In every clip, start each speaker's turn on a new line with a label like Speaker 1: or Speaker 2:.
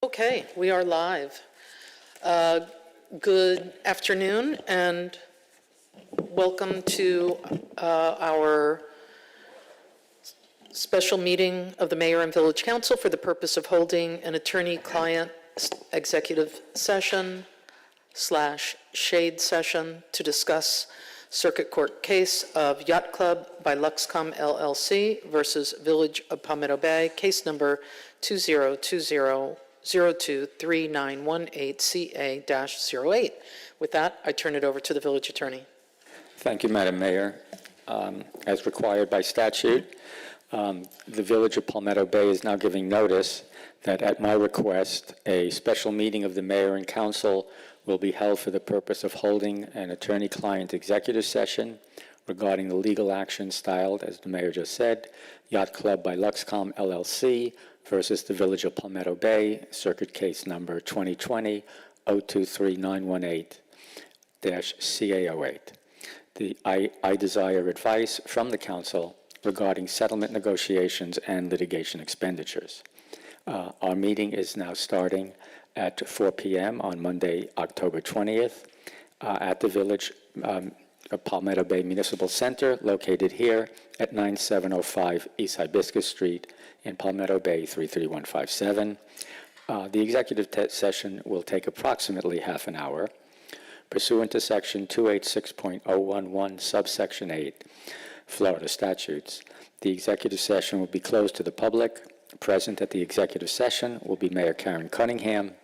Speaker 1: Okay, we are live. Good afternoon and welcome to our special meeting of the Mayor and Village Council for the purpose of holding an attorney-client executive session / shade session to discuss Circuit Court case of Yacht Club by Luxcom LLC versus Village of Palmetto Bay, case number 2020-023918CA-08. With that, I turn it over to the village attorney.
Speaker 2: Thank you, Madam Mayor. As required by statute, the Village of Palmetto Bay is now giving notice that at my request, a special meeting of the Mayor and Council will be held for the purpose of holding an attorney-client executive session regarding the legal action styled, as the Mayor just said, Yacht Club by Luxcom LLC versus the Village of Palmetto Bay, circuit case number 2020-023918-CA08. I desire advice from the Council regarding settlement negotiations and litigation expenditures. Our meeting is now starting at 4 p.m. on Monday, October 20th, at the Village of Palmetto Bay Municipal Center, located here at 9705 East Hibiscus Street in Palmetto Bay 33157. The executive session will take approximately half an hour. Pursuant to Section 286.011, subsection 8, Florida statutes, the executive session will be closed to the public. Present at the executive session will be Mayor Karen Cunningham,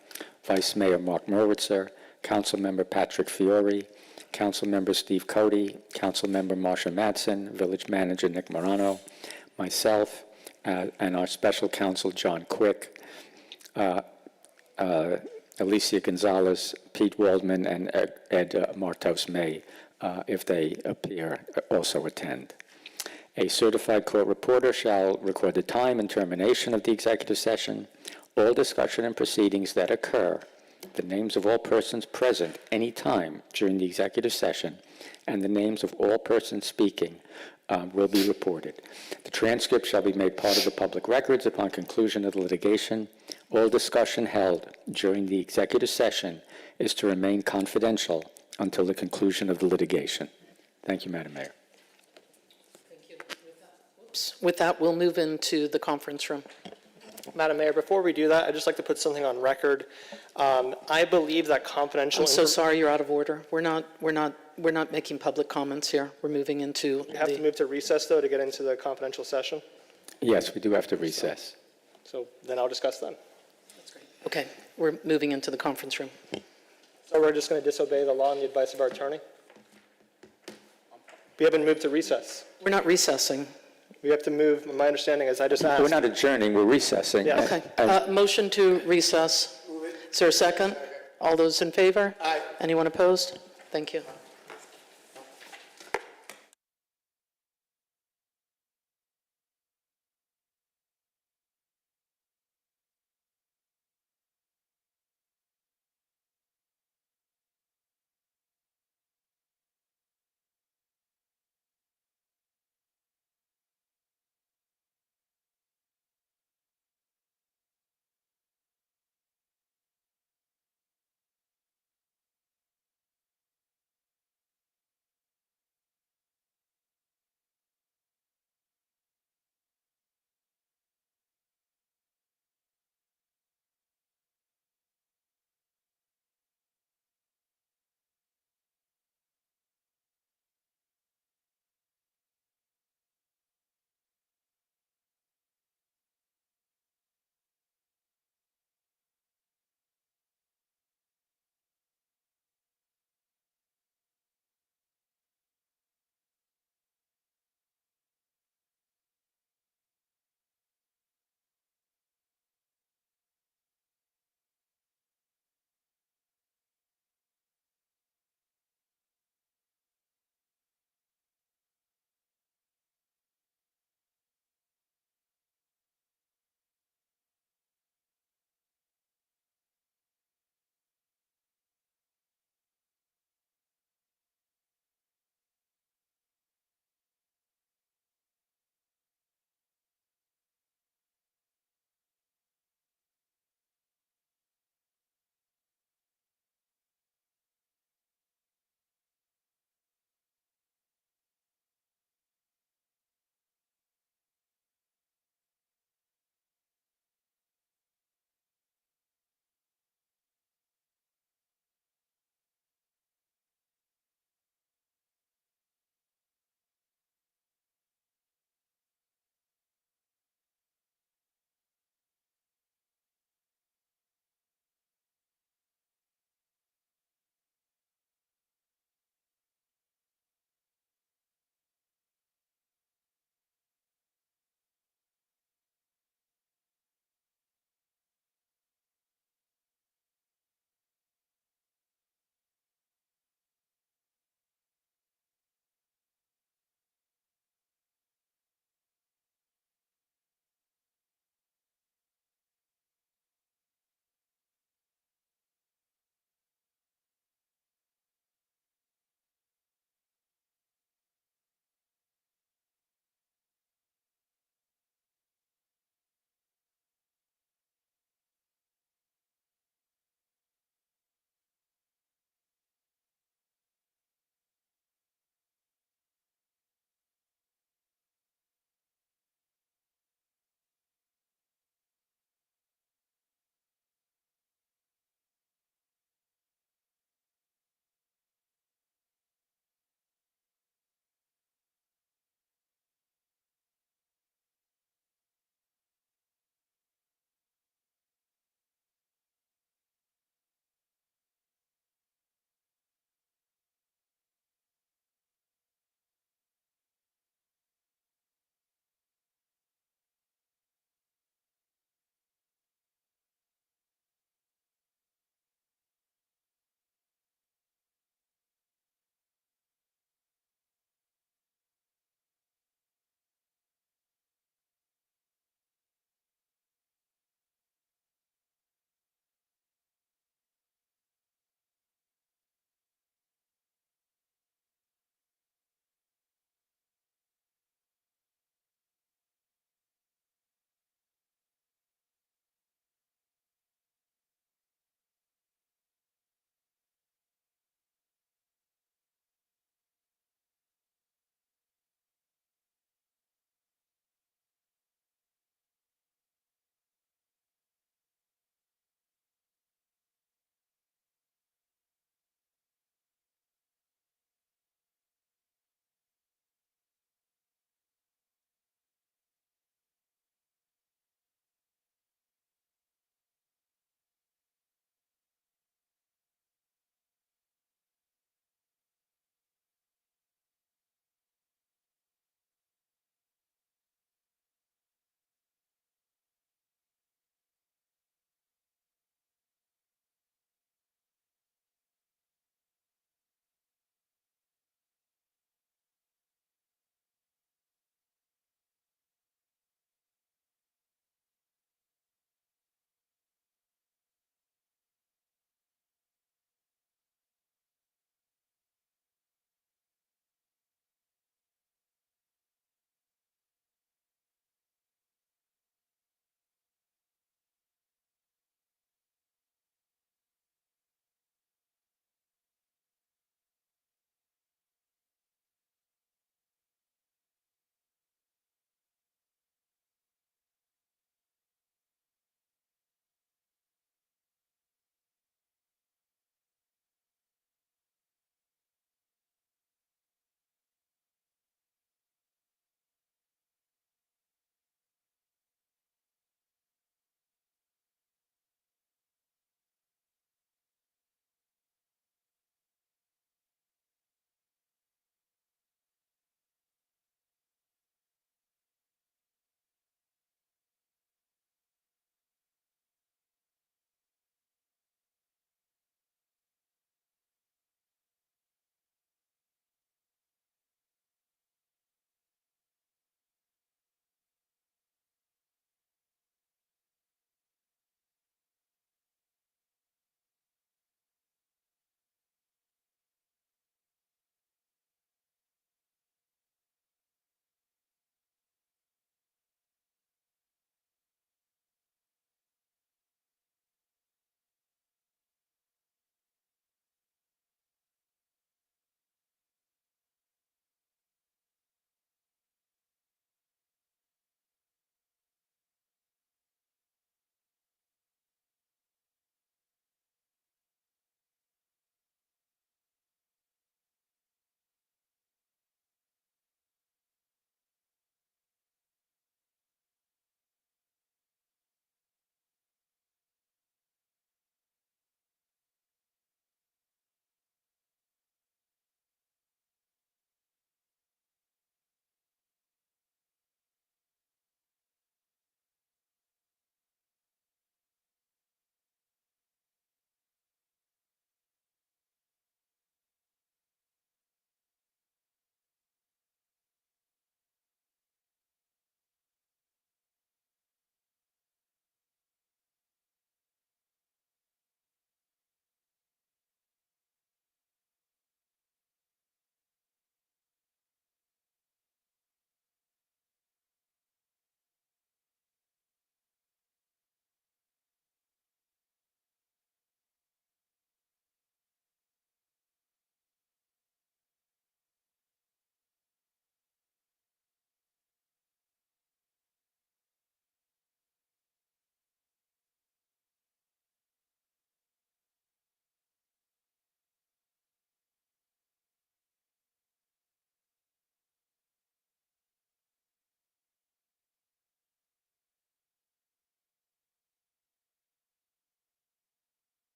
Speaker 2: Vice Mayor Mark Merwitzer, Councilmember Patrick Fiore, Councilmember Steve Cody, Councilmember Marsha Madsen, Village Manager Nick Morano, myself, and our Special Counsel John Quick, Alicia Gonzalez, Pete Waldman, and Ed Martos may, if they appear, also attend. A certified court reporter shall record the time and termination of the executive session, all discussion and proceedings that occur, the names of all persons present any time during the executive session, and the names of all persons speaking will be reported. The transcript shall be made part of the public records upon conclusion of the litigation. All discussion held during the executive session is to remain confidential until the conclusion of the litigation. Thank you, Madam Mayor.
Speaker 1: With that, we'll move into the conference room.
Speaker 3: Madam Mayor, before we do that, I'd just like to put something on record. I believe that confidential.
Speaker 1: I'm so sorry, you're out of order. We're not making public comments here. We're moving into.
Speaker 3: We have to move to recess though to get into the confidential session.
Speaker 2: Yes, we do have to recess.
Speaker 3: So then I'll discuss them.
Speaker 1: That's great. Okay, we're moving into the conference room.
Speaker 3: So we're just going to disobey the law and the advice of our attorney. We haven't moved to recess.
Speaker 1: We're not recessing.
Speaker 3: We have to move. My understanding is I just asked.
Speaker 2: We're not adjourning, we're recessing.
Speaker 3: Yeah.
Speaker 1: Okay, motion to recess. Is there a second? All those in favor?
Speaker 3: Aye.
Speaker 1: Anyone opposed? Thank you.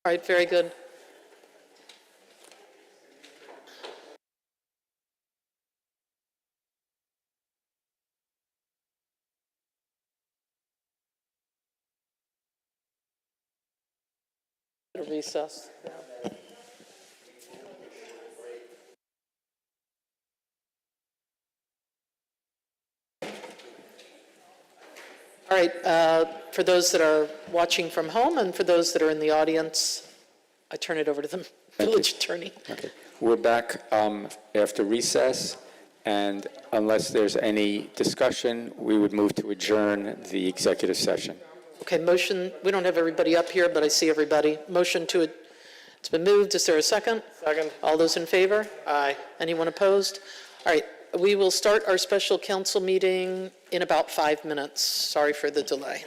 Speaker 1: All right, very good. Recess. All right, for those that are watching from home and for those that are in the audience, I turn it over to the village attorney.
Speaker 2: Okay. We're back after recess, and unless there's any discussion, we would move to adjourn the executive session.
Speaker 1: Okay, motion, we don't have everybody up here, but I see everybody. Motion to, it's been moved. Is there a second?
Speaker 3: Second.
Speaker 1: All those in favor?
Speaker 3: Aye.
Speaker 1: Anyone opposed? All right, we will start our special council meeting in about 5 minutes. Sorry for the delay.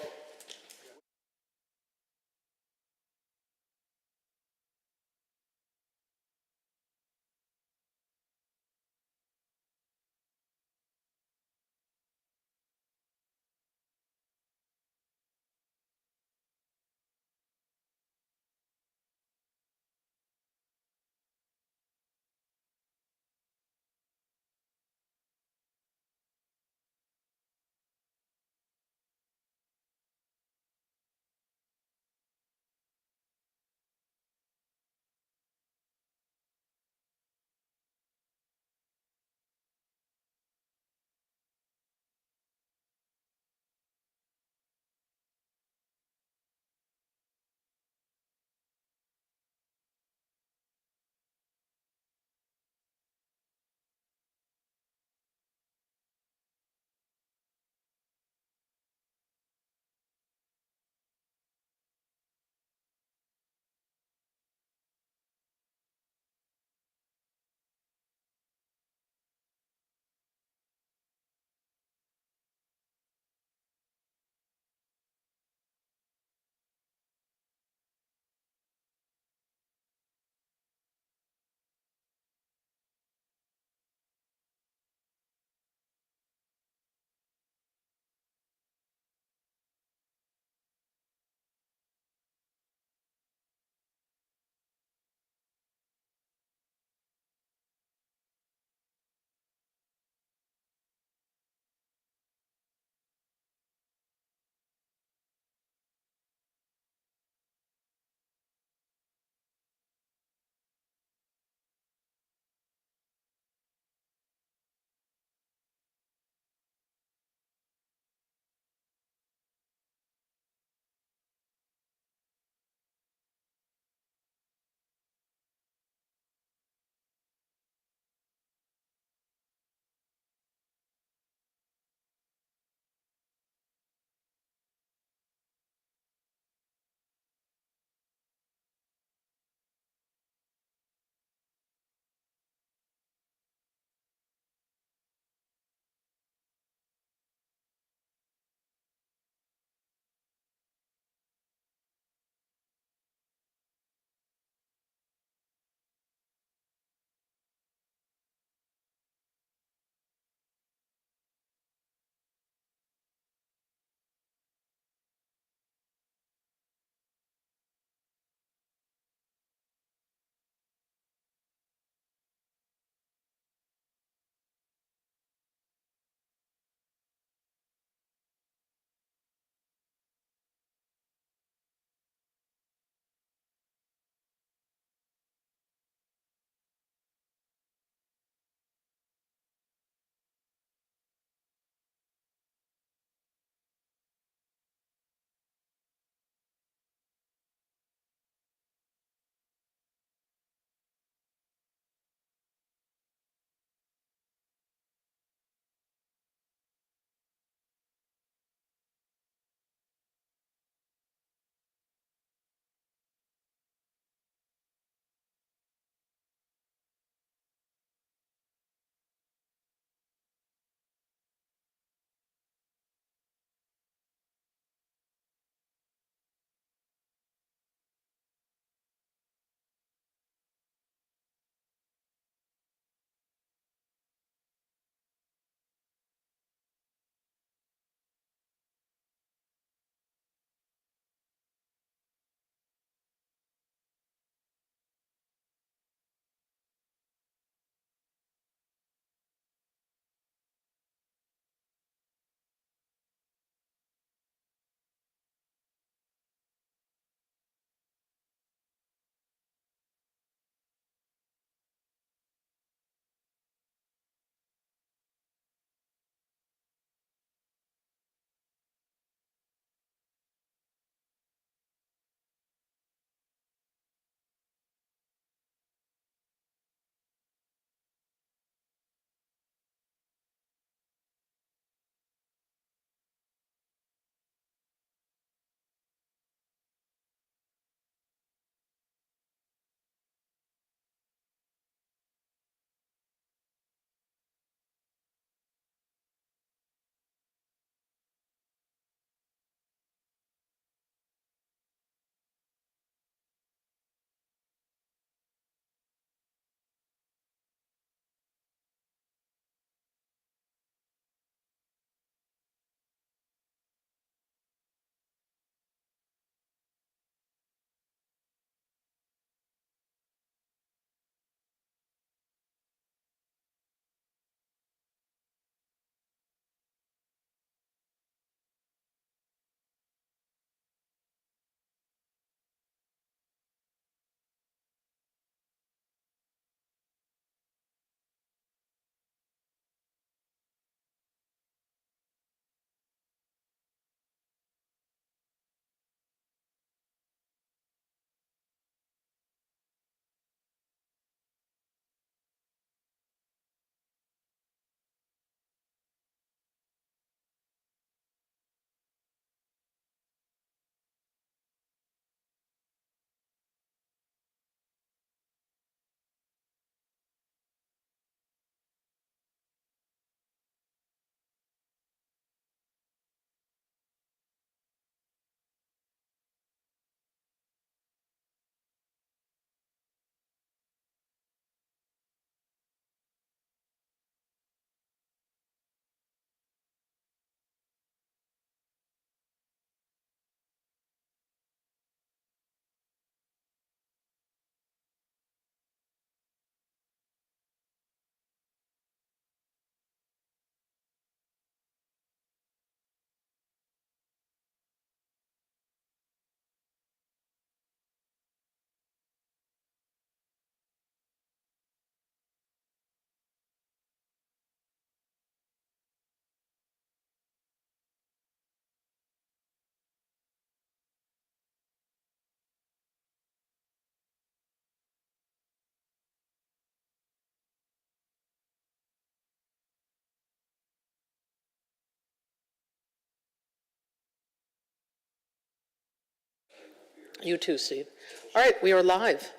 Speaker 1: You too, Steve. All right, we are live.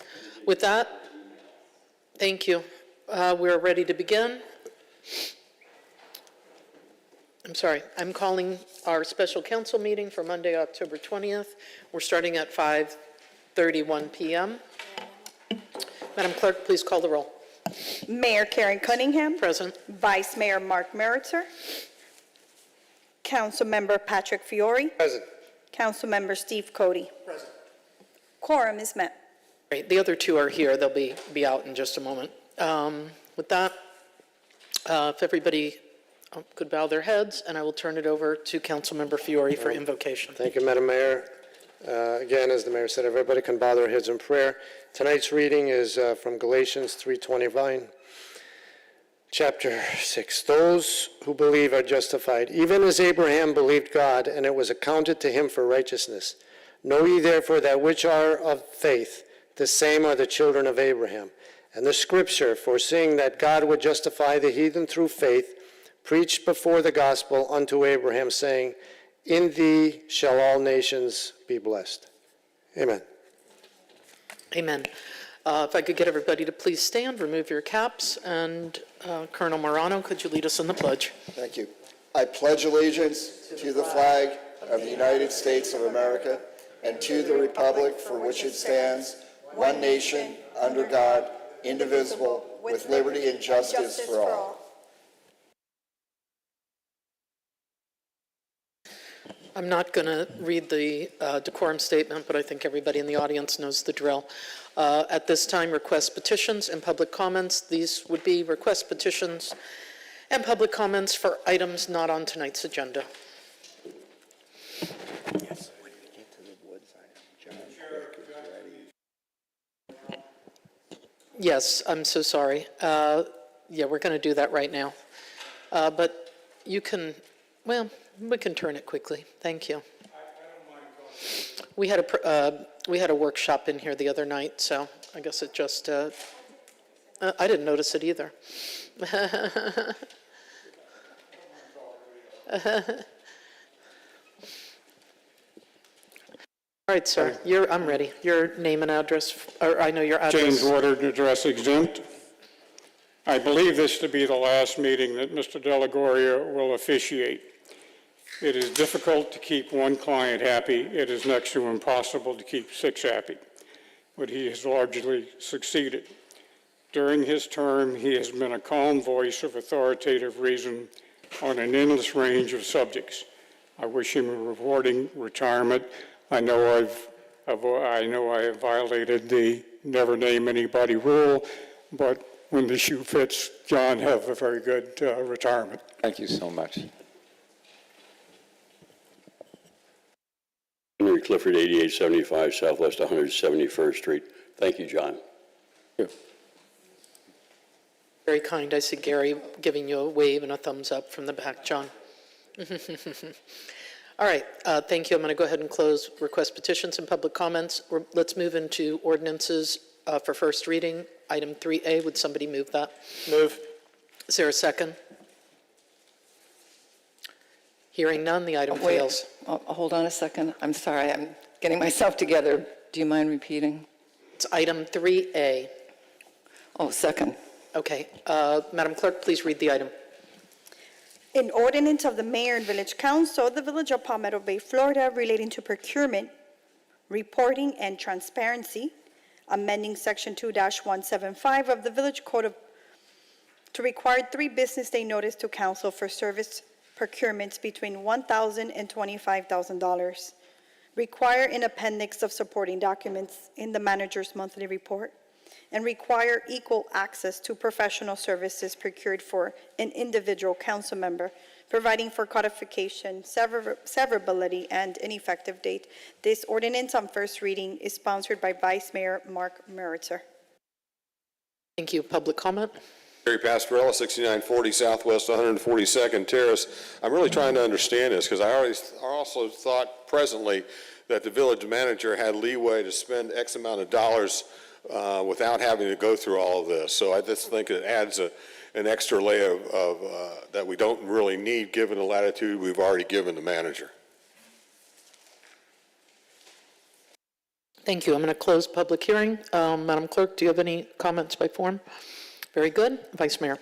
Speaker 1: With that, thank you. We're ready to begin. I'm calling our special council meeting for Monday, October 20th. We're starting at 5:31 p.m. Madam Clerk, please call the roll.
Speaker 4: Mayor Karen Cunningham.
Speaker 1: Present.
Speaker 4: Vice Mayor Mark Meritzer. Councilmember Patrick Fiore.
Speaker 5: Present.
Speaker 4: Councilmember Steve Cody.
Speaker 5: Present.
Speaker 4: Quorum is met.
Speaker 1: Great. The other two are here. They'll be out in just a moment. With that, if everybody could bow their heads, and I will turn it over to Councilmember Fiore for invocation.
Speaker 5: Thank you, Madam Mayor. Again, as the mayor said, everybody can bow their heads in prayer. Tonight's reading is from Galatians 3:29, chapter 6. Those who believe are justified, even as Abraham believed God, and it was accounted to him for righteousness. Know ye therefore that which are of faith, the same are the children of Abraham. And the scripture, foreseeing that God would justify the heathen through faith, preached before the gospel unto Abraham, saying, in thee shall all nations be blessed. Amen.
Speaker 1: Amen. If I could get everybody to please stand, remove your caps, and Colonel Morano, could you lead us in the pledge?
Speaker 6: Thank you. I pledge allegiance to the flag of the United States of America and to the republic for which it stands, one nation, under God, indivisible, with liberty and justice for all.
Speaker 1: I'm not going to read the decorum statement, but I think everybody in the audience knows the drill. At this time, request petitions and public comments. These would be request petitions and public comments for items not on tonight's agenda.
Speaker 6: Yes. When we get to the woods item, John Quick is ready.
Speaker 1: Yes, I'm so sorry. Yeah, we're going to do that right now. But you can, well, we can turn it quickly. Thank you. We had a workshop in here the other night, so I guess it just, I didn't notice it either. All right, sir, I'm ready. Your name and address, or I know your address.
Speaker 7: James Woodard, address exempt. I believe this to be the last meeting that Mr. Delagoria will officiate. It is difficult to keep one client happy. It is next to impossible to keep 6 happy, but he has largely succeeded. During his term, he has been a calm voice of authoritative reason on an endless range of subjects. I wish him a rewarding retirement. I know I have violated the never name anybody rule, but when the shoe fits, John, have a very good retirement.
Speaker 2: Thank you so much.
Speaker 8: Henry Clifford, 8875 Southwest 171st Street. Thank you, John.
Speaker 2: Thank you.
Speaker 1: Very kind. I see Gary giving you a wave and a thumbs up from the back, John. All right, thank you. I'm going to go ahead and close request petitions and public comments. Let's move into ordinances for first reading. Item 3A, would somebody move that?
Speaker 3: Move.
Speaker 1: Is there a second? Hearing none, the item fails.
Speaker 9: Hold on a second. I'm sorry, I'm getting myself together. Do you mind repeating?
Speaker 1: It's item 3A.
Speaker 9: Oh, second.
Speaker 1: Okay, Madam Clerk, please read the item.
Speaker 4: An ordinance of the Mayor and Village Council of the Village of Palmetto Bay, Florida, relating to procurement, reporting, and transparency, amending Section 2-175 of the Village Code to require 3 business day notice to council for service procurements between $1,000 and $25,000. Require an appendix of supporting documents in the manager's monthly report, and require equal access to professional services procured for an individual council member, providing for codification, severability, and an effective date. This ordinance on first reading is sponsored by Vice Mayor Mark Meritzer.
Speaker 1: Thank you. Public comment?
Speaker 10: Gary Pastorella, 6940 Southwest 142nd Terrace. I'm really trying to understand this because I also thought presently that the village manager had leeway to spend X amount of dollars without having to go through all of this. So I just think it adds an extra layer of that we don't really need given the latitude we've already given the manager.
Speaker 1: Thank you. I'm going to close public hearing. Madam Clerk, do you have any comments by form? Very good. Vice Mayor.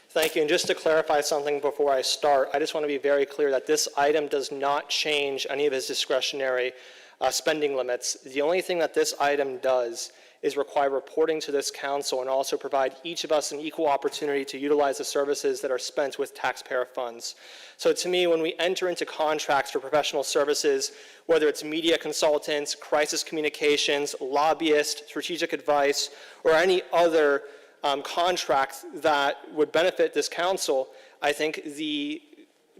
Speaker 3: Thank you. And just to clarify something before I start, I just want to be very clear that this item does not change any of his discretionary spending limits. The only thing that this item does is require reporting to this council and also provide each of us an equal opportunity to utilize the services that are spent with taxpayer funds. So to me, when we enter into contracts for professional services, whether it's media consultants, crisis communications, lobbyists, strategic advice, or any other contracts that would benefit this council, I think the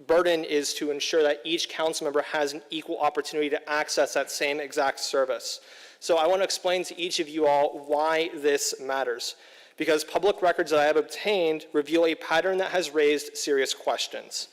Speaker 3: burden is to ensure that each council member has an equal opportunity to access that same exact service. So I want to explain to each of you all why this matters. Because public records that I have obtained reveal a pattern that has raised serious questions.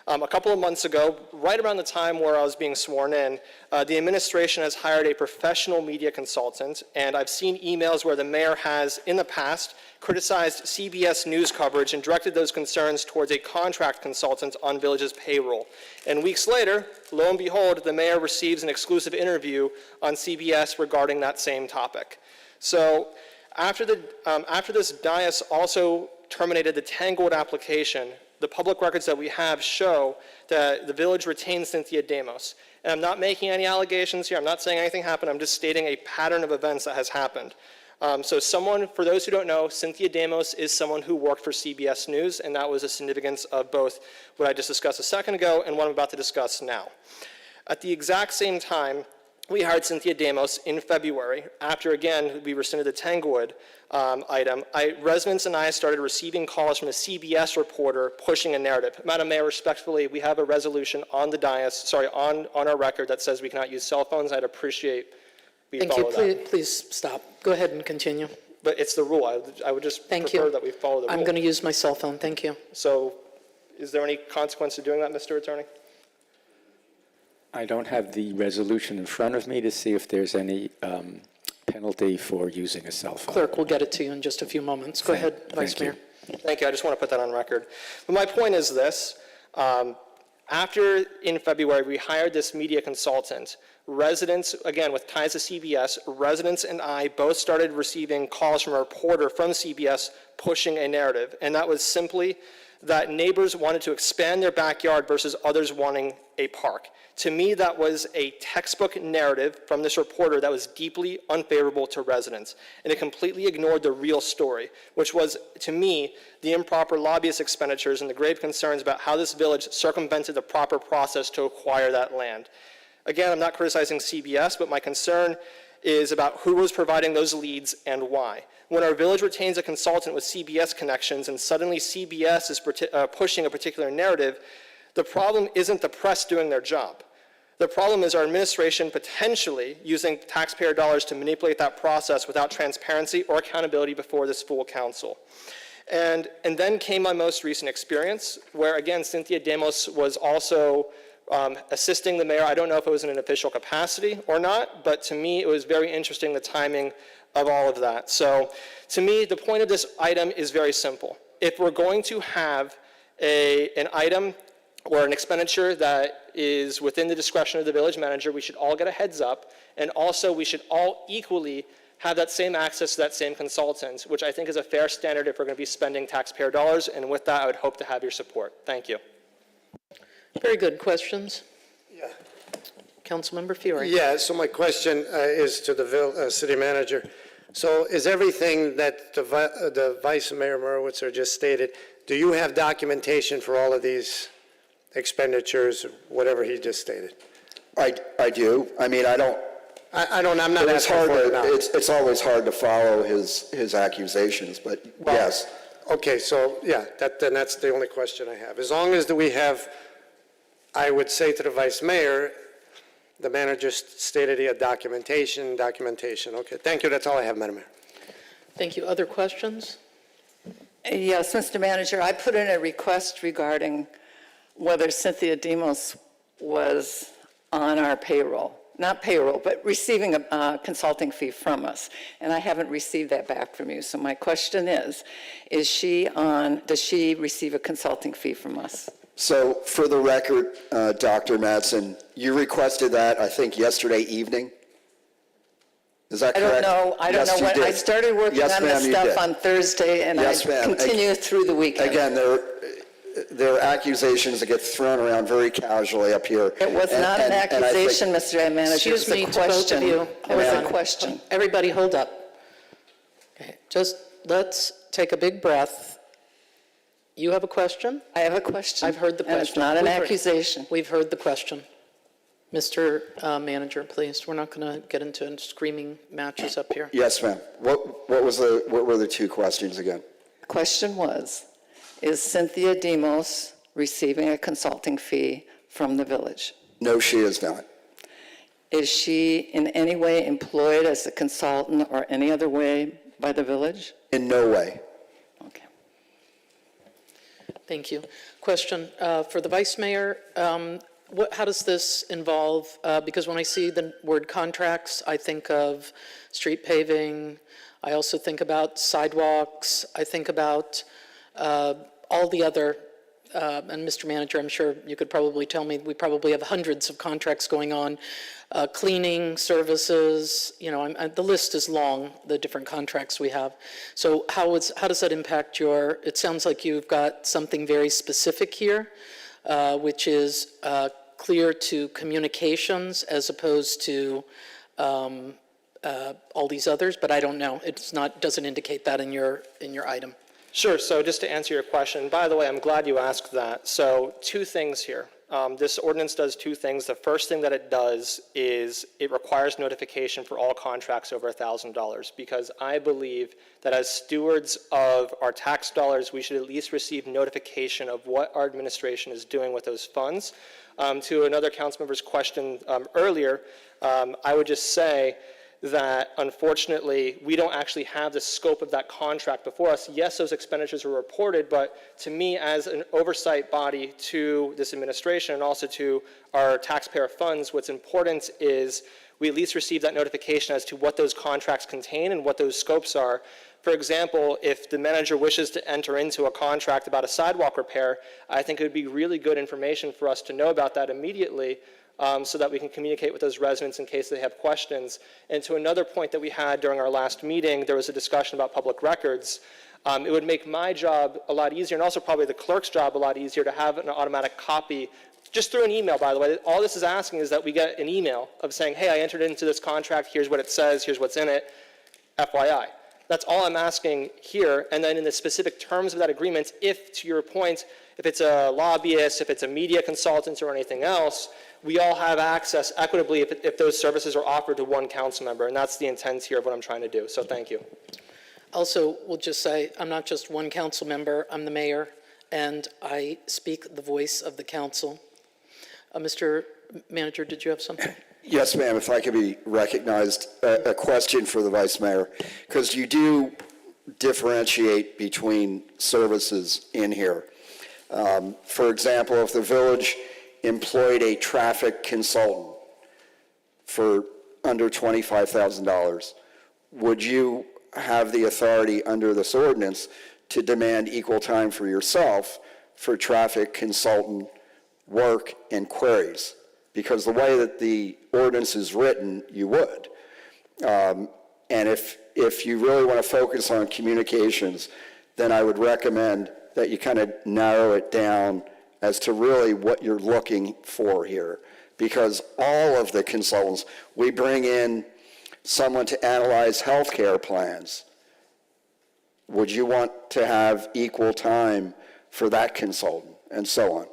Speaker 3: A couple of months ago, right around the time where I was being sworn in, the administration has hired a professional media consultant, and I've seen emails where the mayor has, in the past, criticized CBS News coverage and directed those concerns towards a contract consultant on Village's payroll. And weeks later, lo and behold, the mayor receives an exclusive interview on CBS regarding that same topic. So after this dais also terminated the Tanglewood application, the public records that we have show that the village retained Cynthia Damos. And I'm not making any allegations here. I'm not saying anything happened. I'm just stating a pattern of events that has happened. So for those who don't know, Cynthia Damos is someone who worked for CBS News, and that was the significance of both what I just discussed a second ago and what I'm about to discuss now. At the exact same time, we hired Cynthia Damos in February. After, again, we rescinded the Tanglewood item, residents and I started receiving calls from a CBS reporter pushing a narrative. Madam Mayor, respectfully, we have a resolution on the dais, on our record that says we cannot use cell phones. I'd appreciate we
Speaker 1: Thank you.
Speaker 3: follow that.
Speaker 1: Please stop. Go ahead and continue.
Speaker 3: But it's the rule. I would just prefer that we follow the rule.
Speaker 1: I'm going to use my cell phone. Thank you.
Speaker 3: So is there any consequence to doing that, Mr. Attorney?
Speaker 2: I don't have the resolution in front of me to see if there's any penalty for using a cell phone.
Speaker 1: Clerk will get it to you in just a few moments. Go ahead, Vice
Speaker 2: thank you.
Speaker 1: Mayor.
Speaker 3: Thank you. I just want to put that on record. But my point is this. After, in February, we hired this media consultant, residents, again, with ties to CBS, residents and I both started receiving calls from a reporter from CBS pushing a narrative. And that was simply that neighbors wanted to expand their backyard versus others wanting a park. To me, that was a textbook narrative from this reporter that was deeply unfavorable to residents. And it completely ignored the real story, which was, to me, the improper lobbyist expenditures and the grave concerns about how this village circumvented the proper process to acquire that land. Again, I'm not criticizing CBS, but my concern is about who was providing those leads and why. When our village retains a consultant with CBS connections and suddenly CBS is pushing a particular narrative, the problem isn't the press doing their job. The problem is our administration potentially using taxpayer dollars to manipulate that process without transparency or accountability before this full council. And then came my most recent experience, where again, Cynthia Damos was also assisting the mayor. I don't know if it was in an official capacity or not, but to me, it was very interesting, the timing of all of that. So to me, the point of this item is very simple. If we're going to have an item or an expenditure that is within the discretion of the village manager, we should all get a heads up, and also we should all equally have that same access to that same consultant, which I think is a fair standard if we're going to be spending taxpayer dollars, and with that, I would hope to have your support. Thank you.
Speaker 1: Very good. Questions?
Speaker 5: Yeah.
Speaker 1: Councilmember Fiore.
Speaker 5: Yeah, so my question is to the city manager. So is everything that the Vice Mayor Merowitzer just stated, do you have documentation for all of these expenditures, whatever he just stated?
Speaker 6: I do. I mean, I'm not
Speaker 5: asking for it now.
Speaker 6: It's always hard to follow his accusations, but yes.
Speaker 5: Okay, so yeah, then that's the only question I have. As long as we have, I would say to the Vice Mayor, the manager stated he had documentation. Okay, thank you. That's all I have, Madam Mayor.
Speaker 1: Thank you. Other questions?
Speaker 9: Yes, Mr. Manager, I put in a request regarding whether Cynthia Demos was on our payroll. Not payroll, but receiving a consulting fee from us. And I haven't received that back from you. So my question is she on, does she receive a consulting fee from us?
Speaker 6: So for the record, Dr. Mattson, you requested that, I think, yesterday evening? Is that
Speaker 9: I
Speaker 6: correct?
Speaker 9: don't know, I don't
Speaker 6: Yes,
Speaker 9: know
Speaker 6: you
Speaker 9: when, I
Speaker 6: did.
Speaker 9: started working
Speaker 6: Yes,
Speaker 9: on this
Speaker 6: ma'am, you
Speaker 9: stuff
Speaker 6: did.
Speaker 9: on Thursday, and I
Speaker 6: Yes, ma'am.
Speaker 9: continue through the weekend.
Speaker 6: Again, there are accusations that get thrown around very casually up here.
Speaker 9: It was not an
Speaker 6: And I think-
Speaker 9: accusation, Mr. Manager, it
Speaker 1: Excuse
Speaker 9: was
Speaker 1: me
Speaker 9: a
Speaker 1: to both of
Speaker 9: question.
Speaker 1: you.
Speaker 9: It
Speaker 1: Hold
Speaker 9: was a
Speaker 1: on.
Speaker 9: question.
Speaker 1: Everybody hold up. Okay, just let's take a big breath. You have a question?
Speaker 9: I have a question.
Speaker 1: I've heard the question.
Speaker 9: And it's not an
Speaker 1: We've heard-
Speaker 9: accusation.
Speaker 1: We've heard the question. Mr. Manager, please, we're not going to get into screaming matches up here.
Speaker 6: Yes, ma'am. What were the two questions again?
Speaker 9: The question was, is Cynthia Demos receiving a consulting fee from the village?
Speaker 6: No, she is not.
Speaker 9: Is she in any way employed as a consultant or any other way by the village?
Speaker 6: In no way.
Speaker 9: Okay.
Speaker 1: Thank you. Question for the Vice Mayor. How does this involve, because when I see the word contracts, I think of street paving, I also think about sidewalks, I think about all the other, and Mr. Manager, I'm sure you could probably tell me, we probably have hundreds of contracts going on, cleaning services, the list is long, the different contracts we have. So how does that impact it sounds like you've got something very specific here, which is clear to communications as opposed to all these others, but I don't know. Doesn't indicate that in your item.
Speaker 3: Sure, so just to answer your question, by the way, I'm glad you asked that. So 2 things here. This ordinance does 2 things. The first thing that it does is it requires notification for all contracts over $1,000, because I believe that as stewards of our tax dollars, we should at least receive notification of what our administration is doing with those funds. To another council member's question earlier, I would just say that unfortunately, we don't actually have the scope of that contract before us. Yes, those expenditures are reported, but to me as an oversight body to this administration and also to our taxpayer funds, what's important is we at least receive that notification as to what those contracts contain and what those scopes are. For example, if the manager wishes to enter into a contract about a sidewalk repair, I think it would be really good information for us to know about that immediately, so that we can communicate with those residents in case they have questions. And to another point that we had during our last meeting, there was a discussion about public records. It would make my job a lot easier, and also probably the clerk's job a lot easier, to have an automatic copy, just through an email, by the way. All this is asking is that we get an email of saying, hey, I entered into this contract, here's what it says, here's what's in it, FYI. That's all I'm asking here. And then in the specific terms of that agreement, if, to your point, if it's a lobbyist, if it's a media consultant or anything else, we all have access equitably if those services are offered to one council member, and that's the intent here of what I'm trying to do, so thank you.
Speaker 1: Also, we'll just say, I'm not just one council member, I'm the mayor, and I speak the voice of the council. Mr. Manager, did you have something?
Speaker 6: Yes, ma'am, if I could be recognized, a question for the Vice Mayor, because you do differentiate between services in here. For example, if the village employed a traffic consultant for under $25,000, would you have the authority under this ordinance to demand equal time for yourself for traffic consultant work and queries? Because the way that the ordinance is written, you would. And if you really want to focus on communications, then I would recommend that you kind of narrow it down as to really what you're looking for here. Because all of the consultants, we bring in someone to analyze healthcare plans. Would you want to have equal time for that consultant, and so on?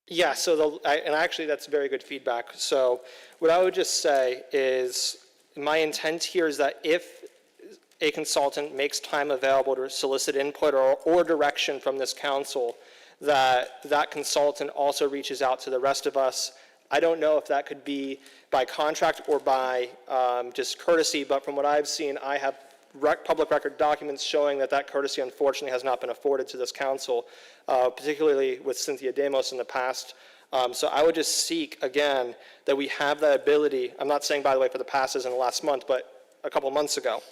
Speaker 3: Yeah, so and actually that's very good feedback. So what I would just say is, my intent here is that if a consultant makes time available to solicit input or direction from this council, that consultant also reaches out to the rest of us. I don't know if that could be by contract or by just courtesy, but from what I've seen, I have public record documents showing that courtesy unfortunately has not been afforded to this council, particularly with Cynthia Demos in the past. So I would just seek, again, that we have that ability. I'm not saying, by the way, for the passes in the last month, but a couple months ago.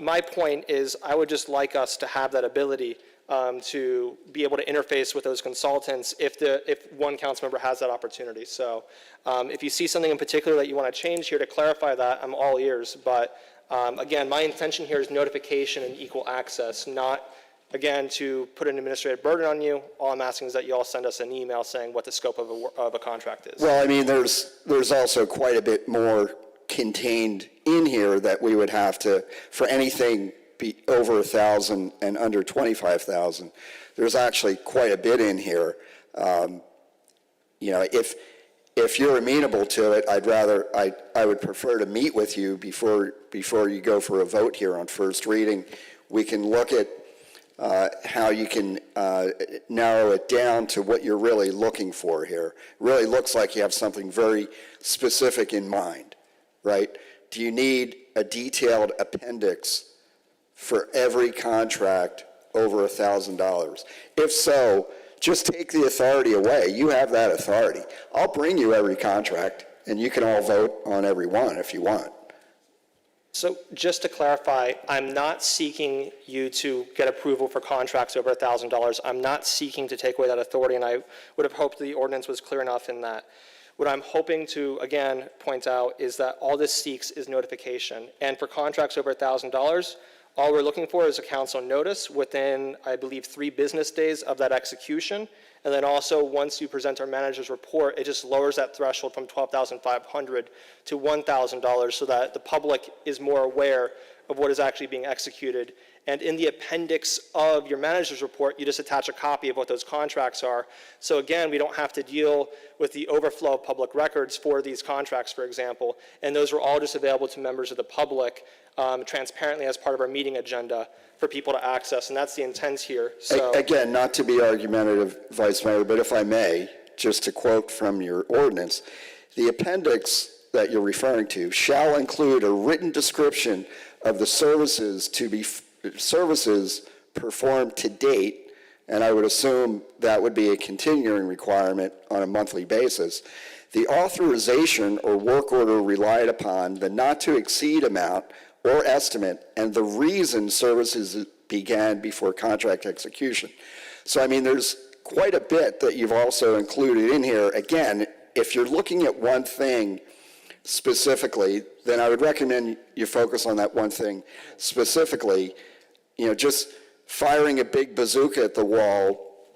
Speaker 3: My point is, I would just like us to have that ability to be able to interface with those consultants if one council member has that opportunity. So if you see something in particular that you want to change here to clarify that, I'm all ears. But again, my intention here is notification and equal access, not, again, to put an administrative burden on you. All I'm asking is that you all send us an email saying what the scope of a contract is.
Speaker 6: Well, I mean, there's also quite a bit more contained in here that we would have to, for anything be over 1,000 and under 25,000. There's actually quite a bit in here. You know, if you're amenable to it, I would prefer to meet with you before you go for a vote here on first reading. We can look at how you can narrow it down to what you're really looking for here. It really looks like you have something very specific in mind, right? Do you need a detailed appendix for every contract over $1,000? If so, just take the authority away. You have that authority. I'll bring you every contract, and you can all vote on every one if you want.
Speaker 3: So just to clarify, I'm not seeking you to get approval for contracts over $1,000. I'm not seeking to take away that authority, and I would have hoped the ordinance was clear enough in that. What I'm hoping to, again, point out is that all this seeks is notification. And for contracts over $1,000, all we're looking for is a council notice within, I believe, 3 business days of that execution. And then also, once you present our manager's report, it just lowers that threshold from $12,500 to $1,000 so that the public is more aware of what is actually being executed. And in the appendix of your manager's report, you just attach a copy of what those contracts are. So again, we don't have to deal with the overflow of public records for these contracts, for example. And those are all just available to members of the public transparently as part of our meeting agenda for people to access. And that's the intent here. So
Speaker 6: Again, not to be argumentative, Vice Mayor, but if I may, just to quote from your ordinance, the appendix that you're referring to shall include a written description of the services performed to date, and I would assume that would be a continuing requirement on a monthly basis. The authorization or work order relied upon, the not to exceed amount or estimate, and the reason services began before contract execution. So, I mean, there's quite a bit that you've also included in here. Again, if you're looking at one thing specifically, then I would recommend you focus on that one thing specifically. You know, just firing a big bazooka at the wall,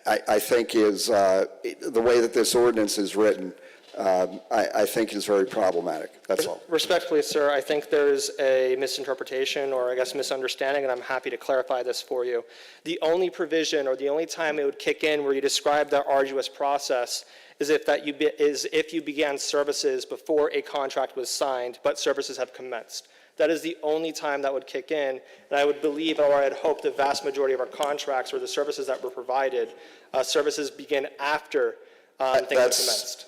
Speaker 6: I think is, the way that this ordinance is written, I think is very problematic. That's all.
Speaker 3: respectfully, sir, I think there's a misinterpretation or I guess misunderstanding, and I'm happy to clarify this for you. The only provision or the only time it would kick in where you describe that arduous process is if you began services before a contract was signed, but services have commenced. That is the only time that would kick in, and I would believe, or I'd hope, the vast majority of our contracts or the services that were provided, services begin after things have commenced.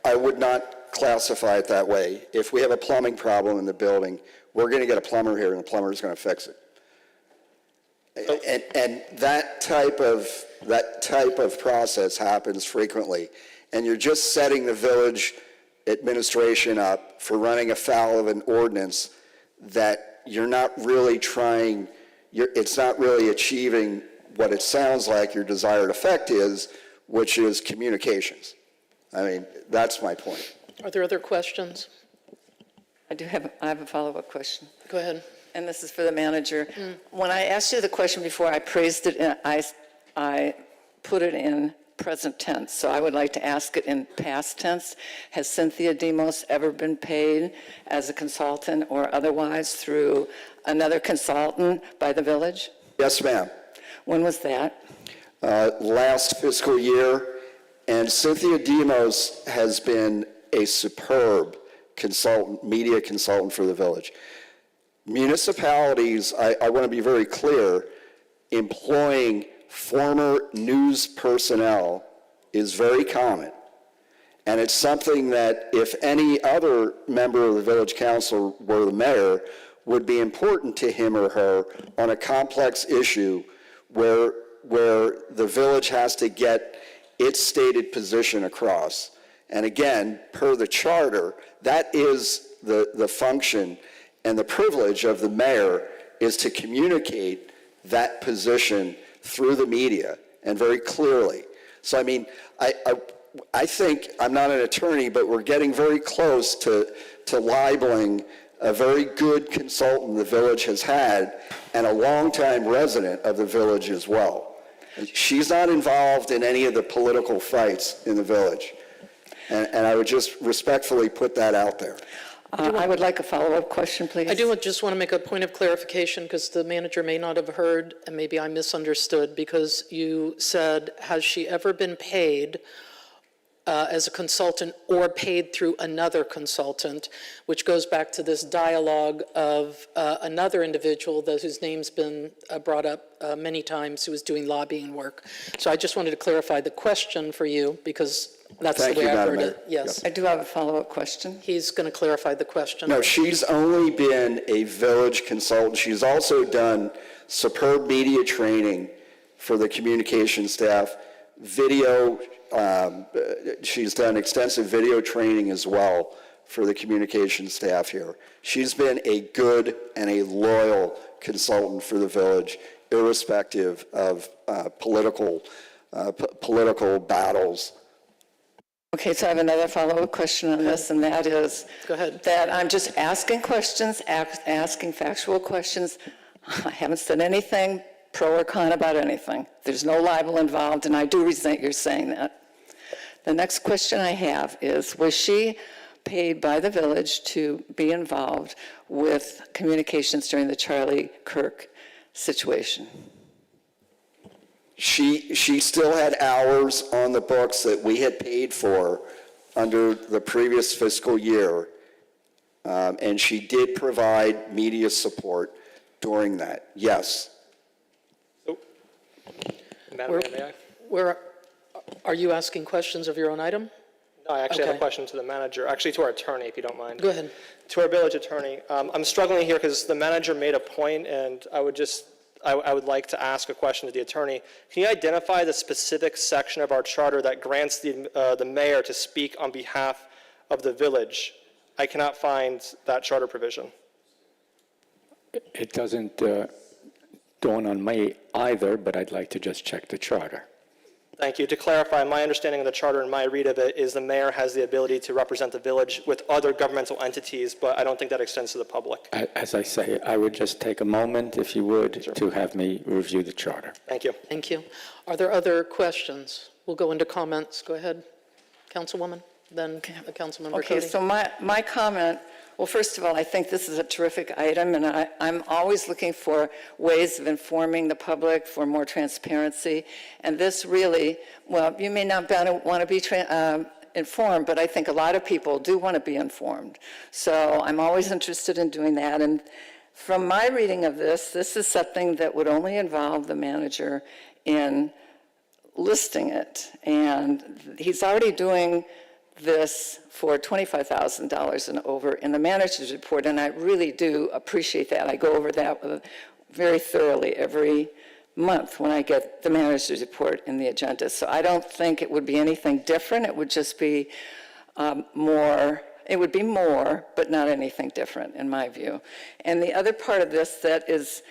Speaker 6: I would not classify it that way. If we have a plumbing problem in the building, we're going to get a plumber here, and the plumber is going to fix it. And that type of process happens frequently, and you're just setting the village administration up for running afoul of an ordinance that you're not really trying. It's not really achieving what it sounds like your desired effect is, which is communications. I mean, that's my point.
Speaker 1: Are there other questions?
Speaker 9: I have a follow-up question.
Speaker 1: Go ahead.
Speaker 9: And this is for the manager. When I asked you the question before, I praised it, I put it in present tense, so I would like to ask it in past tense. Has Cynthia Demos ever been paid as a consultant or otherwise through another consultant by the village?
Speaker 6: Yes, ma'am.
Speaker 9: When was that?
Speaker 6: Last fiscal year, and Cynthia Demos has been a superb consultant, media consultant for the village. Municipalities, I want to be very clear, employing former news personnel is very common. And it's something that if any other member of the village council were the mayor, would be important to him or her on a complex issue where the village has to get its stated position across. And again, per the charter, that is the function and the privilege of the mayor, is to communicate that position through the media and very clearly. So, I mean, I think, I'm not an attorney, but we're getting very close to libeling a very good consultant the village has had and a longtime resident of the village as well. She's not involved in any of the political fights in the village. And I would just respectfully put that out there.
Speaker 9: I would like a follow-up question, please.
Speaker 1: I do just want to make a point of clarification because the manager may not have heard, and maybe I misunderstood, because you said, has she ever been paid as a consultant or paid through another consultant, which goes back to this dialogue of another individual whose name's been brought up many times, who was doing lobbying work. So I just wanted to clarify the question for you, because that's the way I heard it. Yes.
Speaker 9: I do have a follow-up question.
Speaker 1: He's going to clarify the question.
Speaker 6: No, she's only been a village consultant. She's also done superb media training for the communication staff, video. She's done extensive video training as well for the communication staff here. She's been a good and a loyal consultant for the village, irrespective of political battles.
Speaker 9: Okay, so I have another follow-up question on this, and that is
Speaker 1: Go ahead.
Speaker 9: that I'm just asking questions, asking factual questions. I haven't said anything pro or con about anything. There's no libel involved, and I do resent your saying that. The next question I have is, was she paid by the village to be involved with communications during the Charlie Kirk situation?
Speaker 6: She still had hours on the books that we had paid for under the previous fiscal year, and she did provide media support during that, yes.
Speaker 3: Madam Mayor, may I?
Speaker 1: Are you asking questions of your own item?
Speaker 3: No, I actually have a
Speaker 1: Okay.
Speaker 3: question to the manager, actually to our attorney, if you don't mind.
Speaker 1: Go ahead.
Speaker 3: To our village attorney, I'm struggling here because the manager made a point, and I would like to ask a question to the attorney. Can you identify the specific section of our charter that grants the mayor to speak on behalf of the village? I cannot find that charter provision.
Speaker 2: It doesn't dawn on me either, but I'd like to just check the charter.
Speaker 3: Thank you. To clarify, my understanding of the charter and my read of it is the mayor has the ability to represent the village with other governmental entities, but I don't think that extends to the public.
Speaker 2: As I say, I would just take a moment, if you would, to have me review the charter.
Speaker 3: Thank you.
Speaker 1: Thank you. Are there other questions? We'll go into comments. Go ahead, Councilwoman, then Councilmember
Speaker 9: Okay,
Speaker 1: Cody.
Speaker 9: so my comment, well, first of all, I think this is a terrific item, and I'm always looking for ways of informing the public for more transparency. And this really, well, you may not want to be informed, but I think a lot of people do want to be informed. So I'm always interested in doing that. And from my reading of this is something that would only involve the manager in listing it. And he's already doing this for $25,000 and over in the manager's report, and I really do appreciate that. I go over that very thoroughly every month when I get the manager's report in the agenda. So I don't think it would be anything different. It would just be more, but not anything different in my view. And the other part of this that is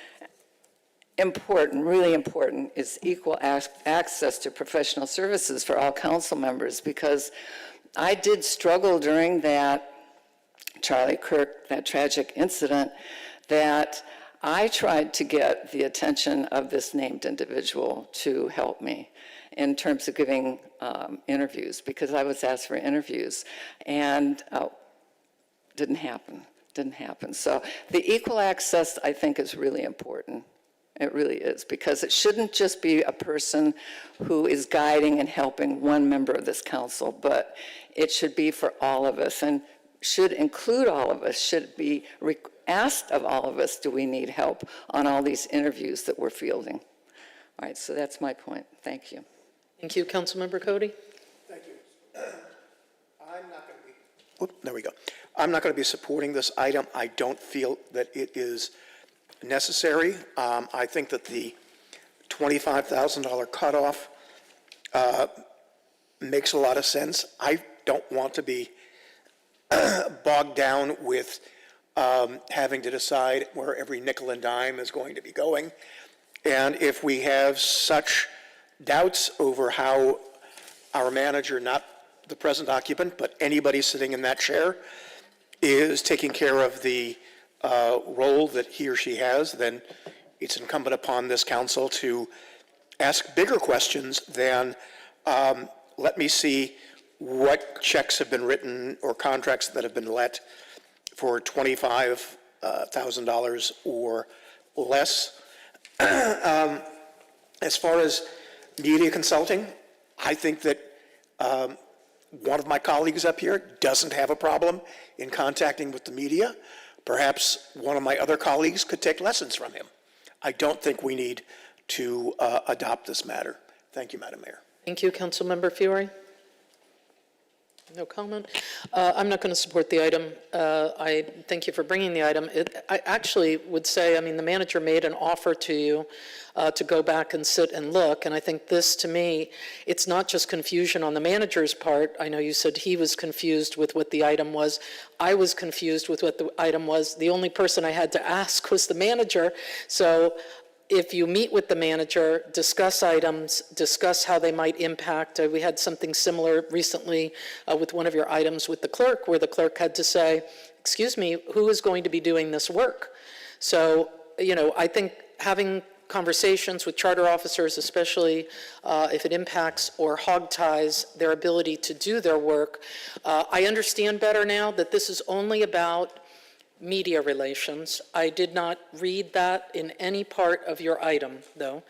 Speaker 9: important, really important, is equal access to professional services for all council members, because I did struggle during that Charlie Kirk, that tragic incident, that I tried to get the attention of this named individual to help me in terms of giving interviews, because I was asked for interviews, and didn't happen. So the equal access, I think, is really important. It really is, because it shouldn't just be a person who is guiding and helping one member of this council, but it should be for all of us and should include all of us, should be asked of all of us, do we need help on all these interviews that we're fielding? All right, so that's my point. Thank you.
Speaker 1: Thank you, Councilmember Cody.
Speaker 11: Thank you. There we go. I'm not going to be supporting this item. I don't feel that it is necessary. I think that the $25,000 cutoff makes a lot of sense. I don't want to be bogged down with having to decide where every nickel and dime is going to be going. And if we have such doubts over how our manager, not the present occupant, but anybody sitting in that chair, is taking care of the role that he or she has, then it's incumbent upon this council to ask bigger questions than, let me see what checks have been written or contracts that have been let for $25,000 or less. As far as media consulting, I think that one of my colleagues up here doesn't have a problem in contacting with the media. Perhaps one of my other colleagues could take lessons from him. I don't think we need to adopt this matter. Thank you, Madam Mayor.
Speaker 1: Thank you, Councilmember Fiore. No comment. I'm not going to support the item. I thank you for bringing the item. I actually would say, I mean, the manager made an offer to you to go back and sit and look, and I think this, to me, it's not just confusion on the manager's part. I know you said he was confused with what the item was. I was confused with what the item was. The only person I had to ask was the manager. So if you meet with the manager, discuss items, discuss how they might impact. We had something similar recently with one of your items with the clerk, where the clerk had to say, excuse me, who is going to be doing this work? So, you know, I think having conversations with charter officers, especially if it impacts or hog ties their ability to do their work. I understand better now that this is only about media relations. I did not read that in any part of your item, though.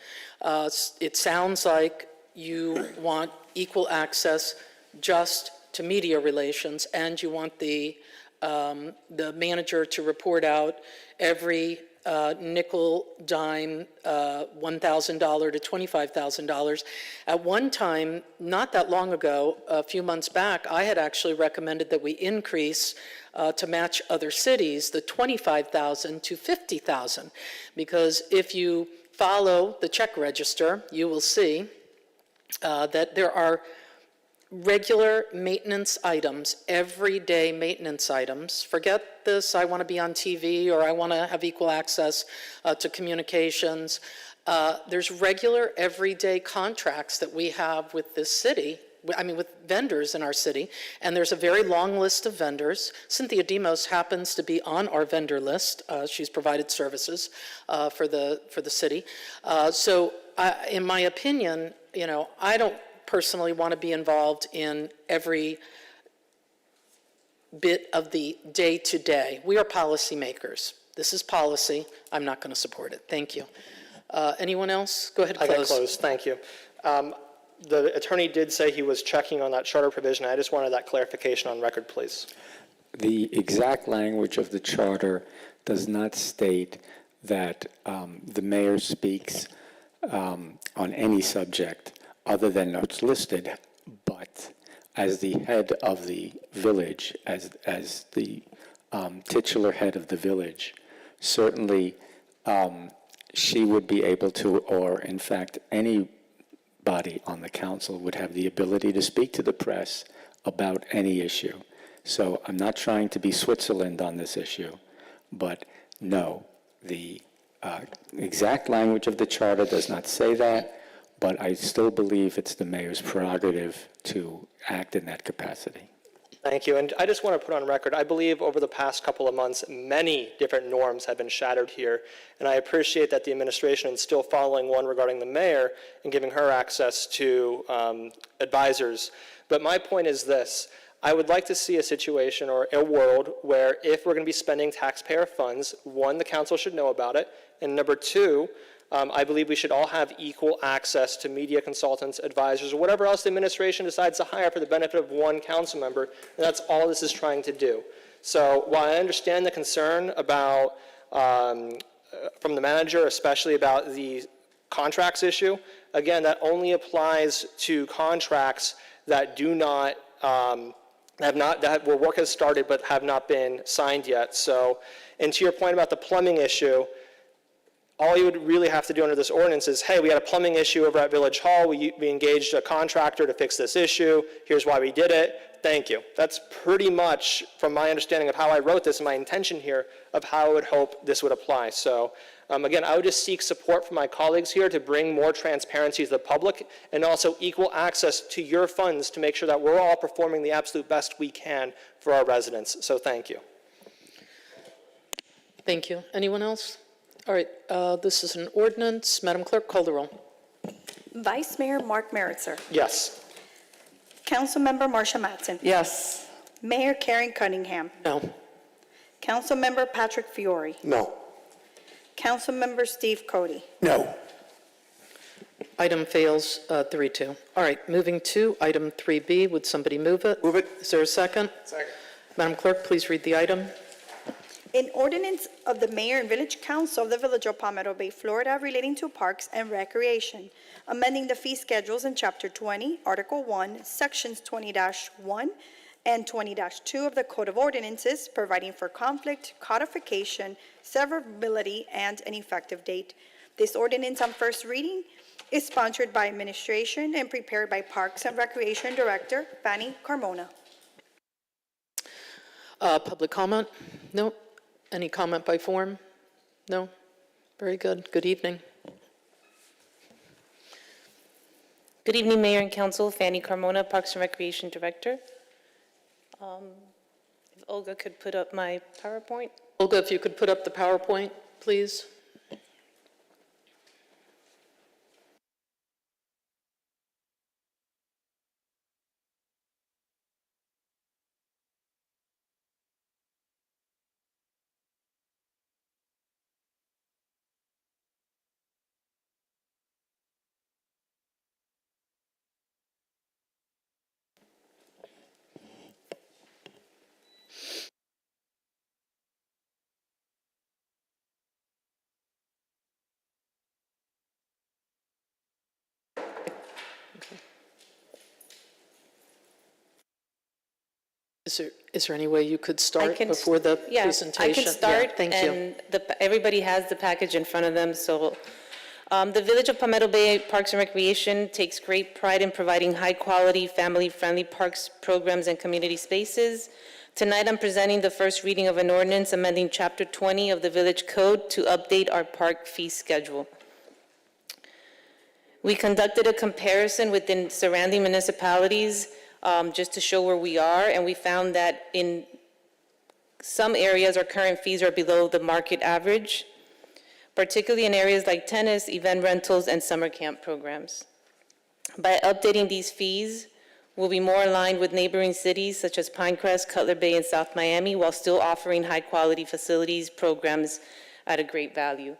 Speaker 1: It sounds like you want equal access just to media relations, and you want the manager to report out every nickel, dime, $1,000 to $25,000. At one time, not that long ago, a few months back, I had actually recommended that we increase to match other cities, the $25,000 to $50,000, because if you follow the check register, you will see that there are regular maintenance items, everyday maintenance items. Forget this, I want to be on TV or I want to have equal access to communications. There's regular everyday contracts that we have with this city, I mean with vendors in our city, and there's a very long list of vendors. Cynthia Demos happens to be on our vendor list. She's provided services for the city. So in my opinion, you know, I don't personally want to be involved in every bit of the day-to-day. We are policymakers. This is policy. I'm not going to support it. Thank you. Anyone else? Go ahead, close.
Speaker 3: I got closed. Thank you. The attorney did say he was checking on that charter provision. I just wanted that clarification on record, please.
Speaker 2: The exact language of the charter does not state that the mayor speaks on any subject other than what's listed, but as the head of the village, as the titular head of the village, certainly she would be able to, or in fact anybody on the council would have the ability to speak to the press about any issue. So I'm not trying to be Switzerland on this issue, but no, the exact language of the charter does not say that, but I still believe it's the mayor's prerogative to act in that capacity.
Speaker 3: Thank you. And I just want to put on record, I believe over the past couple of months, many different norms have been shattered here. And I appreciate that the administration is still following one regarding the mayor and giving her access to advisors. But my point is this. I would like to see a situation or a world where if we're going to be spending taxpayer funds, one, the council should know about it, and number two, I believe we should all have equal access to media consultants, advisors, or whatever else the administration decides to hire for the benefit of one council member, and that's all this is trying to do. So while I understand the concern about, from the manager, especially about the contracts issue, again, that only applies to contracts that do not, where work has started but have not been signed yet. So, and to your point about the plumbing issue, all you would really have to do under this ordinance is, hey, we had a plumbing issue over at Village Hall. We engaged a contractor to fix this issue. Here's why we did it. thank you. That's pretty much, from my understanding of how I wrote this and my intention here, of how I would hope this would apply. So again, I would just seek support from my colleagues here to bring more transparency to the public and also equal access to your funds to make sure that we're all performing the absolute best we can for our residents. So thank you.
Speaker 1: Thank you. Anyone else? All right, this is an ordinance. Madam Clerk, call the roll.
Speaker 4: Vice Mayor Mark Meritzer.
Speaker 3: Yes.
Speaker 4: Councilmember Marsha Matson.
Speaker 9: Yes.
Speaker 4: Mayor Karen Cunningham.
Speaker 1: No.
Speaker 4: Councilmember Patrick Fiore.
Speaker 5: No.
Speaker 4: Councilmember Steve Cody.
Speaker 11: No.
Speaker 1: Item fails 3-2. All right, moving to item 3B. Would somebody move it?
Speaker 11: Move it.
Speaker 1: Is there a second?
Speaker 11: Second.
Speaker 1: Madam Clerk, please read the item.
Speaker 4: An ordinance of the Mayor and Village Council of the Village of Palmetto Bay, Florida relating to parks and recreation, amending the fee schedules in Chapter 20, Article 1, Sections 20-1 and 20-2 of the Code of Ordinances, providing for conflict, codification, severability, and an effective date. This ordinance on first reading is sponsored by administration and prepared by Parks and Recreation Director Fanny Carmona.
Speaker 1: Public comment? No. Any comment by form? No? Very good. Good evening.
Speaker 12: Good evening, Mayor and Council. Fanny Carmona, Parks and Recreation Director. If Olga could put up my PowerPoint.
Speaker 1: Olga, if you could put up the PowerPoint, please. Is there any way you could start before the presentation?
Speaker 12: I can start,
Speaker 1: Yeah, thank you.
Speaker 12: and everybody has the package in front of them. So the Village of Palmetto Bay Parks and Recreation takes great pride in providing high-quality, family-friendly parks, programs, and community spaces. Tonight, I'm presenting the first reading of an ordinance amending Chapter 20 of the Village Code to update our park fee schedule. We conducted a comparison within surrounding municipalities just to show where we are, and we found that in some areas, our current fees are below the market average, particularly in areas like tennis, event rentals, and summer camp programs. By updating these fees, we'll be more aligned with neighboring cities such as Pinecrest, Cutler Bay, and South Miami, while still offering high-quality facilities, programs at a great value.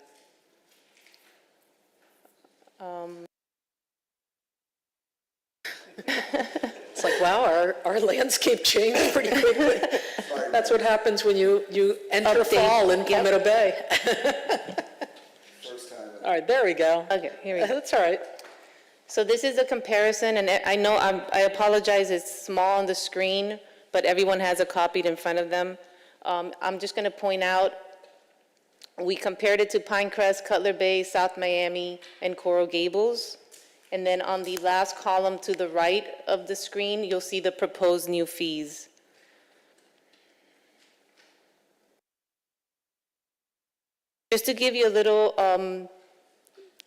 Speaker 1: It's like, wow, our landscape changed pretty quickly. That's what happens when you enter fall in Palmetto Bay.
Speaker 6: First time.
Speaker 1: All right, there we go.
Speaker 12: Okay, here we go.
Speaker 1: That's all right.
Speaker 12: So this is a comparison, and I know I apologize, it's small on the screen, but everyone has a copy in front of them. I'm just going to point out, we compared it to Pinecrest, Cutler Bay, South Miami, and Coral Gables. And then on the last column to the right of the screen, you'll see the proposed new fees. Just to give you a little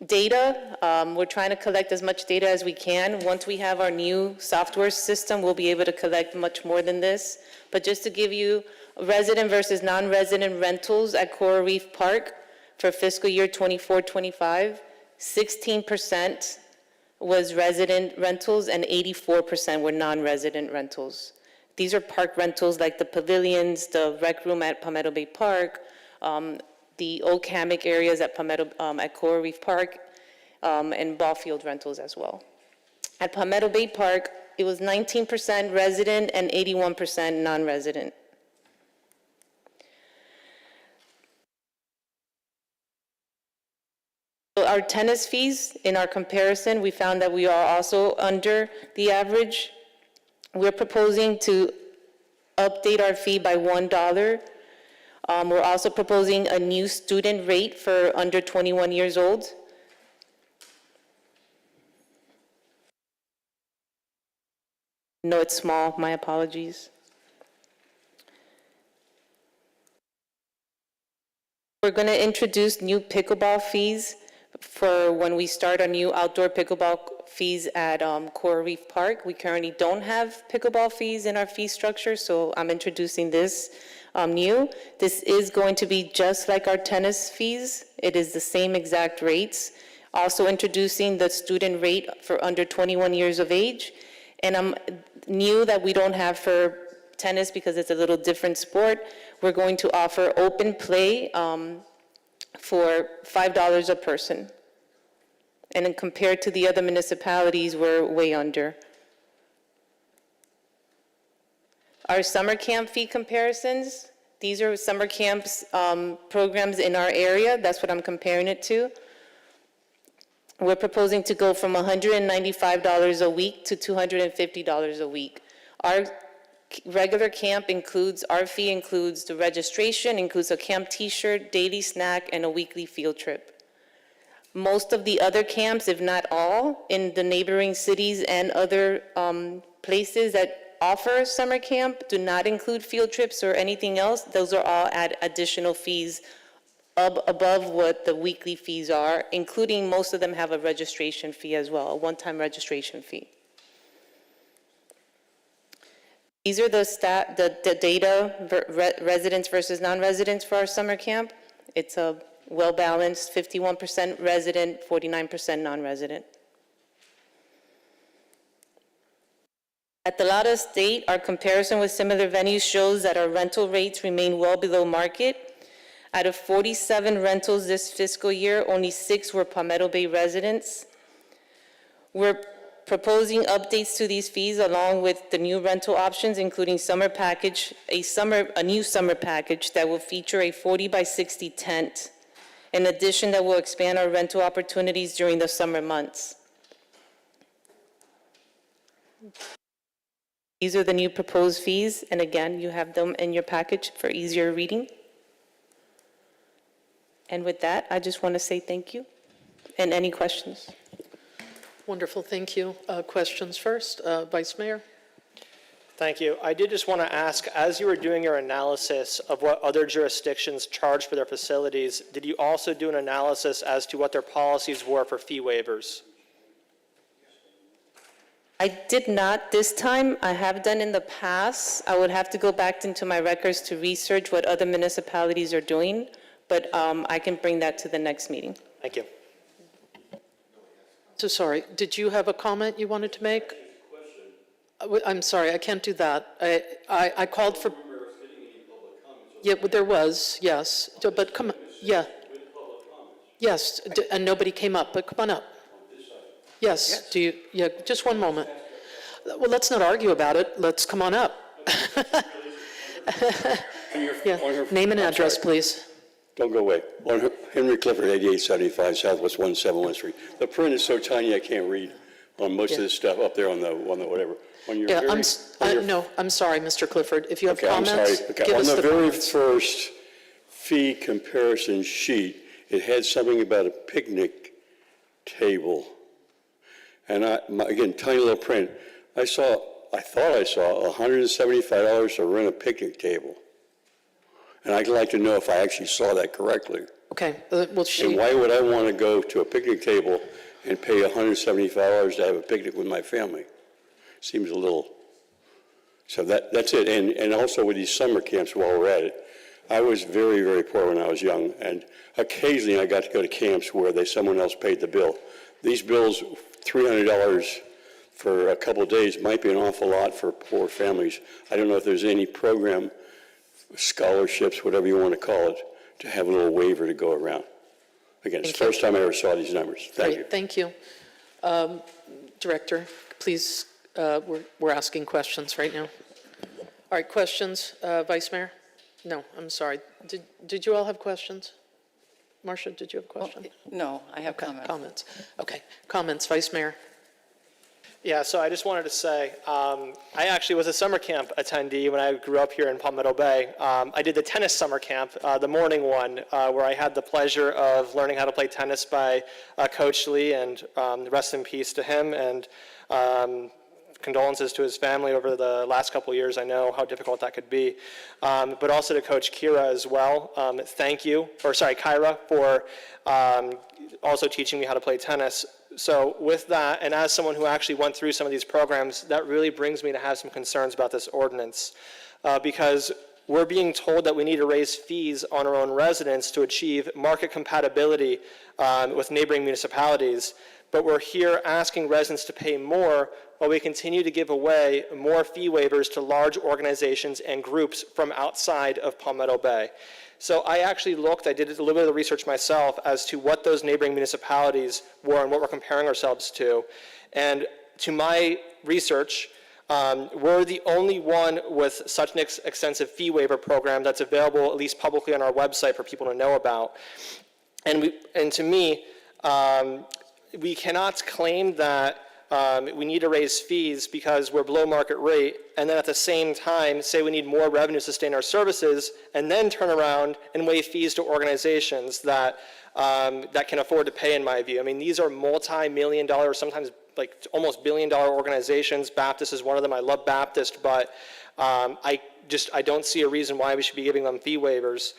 Speaker 12: data, we're trying to collect as much data as we can. Once we have our new software system, we'll be able to collect much more than this. But just to give you resident versus non-resident rentals at Coral Reef Park for fiscal year 24-25, 16% was resident rentals and 84% were non-resident rentals. These are park rentals like the pavilions, the rec room at Palmetto Bay Park, the old hammock areas at at Coral Reef Park, and ball field rentals as well. At Palmetto Bay Park, it was 19% resident and 81% non-resident. So our tennis fees, in our comparison, we found that we are also under the average. We're proposing to update our fee by $1. We're also proposing a new student rate for under 21 years old. No, it's small, my apologies. We're going to introduce new pickleball fees for when we start our new outdoor pickleball fees at Coral Reef Park. We currently don't have pickleball fees in our fee structure, so I'm introducing this new. This is going to be just like our tennis fees. It is the same exact rates. Also introducing the student rate for under 21 years of age. And I'm new that we don't have for tennis because it's a little different sport. We're going to offer open play for $5 a person. And then compared to the other municipalities, we're way under. Our summer camp fee comparisons, these are summer camps programs in our area. That's what I'm comparing it to. We're proposing to go from $195 a week to $250 a week. Our regular camp includes, our fee includes the registration, includes a camp t-shirt, daily snack, and a weekly field trip. Most of the other camps, if not all, in the neighboring cities and other places that offer summer camp do not include field trips or anything else. Those are all at additional fees above what the weekly fees are, including most of them have a registration fee as well, a one-time registration fee. These are the data, residents versus non-residents for our summer camp. It's a well-balanced 51% resident, 49% non-resident. At the Lada State, our comparison with similar venues shows that our rental rates remain well below market. Out of 47 rentals this fiscal year, only 6 were Palmetto Bay residents. We're proposing updates to these fees along with the new rental options, including summer package, a new summer package that will feature a 40 by 60 tent. In addition, that will expand our rental opportunities during the summer months. These are the new proposed fees, and again, you have them in your package for easier reading. And with that, I just want to say thank you. And any questions?
Speaker 1: Wonderful, thank you. Questions first, Vice Mayor?
Speaker 3: Thank you. I did just want to ask, as you were doing your analysis of what other jurisdictions charge for their facilities, did you also do an analysis as to what their policies were for fee waivers?
Speaker 12: I did not this time. I have done in the past. I would have to go back into my records to research what other municipalities are doing, but I can bring that to the next meeting.
Speaker 3: Thank you.
Speaker 1: So sorry, did you have a comment you wanted to make? I'm sorry, I can't do that. I called for... Yeah, well, there was, yes, but come, yeah. Yes, and nobody came up, but come on up. Yes, do you, yeah, just one moment. Well, let's not argue about it, let's come on up. Yeah, name and address, please.
Speaker 8: Don't go away. Henry Clifford, 8875 Southwest 171 Street. The print is so tiny I can't read on most of this stuff up there on the whatever. On your
Speaker 1: Yeah,
Speaker 8: very,
Speaker 1: no, I'm sorry, Mr. Clifford. If you have
Speaker 8: okay, I'm
Speaker 1: comments,
Speaker 8: sorry. Okay.
Speaker 1: give
Speaker 8: On
Speaker 1: us
Speaker 8: the
Speaker 1: the
Speaker 8: very
Speaker 1: comments.
Speaker 8: first fee comparison sheet, it had something about a picnic table. And again, tiny little print. I thought I saw $175 to rent a picnic table. And I'd like to know if I actually saw that correctly.
Speaker 1: Okay, well,
Speaker 8: And why would I want to go to a picnic table and pay $175 to have a picnic with my family? Seems a little, so that's it. And also with these summer camps while we're at it, I was very, very poor when I was young, and occasionally I got to go to camps where someone else paid the bill. These bills, $300 for a couple of days might be an awful lot for poor families. I don't know if there's any program, scholarships, whatever you want to call it, to have a little waiver to go around. Again, it's the first time I ever saw these numbers. Thank you.
Speaker 1: Thank you. Director, please, we're asking questions right now. All right, questions, Vice Mayor? No, I'm sorry. Did you all have questions? Marcia, did you have a question?
Speaker 9: No, I have comments.
Speaker 1: Comments. Okay, comments, Vice Mayor.
Speaker 3: Yeah, so I just wanted to say, I actually was a summer camp attendee when I grew up here in Palmetto Bay. I did the tennis summer camp, the morning one, where I had the pleasure of learning how to play tennis by Coach Lee, and rest in peace to him, and condolences to his family over the last couple of years. I know how difficult that could be. But also to Coach Kyra as well. Kyra, for also teaching me how to play tennis. So with that, and as someone who actually went through some of these programs, that really brings me to have some concerns about this ordinance. Because we're being told that we need to raise fees on our own residents to achieve market compatibility with neighboring municipalities. But we're here asking residents to pay more while we continue to give away more fee waivers to large organizations and groups from outside of Palmetto Bay. So I actually I did a little bit of the research myself as to what those neighboring municipalities were and what we're comparing ourselves to. And to my research, we're the only one with such an extensive fee waiver program that's available, at least publicly on our website, for people to know about. And to me, we cannot claim that we need to raise fees because we're below market rate, and then at the same time say we need more revenue to sustain our services, and then turn around and waive fees to organizations that can afford to pay, in my view. I mean, these are multi-million-dollar, sometimes like almost billion-dollar organizations. Baptist is one of them. I love Baptist, but I don't see a reason why we should be giving them fee waivers.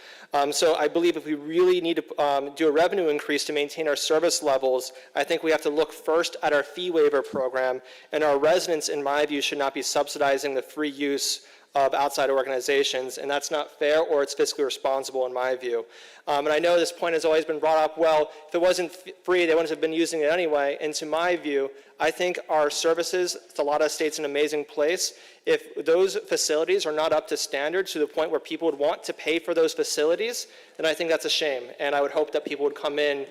Speaker 3: So I believe if we really need to do a revenue increase to maintain our service levels, I think we have to look first at our fee waiver program, and our residents, in my view, should not be subsidizing the free use of outside organizations, and that's not fair or it's fiscally responsible in my view. And I know this point has always been brought up, well, if it wasn't free, they wouldn't have been using it anyway, and to my view, I think our services, a lot of states, an amazing place. If those facilities are not up to standard to the point where people would want to pay for those facilities, then I think that's a shame, and I would hope that people would come in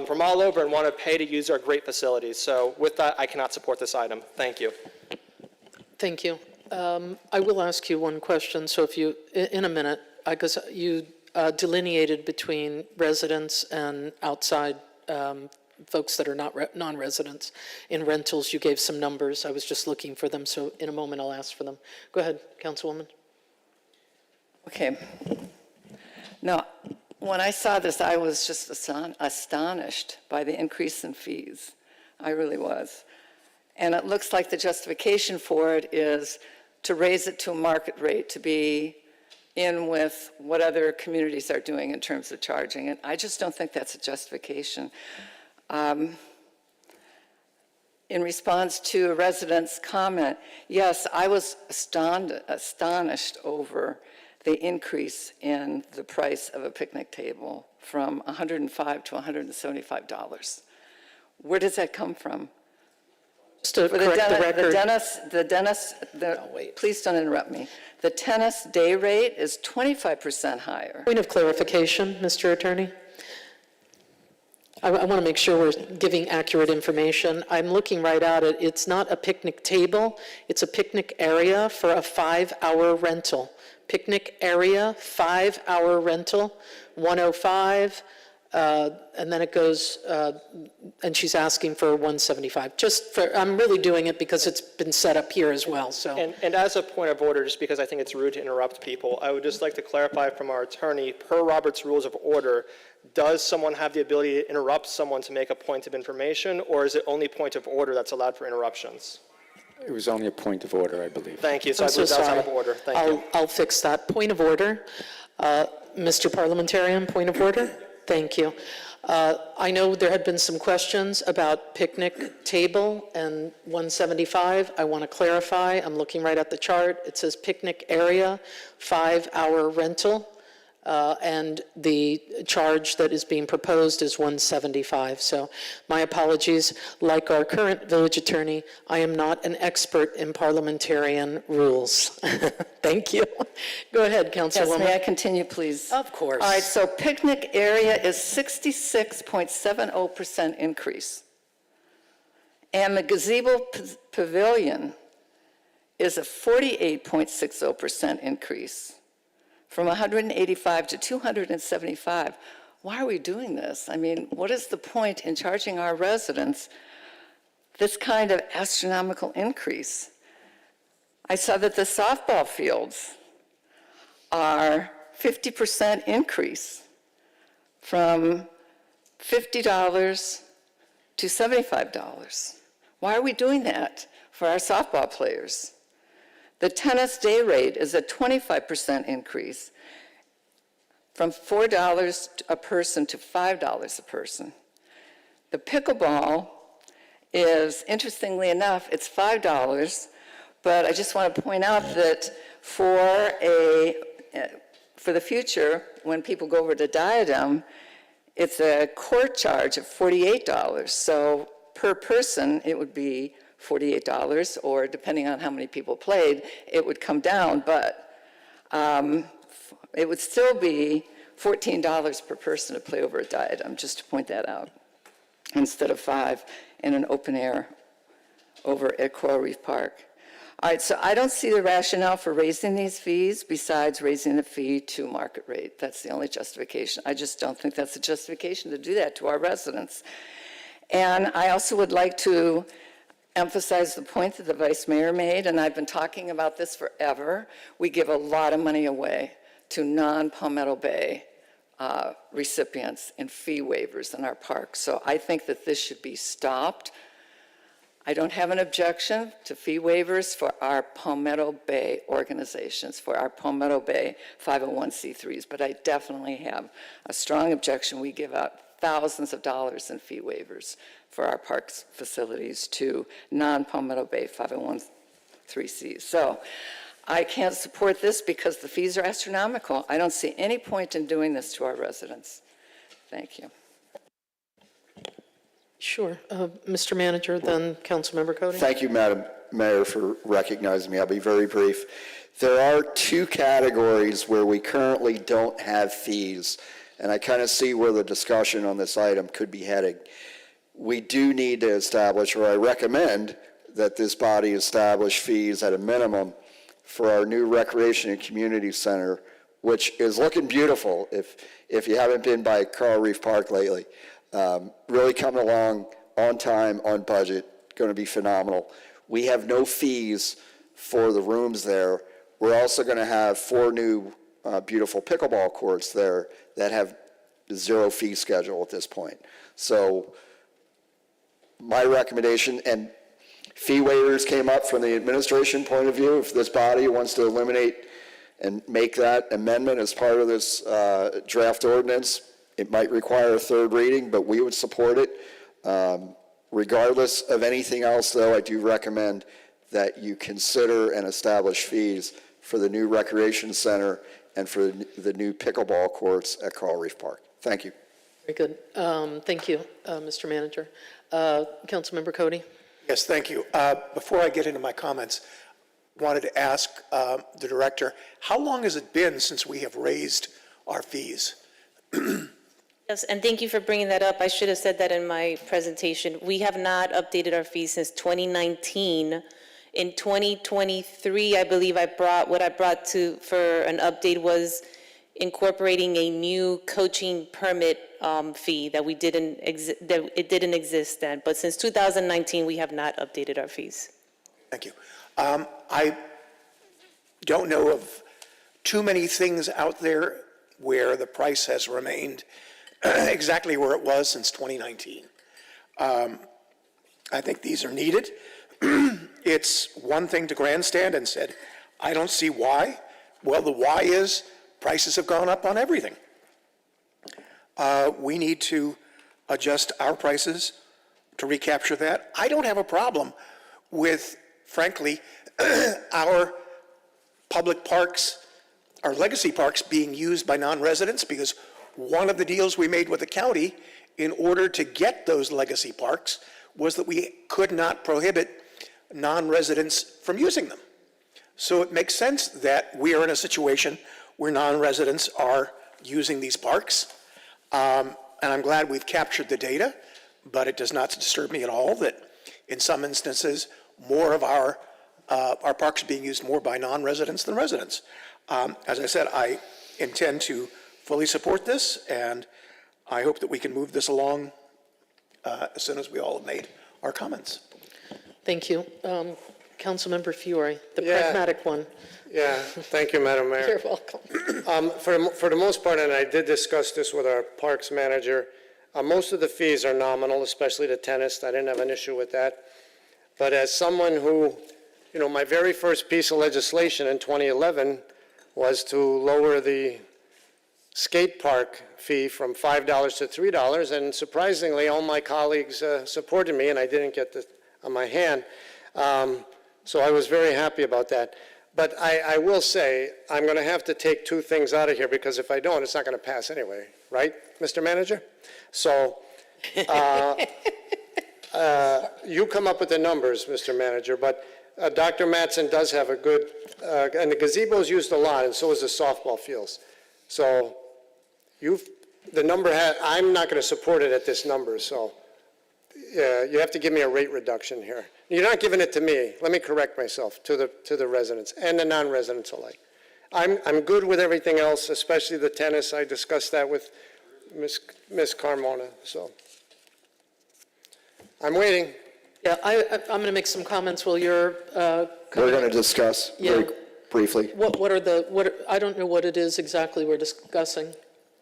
Speaker 3: from all over and want to pay to use our great facilities. So with that, I cannot support this item. Thank you.
Speaker 1: Thank you. I will ask you one question. So if you, in a minute, because you delineated between residents and outside folks that are not non-residents. In rentals, you gave some numbers. I was just looking for them, so in a moment I'll ask for them. Go ahead, Councilwoman.
Speaker 9: Okay. No, when I saw this, I was just astonished by the increase in fees. I really was. And it looks like the justification for it is to raise it to a market rate, to be in with what other communities are doing in terms of charging. And I just don't think that's a justification. In response to a resident's comment, yes, I was astonished over the increase in the price of a picnic table from $105 to $175. Where does that come from?
Speaker 1: Just to correct the record.
Speaker 9: Please don't interrupt me. The tennis day rate is 25% higher.
Speaker 1: Point of clarification, Mr. Attorney. I want to make sure we're giving accurate information. I'm looking right at it. It's not a picnic table. It's a picnic area for a 5-hour rental. Picnic area, 5-hour rental, 105, and then it goes, and she's asking for 175. I'm really doing it because it's been set up here as well, so.
Speaker 3: And as a point of order, just because I think it's rude to interrupt people, I would just like to clarify from our attorney, per Robert's Rules of Order, does someone have the ability to interrupt someone to make a point of information, or is it only point of order that's allowed for interruptions?
Speaker 2: It was only a point of order, I believe.
Speaker 3: Thank you. So
Speaker 1: I'm
Speaker 3: I believe
Speaker 1: so
Speaker 3: that's out
Speaker 1: sorry.
Speaker 3: of order. Thank you.
Speaker 1: I'll fix that. Point of order. Mr. Parliamentarian, point of order. Thank you. I know there had been some questions about picnic table and 175. I want to clarify. I'm looking right at the chart. It says picnic area, 5-hour rental, and the charge that is being proposed is 175. So my apologies. Like our current village attorney, I am not an expert in parliamentarian rules. Thank you. Go ahead, Councilwoman.
Speaker 9: Yes, may I continue, please?
Speaker 1: Of course.
Speaker 9: All right, so picnic area is 66.70% increase. And the gazebo pavilion is a 48.60% increase, from 185 to 275. Why are we doing this? I mean, what is the point in charging our residents this kind of astronomical increase? I saw that the softball fields are 50% increase, from $50 to $75. Why are we doing that for our softball players. The tennis day rate is a 25% increase from $4 a person to $5 a person. The pickleball is, interestingly enough, it's $5, but I just want to point out that for the future, when people go over to Diadem, it's a court charge of $48. So per person, it would be $48, or depending on how many people played, it would come down, but it would still be $14 per person to play over a Diadem, just to point that out, instead of $5 in an open air over at Coral Reef Park. All right, so I don't see the rationale for raising these fees besides raising the fee to market rate. That's the only justification. I just don't think that's a justification to do that to our residents. And I also would like to emphasize the point that the Vice Mayor made, and I've been talking about this forever. We give a lot of money away to non-Palmetto Bay recipients in fee waivers in our parks. So I think that this should be stopped. I don't have an objection to fee waivers for our Palmetto Bay organizations, for our Palmetto Bay 501c3s, but I definitely have a strong objection. We give out thousands of dollars in fee waivers for our parks facilities to non-Palmetto Bay 501c3s. So I can't support this because the fees are astronomical. I don't see any point in doing this to our residents. Thank you.
Speaker 1: Sure. Mr. Manager, then Councilmember Cody.
Speaker 6: Thank you, Madam Mayor, for recognizing me. I'll be very brief. There are two categories where we currently don't have fees, and I kind of see where the discussion on this item could be heading. We do need to establish, or I recommend, that this body establish fees at a minimum for our new Recreation and Community Center, which is looking beautiful if you haven't been by Coral Reef Park lately. Really coming along on time, on budget, going to be phenomenal. We have no fees for the rooms there. We're also going to have 4 new beautiful pickleball courts there that have 0 fee schedule at this point. So my recommendation, and fee waivers came up from the administration point of view. If this body wants to eliminate and make that amendment as part of this draft ordinance, it might require a 3rd reading, but we would support it. Regardless of anything else, though, I do recommend that you consider and establish fees for the new recreation center and for the new pickleball courts at Coral Reef Park. Thank you.
Speaker 1: Very good. Thank you, Mr. Manager. Councilmember Cody.
Speaker 11: Yes, thank you. Before I get into my comments, wanted to ask the director, how long has it been since we have raised our fees?
Speaker 12: Yes, and thank you for bringing that up. I should have said that in my presentation. We have not updated our fees since 2019. In 2023, I believe what I brought for an update was incorporating a new coaching permit fee that it didn't exist then. But since 2019, we have not updated our fees.
Speaker 11: Thank you. I don't know of too many things out there where the price has remained exactly where it was since 2019. I think these are needed. It's one thing to grandstand and said, I don't see why. Well, the why is prices have gone up on everything. We need to adjust our prices to recapture that. I don't have a problem with, frankly, our public parks, our legacy parks being used by non-residents, because one of the deals we made with the county in order to get those legacy parks was that we could not prohibit non-residents from using them. So it makes sense that we are in a situation where non-residents are using these parks. And I'm glad we've captured the data, but it does not disturb me at all that in some instances, more of our parks are being used more by non-residents than residents. As I said, I intend to fully support this, and I hope that we can move this along as soon as we all have made our comments.
Speaker 1: Thank you. Councilmember Fiore, the pragmatic one.
Speaker 5: Yeah, thank you, Madam Mayor.
Speaker 1: You're welcome.
Speaker 5: For the most part, and I did discuss this with our parks manager, most of the fees are nominal, especially the tennis. I didn't have an issue with that. But as someone who, my very first piece of legislation in 2011 was to lower the skate park fee from $5 to $3, and surprisingly, all my colleagues supported me, and I didn't get this on my hand. So I was very happy about that. But I will say, I'm going to have to take two things out of here, because if I don't, it's not going to pass anyway, right, Mr. Manager? So you come up with the numbers, Mr. Manager, but Dr. Mattson does have a good, and the gazebo's used a lot, and so is the softball fields. So the number, I'm not going to support it at this number, so you have to give me a rate reduction here. You're not giving it to me. Let me correct myself, to the residents and the non-residents alike. I'm good with everything else, especially the tennis. I discussed that with Ms. Carmona, so I'm waiting.
Speaker 1: Yeah, I'm going to make some comments while you're
Speaker 6: We're going to discuss very briefly.
Speaker 1: I don't know what it is exactly we're discussing.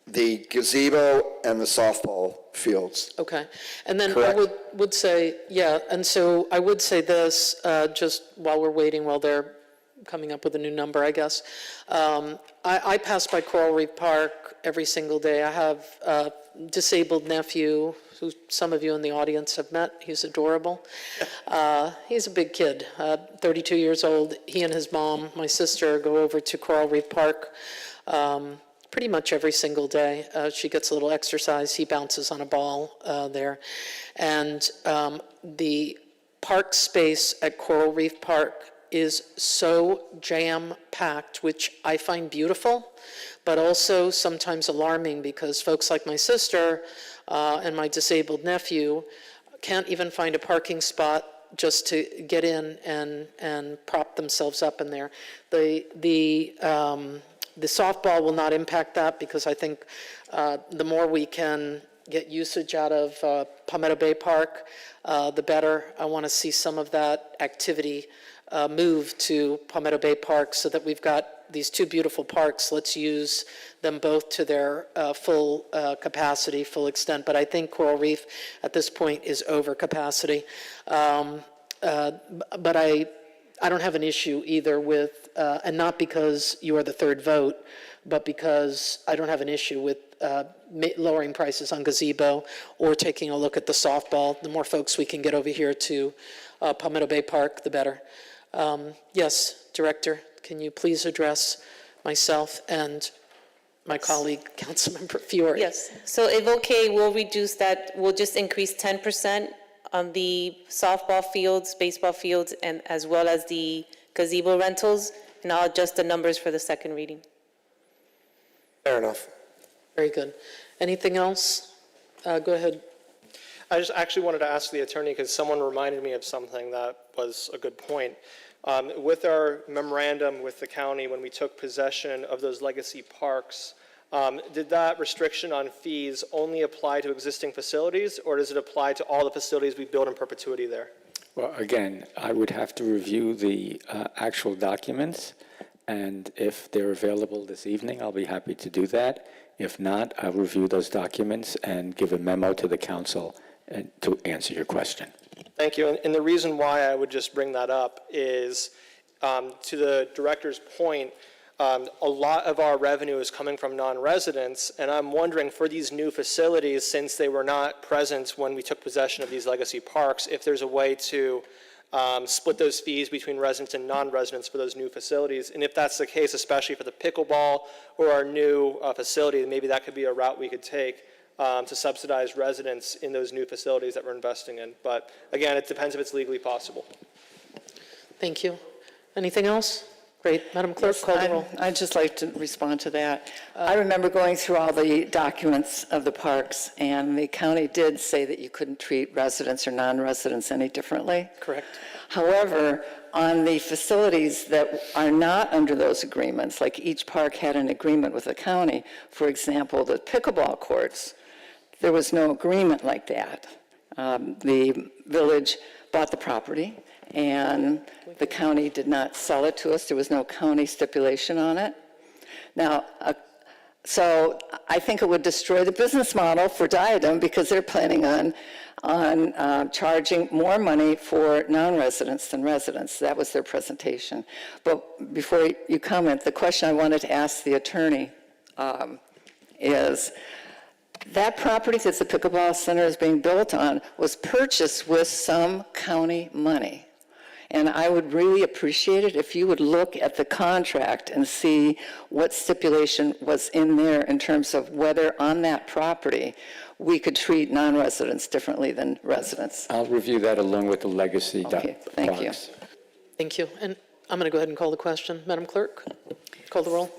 Speaker 6: The gazebo and the softball fields.
Speaker 1: Okay. And then
Speaker 6: Correct.
Speaker 1: I would say, and so I would say this, just while we're waiting, while they're coming up with a new number, I guess. I pass by Coral Reef Park every single day. I have a disabled nephew who some of you in the audience have met. He's adorable. He's a big kid, 32 years old. He and his mom, my sister, go over to Coral Reef Park pretty much every single day. She gets a little exercise. He bounces on a ball there. And the park space at Coral Reef Park is so jam-packed, which I find beautiful, but also sometimes alarming, because folks like my sister and my disabled nephew can't even find a parking spot just to get in and prop themselves up in there. The softball will not impact that, because I think the more we can get usage out of Palmetto Bay Park, the better. I want to see some of that activity move to Palmetto Bay Park, so that we've got these two beautiful parks. Let's use them both to their full capacity, full extent. But I think Coral Reef at this point is over capacity. But I don't have an issue either with, and not because you are the third vote, but because I don't have an issue with lowering prices on gazebo or taking a look at the softball. The more folks we can get over here to Palmetto Bay Park, the better. Yes, Director, can you please address myself and my colleague, Councilmember Fiore?
Speaker 12: Yes, so if okay, we'll reduce that, we'll just increase 10% on the softball fields, baseball fields, and as well as the gazebo rentals, and I'll adjust the numbers for the second reading.
Speaker 5: Fair enough.
Speaker 1: Very good. Anything else? Go ahead.
Speaker 3: I just actually wanted to ask the attorney, because someone reminded me of something that was a good point. With our memorandum with the county, when we took possession of those legacy parks, did that restriction on fees only apply to existing facilities, or does it apply to all the facilities we build in perpetuity there?
Speaker 2: Well, again, I would have to review the actual documents, and if they're available this evening, I'll be happy to do that. If not, I'll review those documents and give a memo to the council to answer your question.
Speaker 3: Thank you. And the reason why I would just bring that up is, to the director's point, a lot of our revenue is coming from non-residents, and I'm wondering, for these new facilities, since they were not present when we took possession of these legacy parks, if there's a way to split those fees between residents and non-residents for those new facilities. And if that's the case, especially for the pickleball or our new facility, maybe that could be a route we could take to subsidize residents in those new facilities that we're investing in. But again, it depends if it's legally possible.
Speaker 1: Thank you. Anything else? Great. Madam Clerk, call the roll.
Speaker 9: I'd just like to respond to that. I remember going through all the documents of the parks, and the county did say that you couldn't treat residents or non-residents any differently.
Speaker 1: Correct.
Speaker 9: However, on the facilities that are not under those agreements, like each park had an agreement with the county, for example, the pickleball courts, there was no agreement like that. The village bought the property, and the county did not sell it to us. There was no county stipulation on it. Now, So I think it would destroy the business model for Diadem because they're planning on charging more money for non-residents than residents. That was their presentation. But before you comment, the question I wanted to ask the attorney is, that property that the pickleball center is being built on was purchased with some county money. And I would really appreciate it if you would look at the contract and see what stipulation was in there in terms of whether on that property we could treat non-residents differently than residents.
Speaker 2: I'll review that along with the legacy.
Speaker 9: Okay, thank you.
Speaker 2: docs.
Speaker 1: Thank you. And I'm going to go ahead and call the question. Madam Clerk, call the roll.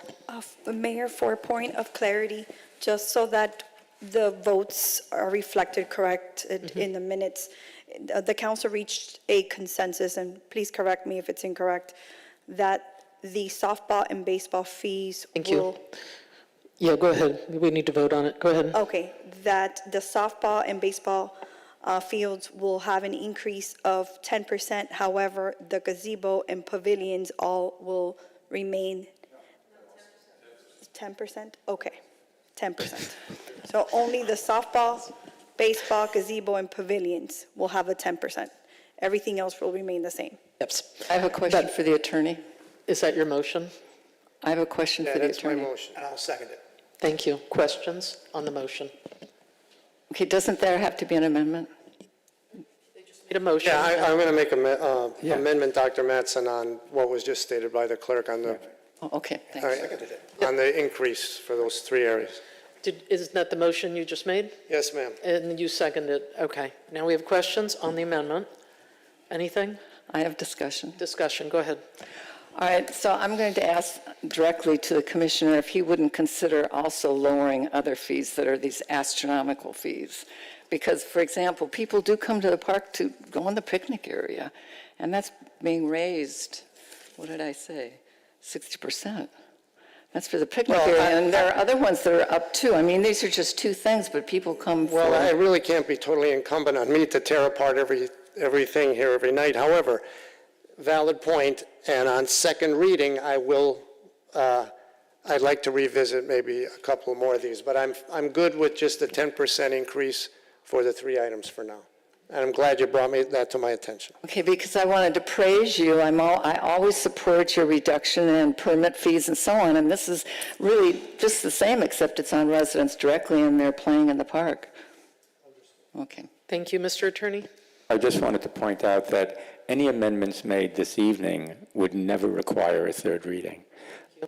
Speaker 4: Mayor, for a point of clarity, just so that the votes are reflected correct in the minutes, the council reached a consensus, and please correct me if it's incorrect, that the softball and baseball fees
Speaker 1: Thank
Speaker 4: will...
Speaker 1: you. Yeah, go ahead. We need to vote on it. Go ahead.
Speaker 4: Okay, that the softball and baseball fields will have an increase of 10%. However, the gazebo and pavilions all will remain 10%? Okay, 10%. So only the softball, baseball, gazebo, and pavilions will have a 10%. Everything else will remain the same.
Speaker 1: Yep.
Speaker 9: I have a question for the attorney.
Speaker 1: Is that your motion?
Speaker 9: I have a question
Speaker 5: Yeah,
Speaker 9: for the
Speaker 5: that's my
Speaker 9: attorney.
Speaker 5: motion.
Speaker 11: And I'll second it.
Speaker 1: Thank you. Questions on the motion?
Speaker 9: Okay, doesn't there have to be an amendment?
Speaker 1: Need a motion?
Speaker 5: Yeah, I'm going to make an
Speaker 2: Yeah.
Speaker 5: amendment, Dr. Mattson, on what was just stated by the clerk on the,
Speaker 9: Oh, okay,
Speaker 5: all
Speaker 9: thanks.
Speaker 5: right, on the increase for those three areas.
Speaker 1: Isn't that the motion you just made?
Speaker 5: Yes, ma'am.
Speaker 1: And you seconded. Okay. Now we have questions on the amendment. Anything?
Speaker 9: I have discussion.
Speaker 1: Discussion. Go ahead.
Speaker 9: All right, so I'm going to ask directly to the commissioner if he wouldn't consider also lowering other fees that are these astronomical fees. Because, for example, people do come to the park to go in the picnic area, and that's being raised, what did I say, 60%. That's for the picnic
Speaker 5: Well,
Speaker 9: area, and there are other ones that are up too. I mean, these are just two things, but people come for...
Speaker 5: Well, it really can't be totally incumbent on me to tear apart everything here every night. However, valid point, and on second reading, I will, I'd like to revisit maybe a couple more of these, but I'm good with just the 10% increase for the three items for now. And I'm glad you brought that to my attention.
Speaker 9: Okay, because I wanted to praise you. I always support your reduction in permit fees and so on, and this is really just the same, except it's on residents directly and they're playing in the park. Okay.
Speaker 1: Thank you, Mr. Attorney.
Speaker 2: I just wanted to point out that any amendments made this evening would never require a third reading.
Speaker 1: All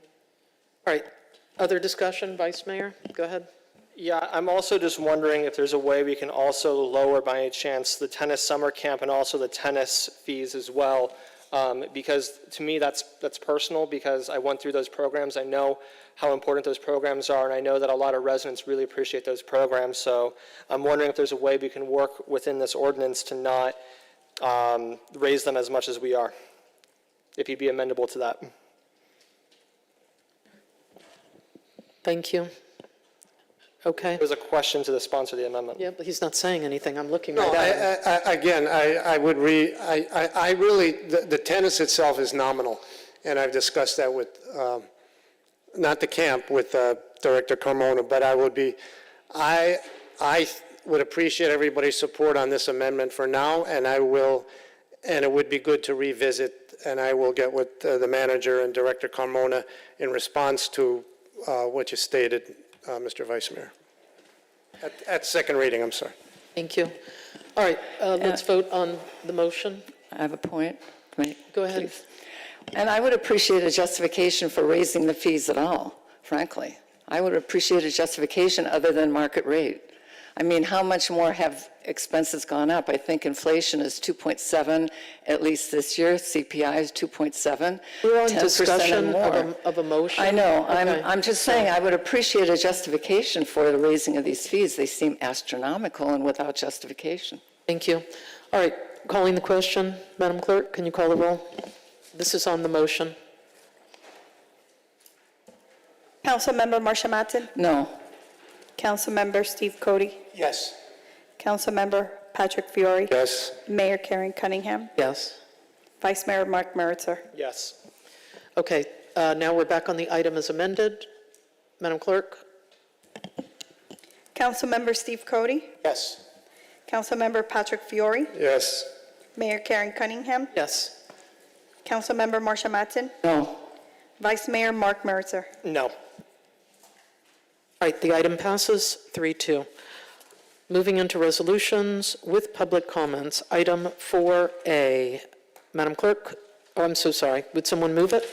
Speaker 1: right. Other discussion, Vice Mayor? Go ahead.
Speaker 3: Yeah, I'm also just wondering if there's a way we can also lower, by any chance, the tennis summer camp and also the tennis fees as well. Because to me, that's personal, because I went through those programs. I know how important those programs are, and I know that a lot of residents really appreciate those programs. So I'm wondering if there's a way we can work within this ordinance to not raise them as much as we are, if you'd be amendable to that.
Speaker 1: Thank you. Okay.
Speaker 3: There was a question to the sponsor of the amendment.
Speaker 1: Yeah, but he's not saying anything. I'm looking
Speaker 5: No,
Speaker 1: right at him.
Speaker 5: again, I would I really, the tennis itself is nominal, and I've discussed that with, not the camp, with Director Carmona, but I would appreciate everybody's support on this amendment for now, and it would be good to revisit, and I will get with the manager and Director Carmona in response to what you stated, Mr. Vice Mayor. At second reading, I'm sorry.
Speaker 1: Thank you. All right, let's vote on the motion.
Speaker 9: I have a point. Wait,
Speaker 1: Go ahead.
Speaker 9: please. And I would appreciate a justification for raising the fees at all, frankly. I would appreciate a justification other than market rate. I mean, how much more have expenses gone up? I think inflation is 2.7, at least this year. CPI is 2.7.
Speaker 1: We're on
Speaker 9: 10%
Speaker 1: discussion
Speaker 9: and more.
Speaker 1: of a motion.
Speaker 9: I know.
Speaker 1: Okay.
Speaker 9: I'm just saying I would appreciate a justification for the raising of these fees. They seem astronomical and without justification.
Speaker 1: Thank you. All right, calling the question. Madam Clerk, can you call the roll? This is on the motion.
Speaker 4: Councilmember Marsha Matson,
Speaker 9: No.
Speaker 4: Councilmember Steve Cody,
Speaker 11: Yes.
Speaker 4: Councilmember Patrick Fiore,
Speaker 5: Yes?
Speaker 4: Mayor Karen Cunningham,
Speaker 1: Yes.
Speaker 4: Vice Mayor Mark Meritzer.
Speaker 3: Yes.
Speaker 1: Okay, now we're back on the item as amended. Madam Clerk,
Speaker 4: Councilmember Steve Cody,
Speaker 11: Yes.
Speaker 4: Councilmember Patrick Fiore,
Speaker 5: Yes.
Speaker 4: Mayor Karen Cunningham,
Speaker 1: Yes.
Speaker 4: Councilmember Marsha Matson,
Speaker 9: No.
Speaker 4: Vice Mayor Mark Merzer.
Speaker 3: No.
Speaker 1: All right, the item passes 3-2. Moving into resolutions with public comments. Item 4A. Madam Clerk, oh, I'm so sorry. Would someone move it?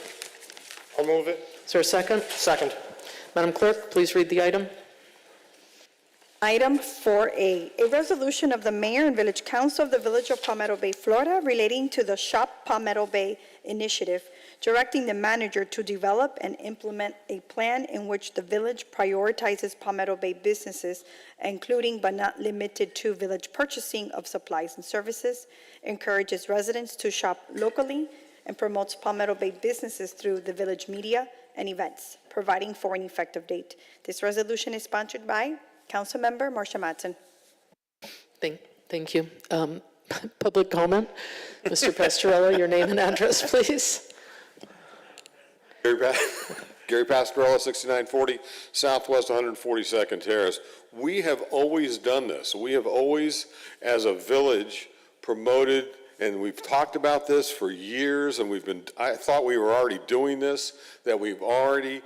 Speaker 5: I'll move it.
Speaker 1: Is there a second?
Speaker 3: Second.
Speaker 1: Madam Clerk, please read the item.
Speaker 4: Item 4A, a resolution of the Mayor and Village Council of the Village of Palmetto Bay, Florida, relating to the Shop Palmetto Bay initiative, directing the manager to develop and implement a plan in which the village prioritizes Palmetto Bay businesses, including but not limited to village purchasing of supplies and services, encourages residents to shop locally, and promotes Palmetto Bay businesses through the village media and events, providing for an effective date. This resolution is sponsored by Councilmember Marsha Matson.
Speaker 1: Thank you. Public comment? Mr. Pastorella, your name and address, please.
Speaker 10: Gary Pastorella, 6940 Southwest 142nd Terrace. We have always done this. We have always, as a village, promoted, and we've talked about this for years, and I thought we were already doing this, that we've already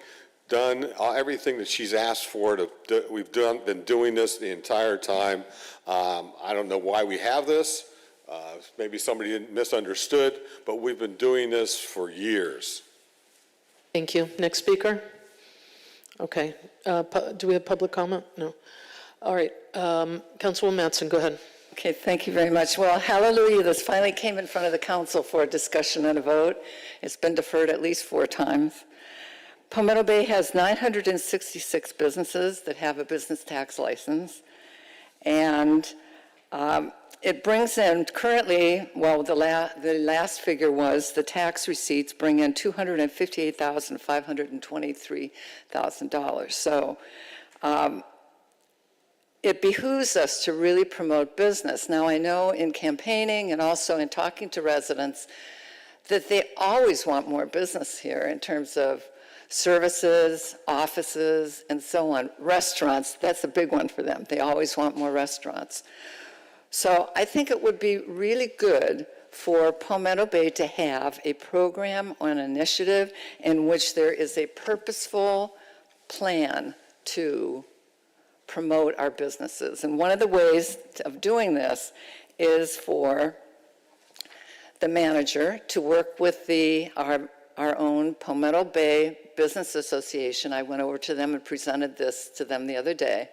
Speaker 10: done everything that she's asked for. We've been doing this the entire time. I don't know why we have this. Maybe somebody misunderstood, but we've been doing this for years.
Speaker 1: Thank you. Next speaker? Okay. Do we have public comment? No. All right. Councilwoman Matson, go ahead.
Speaker 9: Okay, thank you very much. Well, hallelujah, this finally came in front of the council for a discussion and a vote. It's been deferred at least 4 times. Palmetto Bay has 966 businesses that have a business tax license, and it brings in currently, well, the last figure was the tax receipts bring in $258,523,000. So it behooves us to really promote business. Now, I know in campaigning and also in talking to residents that they always want more business here in terms of services, offices, and so on. Restaurants, that's a big one for them. They always want more restaurants. So I think it would be really good for Palmetto Bay to have a program or an initiative in which there is a purposeful plan to promote our businesses. And one of the ways of doing this is for the manager to work with our own Palmetto Bay Business Association. I went over to them and presented this to them the other day,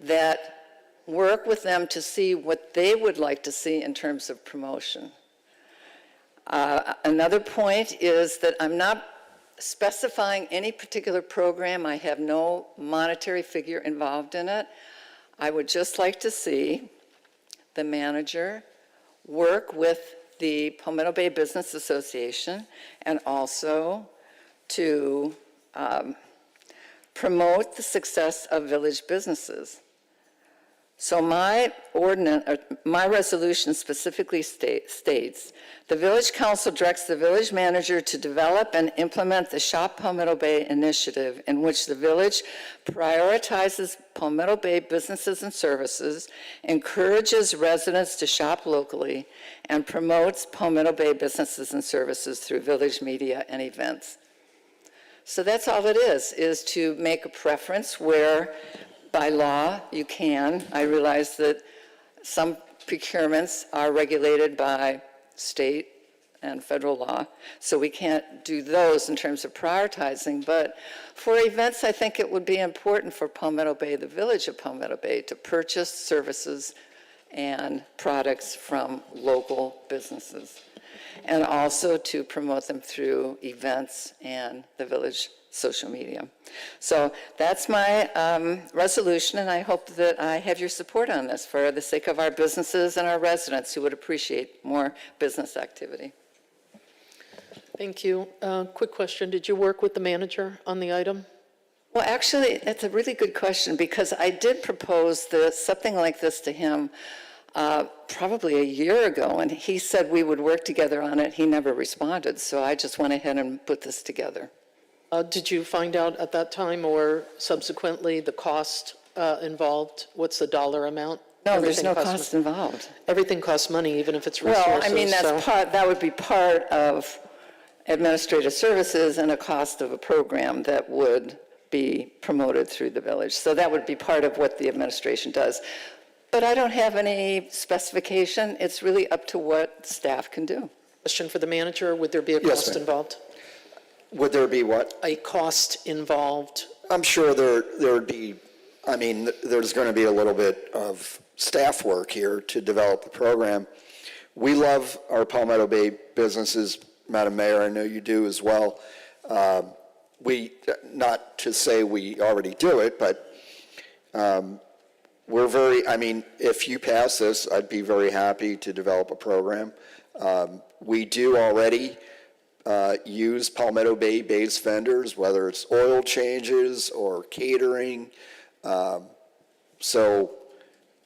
Speaker 9: that work with them to see what they would like to see in terms of promotion. Another point is that I'm not specifying any particular program. I have no monetary figure involved in it. I would just like to see the manager work with the Palmetto Bay Business Association and also to promote the success of village businesses. So my resolution specifically states, the Village Council directs the village manager to develop and implement the Shop Palmetto Bay initiative, in which the village prioritizes Palmetto Bay businesses and services, encourages residents to shop locally, and promotes Palmetto Bay businesses and services through village media and events. So that's all it is to make a preference where by law, you can. I realize that some procurements are regulated by state and federal law, so we can't do those in terms of prioritizing. But for events, I think it would be important for Palmetto Bay, the village of Palmetto Bay, to purchase services and products from local businesses, and also to promote them through events and the village social media. So that's my resolution, and I hope that I have your support on this for the sake of our businesses and our residents who would appreciate more business activity.
Speaker 1: Thank you. Quick question. Did you work with the manager on the item?
Speaker 9: Well, actually, that's a really good question, because I did propose something like this to him probably a year ago, and he said we would work together on it. He never responded, so I just went ahead and put this together.
Speaker 1: Did you find out at that time or subsequently the cost involved? What's the dollar amount?
Speaker 9: No, there's
Speaker 1: Everything
Speaker 9: no
Speaker 1: costs
Speaker 9: cost involved.
Speaker 1: Everything costs money, even if it's resources.
Speaker 9: Well, I mean,
Speaker 1: so-
Speaker 9: that would be part of administrative services and a cost of a program that would be promoted through the village. So that would be part of what the administration does. But I don't have any specification. It's really up to what staff can do.
Speaker 1: Question for the manager, would there be a
Speaker 6: Yes,
Speaker 1: cost
Speaker 6: ma'am.
Speaker 1: involved?
Speaker 6: Would there be what?
Speaker 1: A cost involved?
Speaker 6: I'm sure there would be, I mean, there's going to be a little bit of staff work here to develop the program. We love our Palmetto Bay businesses, Madam Mayor, I know you do as well. Not to say we already do it, but we're very, I mean, if you pass this, I'd be very happy to develop a program. We do already use Palmetto Bay-based vendors, whether it's oil changes or catering. So,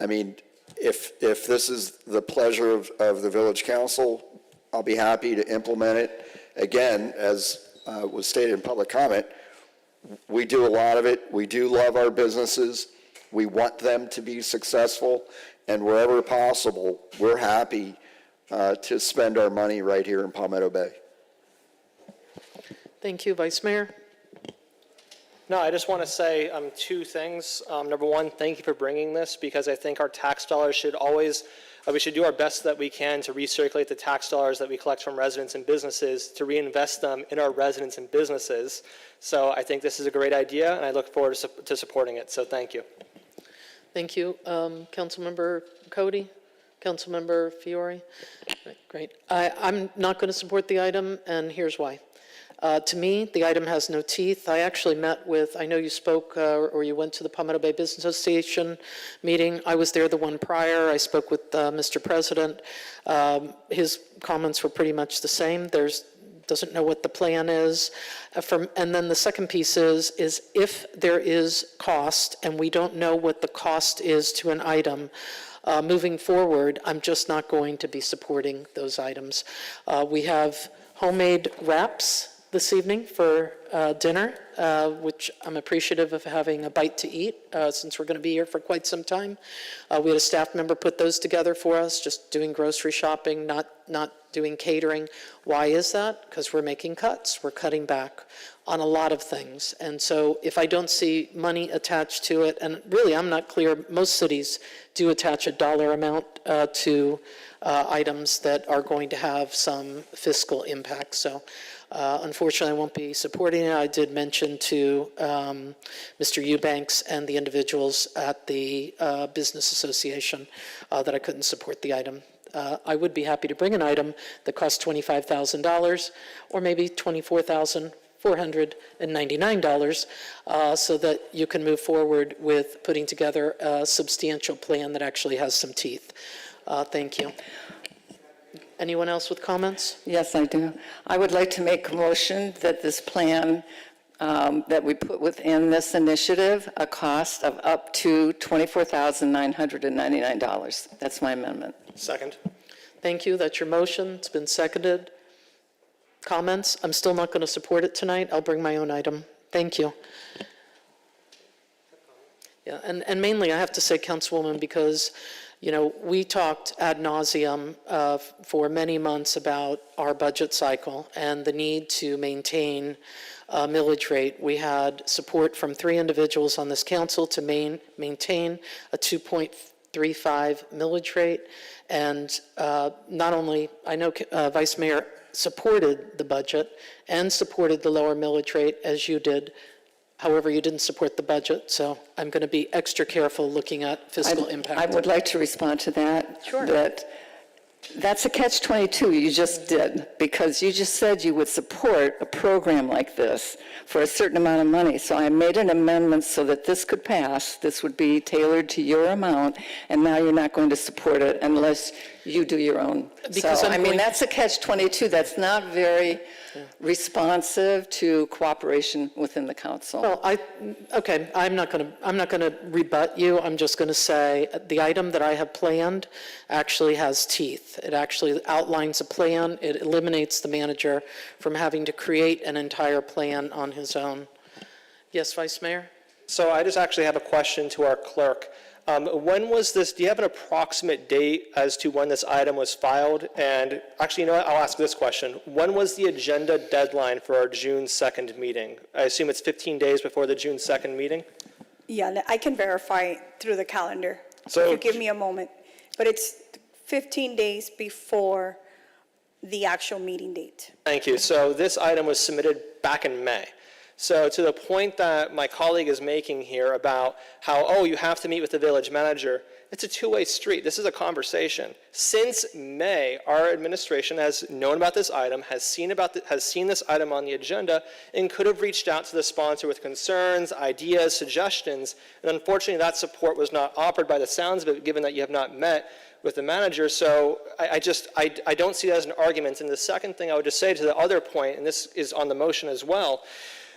Speaker 6: I mean, if this is the pleasure of the village council, I'll be happy to implement it. Again, as was stated in public comment, we do a lot of it. We do love our businesses. We want them to be successful, and wherever possible, we're happy to spend our money right here in Palmetto Bay.
Speaker 1: Thank you, Vice Mayor.
Speaker 3: No, I just want to say two things. Number one, thank you for bringing this, because I think our tax dollars should always, we should do our best that we can to recirculate the tax dollars that we collect from residents and businesses to reinvest them in our residents and businesses. So I think this is a great idea, and I look forward to supporting it. So thank you.
Speaker 1: Thank you. Councilmember Cody? Councilmember Fiore? Great. I'm not going to support the item, and here's why. To me, the item has no teeth. I actually met with, I know you spoke or you went to the Palmetto Bay Business Association meeting. I was there the one prior. I spoke with Mr. President. His comments were pretty much the same. Doesn't know what the plan is. And then the second piece is if there is cost and we don't know what the cost is to an item, moving forward, I'm just not going to be supporting those items. We have homemade wraps this evening for dinner, which I'm appreciative of having a bite to eat since we're going to be here for quite some time. We had a staff member put those together for us, just doing grocery shopping, not doing catering. Why is that? Because we're making cuts. We're cutting back on a lot of things. And so if I don't see money attached to it, and really I'm not clear, most cities do attach a dollar amount to items that are going to have some fiscal impact. So unfortunately, I won't be supporting it. I did mention to Mr. Eubanks and the individuals at the Business Association that I couldn't support the item. I would be happy to bring an item that costs $25,000 or maybe $24,499 so that you can move forward with putting together a substantial plan that actually has some teeth. Thank you. Anyone else with comments?
Speaker 9: Yes, I do. I would like to make a motion that this plan that we put within this initiative, a cost of up to $24,999. That's my amendment.
Speaker 3: Second.
Speaker 1: Thank you. That's your motion. It's been seconded. Comments? I'm still not going to support it tonight. I'll bring my own item. Thank you. Yeah, and mainly I have to say, Councilwoman, because we talked ad nauseum for many months about our budget cycle and the need to maintain a millage rate. We had support from 3 individuals on this council to maintain a 2.35 millage rate. And not only, I know Vice Mayor supported the budget and supported the lower millage rate as you did. However, you didn't support the budget, so I'm going to be extra careful looking at fiscal impact.
Speaker 9: I would like to respond to that.
Speaker 1: Sure.
Speaker 9: That's a catch-22 you just did, because you just said you would support a program like this for a certain amount of money. So I made an amendment so that this could pass. This would be tailored to your amount, and now you're not going to support it unless you do your own.
Speaker 1: Because
Speaker 9: So, that's a catch-22. That's not very responsive to cooperation within the council.
Speaker 1: Well, okay, I'm not going to rebut you. I'm just going to say the item that I have planned actually has teeth. It actually outlines a plan. It eliminates the manager from having to create an entire plan on his own. Yes, Vice Mayor?
Speaker 3: So I just actually have a question to our clerk. When was this, do you have an approximate date as to when this item was filed? And actually, you know what, I'll ask this question. When was the agenda deadline for our June 2nd meeting? I assume it's 15 days before the June 2nd meeting?
Speaker 4: Yeah, I can verify through the calendar.
Speaker 3: So-
Speaker 4: If you give me a moment. But it's 15 days before the actual meeting date.
Speaker 3: Thank you. So this item was submitted back in May. So to the point that my colleague is making here about how, oh, you have to meet with the village manager, it's a two-way street. This is a conversation. Since May, our administration has known about this item, has seen this item on the agenda, and could have reached out to the sponsor with concerns, ideas, suggestions. And unfortunately, that support was not offered by the sounds of it, given that you have not met with the manager. So I don't see that as an argument. And the second thing I would just say to the other point, and this is on the motion as well,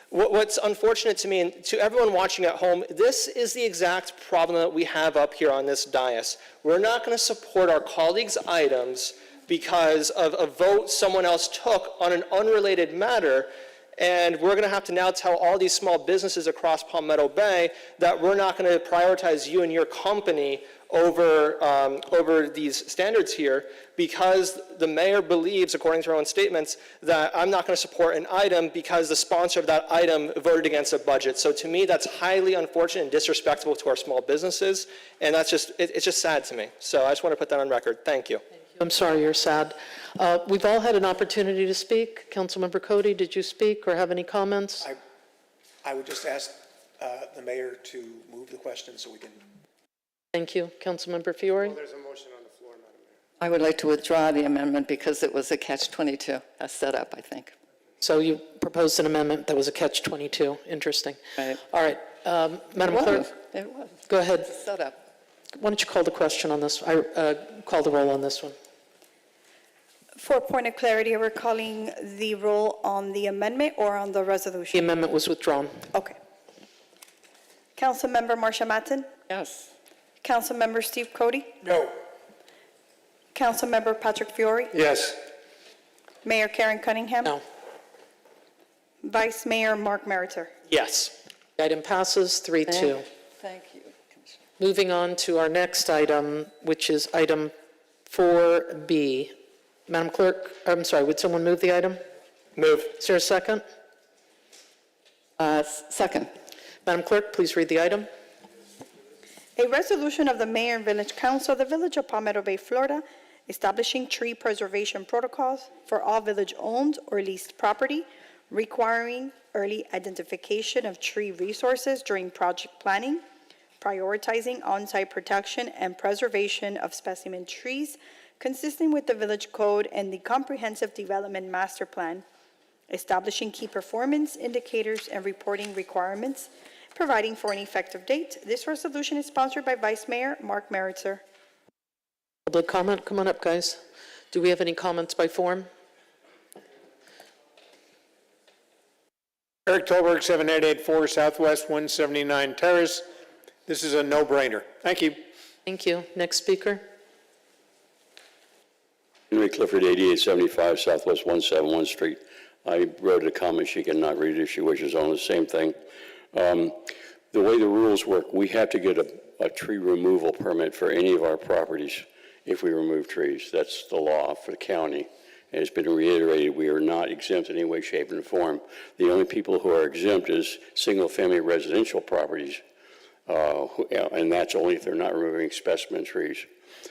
Speaker 3: what's unfortunate to me and to everyone watching at home, this is the exact problem that we have up here on this dais. We're not going to support our colleagues' items because of a vote someone else took on an unrelated matter, and we're going to have to now tell all these small businesses across Palmetto Bay that we're not going to prioritize you and your company over these standards here because the mayor believes, according to her own statements, that I'm not going to support an item because the sponsor of that item voted against a budget. So to me, that's highly unfortunate and disrespectful to our small businesses, and that's just, it's just sad to me. So I just want to put that on record. Thank you.
Speaker 1: I'm sorry you're sad. We've all had an opportunity to speak. Councilmember Cody, did you speak or have any comments?
Speaker 11: I would just ask the mayor to move the question so we can.
Speaker 1: Thank you. Councilmember Fiore?
Speaker 5: There's a motion on the floor, Madam Mayor.
Speaker 9: I would like to withdraw the amendment because it was a catch-22, a setup, I think.
Speaker 1: So you proposed an amendment that was a catch-22. Interesting.
Speaker 9: Right.
Speaker 1: All right. Madam Clerk,
Speaker 9: It was.
Speaker 1: go ahead.
Speaker 9: It's a setup.
Speaker 1: Why don't you call the question on this? Call the roll on this one.
Speaker 4: For point of clarity, we're calling the roll on the amendment or on the
Speaker 1: The
Speaker 4: resolution?
Speaker 1: amendment was withdrawn.
Speaker 4: Okay. Councilmember Marsha Matten?
Speaker 9: Yes.
Speaker 4: Councilmember Steve Cody?
Speaker 11: No.
Speaker 4: Councilmember Patrick Fiore?
Speaker 5: Yes.
Speaker 4: Mayor Karen Cunningham?
Speaker 1: No.
Speaker 4: Vice Mayor Mark Meritor?
Speaker 3: Yes.
Speaker 1: The item passes 3-2.
Speaker 9: Thank you, Commissioner.
Speaker 1: Moving on to our next item, which is item 4B. Madam Clerk, I'm sorry, would someone move the item?
Speaker 3: Move.
Speaker 1: Is there a second?
Speaker 9: Second.
Speaker 1: Madam Clerk, please read the item.
Speaker 4: A resolution of the Mayor and Village Council of the Village of Palmetto Bay, Florida, establishing tree preservation protocols for all village-owned or leased property, requiring early identification of tree resources during project planning, prioritizing on-site protection and preservation of specimen trees, consistent with the Village Code and the Comprehensive Development Master Plan, establishing key performance indicators and reporting requirements, providing for an effective date. This resolution is sponsored by Vice Mayor Mark Meritor.
Speaker 1: Public comment, come on up, guys. Do we have any comments by form?
Speaker 11: Eric Tolberg, 7884 Southwest 179 Terrace. This is a no-brainer. Thank you.
Speaker 1: Thank you. Next speaker.
Speaker 8: Henry Clifford, 8875 Southwest 171 Street. I wrote a comment. She cannot read it if she wishes on the same thing. The way the rules work, we have to get a tree removal permit for any of our properties if we remove trees. That's the law for the county. And it's been reiterated, we are not exempt in any way, shape, and form. The only people who are exempt is single-family residential properties, and that's only if they're not removing specimen trees.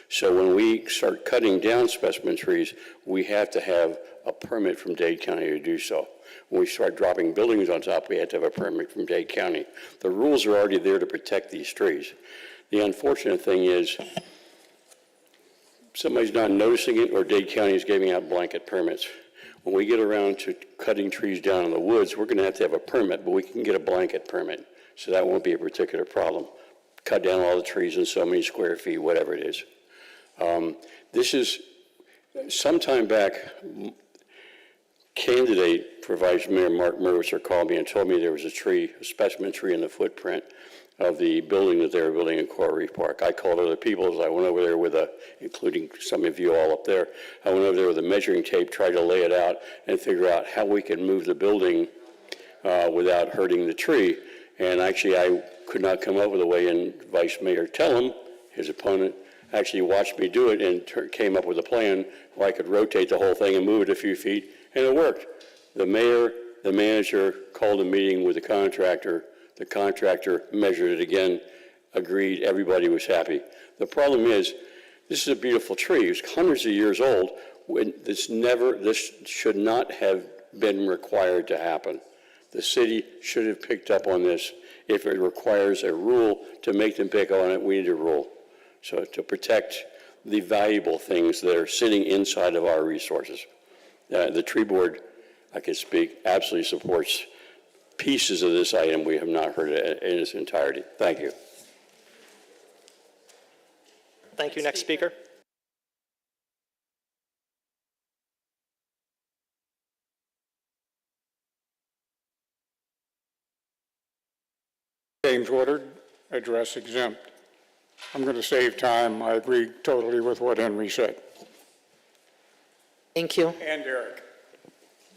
Speaker 8: So when we start cutting down specimen trees, we have to have a permit from Dade County to do so. When we start dropping buildings on top, we have to have a permit from Dade County. The rules are already there to protect these trees. The unfortunate thing is somebody's not noticing it, or Dade County is giving out blanket permits. When we get around to cutting trees down in the woods, we're going to have a permit, but we can get a blanket permit, so that won't be a particular problem. Cut down all the trees in so many square feet, whatever it is. This is, some time back, candidate for Vice Mayor Mark Mercer called me and told me there was a specimen tree in the footprint of the building that they were building in Coral Reef Park. I called other people as I went over there with including some of you all up there, I went over there with a measuring tape, tried to lay it out and figure out how we can move the building without hurting the tree. And actually, I could not come up with a way, and Vice Mayor Tellem, his opponent, actually watched me do it and came up with a plan where I could rotate the whole thing and move it a few feet, and it worked. The mayor, the manager called a meeting with the contractor measured it again, agreed, everybody was happy. The problem is, this is a beautiful tree. It's hundreds of years old. This should not have been required to happen. The city should have picked up on this. If it requires a rule to make them pick on it, we need a rule. So to protect the valuable things that are sitting inside of our resources. The tree board, I can speak, absolutely supports pieces of this item. We have not heard it in its entirety. Thank you.
Speaker 3: Thank you. Next speaker.
Speaker 7: James Woodard, address exempt. I'm going to save time. I agree totally with what Henry said.
Speaker 1: Thank you.
Speaker 7: And Eric.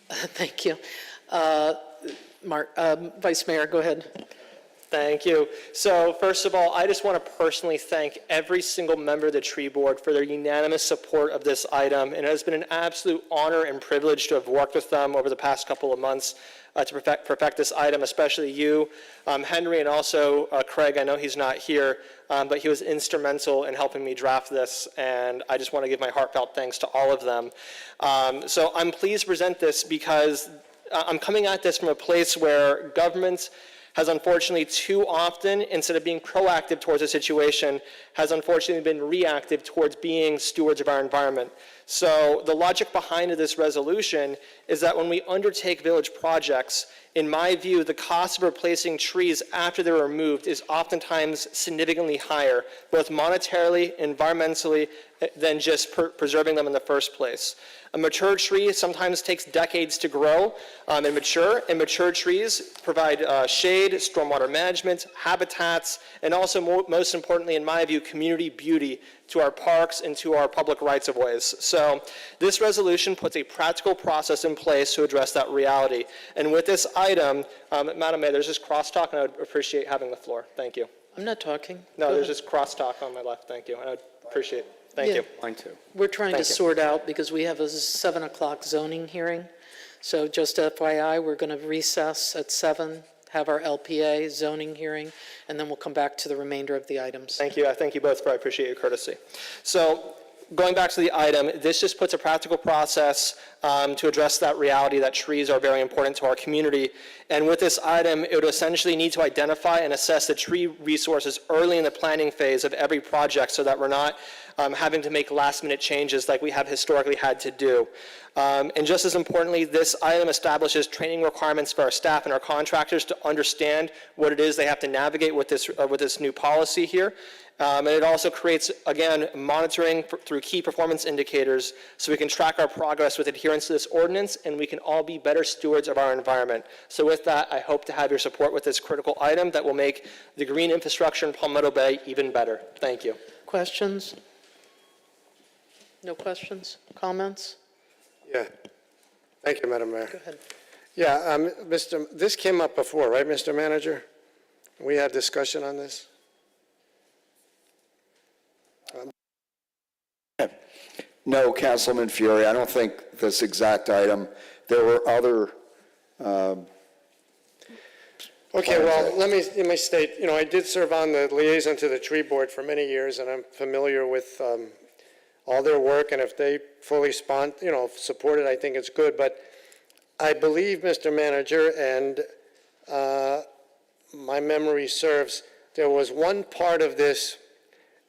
Speaker 1: Thank you. Vice Mayor, go ahead.
Speaker 3: Thank you. So first of all, I just want to personally thank every single member of the tree board for their unanimous support of this item. And it has been an absolute honor and privilege to have worked with them over the past couple of months to perfect this item, especially you, Henry, and also Craig. I know he's not here, but he was instrumental in helping me draft this, and I just want to give my heartfelt thanks to all of them. So I'm pleased to present this because I'm coming at this from a place where government has unfortunately too often, instead of being proactive towards a situation, has unfortunately been reactive towards being stewards of our environment. So the logic behind this resolution is that when we undertake village projects, in my view, the cost of replacing trees after they're removed is oftentimes significantly higher, both monetarily, environmentally, than just preserving them in the first place. A mature tree sometimes takes decades to grow and mature, and mature trees provide shade, stormwater management, habitats, and also, most importantly, in my view, community beauty to our parks and to our public rights-of-ways. So this resolution puts a practical process in place to address that reality. And with this item, Madam Mayor, there's this crosstalk, and I would appreciate having the floor. Thank you.
Speaker 1: I'm not talking.
Speaker 3: No,
Speaker 1: Go
Speaker 3: there's
Speaker 1: ahead.
Speaker 3: this crosstalk on my left. Thank you. And I would appreciate it. Thank
Speaker 1: Yeah.
Speaker 3: you.
Speaker 2: Mine too.
Speaker 1: We're trying to
Speaker 3: Thank you.
Speaker 1: sort out, because we have a 7 o'clock zoning hearing. So just FYI, we're going to recess at 7, have our LPA zoning hearing, and then we'll come back to the remainder of the items.
Speaker 3: Thank you. I thank you both. I appreciate your courtesy. So going back to the item, this just puts a practical process to address that reality that trees are very important to our community. And with this item, it would essentially need to identify and assess the tree resources early in the planning phase of every project so that we're not having to make last-minute changes like we have historically had to do. And just as importantly, this item establishes training requirements for our staff and our contractors to understand what it is they have to navigate with this new policy here. And it also creates, again, monitoring through key performance indicators so we can track our progress with adherence to this ordinance, and we can all be better stewards of our environment. So with that, I hope to have your support with this critical item that will make the green infrastructure in Palmetto Bay even better. Thank you.
Speaker 1: Questions? No questions? Comments?
Speaker 5: Yeah. Thank you, Madam Mayor.
Speaker 1: Go ahead.
Speaker 5: Yeah, this came up before, right, Mr. Manager? We had discussion on this?
Speaker 6: No, Councilman Fiore, I don't think this exact item. There were other.
Speaker 5: Okay, well, let me state, I did serve on the liaison to the tree board for many years, and I'm familiar with all their work, and if they fully support it, I think it's good. But I believe, Mr. Manager, and my memory serves, there was one part of this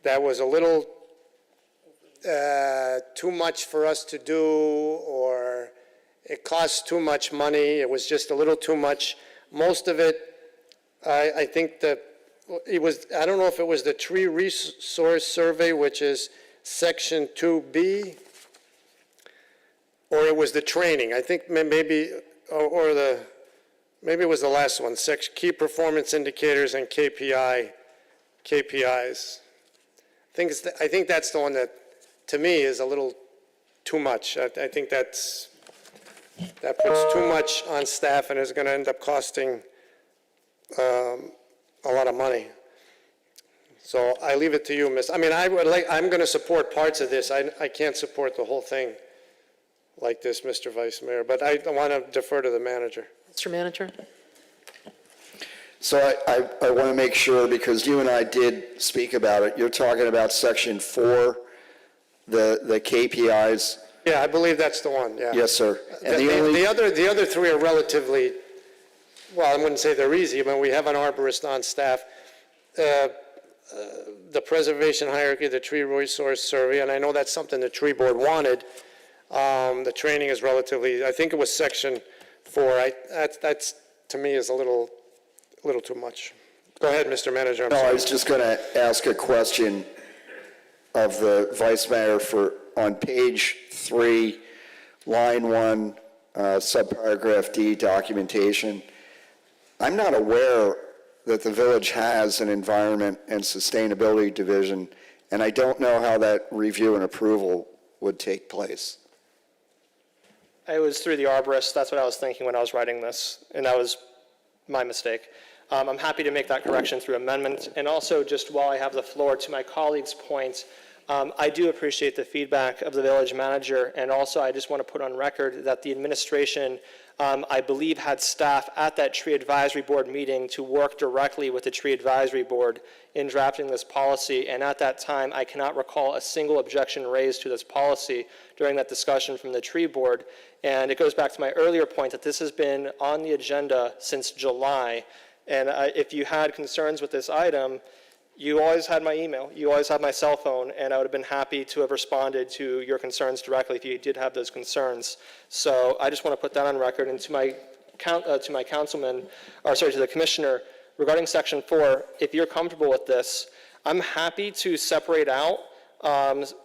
Speaker 5: that was a little too much for us to do, or it cost too much money. It was just a little too much. Most of it, I think that it was, I don't know if it was the tree resource survey, which is section 2B, or it was the training. I think maybe, maybe it was the last one, key performance indicators and KPIs. I think that's the one that, to me, is a little too much. I think that puts too much on staff and is going to end up costing a lot of money. So I leave it to you, Miss. I mean, I'm going to support parts of this. I can't support the whole thing like this, Mr. Vice Mayor, but I want to defer to the manager.
Speaker 1: Mr. Manager?
Speaker 6: So I want to make sure, because you and I did speak about it, you're talking about section 4, the KPIs?
Speaker 5: Yeah, I believe that's the one, yeah.
Speaker 6: Yes, sir. And
Speaker 5: The other three are relatively, well, I wouldn't say they're easy, but we have an arborist on staff. The preservation hierarchy, the tree resource survey, and I know that's something the tree board wanted. The training is relatively, I think it was section 4. That's to me is a little too much. Go ahead, Mr. Manager. I'm
Speaker 6: No, I
Speaker 5: sorry.
Speaker 6: was just going to ask a question of the Vice Mayor on page 3, line 1, subparagraph D, documentation. I'm not aware that the village has an Environment and Sustainability Division, and I don't know how that review and approval would take place.
Speaker 3: It was through the arborist. That's what I was thinking when I was writing this, and that was my mistake. I'm happy to make that correction through amendment. And also, just while I have the floor, to my colleague's point, I do appreciate the feedback of the village manager, and also I just want to put on record that the administration, I believe, had staff at that tree advisory board meeting to work directly with the tree advisory board in drafting this policy, and at that time, I cannot recall a single objection raised to this policy during that discussion from the tree board. And it goes back to my earlier point that this has been on the agenda since July, and if you had concerns with this item, you always had my email, you always had my cell phone, and I would have been happy to have responded to your concerns directly if you did have those concerns. So I just want to put that on record. And to my councilman, or sorry, to the commissioner, regarding section 4, if you're comfortable with this, I'm happy to separate out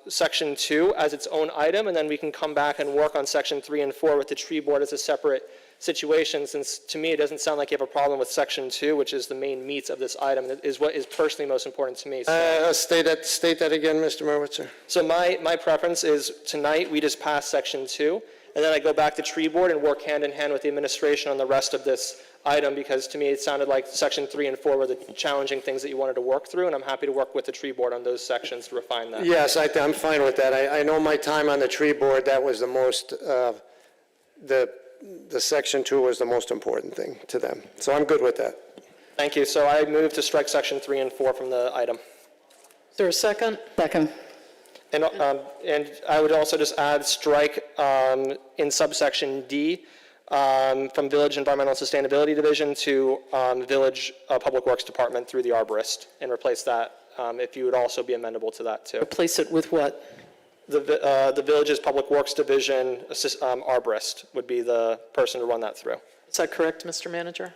Speaker 3: section 2 as its own item, and then we can come back and work on section 3 and 4 with the tree board as a separate situation, since to me it doesn't sound like you have a problem with section 2, which is the main meats of this item, and is what is personally most important to me. So,
Speaker 5: State that again, Mr. Merwitzer.
Speaker 3: so my preference is tonight we just pass section 2, and then I go back to tree board and work hand in hand with the administration on the rest of this item, because to me it sounded like section 3 and 4 were the challenging things that you wanted to work through, and I'm happy to work with the tree board on those sections to refine that.
Speaker 5: Yes, I'm fine with that. I know my time on the tree board, that was the most, the section 2 was the most important thing to them. So I'm good with that.
Speaker 3: Thank you. So I move to strike section 3 and 4 from the item.
Speaker 1: Is there a second?
Speaker 9: Second.
Speaker 3: And I would also just add strike in subsection D from Village Environmental Sustainability Division to Village Public Works Department through the arborist, and replace that if you would also be amendable to that too.
Speaker 1: Replace it with what?
Speaker 3: The Village's Public Works Division arborist would be the person to run that through.
Speaker 1: Is that correct, Mr. Manager?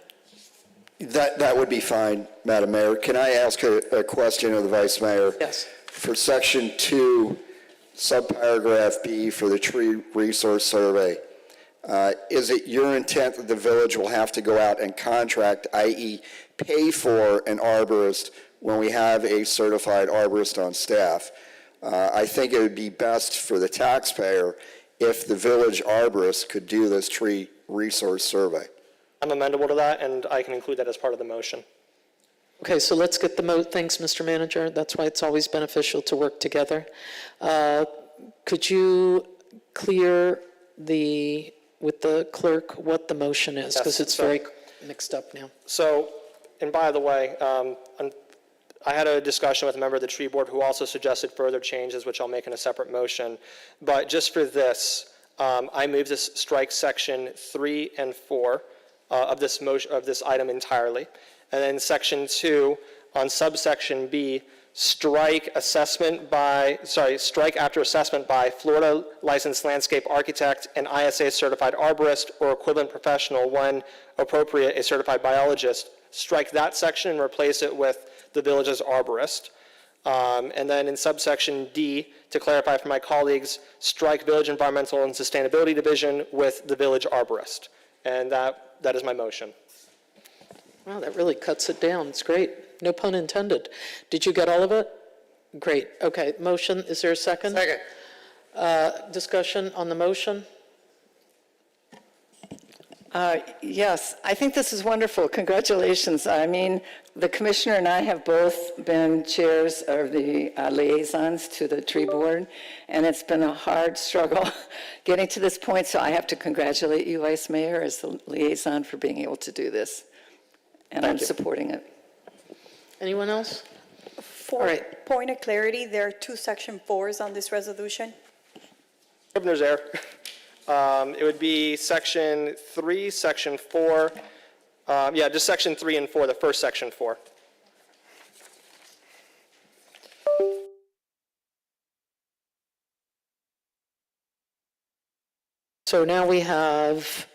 Speaker 6: That would be fine, Madam Mayor. Can I ask a question of the Vice Mayor?
Speaker 1: Yes.
Speaker 6: For section 2, subparagraph B for the tree resource survey, is it your intent that the village will have to go out and contract, i.e. pay for an arborist when we have a certified arborist on staff? I think it would be best for the taxpayer if the village arborist could do this tree resource survey.
Speaker 3: I'm amendable to that, and I can include that as part of the motion.
Speaker 1: Okay, so let's get thanks, Mr. Manager. That's why it's always beneficial to work together. Could you clear with the clerk what the motion is? Because it's very mixed up now.
Speaker 3: So, and by the way, I had a discussion with a member of the tree board who also suggested further changes, which I'll make in a separate motion. But just for this, I move to strike section 3 and 4 of this motion, of this item entirely. And then section 2 on subsection B, strike after assessment by Florida licensed landscape architect and ISA certified arborist or equivalent professional, when appropriate, a certified biologist. Strike that section and replace it with the village's arborist. And then in subsection D, to clarify for my colleagues, strike Village Environmental and Sustainability Division with the village arborist. And that is my motion.
Speaker 1: Wow, that really cuts it down. It's great. No pun intended. Did you get all of it? Great. Okay, motion. Is there a second?
Speaker 5: Second.
Speaker 1: Discussion on the motion?
Speaker 9: Yes, I think this is wonderful. Congratulations. I mean, the commissioner and I have both been chairs or the liaisons to the tree board, and it's been a hard struggle getting to this point, so I have to congratulate you, Vice Mayor, as the liaison for being able to do this, and I'm supporting it.
Speaker 1: Anyone else?
Speaker 4: For
Speaker 1: All right.
Speaker 4: point of clarity, there are two section 4s on this resolution.
Speaker 3: Governor's error. It would be section 3, section 4. Yeah, just section 3 and 4, the first section 4.
Speaker 1: So now we have,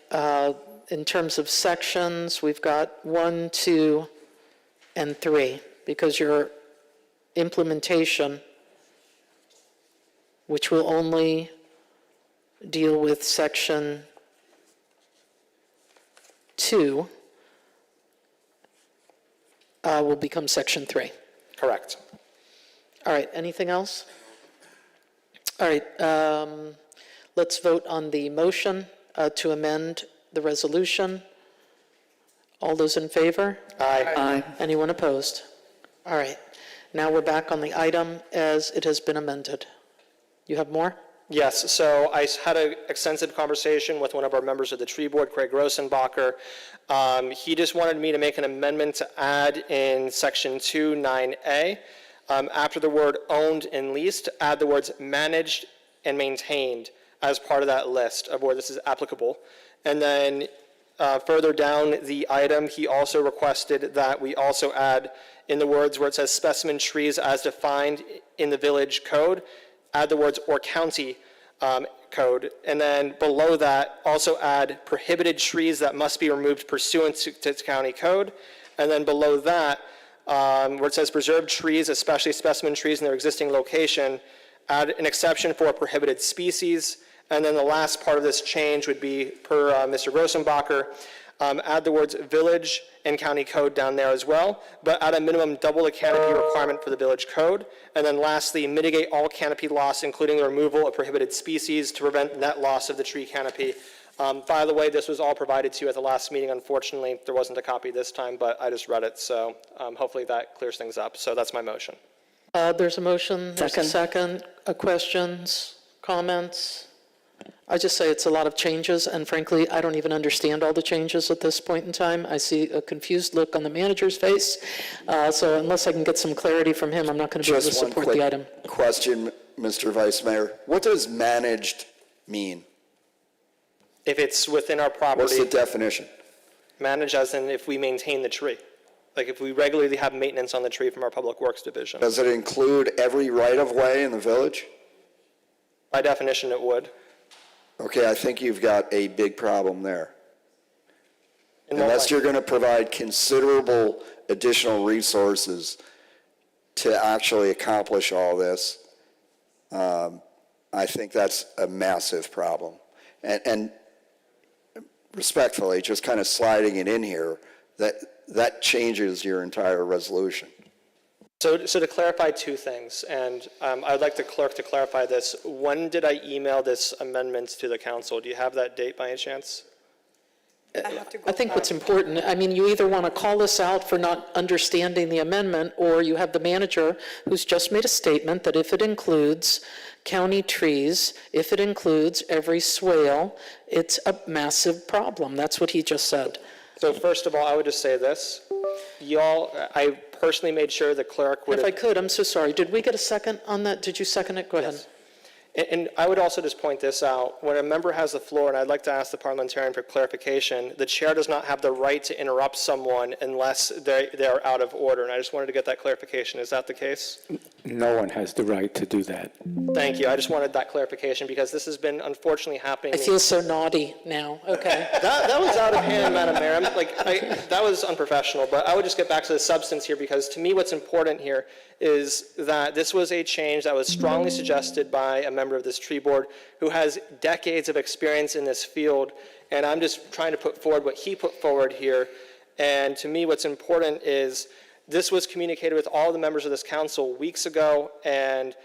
Speaker 1: in terms of sections, we've got 1, 2, and 3, because your implementation, which will only deal with section 2, will become section 3.
Speaker 3: Correct.
Speaker 1: All right, anything else? All right, let's vote on the motion to amend the resolution. All those in favor?
Speaker 3: Aye.
Speaker 9: Aye.
Speaker 1: Anyone opposed? All right, now we're back on the item as it has been amended. You have more?
Speaker 3: Yes, so I had an extensive conversation with one of our members of the tree board, Craig Rosenbacher. He just wanted me to make an amendment to add in section 2(9)(a), after the word owned and leased, add the words managed and maintained as part of that list of where this is applicable. And then further down the item, he also requested that we also add in the words where it says specimen trees as defined in the village code, add the words or county code. And then below that, also add prohibited trees that must be removed pursuant to county code. And then below that, where it says preserved trees, especially specimen trees in their existing location, add an exception for prohibited species. And then the last part of this change would be, per Mr. Rosenbacher, add the words village and county code down there as well, but at a minimum double the canopy requirement for the village code. And then lastly, mitigate all canopy loss, including the removal of prohibited species to prevent net loss of the tree canopy. By the way, this was all provided to you at the last meeting. Unfortunately, there wasn't a copy this time, but I just read it, so hopefully that clears things up. So that's my motion.
Speaker 1: There's a motion, there's a second. Questions, comments? I just say it's a lot of changes, and frankly, I don't even understand all the changes at this point in time. I see a confused look on the manager's face, so unless I can get some clarity from him, I'm not going to be able to
Speaker 6: Just one
Speaker 1: support the item.
Speaker 6: quick question, Mr. Vice Mayor. What does managed mean?
Speaker 3: If it's within our property.
Speaker 6: What's the definition?
Speaker 3: Manage as in if we maintain the tree. Like if we regularly have maintenance on the tree from our Public Works Division.
Speaker 6: Does it include every right-of-way in the village?
Speaker 3: By definition, it would.
Speaker 6: Okay, I think you've got a big problem there.
Speaker 3: In what
Speaker 6: Unless
Speaker 3: way?
Speaker 6: you're going to provide considerable additional resources to actually accomplish all this, I think that's a massive problem. And respectfully, just kind of sliding it in here, that changes your entire resolution.
Speaker 3: So to clarify two things, and I'd like the clerk to clarify this. When did I email this amendment to the council? Do you have that date by any chance?
Speaker 4: I have to go
Speaker 1: I think
Speaker 4: back.
Speaker 1: what's important, I mean, you either want to call us out for not understanding the amendment, or you have the manager who's just made a statement that if it includes county trees, if it includes every swale, it's a massive problem. That's what he just said.
Speaker 3: So first of all, I would just say this. Y'all, I personally made sure the clerk would
Speaker 1: If
Speaker 3: have...
Speaker 1: I could, I'm so sorry. Did we get a second on that? Did you second it? Go ahead.
Speaker 3: And I would also just point this out. When a member has the floor, and I'd like to ask the parliamentarian for clarification, the chair does not have the right to interrupt someone unless they're out of order. And I just wanted to get that clarification. Is that the case?
Speaker 2: No one has the right to do that.
Speaker 3: Thank you. I just wanted that clarification because this has been unfortunately happening.
Speaker 1: I feel so naughty now. Okay.
Speaker 3: That was out of hand, Madam Mayor. That was unprofessional, but I would just get back to the substance here because to me what's important here is that this was a change that was strongly suggested by a member of this tree board who has decades of experience in this field, and I'm just trying to put forward what he put forward here. And to me what's important is this was communicated with all the members of this council weeks ago, and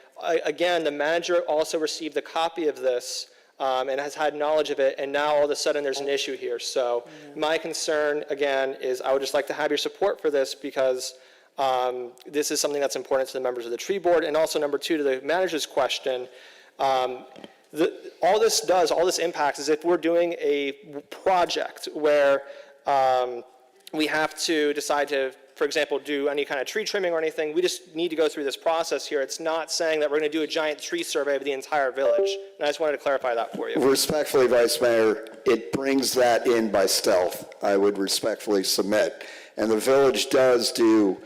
Speaker 3: again, the manager also received a copy of this and has had knowledge of it, and now all of a sudden there's an issue here. So my concern, again, is I would just like to have your support for this because this is something that's important to the members of the tree board. And also, number two, to the manager's question, all this impacts is if we're doing a project where we have to decide to, for example, do any kind of tree trimming or anything, we just need to go through this process here. It's not saying that we're going to do a giant tree survey of the entire village. And I just wanted to clarify that for you.
Speaker 6: Respectfully, Vice Mayor, it brings that in by stealth, I would respectfully submit. And the village does do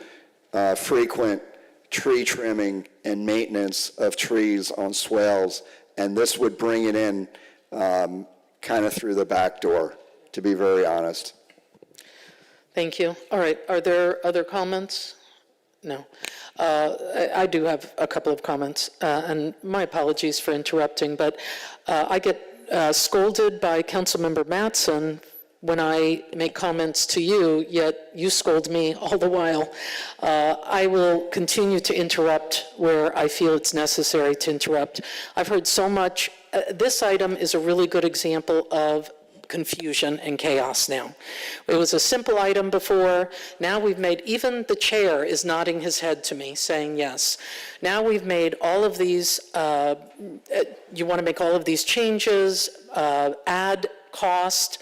Speaker 6: frequent tree trimming and maintenance of trees on swales, and this would bring it in kind of through the back door, to be very honest.
Speaker 1: Thank you. All right, are there other comments? No. I do have a couple of comments, and my apologies for interrupting, but I get scolded by Councilmember Mattson when I make comments to you, yet you scold me all the while. I will continue to interrupt where I feel it's necessary to interrupt. I've heard so much. This item is a really good example of confusion and chaos now. It was a simple item before. Now we've made, even the chair is nodding his head to me, saying yes. Now we've made all of these, you want to make all of these changes, add cost.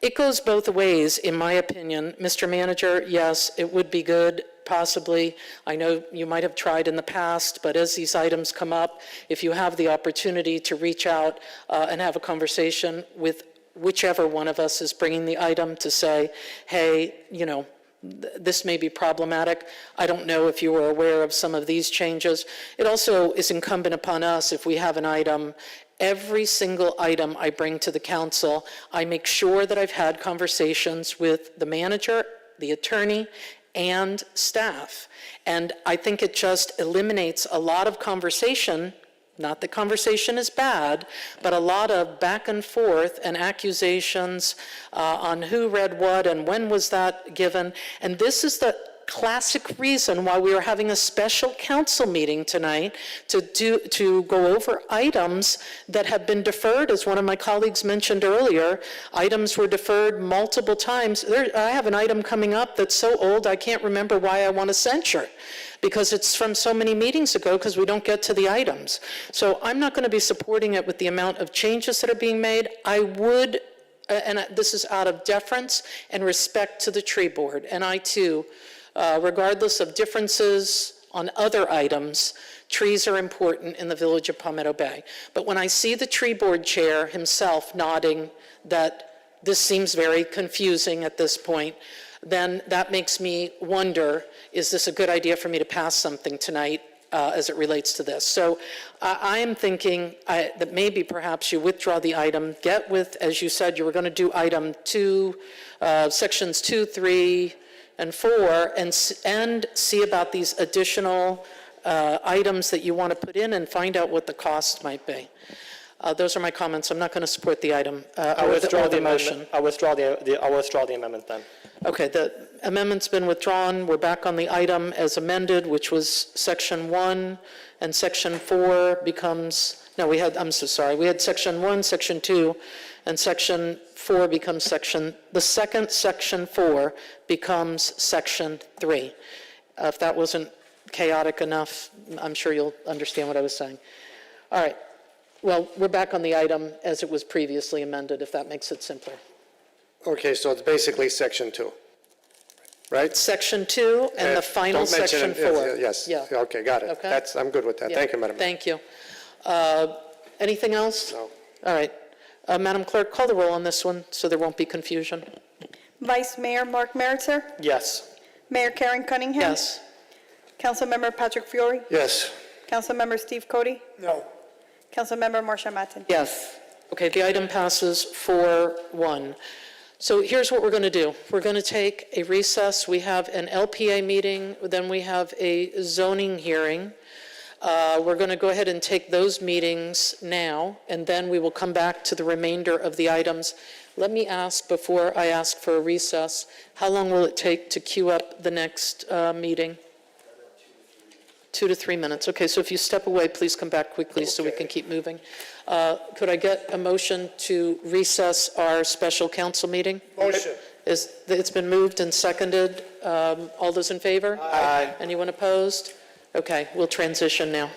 Speaker 1: It goes both ways, in my opinion. Mr. Manager, yes, it would be good, possibly. I know you might have tried in the past, but as these items come up, if you have the opportunity to reach out and have a conversation with whichever one of us is bringing the item to say, hey, you know, this may be problematic. I don't know if you were aware of some of these changes. It also is incumbent upon us, if we have an item, every single item I bring to the council, I make sure that I've had conversations with the manager, the attorney, and staff. And I think it just eliminates a lot of conversation. Not that conversation is bad, but a lot of back and forth and accusations on who read what and when was that given. And this is the classic reason why we are having a special council meeting tonight to go over items that have been deferred. As one of my colleagues mentioned earlier, items were deferred multiple times. I have an item coming up that's so old I can't remember why I want to censure, because it's from so many meetings ago because we don't get to the items. So I'm not going to be supporting it with the amount of changes that are being made. I would, and this is out of deference and respect to the tree board, and I too, regardless of differences on other items, trees are important in the village of Palmetto Bay. But when I see the tree board chair himself nodding that this seems very confusing at this point, then that makes me wonder, is this a good idea for me to pass something tonight as it relates to this? So I am thinking that maybe perhaps you withdraw the item, get with, as you said, you were going to do item 2, sections 2, 3, and 4, and see about these additional items that you want to put in and find out what the cost might be. Those are my comments. I'm not going to support the item
Speaker 3: I
Speaker 1: or
Speaker 3: withdraw
Speaker 1: the motion.
Speaker 3: I'll withdraw the amendment then.
Speaker 1: Okay, the amendment's been withdrawn. We're back on the item as amended, which was section 1, and section 4 becomes, no, I'm so sorry. We had section 1, section 2, and section 4 becomes the second section 4 becomes section 3. If that wasn't chaotic enough, I'm sure you'll understand what I was saying. All right. Well, we're back on the item as it was previously amended, if that makes it simpler.
Speaker 5: Okay, so it's basically section 2, right?
Speaker 1: Section 2 and the final
Speaker 5: Don't mention
Speaker 1: section
Speaker 5: it,
Speaker 1: 4.
Speaker 5: Yes,
Speaker 1: Yeah.
Speaker 5: okay, got it.
Speaker 1: Okay.
Speaker 5: I'm good with that.
Speaker 1: Yeah.
Speaker 5: Thank you, Madam Mayor.
Speaker 1: Thank you. Anything else?
Speaker 5: No.
Speaker 1: All right. Madam Clerk, call the roll on this one so there won't be confusion.
Speaker 4: Vice Mayor Mark Meritzer,
Speaker 3: Yes.
Speaker 4: Mayor Karen Cunningham.
Speaker 1: Yes.
Speaker 4: Councilmember Patrick Fiore,
Speaker 5: Yes.
Speaker 4: Councilmember Steve Cody,
Speaker 11: No.
Speaker 4: Councilmember Marcia Matten.
Speaker 9: Yes.
Speaker 1: Okay, the item passes 4-1. So here's what we're going to do. We're going to take a recess. We have an LPA meeting, then we have a zoning hearing. We're going to go ahead and take those meetings now, and then we will come back to the remainder of the items. Let me ask, before I ask for a recess, how long will it take to queue up the next meeting? 2 to 3 minutes. Okay, so if you step away, please come back quickly so we can keep moving. Could I get a motion to recess our special council meeting?
Speaker 5: Motion.
Speaker 1: It's been moved and seconded. All those in favor?
Speaker 3: Aye.
Speaker 1: Anyone opposed? Okay, we'll transition now.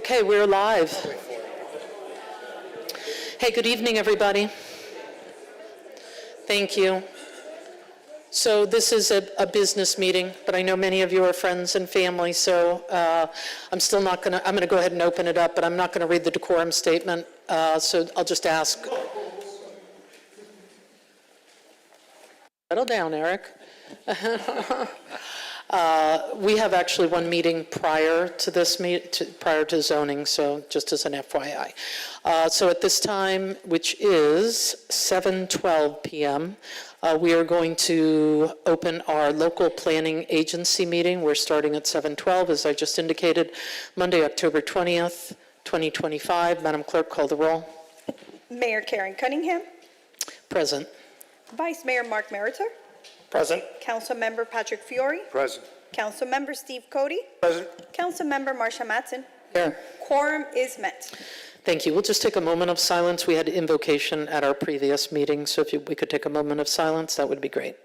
Speaker 1: Okay, we're live. Hey, good evening, everybody. Thank you. So this is a business meeting, but I know many of you are friends and family, so I'm still not going to, I'm going to go ahead and open it up, but I'm not going to read the decorum statement, so I'll just ask. Settle down, Eric. We have actually one meeting prior to this prior to zoning, so just as an FYI. So at this time, which is 7:12 p.m., we are going to open our local planning agency meeting. We're starting at 7:12, as I just indicated, Monday, October 20th, 2025. Madam Clerk, call the roll.
Speaker 4: Mayor Karen Cunningham.
Speaker 1: Present.
Speaker 4: Vice Mayor Mark Meritor.
Speaker 3: Present.
Speaker 4: Councilmember Patrick Fiori.
Speaker 5: Present.
Speaker 4: Councilmember Steve Cody.
Speaker 11: Present.
Speaker 4: Councilmember Marsha Matson.
Speaker 1: Here.
Speaker 4: Quorum is met.
Speaker 1: Thank you. We'll just take a moment of silence. We had invocation at our previous meeting, so if we could take a moment of silence, that would be great.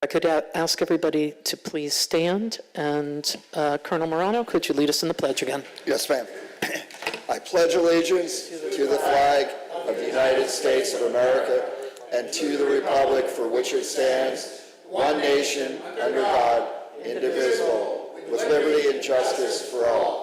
Speaker 1: I could ask everybody to please stand, and Colonel Morano, could you lead us in the pledge again?
Speaker 6: Yes, ma'am. I pledge allegiance to the flag of the United States of America and to the republic for which it stands, one nation, under God, indivisible, with liberty and justice for all.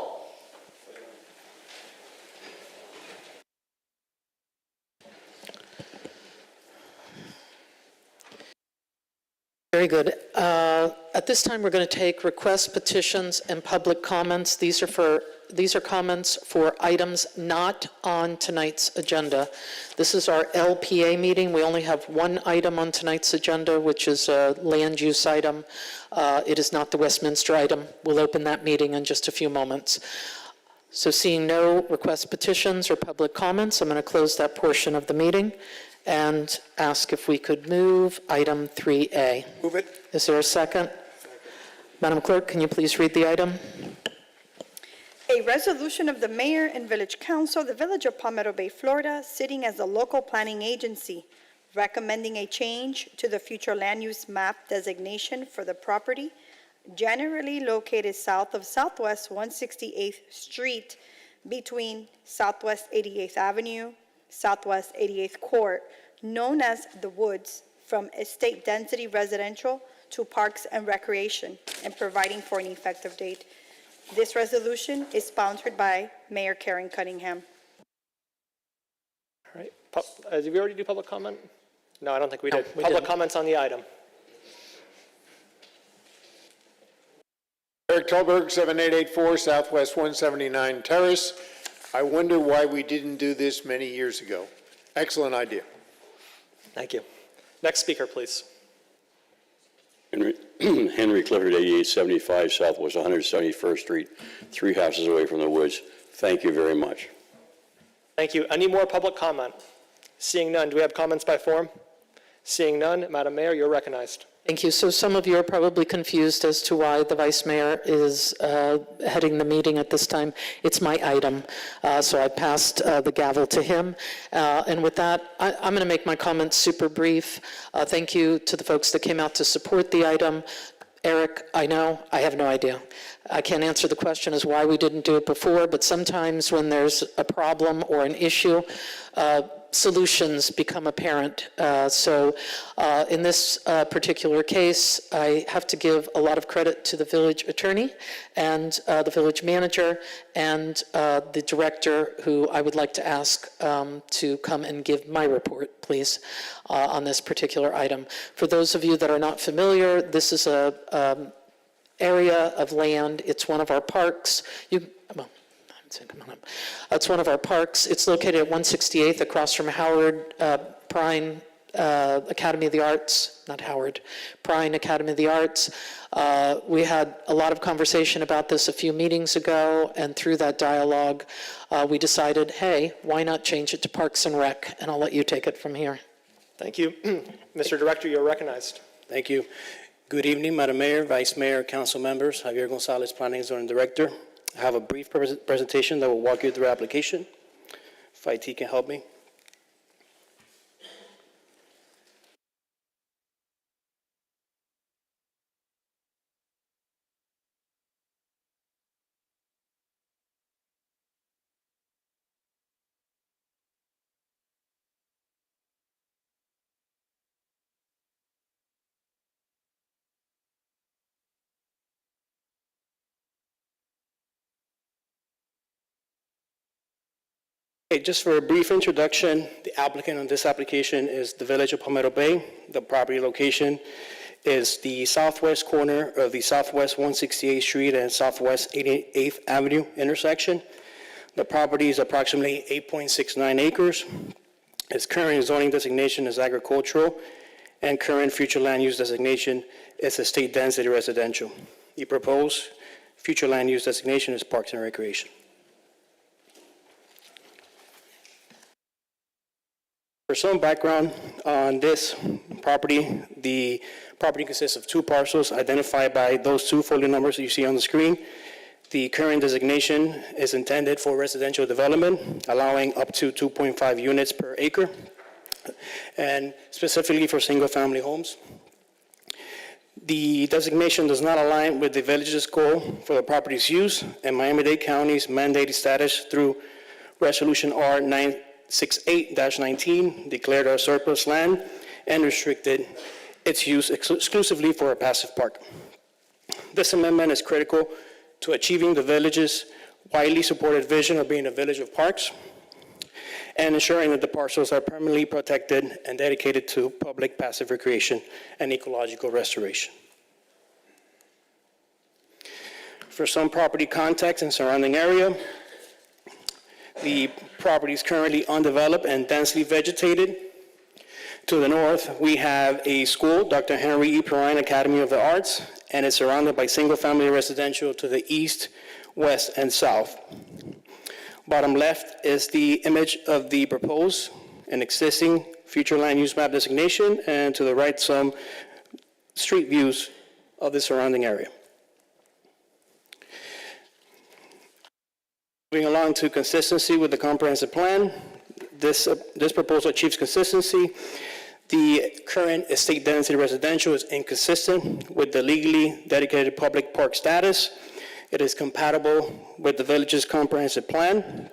Speaker 1: Very good. At this time, we're going to take requests, petitions, and public comments. These are comments for items not on tonight's agenda. This is our LPA meeting. We only have one item on tonight's agenda, which is a land use item. It is not the Westminster item. We'll open that meeting in just a few moments. So seeing no requests, petitions, or public comments, I'm going to close that portion of the meeting and ask if we could move item 3A.
Speaker 11: Move it.
Speaker 1: Is there a second? Madam Clerk, can you please read the item?
Speaker 4: A resolution of the Mayor and Village Council of the Village of Palmetto Bay, Florida, sitting as the local planning agency, recommending a change to the future land use map designation for the property generally located south of Southwest 168th Street between Southwest 88th Avenue, Southwest 88th Court, known as The Woods, from estate density residential to parks and recreation, and providing for an effective date. This resolution is sponsored by Mayor Karen Cunningham.
Speaker 3: All right. Did we already do public comment? No, I don't think we did.
Speaker 1: we
Speaker 3: Public
Speaker 1: didn't.
Speaker 3: comments on the item.
Speaker 5: Eric Tolberg, 7884 Southwest 179 Terrace. I wonder why we didn't do this many years ago. Excellent idea.
Speaker 3: Thank you. Next speaker, please.
Speaker 8: Henry Clifford, 8875 Southwest 171st Street, 3 houses away from the woods. Thank you very much.
Speaker 3: Thank you. Any more public comment? Seeing none, do we have comments by form? Seeing none, Madam Mayor, you're recognized.
Speaker 1: Thank you. So some of you are probably confused as to why the Vice Mayor is heading the meeting at this time. It's my item, so I passed the gavel to him. And with that, I'm going to make my comments super brief. Thank you to the folks that came out to support the item. Eric, I know, I have no idea. I can't answer the question as why we didn't do it before, but sometimes when there's a problem or an issue, solutions become apparent. So in this particular case, I have to give a lot of credit to the village attorney and the village manager and the director, who I would like to ask to come and give my report, please, on this particular item. For those of you that are not familiar, this is a area of land. It's one of our parks. Come on up. It's one of our parks. It's located at 168th across from Howard Prine Academy of the Arts, not Howard, Prine Academy of the Arts. We had a lot of conversation about this a few meetings ago, and through that dialogue, we decided, hey, why not change it to Parks and Rec? And I'll let you take it from here.
Speaker 3: Thank you. Mr. Director, you're recognized.
Speaker 13: Thank you. Good evening, Madam Mayor, Vice Mayor, Council members. Javier Gonzalez, Planning Zone Director. I have a brief presentation that will walk you through the application. If IT can help me. Okay, just for a brief introduction, the applicant on this application is the Village of Palmetto Bay. The property location is the southwest corner of the Southwest 168th Street and Southwest 88th Avenue intersection. The property is approximately 8.69 acres. Its current zoning designation is agricultural, and current future land use designation is estate density residential. The proposed future land use designation is Parks and Recreation. For some background on this property, the property consists of two parcels identified by those two folio numbers that you see on the screen. The current designation is intended for residential development, allowing up to 2.5 units per acre, and specifically for single-family homes. The designation does not align with the village's goal for the property's use and Miami-Dade County's mandated status through Resolution R 968-19, declared our surplus land and restricted its use exclusively for a passive park. This amendment is critical to achieving the village's widely supported vision of being a village of parks and ensuring that the parcels are permanently protected and dedicated to public passive recreation and ecological restoration. For some property context and surrounding area, the property is currently undeveloped and densely vegetated. To the north, we have a school, Dr. Henry E. Perrine Academy of the Arts, and it's surrounded by single-family residential to the east, west, and south. Bottom left is the image of the proposed and existing future land use map designation, and to the right, some street views of the surrounding area. Moving along to consistency with the comprehensive plan, this proposal achieves consistency. The current estate density residential is inconsistent with the legally dedicated public park status. It is compatible with the village's comprehensive plan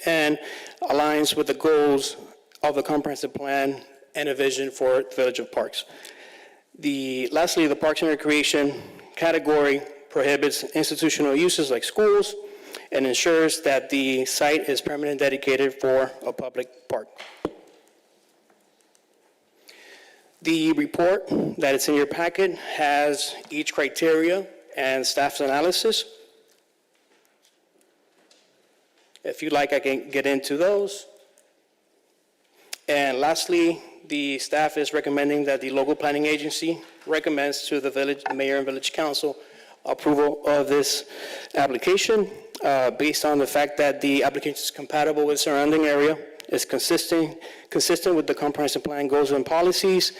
Speaker 13: and aligns with the goals of the comprehensive plan and a vision for the Village of Parks. Lastly, the Parks and Recreation category prohibits institutional uses like schools and ensures that the site is permanently dedicated for a public park. The report that is in your packet has each criteria and staff's analysis. If you'd like, I can get into those. And lastly, the staff is recommending that the local planning agency recommends to the village, the mayor and village council approval of this application based on the fact that the application is compatible with surrounding area, is consistent with the comprehensive plan goals and policies,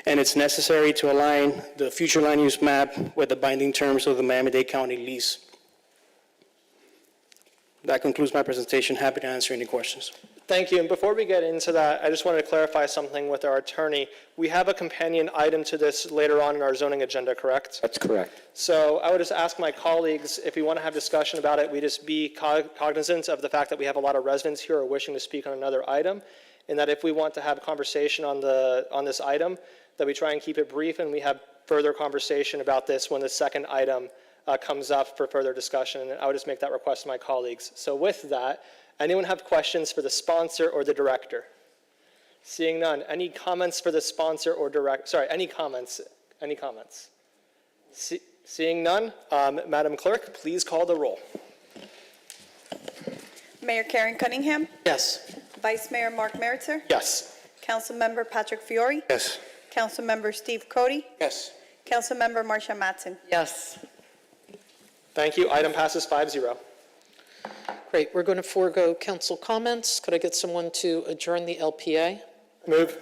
Speaker 13: and it's necessary to align the future land use map with the binding terms of the Miami-Dade County lease. That concludes my presentation. Happy to answer any questions.
Speaker 3: Thank you. And before we get into that, I just wanted to clarify something with our attorney. We have a companion item to this later on in our zoning agenda, correct?
Speaker 2: That's correct.
Speaker 3: So I would just ask my colleagues, if we want to have discussion about it, we just be cognizant of the fact that we have a lot of residents here who are wishing to speak on another item, and that if we want to have a conversation on this item, that we try and keep it brief, and we have further conversation about this when the second item comes up for further discussion. And I would just make that request to my colleagues. So with that, anyone have questions for the sponsor or the director? Seeing none. Any comments for the sponsor or any comments? Any comments? Seeing none, Madam Clerk, please call the roll.
Speaker 4: Mayor Karen Cunningham?
Speaker 1: Yes.
Speaker 4: Vice Mayor Mark Meritzer?
Speaker 3: Yes.
Speaker 4: Councilmember Patrick Fiore?
Speaker 5: Yes.
Speaker 4: Councilmember Steve Cody?
Speaker 11: Yes.
Speaker 4: Councilmember Marcia Matson?
Speaker 9: Yes.
Speaker 3: Thank you. Item passes 5-0.
Speaker 1: Great. We're going to forego council comments. Could I get someone to adjourn the LPA?
Speaker 3: Move.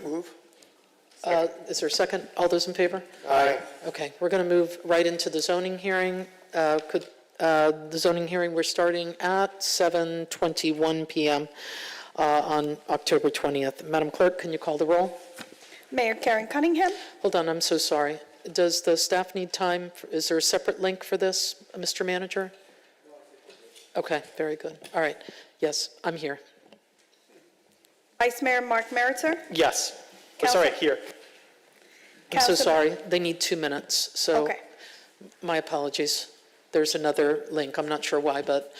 Speaker 1: Is there a second? All those in favor?
Speaker 3: Aye.
Speaker 1: Okay, we're going to move right into the zoning hearing. The zoning hearing, we're starting at 7:21 p.m. On October 20th. Madam Clerk, can you call the roll?
Speaker 4: Mayor Karen Cunningham?
Speaker 1: Hold on, I'm so sorry. Does the staff need time? Is there a separate link for this, Mr. Manager? Okay, very good. All right. Yes, I'm here.
Speaker 4: Vice Mayor Mark Meritzer?
Speaker 3: Yes. Oh, sorry, here.
Speaker 1: I'm so
Speaker 4: Council-
Speaker 1: sorry. They need 2 minutes, so
Speaker 4: Okay.
Speaker 1: my apologies. There's another link. I'm not sure why, but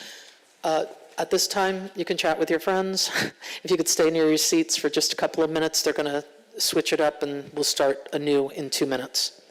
Speaker 1: At this time, you can chat with your friends. If you could stay near your seats for just a couple of minutes, they're going to switch it up, and we'll start anew in 2 minutes.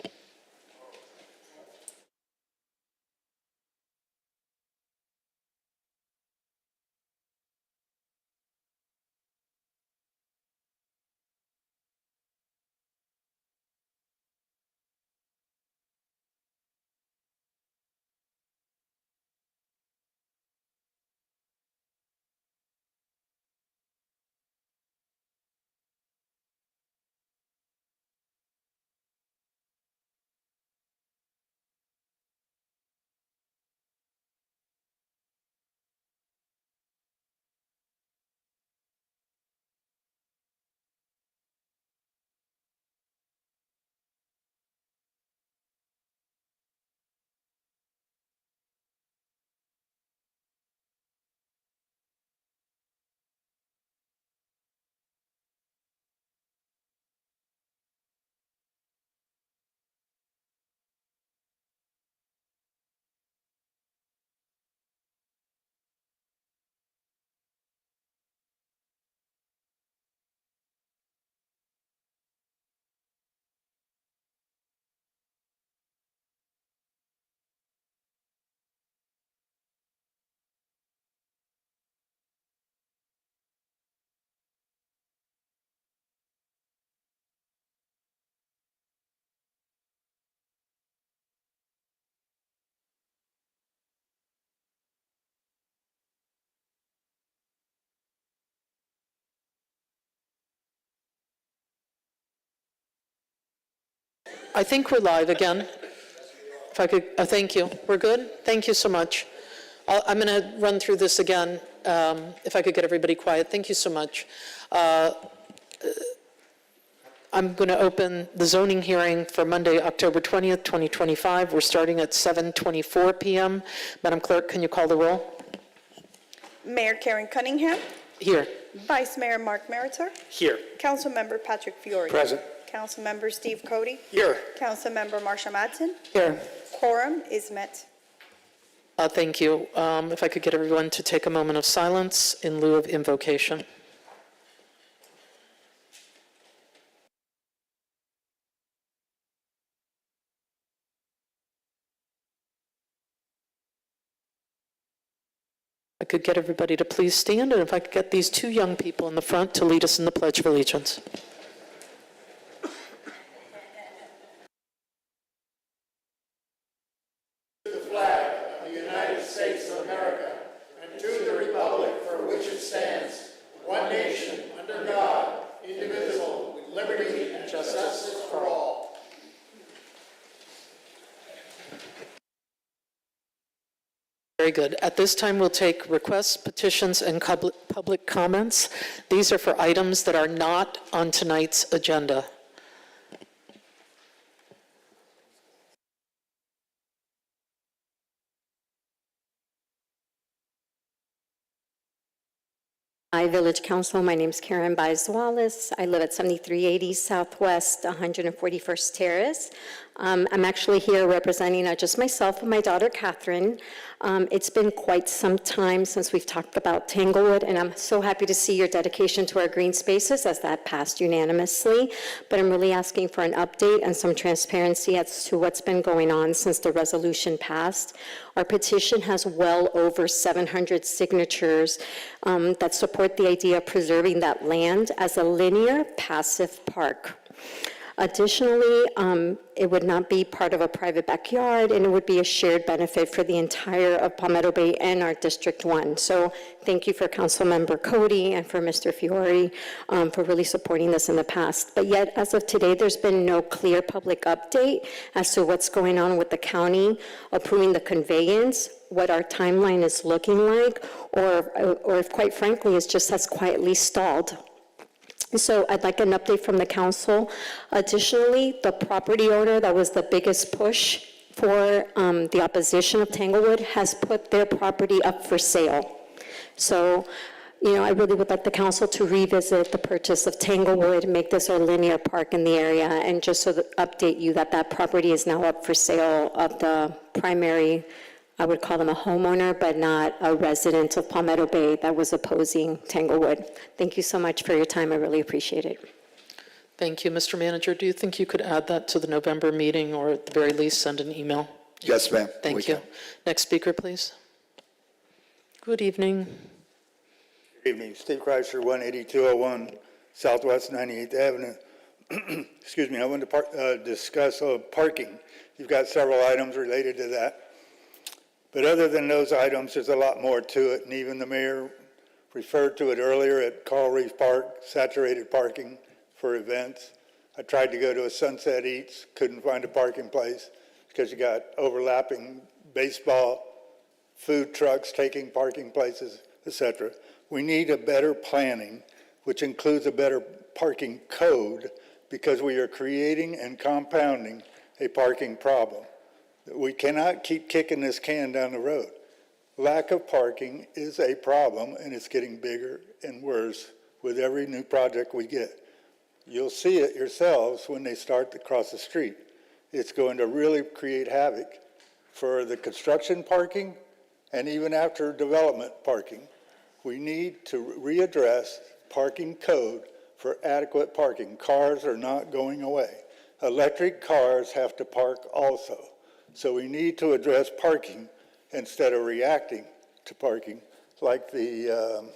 Speaker 1: I think we're live again. If I could, thank you. We're good? Thank you so much. I'm going to run through this again. If I could get everybody quiet. Thank you so much. I'm going to open the zoning hearing for Monday, October 20th, 2025. We're starting at 7:24 p.m. Madam Clerk, can you call the roll?
Speaker 4: Mayor Karen Cunningham.
Speaker 1: Here.
Speaker 4: Vice Mayor Mark Meritor.
Speaker 11: Here.
Speaker 4: Councilmember Patrick Fiore.
Speaker 5: Present.
Speaker 4: Councilmember Steve Cody.
Speaker 11: Here.
Speaker 4: Councilmember Marsha Madsen.
Speaker 1: Here.
Speaker 4: Quorum is met.
Speaker 1: Thank you. If I could get everyone to take a moment of silence in lieu of invocation. I could get everybody to please stand, and if I could get these two young people in the front to lead us in the Pledge of Allegiance.
Speaker 5: To the flag of the United States of America and to the republic for which it stands, one nation, under God, indivisible, with liberty and justice for all.
Speaker 1: Very good. At this time, we'll take requests, petitions, and public comments. These are for items that are not on tonight's agenda.
Speaker 14: Hi, Village Council. My name is Karen Baez-Wallace. I live at 7380 Southwest 141st Terrace. I'm actually here representing not just myself, but my daughter, Catherine. It's been quite some time since we've talked about Tanglewood, and I'm so happy to see your dedication to our green spaces as that passed unanimously. But I'm really asking for an update and some transparency as to what's been going on since the resolution passed. Our petition has well over 700 signatures that support the idea of preserving that land as a linear passive park. Additionally, it would not be part of a private backyard, and it would be a shared benefit for the entire of Palmetto Bay and our District 1. So thank you for Councilmember Cody and for Mr. Fiore for really supporting this in the past. But yet, as of today, there's been no clear public update as to what's going on with the county approving the conveyance, what our timeline is looking like, or if, quite frankly, it just has quietly stalled. So I'd like an update from the council. Additionally, the property owner that was the biggest push for the opposition of Tanglewood has put their property up for sale. So, I really would like the council to revisit the purchase of Tanglewood, make this a linear park in the area, and just so that update you that that property is now up for sale of the primary I would call them a homeowner, but not a resident of Palmetto Bay that was opposing Tanglewood. Thank you so much for your time. I really appreciate it.
Speaker 1: Thank you, Mr. Manager. Do you think you could add that to the November meeting, or at the very least, send an email?
Speaker 6: Yes, ma'am.
Speaker 1: Thank you. Next speaker, please. Good evening.
Speaker 15: Good evening. Steve Kreischer, 18201 Southwest 98th Avenue. Excuse me, I want to discuss parking. You've got several items related to that. But other than those items, there's a lot more to it, and even the mayor referred to it earlier at Coral Reef Park, saturated parking for events. I tried to go to a Sunset Eats, couldn't find a parking place because you got overlapping baseball, food trucks taking parking places, etc. We need a better planning, which includes a better parking code, because we are creating and compounding a parking problem. We cannot keep kicking this can down the road. Lack of parking is a problem, and it's getting bigger and worse with every new project we get. You'll see it yourselves when they start across the street. It's going to really create havoc for the construction parking and even after development parking. We need to readdress parking code for adequate parking. Cars are not going away. Electric cars have to park also. So we need to address parking instead of reacting to parking, like the,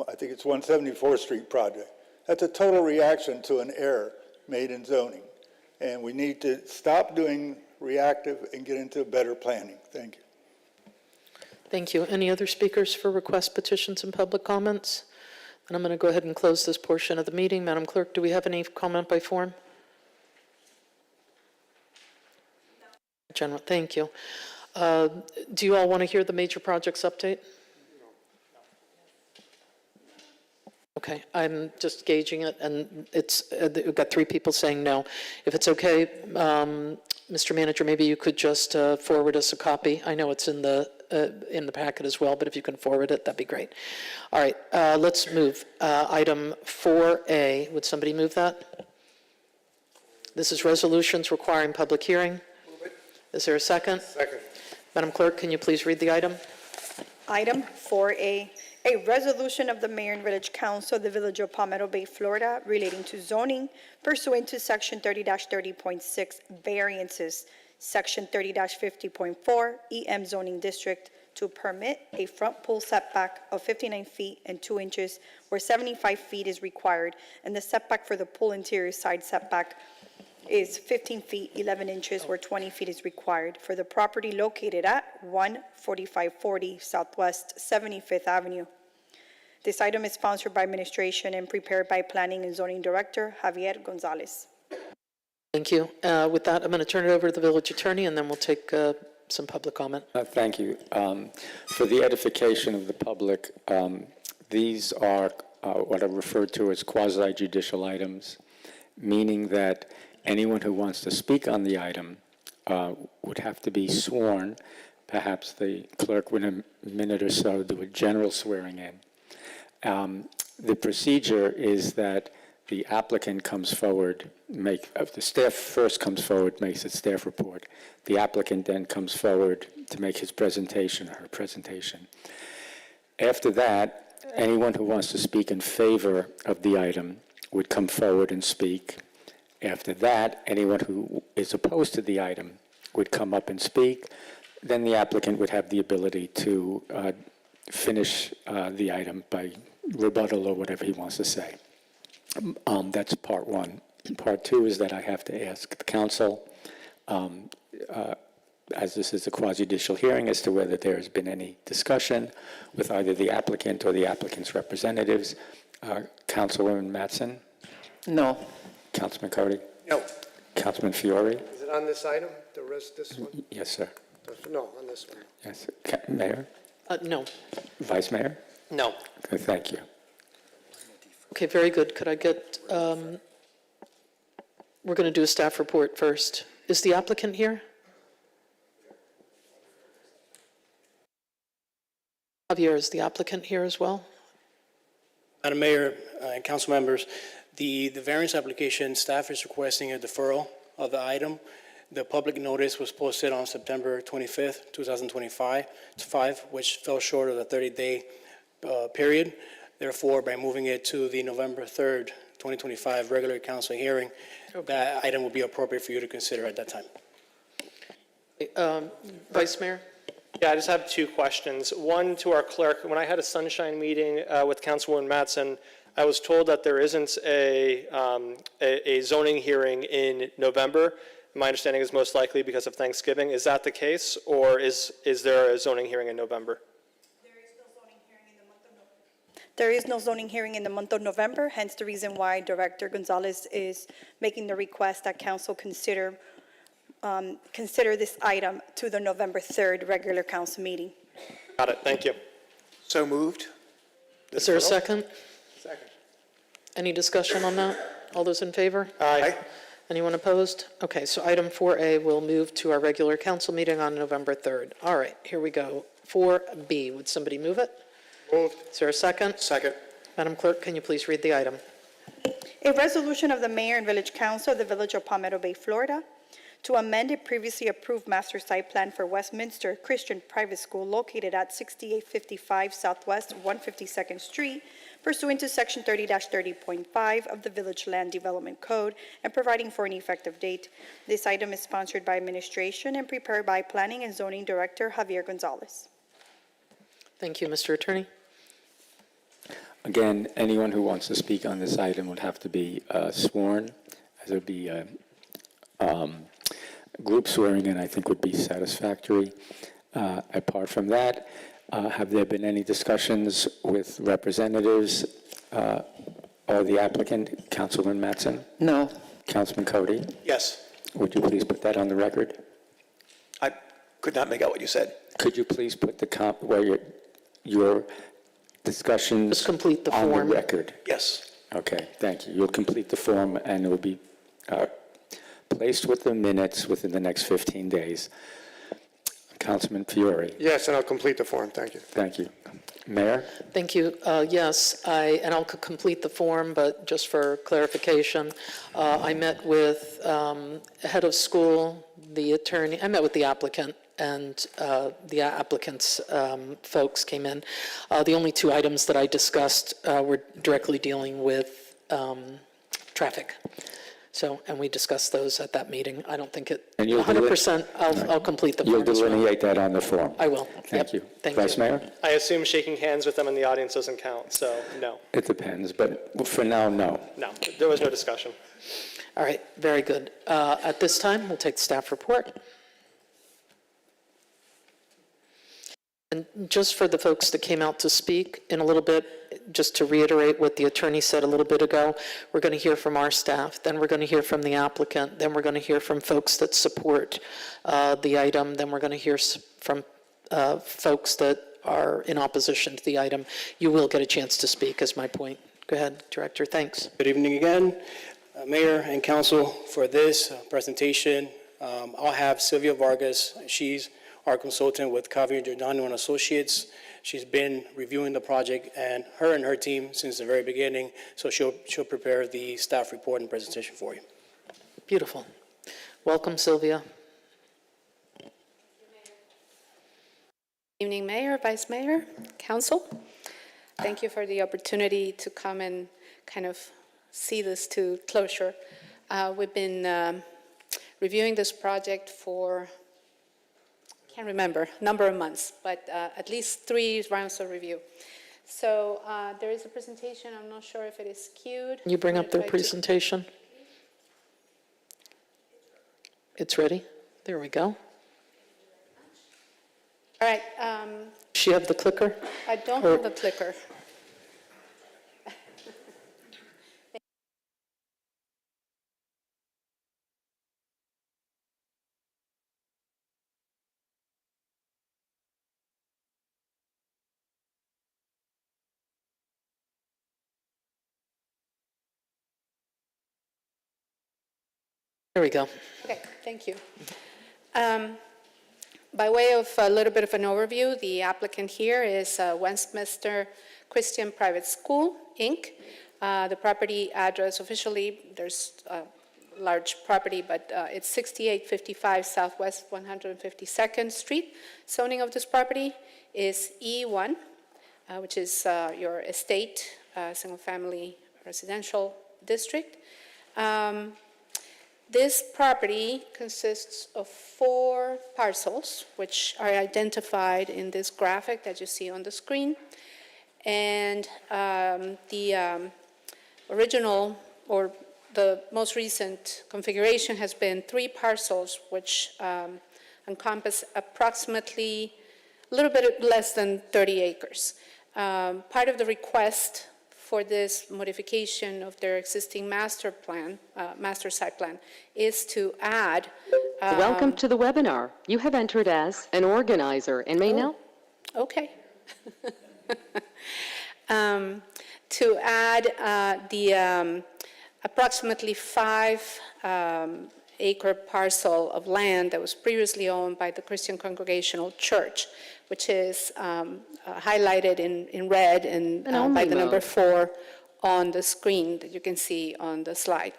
Speaker 15: I think it's 174th Street project. That's a total reaction to an error made in zoning. And we need to stop doing reactive and get into better planning. Thank you.
Speaker 1: Thank you. Any other speakers for requests, petitions, and public comments? And I'm going to go ahead and close this portion of the meeting. Madam Clerk, do we have any comment by form? General, thank you. Do you all want to hear the major projects update? Okay, I'm just gauging it, and it's, we've got 3 people saying no. If it's okay, Mr. Manager, maybe you could just forward us a copy. I know it's in the packet as well, but if you can forward it, that'd be great. All right, let's move. Item 4A, would somebody move that? This is resolutions requiring public hearing. Is there a second?
Speaker 5: Second.
Speaker 1: Madam Clerk, can you please read the item?
Speaker 4: Item 4A, a resolution of the Mayor and Village Council of the Village of Palmetto Bay, Florida, relating to zoning pursuant to Section 30-30.6 variances, Section 30-50.4 EM zoning district to permit a front pool setback of 59 feet and 2 inches where 75 feet is required, and the setback for the pool interior side setback is 15 feet, 11 inches, where 20 feet is required for the property located at 14540 Southwest 75th Avenue. This item is sponsored by administration and prepared by Planning and Zoning Director Javier Gonzalez.
Speaker 1: Thank you. With that, I'm going to turn it over to the village attorney, and then we'll take some public comment.
Speaker 2: Thank you. For the edification of the public, these are what are referred to as quasi-judicial items, meaning that anyone who wants to speak on the item would have to be sworn. Perhaps the clerk would, in a minute or so, do a general swearing in. The procedure is that the applicant comes forward, the staff first comes forward, makes its staff report. The applicant then comes forward to make his presentation or her presentation. After that, anyone who wants to speak in favor of the item would come forward and speak. After that, anyone who is opposed to the item would come up and speak. Then the applicant would have the ability to finish the item by rebuttal or whatever he wants to say. That's part one. Part two is that I have to ask the council, as this is a quasi-judicial hearing, as to whether there has been any discussion with either the applicant or the applicant's representatives. Councilwoman Mattson?
Speaker 9: No.
Speaker 2: Councilman Cody?
Speaker 5: No.
Speaker 2: Councilman Fiore?
Speaker 5: Is it on this item, the rest, this one?
Speaker 2: Yes, sir.
Speaker 5: No, on this one.
Speaker 2: Yes. Mayor?
Speaker 1: No.
Speaker 2: Vice Mayor?
Speaker 3: No.
Speaker 2: Okay, thank you.
Speaker 1: Okay, very good. Could I get, we're going to do a staff report first. Is the applicant here? Javier, is the applicant here as well?
Speaker 13: Madam Mayor and council members, the variance application, staff is requesting a deferral of the item. The public notice was posted on September 25th, 2025, which fell short of the 30-day period. Therefore, by moving it to the November 3rd, 2025 regular council hearing, that item will be appropriate for you to consider at that time.
Speaker 1: Vice Mayor?
Speaker 3: Yeah, I just have two questions. One to our clerk. When I had a sunshine meeting with Councilwoman Mattson, I was told that there isn't a zoning hearing in November. My understanding is most likely because of Thanksgiving. Is that the case, or is there a zoning hearing in November?
Speaker 4: There is no zoning hearing in the month of November, hence the reason why Director Gonzalez is making the request that council consider this item to the November 3rd regular council meeting.
Speaker 3: Got it. Thank you.
Speaker 11: So moved.
Speaker 1: Is there a second?
Speaker 11: Second.
Speaker 1: Any discussion on that? All those in favor?
Speaker 3: Aye.
Speaker 1: Anyone opposed? Okay, so item 4A will move to our regular council meeting on November 3rd. All right, here we go. 4B, would somebody move it?
Speaker 11: Moved.
Speaker 1: Is there a second?
Speaker 11: Second.
Speaker 1: Madam Clerk, can you please read the item?
Speaker 4: A resolution of the Mayor and Village Council of the Village of Palmetto Bay, Florida, to amend a previously approved master site plan for Westminster Christian Private School located at 6855 Southwest 152nd Street, pursuant to Section 30-30.5 of the Village Land Development Code and providing for an effective date. This item is sponsored by administration and prepared by Planning and Zoning Director Javier Gonzalez.
Speaker 1: Thank you, Mr. Attorney.
Speaker 2: Again, anyone who wants to speak on this item would have to be sworn, as it would be group swearing in, I think, would be satisfactory. Apart from that, have there been any discussions with representatives or the applicant, Councilman Mattson?
Speaker 9: No.
Speaker 2: Councilman Cody?
Speaker 11: Yes.
Speaker 2: Would you please put that on the record?
Speaker 11: I could not make out what you said.
Speaker 2: Could you please put the your discussions
Speaker 1: Just complete the
Speaker 2: on
Speaker 1: form.
Speaker 2: the record?
Speaker 11: Yes.
Speaker 2: Okay, thank you. You'll complete the form, and it will be placed with the minutes within the next 15 days. Councilman Fiore?
Speaker 5: Yes, and I'll complete the form. Thank you.
Speaker 2: Thank you. Mayor?
Speaker 1: Thank you. Yes, I'll complete the form, but just for clarification, I met with head of school, the attorney, I met with the applicant, and the applicant's folks came in. The only two items that I discussed were directly dealing with traffic. So, and we discussed those at that meeting. I don't think it,
Speaker 2: And you'll
Speaker 1: 100%, I'll complete the
Speaker 2: You'll
Speaker 1: form as well.
Speaker 2: delineate that on the form.
Speaker 1: I will.
Speaker 2: Thank
Speaker 1: Yep.
Speaker 2: you.
Speaker 1: Thank
Speaker 2: Vice
Speaker 1: you.
Speaker 2: Mayor?
Speaker 3: I assume shaking hands with them in the audience doesn't count, so no.
Speaker 2: It depends, but for now, no.
Speaker 3: No, there was no discussion.
Speaker 1: All right, very good. At this time, we'll take the staff report. And just for the folks that came out to speak in a little bit, just to reiterate what the attorney said a little bit ago, we're going to hear from our staff, then we're going to hear from the applicant, then we're going to hear from folks that support the item, then we're going to hear from folks that are in opposition to the item. You will get a chance to speak, is my point. Go ahead, Director, thanks.
Speaker 13: Good evening again, Mayor and Council. For this presentation, I'll have Sylvia Vargas. She's our consultant with Javier Giordano and Associates. She's been reviewing the project, and her team since the very beginning, so she'll prepare the staff report and presentation for you.
Speaker 1: Beautiful. Welcome, Sylvia.
Speaker 16: Good evening, Mayor, Vice Mayor, Council. Thank you for the opportunity to come and kind of see this to closure. We've been reviewing this project for, can't remember, number of months, but at least 3 rounds of review. So there is a presentation. I'm not sure if it is queued.
Speaker 1: Can you bring up their presentation? It's ready. There we go.
Speaker 16: All right.
Speaker 1: Does she have the clicker?
Speaker 16: I don't have the clicker.
Speaker 1: There we go.
Speaker 16: Okay, thank you. By way of a little bit of an overview, the applicant here is Westminster Christian Private School, Inc. The property address officially, there's large property, but it's 6855 Southwest 152nd Street. Zoning of this property is E1, which is your estate, single-family residential district. This property consists of 4 parcels, which are identified in this graphic that you see on the screen. And the original, or the most recent configuration, has been 3 parcels, which encompass approximately a little bit less than 30 acres. Part of the request for this modification of their existing master plan, master site plan, is to add.
Speaker 17: Welcome to the webinar. You have entered as an organizer and may now.
Speaker 16: Okay. To add the approximately 5 acre parcel of land that was previously owned by the Christian Congregational Church, which is highlighted in red and by the number 4 on the screen that you can see on the slide.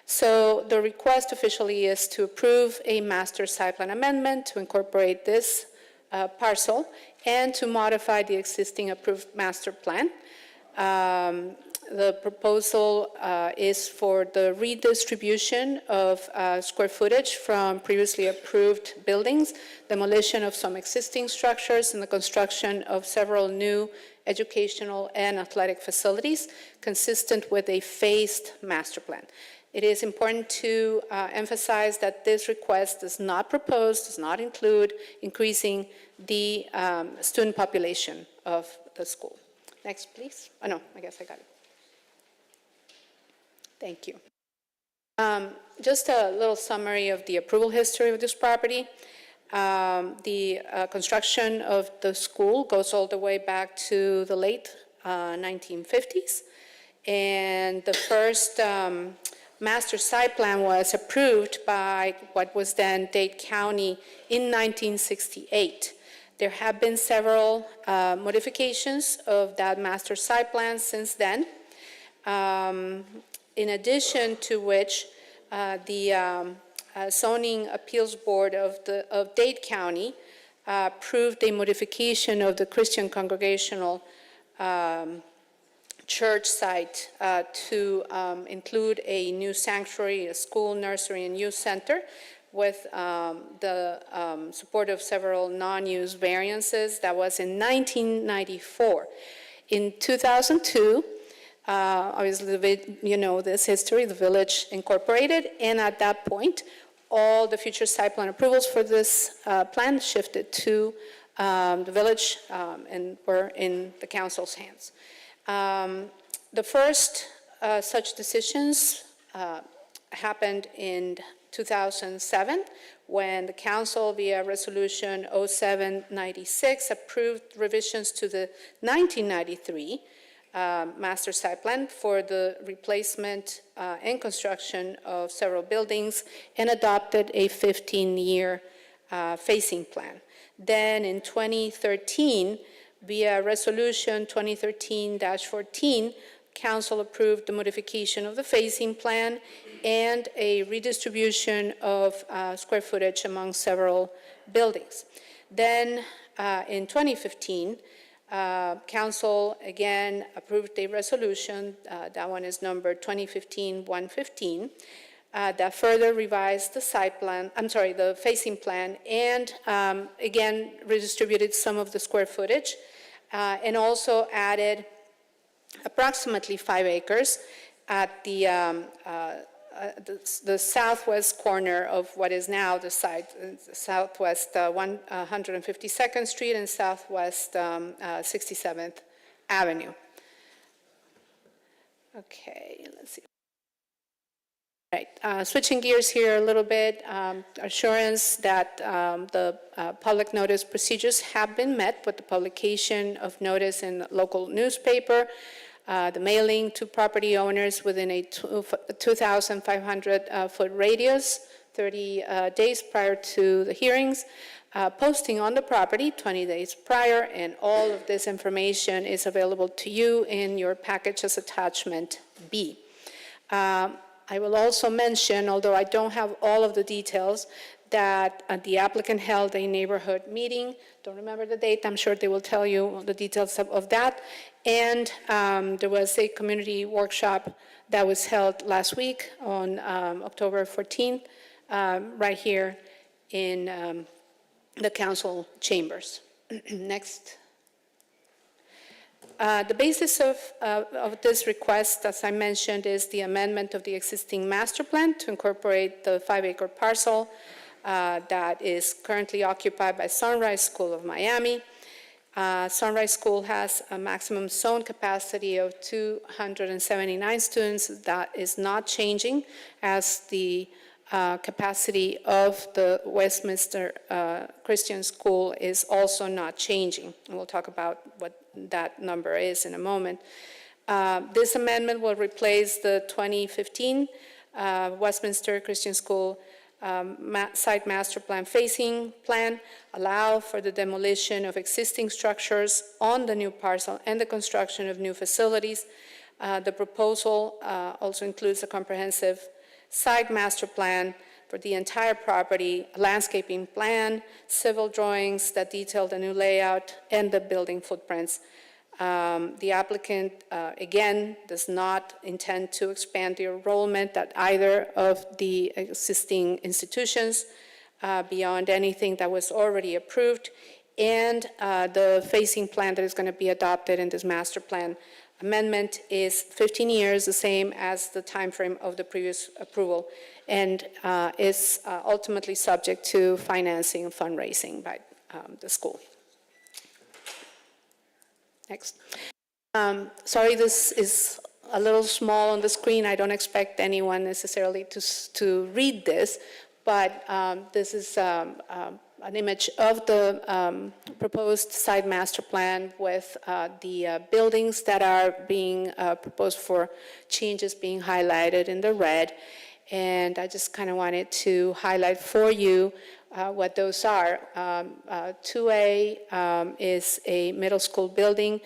Speaker 16: So the request officially is to approve a master site plan amendment to incorporate this parcel and to modify the existing approved master plan. The proposal is for the redistribution of square footage from previously approved buildings, demolition of some existing structures, and the construction of several new educational and athletic facilities consistent with a phased master plan. It is important to emphasize that this request does not include increasing the student population of the school. Next, please. Oh, no, I guess I got it. Thank you. Just a little summary of the approval history of this property. The construction of the school goes all the way back to the late 1950s. And the first master site plan was approved by what was then Dade County in 1968. There have been several modifications of that master site plan since then. In addition to which, the Zoning Appeals Board of Dade County approved a modification of the Christian Congregational Church site to include a new sanctuary, a school, nursery, and youth center with the support of several non-use variances. That was in 1994. In 2002, obviously, you know this history, the village incorporated, and at that point, all the future site plan approvals for this plan shifted to the village and were in the council's hands. The first such decisions happened in 2007 when the council via resolution 0796 approved revisions to the 1993 master site plan for the replacement and construction of several buildings and adopted a 15-year phasing plan. Then in 2013, via resolution 2013-14, council approved the modification of the phasing plan and a redistribution of square footage among several buildings. Then in 2015, council again approved a resolution, that one is number 2015-115, that further revised the site plan, the phasing plan, and again redistributed some of the square footage, and also added approximately 5 acres at the southwest corner of what is now the site, southwest 152nd Street and southwest 67th Avenue. Okay, let's see. All right, switching gears here a little bit, assurance that the public notice procedures have been met with the publication of notice in the local newspaper, the mailing to property owners within a 2,500 foot radius, 30 days prior to the hearings, posting on the property 20 days prior, and all of this information is available to you in your package as attachment B. I will also mention, although I don't have all of the details, that the applicant held a neighborhood meeting. Don't remember the date. I'm sure they will tell you the details of that. And there was a community workshop that was held last week on October 14th, right here in the council chambers. Next. The basis of this request, as I mentioned, is the amendment of the existing master plan to incorporate the 5-acre parcel that is currently occupied by Sunrise School of Miami. Sunrise School has a maximum zone capacity of 279 students. That is not changing, as the capacity of the Westminster Christian School is also not changing. And we'll talk about what that number is in a moment. This amendment will replace the 2015 Westminster Christian School site master plan phasing plan, allow for the demolition of existing structures on the new parcel and the construction of new facilities. The proposal also includes a comprehensive site master plan for the entire property, a landscaping plan, civil drawings that detail the new layout and the building footprints. The applicant, again, does not intend to expand the enrollment at either of the existing institutions beyond anything that was already approved, and the phasing plan that is going to be adopted in this master plan amendment is 15 years, the same as the time frame of the previous approval, and is ultimately subject to financing and fundraising by the school. Next. Sorry, this is a little small on the screen. I don't expect anyone necessarily to read this, but this is an image of the proposed site master plan with the buildings that are being proposed for changes being highlighted in the red. And I just kind of wanted to highlight for you what those are. 2A is a middle school building.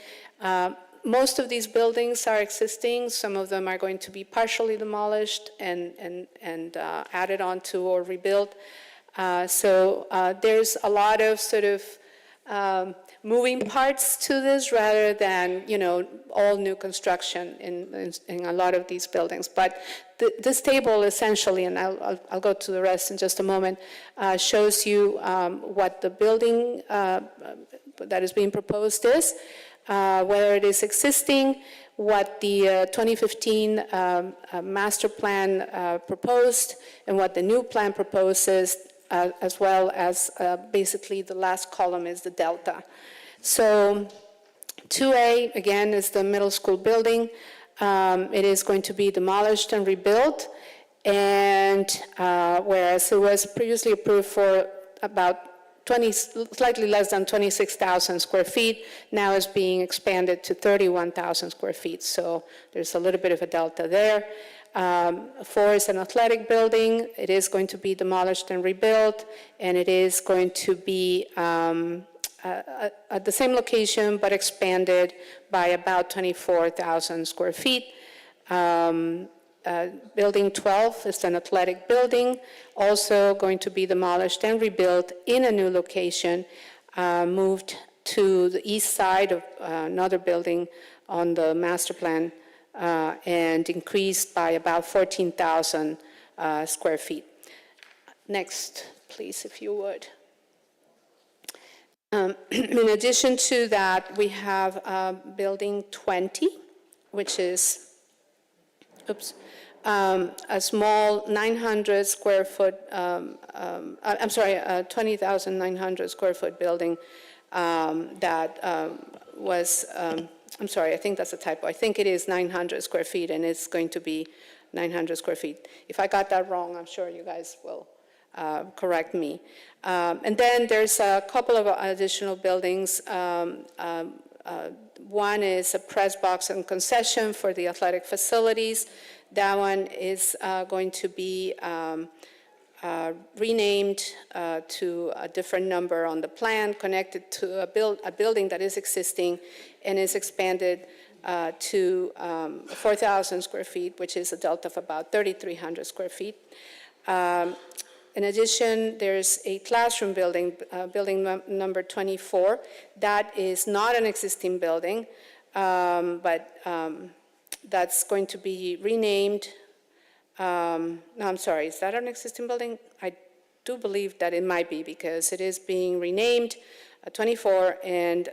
Speaker 16: Most of these buildings are existing. Some of them are going to be partially demolished and added onto or rebuilt. So there's a lot of sort of moving parts to this rather than, all new construction in a lot of these buildings. But this table essentially, and I'll go to the rest in just a moment, shows you what the building that is being proposed is, whether it is existing, what the 2015 master plan proposed, and what the new plan proposes, as well as basically the last column is the delta. So 2A, again, is the middle school building. It is going to be demolished and rebuilt, and whereas it was previously approved for about slightly less than 26,000 square feet, now is being expanded to 31,000 square feet. So there's a little bit of a delta there. 4 is an athletic building. It is going to be demolished and rebuilt, and it is going to be at the same location but expanded by about 24,000 square feet. Building 12 is an athletic building, also going to be demolished and rebuilt in a new location, moved to the east side of another building on the master plan, and increased by about 14,000 square feet. Next, please, if you would. In addition to that, we have building 20, which is, a small 900 square foot, 20,900 square foot building that was, I think that's a typo. I think it is 900 square feet, and it's going to be 900 square feet. If I got that wrong, I'm sure you guys will correct me. And then there's a couple of additional buildings. One is a press box and concession for the athletic facilities. That one is going to be renamed to a different number on the plan, connected to a building that is existing and is expanded to 4,000 square feet, which is a delta of about 3,300 square feet. In addition, there's a classroom building, number 24. That is not an existing building, but that's going to be renamed. No, I'm sorry, is that an existing building? I do believe that it might be because it is being renamed 24 and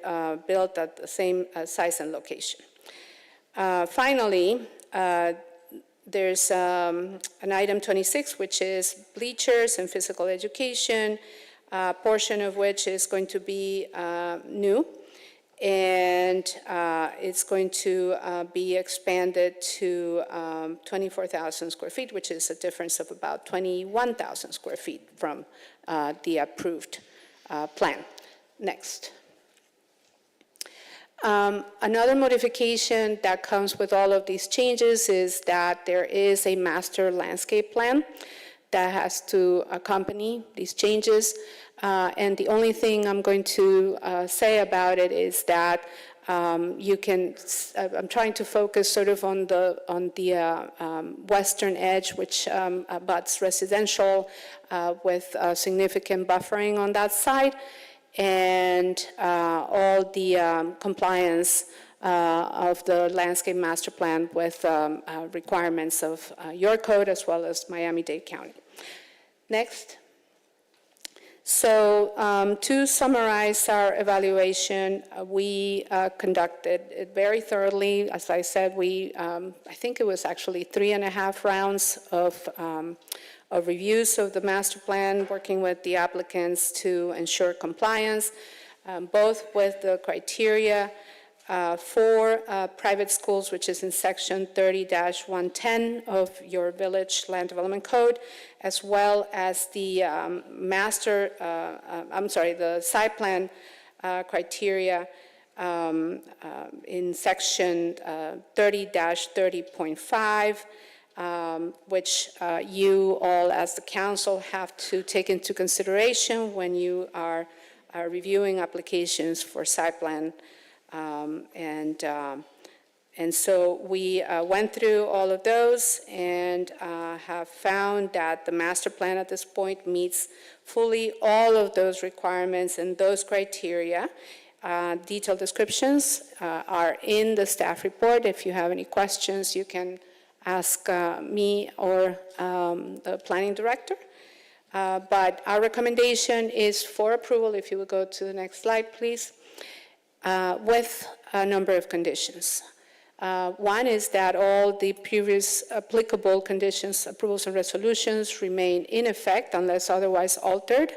Speaker 16: built at the same size and location. Finally, there's an item 26, which is bleachers and physical education, a portion of which is going to be new, and it's going to be expanded to 24,000 square feet, which is a difference of about 21,000 square feet from the approved plan. Next. Another modification that comes with all of these changes is that there is a master landscape plan that has to accompany these changes. And the only thing I'm going to say about it is that you can, I'm trying to focus sort of on the western edge, which abuts residential with significant buffering on that side, and all the compliance of the landscape master plan with requirements of your code as well as Miami-Dade County. Next. So to summarize our evaluation, we conducted it very thoroughly. As I said, I think it was actually 3.5 rounds of reviews of the master plan, working with the applicants to ensure compliance, both with the criteria for private schools, which is in section 30-110 of your village land development code, as well as the the site plan criteria in section 30-30.5, which you all as the council have to take into consideration when you are reviewing applications for site plan. And so we went through all of those and have found that the master plan at this point meets fully all of those requirements and those criteria. Detailed descriptions are in the staff report. If you have any questions, you can ask me or the planning director. But our recommendation is for approval, if you would go to the next slide, please, with a number of conditions. One is that all the previous applicable conditions, approvals, and resolutions remain in effect unless otherwise altered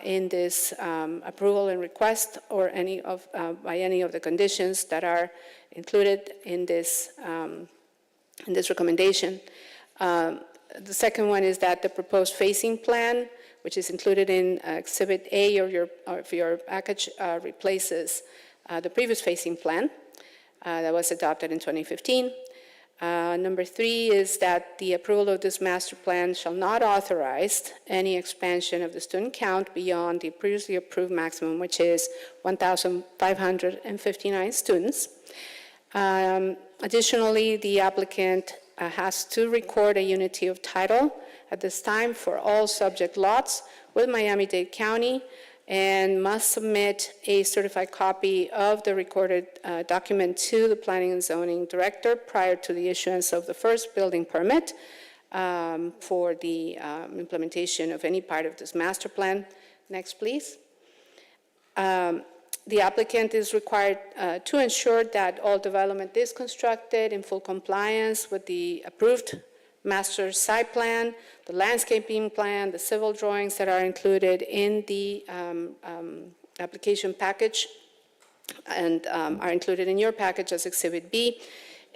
Speaker 16: in this approval and request or by any of the conditions that are included in this recommendation. The second one is that the proposed phasing plan, which is included in Exhibit A of your package, replaces the previous phasing plan that was adopted in 2015. Number 3 is that the approval of this master plan shall not authorize any expansion of the student count beyond the previously approved maximum, which is 1,559 students. Additionally, the applicant has to record a unity of title at this time for all subject lots with Miami-Dade County and must submit a certified copy of the recorded document to the Planning and Zoning Director prior to the issuance of the first building permit for the implementation of any part of this master plan. Next, please. The applicant is required to ensure that all development is constructed in full compliance with the approved master site plan, the landscaping plan, the civil drawings that are included in the application package and are included in your package as Exhibit B.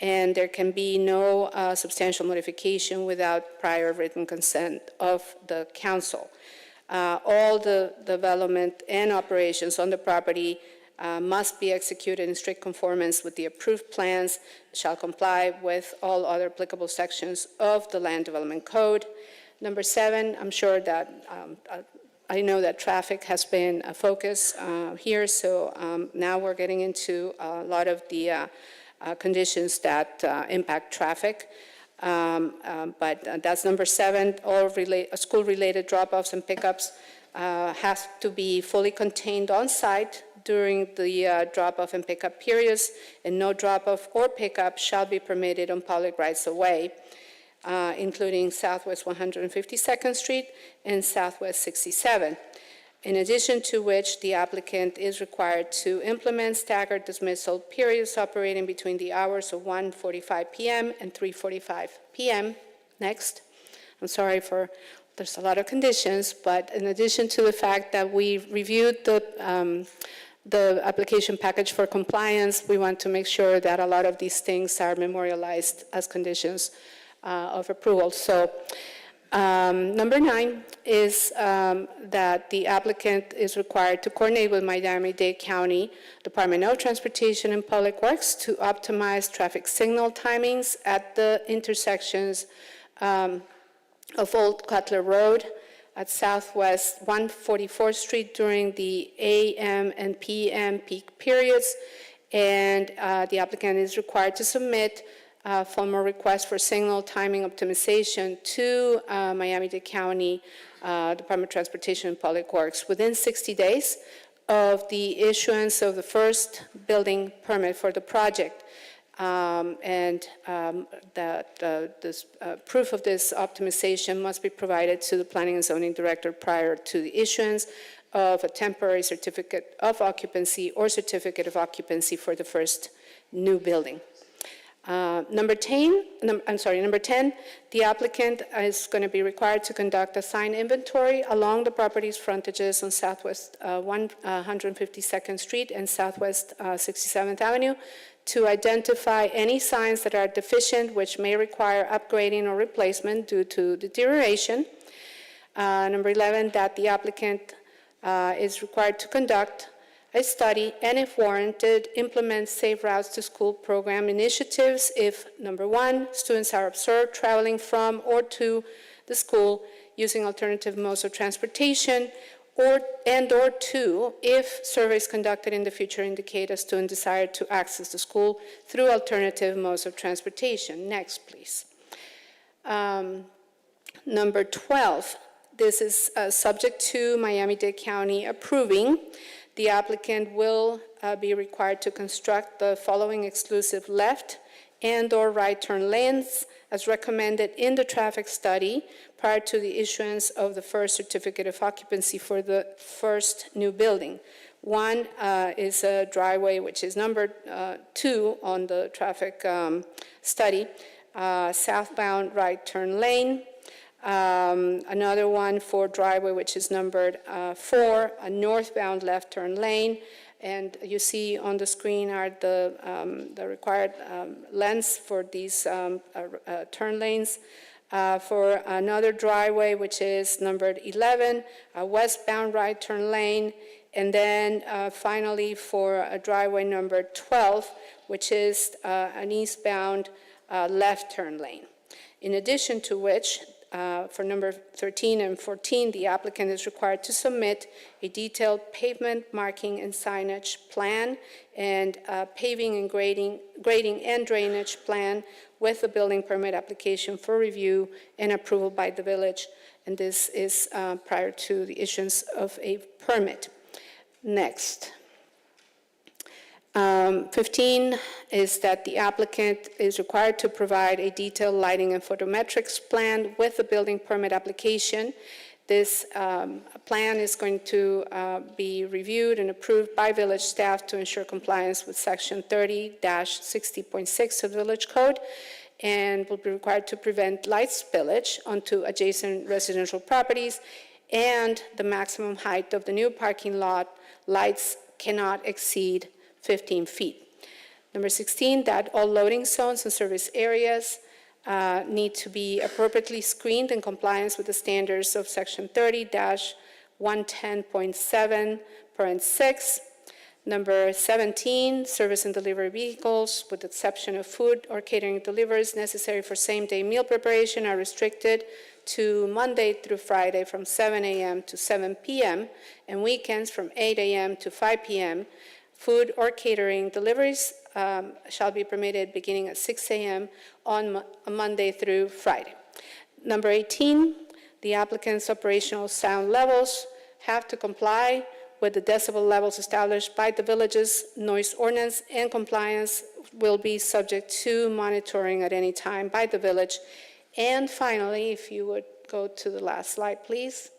Speaker 16: And there can be no substantial modification without prior written consent of the council. All the development and operations on the property must be executed in strict conformance with the approved plans, shall comply with all other applicable sections of the Land Development Code. Number 7, I'm sure that I know that traffic has been a focus here, so now we're getting into a lot of the conditions that impact traffic. But that's number 7, all school-related drop-offs and pickups has to be fully contained on-site during the drop-off and pickup periods, and no drop-off or pickup shall be permitted on public rights-of-way, including Southwest 152nd Street and Southwest 67. In addition to which, the applicant is required to implement staggered dismissal periods operating between the hours of 1:45 p.m. and 3:45 p.m. Next. I'm sorry for, there's a lot of conditions, but in addition to the fact that we reviewed the application package for compliance, we want to make sure that a lot of these things are memorialized as conditions of approval. So number 9 is that the applicant is required to coordinate with Miami-Dade County Department of Transportation and Public Works to optimize traffic signal timings at the intersections of Old Cutler Road at Southwest 144th Street during the AM and PM peak periods. And the applicant is required to submit formal request for signal timing optimization to Miami-Dade County Department of Transportation and Public Works within 60 days of the issuance of the first building permit for the project. This proof of this optimization must be provided to the Planning and Zoning Director prior to the issuance of a temporary certificate of occupancy or certificate of occupancy for the first new building. Number 10, the applicant is going to be required to conduct a sign inventory along the property's frontages on Southwest 152nd Street and Southwest 67th Avenue to identify any signs that are deficient, which may require upgrading or replacement due to deterioration. Number 11, that the applicant is required to conduct a study and, if warranted, implement safe routes to school program initiatives if, number 1, students are observed traveling from or to the school using alternative modes of transportation, or 2, if surveys conducted in the future indicate a student desire to access the school through alternative modes of transportation. Next, please. Number 12, this is subject to Miami-Dade County approving. The applicant will be required to construct the following exclusive left and/or right turn lanes as recommended in the traffic study prior to the issuance of the first certificate of occupancy for the first new building. One is a driveway, which is numbered 2 on the traffic study, southbound right turn lane. Another one for driveway, which is numbered 4, a northbound left turn lane. And you see on the screen are the required lengths for these turn lanes. For another driveway, which is numbered 11, a westbound right turn lane. And then finally for a driveway number 12, which is an eastbound left turn lane. In addition to which, for number 13 and 14, the applicant is required to submit a detailed pavement marking and signage plan and paving and grading and drainage plan with the building permit application for review and approval by the village. And this is prior to the issuance of a permit. Next. 15 is that the applicant is required to provide a detailed lighting and photometrics plan with the building permit application. This plan is going to be reviewed and approved by village staff to ensure compliance with section 30-60.6 of the Village Code, and will be required to prevent light spillage onto adjacent residential properties, and the maximum height of the new parking lot lights cannot exceed 15 feet. Number 16, that all loading zones and service areas need to be appropriately screened in compliance with the standards of section 30-110.7, parent 6. Number 17, service and delivery vehicles, with the exception of food or catering deliveries necessary for same-day meal preparation, are restricted to Monday through Friday from 7 a.m. to 7 p.m. and weekends from 8 a.m. to 5 p.m. Food or catering deliveries shall be permitted beginning at 6 a.m. on Monday through Friday. Number 18, the applicant's operational sound levels have to comply with the decibel levels established by the village's noise ordinance, and compliance will be subject to monitoring at any time by the village. And finally, if you would go to the last slide, please,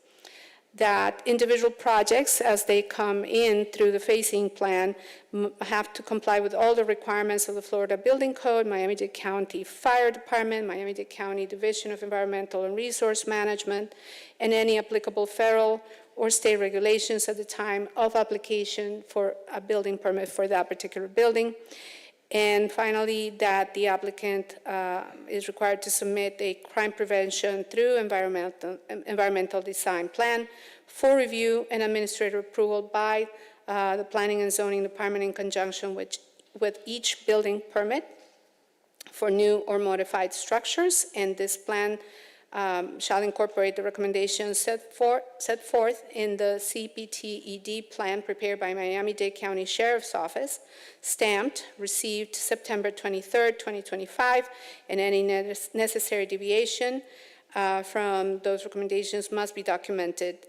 Speaker 16: that individual projects, as they come in through the phasing plan, have to comply with all the requirements of the Florida Building Code, Miami-Dade County Fire Department, Miami-Dade County Division of Environmental and Resource Management, and any applicable federal or state regulations at the time of application for a building permit for that particular building. And finally, that the applicant is required to submit a crime prevention through environmental design plan for review and administrative approval by the Planning and Zoning Department in conjunction with each building permit for new or modified structures. And this plan shall incorporate the recommendations set forth in the CPTED plan prepared by Miami-Dade County Sheriff's Office, stamped, received September 23rd, 2025, and any necessary deviation from those recommendations must be documented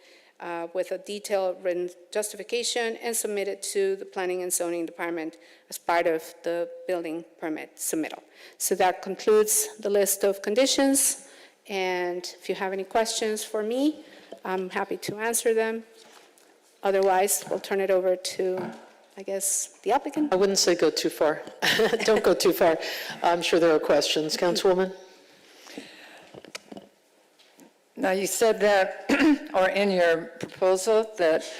Speaker 16: with a detailed written justification and submitted to the Planning and Zoning Department as part of the building permit submittal. So that concludes the list of conditions. And if you have any questions for me, I'm happy to answer them. Otherwise, we'll turn it over to, I guess, the applicant.
Speaker 1: I wouldn't say go too far. Don't go too far. I'm sure there are questions. Councilwoman?
Speaker 9: Now, you said that, or in your proposal, that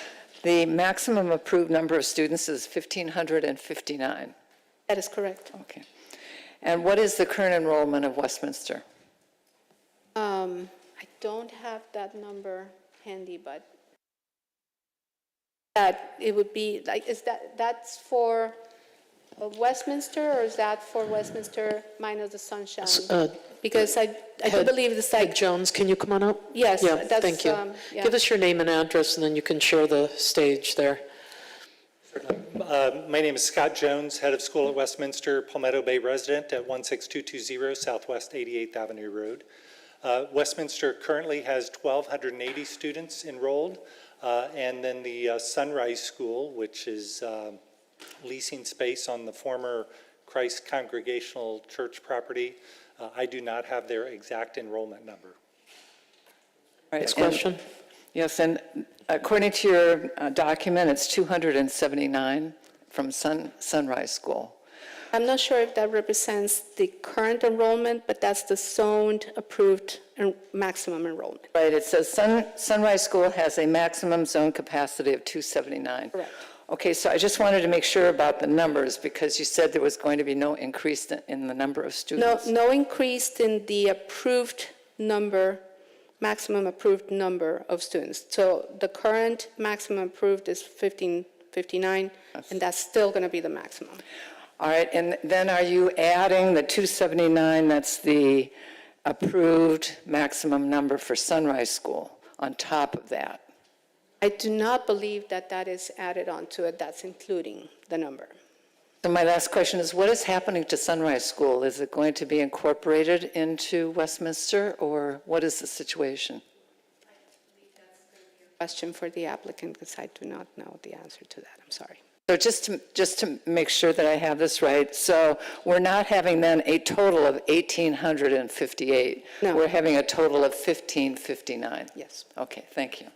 Speaker 9: the maximum approved number of students is 1,559.
Speaker 16: That is correct.
Speaker 9: Okay. And what is the current enrollment of Westminster?
Speaker 16: I don't have that number handy, but that it would be like, that's for Westminster, or is that for Westminster minus the Sunshine? Because I do believe the site.
Speaker 1: Head Jones, can you come on up?
Speaker 16: Yes,
Speaker 1: Yeah,
Speaker 16: that's,
Speaker 1: thank you.
Speaker 16: yeah.
Speaker 1: Give us your name and address, and then you can share the stage there.
Speaker 18: My name is Scott Jones, head of school at Westminster, Palmetto Bay resident at 16220 Southwest 88th Avenue Road. Westminster currently has 1,280 students enrolled, and then the Sunrise School, which is leasing space on the former Christ Congregational Church property. I do not have their exact enrollment number.
Speaker 9: Right,
Speaker 1: Next question.
Speaker 9: Yes, and according to your document, it's 279 from Sunrise School.
Speaker 16: I'm not sure if that represents the current enrollment, but that's the zoned approved maximum enrollment.
Speaker 9: Right, it says Sunrise School has a maximum zone capacity of 279.
Speaker 16: Correct.
Speaker 9: Okay, so I just wanted to make sure about the numbers, because you said there was going to be no increase in the number of students.
Speaker 16: No increase in the approved number, maximum approved number of students. So the current maximum approved is 1,559, and that's still going to be the maximum.
Speaker 9: All right, and then are you adding the 279, that's the approved maximum number for Sunrise School, on top of that?
Speaker 16: I do not believe that that is added onto it. That's including the number.
Speaker 9: So my last question is, what is happening to Sunrise School? Is it going to be incorporated into Westminster, or what is the situation?
Speaker 16: Question for the applicant, because I do not know the answer to that. I'm sorry.
Speaker 9: So just to make sure that I have this right, so we're not having then a total of 1,858.
Speaker 16: No.
Speaker 9: We're having a total of 1,559.
Speaker 16: Yes.
Speaker 9: Okay, thank you.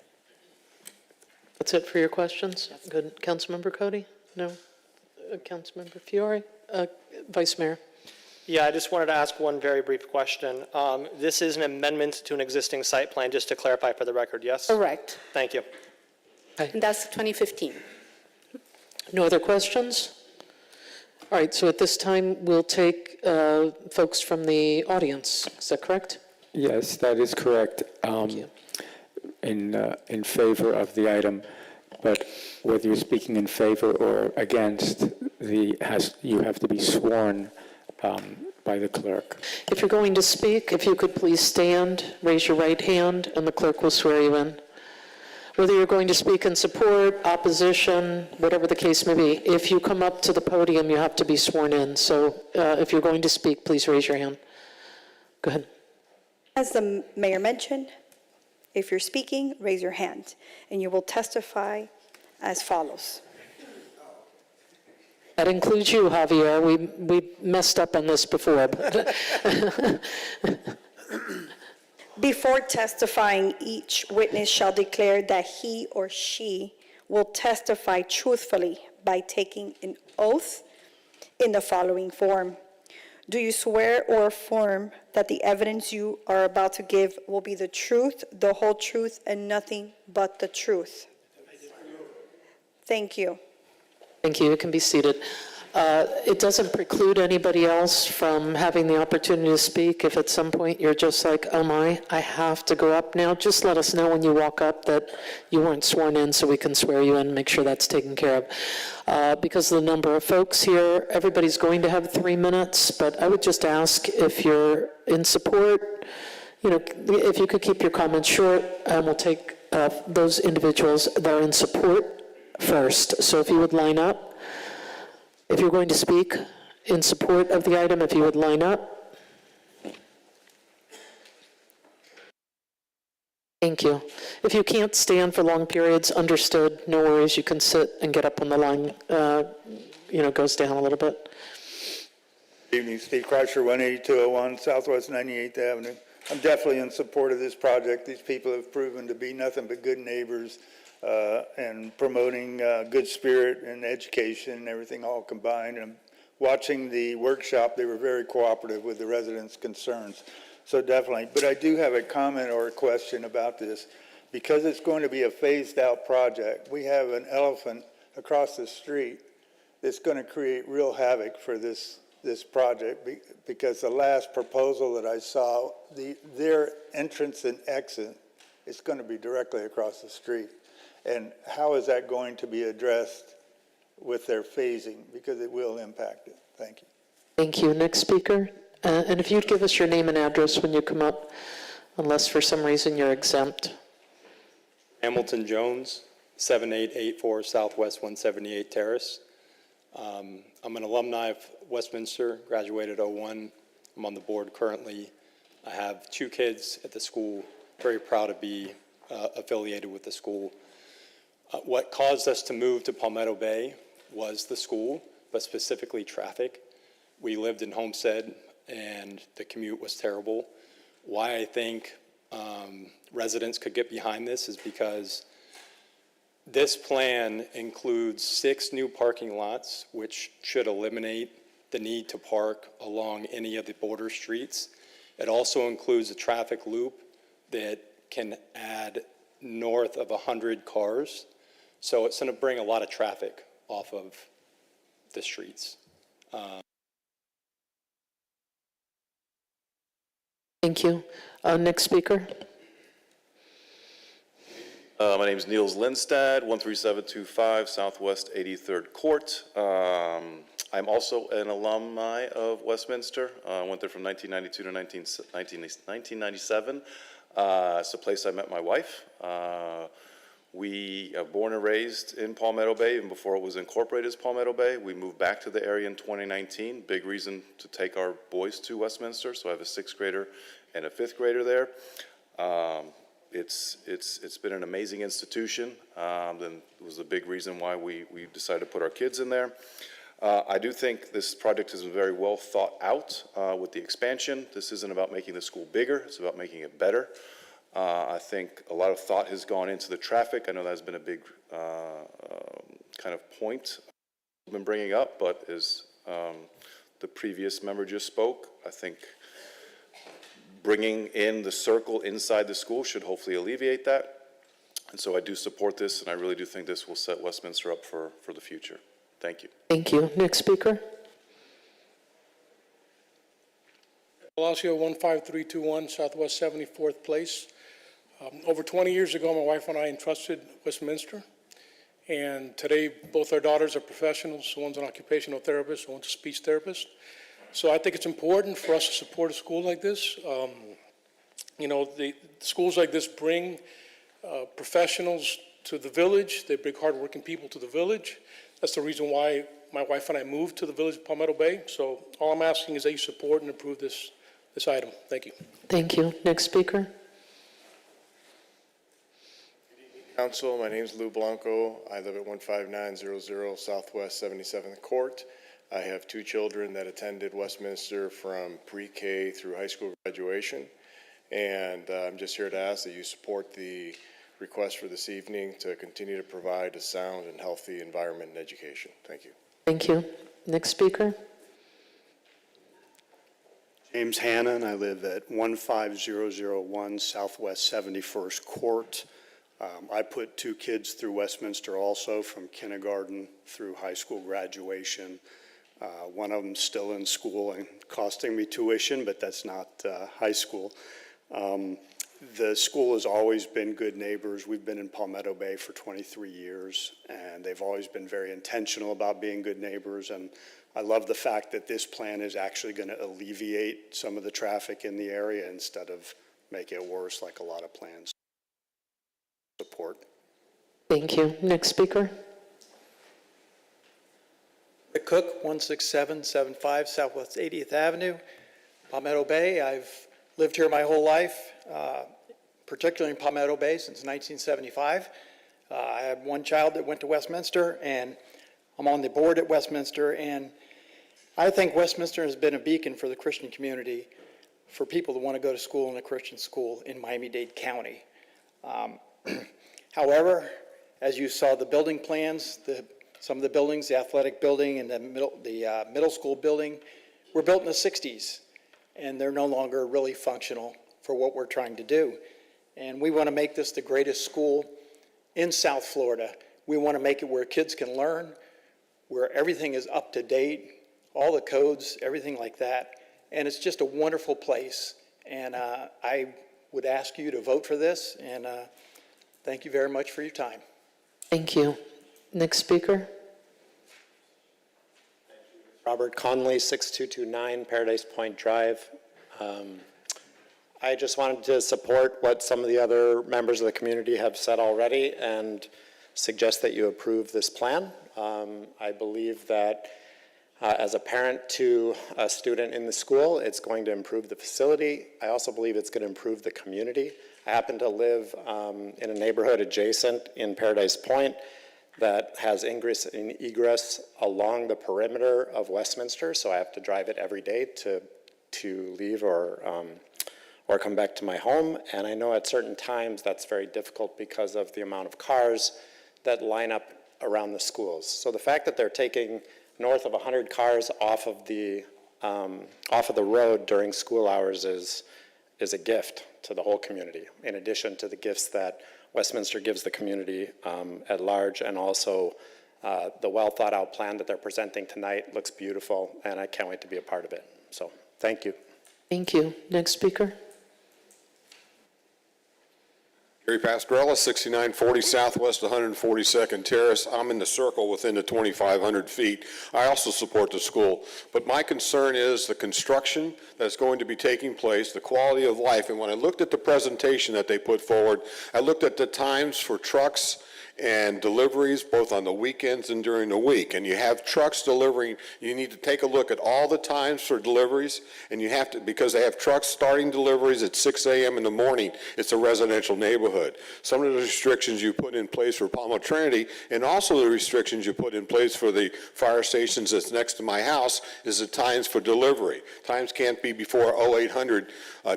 Speaker 1: That's it for your questions? Good. Councilmember Cody? No? Councilmember Fiore? Vice Mayor?
Speaker 3: Yeah, I just wanted to ask one very brief question. This is an amendment to an existing site plan, just to clarify for the record, yes?
Speaker 16: Correct.
Speaker 3: Thank you.
Speaker 16: And that's 2015.
Speaker 1: No other questions? All right, so at this time, we'll take folks from the audience. Is that correct?
Speaker 2: Yes, that is correct.
Speaker 1: Thank you.
Speaker 2: In favor of the item, but whether you're speaking in favor or against, you have to be sworn by the clerk.
Speaker 1: If you're going to speak, if you could please stand, raise your right hand, and the clerk will swear you in. Whether you're going to speak in support, opposition, whatever the case may be, if you come up to the podium, you have to be sworn in. So if you're going to speak, please raise your hand. Go ahead.
Speaker 4: As the mayor mentioned, if you're speaking, raise your hand, and you will testify as follows.
Speaker 1: That includes you, Javier. We messed up on this before. But
Speaker 4: Before testifying, each witness shall declare that he or she will testify truthfully by taking an oath in the following form. Do you swear or affirm that the evidence you are about to give will be the truth, the whole truth, and nothing but the truth? Thank you.
Speaker 1: Thank you. You can be seated. It doesn't preclude anybody else from having the opportunity to speak. If at some point you're just like, oh my, I have to go up now, just let us know when you walk up that you weren't sworn in so we can swear you in and make sure that's taken care of. Because of the number of folks here, everybody's going to have 3 minutes, but I would just ask if you're in support, if you could keep your comments short, and we'll take those individuals that are in support first. So if you would line up. If you're going to speak in support of the item, if you would line up. Thank you. If you can't stand for long periods, understood, no worries, you can sit and get up when the line, goes down a little bit.
Speaker 15: Good evening, Steve Kreischer, 18201 Southwest 98th Avenue. I'm definitely in support of this project. These people have proven to be nothing but good neighbors and promoting good spirit and education and everything all combined. And watching the workshop, they were very cooperative with the residents' concerns. So definitely. But I do have a comment or a question about this. Because it's going to be a phased-out project, we have an elephant across the street that's going to create real havoc for this project, because the last proposal that I saw, their entrance and exit is going to be directly across the street. And how is that going to be addressed with their phasing? Because it will impact it. Thank you.
Speaker 1: Thank you. Next speaker. And if you'd give us your name and address when you come up, unless for some reason you're exempt.
Speaker 19: Hamilton Jones, 7884 Southwest 178 Terrace. I'm an alumni of Westminster, graduated '01. I'm on the board currently. I have 2 kids at the school, very proud to be affiliated with the school. What caused us to move to Palmetto Bay was the school, but specifically traffic. We lived in Homestead, and the commute was terrible. Why I think residents could get behind this is because this plan includes 6 new parking lots, which should eliminate the need to park along any of the border streets. It also includes a traffic loop that can add north of 100 cars. So it's going to bring a lot of traffic off of the streets.
Speaker 1: Thank you. Next speaker.
Speaker 20: My name is Niels Lindstad, 13725 Southwest 83rd Court. I'm also an alumni of Westminster. I went there from 1992 to 1997. It's the place I met my wife. We are born and raised in Palmetto Bay, even before it was incorporated as Palmetto Bay. We moved back to the area in 2019. Big reason to take our boys to Westminster. So I have a 6th grader and a 5th grader there. It's been an amazing institution. Then it was a big reason why we decided to put our kids in there. I do think this project has been very well thought out with the expansion. This isn't about making the school bigger, it's about making it better. I think a lot of thought has gone into the traffic. I know that's been a big kind of point I've been bringing up, but as the previous member just spoke, I think bringing in the circle inside the school should hopefully alleviate that. And so I do support this, and I really do think this will set Westminster up for the future. Thank you.
Speaker 1: Thank you. Next speaker.
Speaker 21: Palacio 15321 Southwest 74th Place. Over 20 years ago, my wife and I entrusted Westminster, and today both our daughters are professionals. One's an occupational therapist, one's a speech therapist. So I think it's important for us to support a school like this. The schools like this bring professionals to the village. They bring hardworking people to the village. That's the reason why my wife and I moved to the village of Palmetto Bay. So all I'm asking is that you support and approve this item. Thank you.
Speaker 1: Thank you. Next speaker.
Speaker 12: Council, my name is Lou Blanco. I live at 15900 Southwest 77th Court. I have two children that attended Westminster from pre-K through high school graduation. And I'm just here to ask that you support the request for this evening to continue to provide a sound and healthy environment and education. Thank you.
Speaker 1: Thank you. Next speaker.
Speaker 22: James Hannon. I live at 15001 Southwest 71st Court. I put two kids through Westminster also, from kindergarten through high school graduation. One of them still in school and costing me tuition, but that's not high school. The school has always been good neighbors. We've been in Palmetto Bay for 23 years, and they've always been very intentional about being good neighbors. And I love the fact that this plan is actually going to alleviate some of the traffic in the area instead of make it worse like a lot of plans. Support.
Speaker 1: Thank you. Next speaker.
Speaker 23: Rick Cook, 16775 Southwest 80th Avenue, Palmetto Bay. I've lived here my whole life, particularly in Palmetto Bay since 1975. I had one child that went to Westminster, and I'm on the board at Westminster, and I think Westminster has been a beacon for the Christian community, for people that want to go to school in a Christian school in Miami-Dade County. However, as you saw the building plans, some of the buildings, the athletic building and the middle school building, were built in the 60s, and they're no longer really functional for what we're trying to do. And we want to make this the greatest school in South Florida. We want to make it where kids can learn, where everything is up to date, all the codes, everything like that. And it's just a wonderful place. And I would ask you to vote for this, and thank you very much for your time.
Speaker 1: Thank you. Next speaker.
Speaker 24: Robert Conley, 6229 Paradise Point Drive. I just wanted to support what some of the other members of the community have said already and suggest that you approve this plan. I believe that as a parent to a student in the school, it's going to improve the facility. I also believe it's going to improve the community. I happen to live in a neighborhood adjacent in Paradise Point that has ingress and egress along the perimeter of Westminster, so I have to drive it every day to leave or come back to my home. And I know at certain times that's very difficult because of the amount of cars that line up around the schools. So the fact that they're taking north of 100 cars off of the road during school hours is a gift to the whole community, in addition to the gifts that Westminster gives the community at large, and also the well thought out plan that they're presenting tonight looks beautiful, and I can't wait to be a part of it. So thank you.
Speaker 1: Thank you. Next speaker.
Speaker 10: Gary Pasquarella, 6940 Southwest 142nd Terrace. I'm in the circle within the 2,500 feet. I also support the school, but my concern is the construction that's going to be taking place, the quality of life. And when I looked at the presentation that they put forward, I looked at the times for trucks and deliveries both on the weekends and during the week. And you have trucks delivering, you need to take a look at all the times for deliveries, and you have to, because they have trucks starting deliveries at 6 a.m. in the morning. It's a residential neighborhood. Some of the restrictions you put in place for Palmo Trinity, and also the restrictions you put in place for the fire stations that's next to my house, is the times for delivery. Times can't be before 0800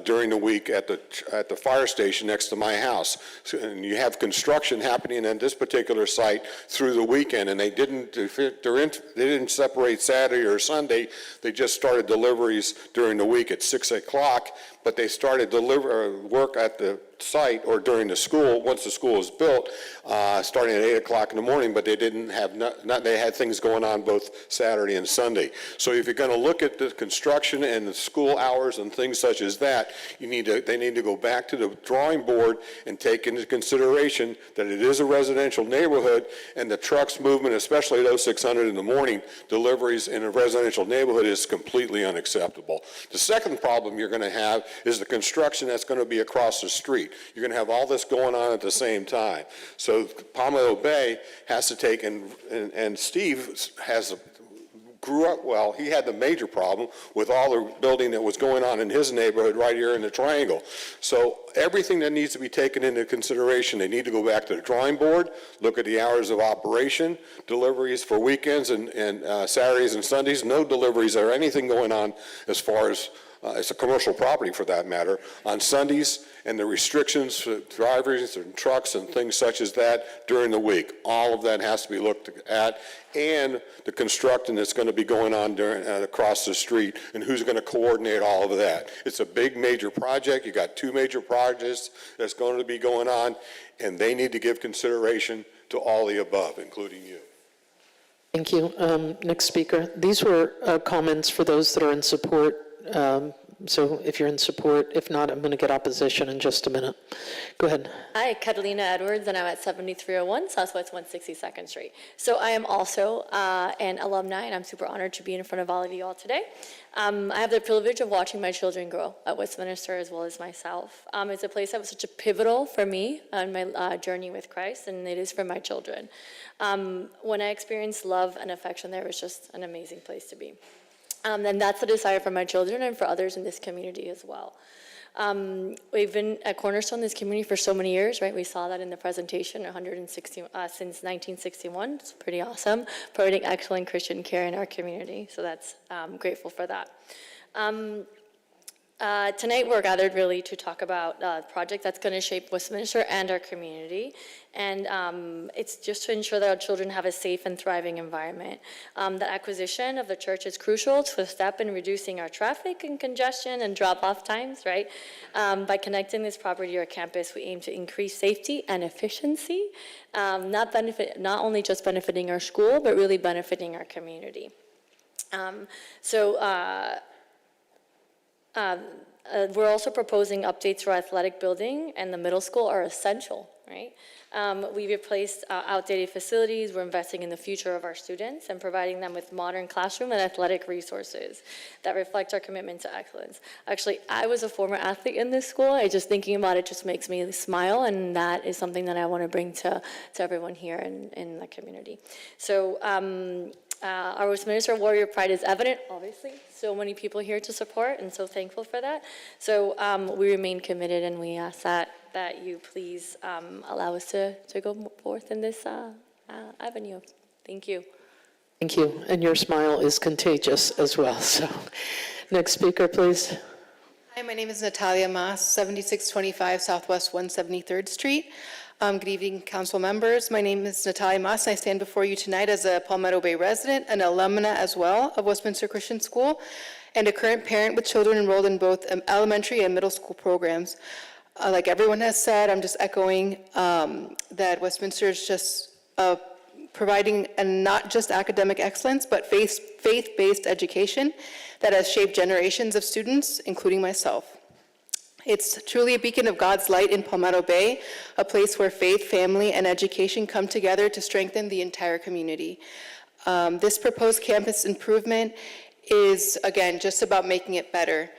Speaker 10: during the week at the fire station next to my house. So, and you have construction happening at this particular site through the weekend, and they didn't separate Saturday or Sunday. They just started deliveries during the week at 6 o'clock, but they started work at the site or during the school, once the school was built, starting at 8 o'clock in the morning, but they didn't have, they had things going on both Saturday and Sunday. So if you're going to look at the construction and the school hours and things such as that, they need to go back to the drawing board and take into consideration that it is a residential residential neighborhood, and the trucks movement, especially at 0600 in the morning, deliveries in a residential neighborhood is completely unacceptable. The second problem you're going to have is the construction that's going to be across the street. You're going to have all this going on at the same time. So Palmetto Bay has to take, and Steve has grew up, well, he had the major problem with all the building that was going on in his neighborhood right here in the triangle. So everything that needs to be taken into consideration, they need to go back to the drawing board, look at the hours of operation, deliveries for weekends and Saturdays and Sundays, no deliveries or anything going on as far as it's a commercial property for that matter, on Sundays, and the restrictions for drivers and trucks and things such as that during the week. All of that has to be looked at, and the construction that's going to be going on across the street, and who's going to coordinate all of that. It's a big major project. You got two major projects that's going to be going on, and they need to give consideration to all the above, including you.
Speaker 1: Thank you. Next speaker. These were comments for those that are in support. So if you're in support, if not, I'm going to get opposition in just a minute. Go ahead.
Speaker 6: Hi, Catalina Edwards, and I'm at 7301 Southwest 162nd Street. So I am also an alumni, and I'm super honored to be in front of all of you all today. I have the privilege of watching my children grow at Westminster as well as myself. It's a place that was such a pivotal for me on my journey with Christ, and it is for my children. When I experienced love and affection there, it was just an amazing place to be. And that's the desire for my children and for others in this community as well. We've been at Cornerstone, this community, for so many years, right? We saw that in the presentation, 160 since 1961. It's pretty awesome, providing excellent Christian care in our community. So that's grateful for that. Tonight we're gathered really to talk about a project that's going to shape Westminster and our community. And it's just to ensure that our children have a safe and thriving environment. The acquisition of the church is crucial to a step in reducing our traffic and congestion and drop-off times, right? By connecting this property to our campus, we aim to increase safety and efficiency, not only just benefiting our school, but really benefiting our community. We're also proposing updates to our athletic building, and the middle school are essential, right? We've replaced outdated facilities. We're investing in the future of our students and providing them with modern classroom and athletic resources that reflect our commitment to excellence. Actually, I was a former athlete in this school. Just thinking about it just makes me smile, and that is something that I want to bring to everyone here in the community. So our Westminster Warrior Pride is evident, obviously. So many people here to support, and so thankful for that. So we remain committed, and we ask that you please allow us to go forth in this avenue. Thank you.
Speaker 1: Thank you. And your smile is contagious as well. So next speaker, please.
Speaker 7: Hi, my name is Natalia Mas, 7625 Southwest 173rd Street. Good evening, council members. My name is Natalia Mas, and I stand before you tonight as a Palmetto Bay resident, an alumna as well of Westminster Christian School, and a current parent with children enrolled in both elementary and middle school programs. Like everyone has said, I'm just echoing that Westminster is just providing not just academic excellence, but faith-based education that has shaped generations of students, including myself. It's truly a beacon of God's light in Palmetto Bay, a place where faith, family, and education come together to strengthen the entire community. This proposed campus improvement is, again, just about making it better.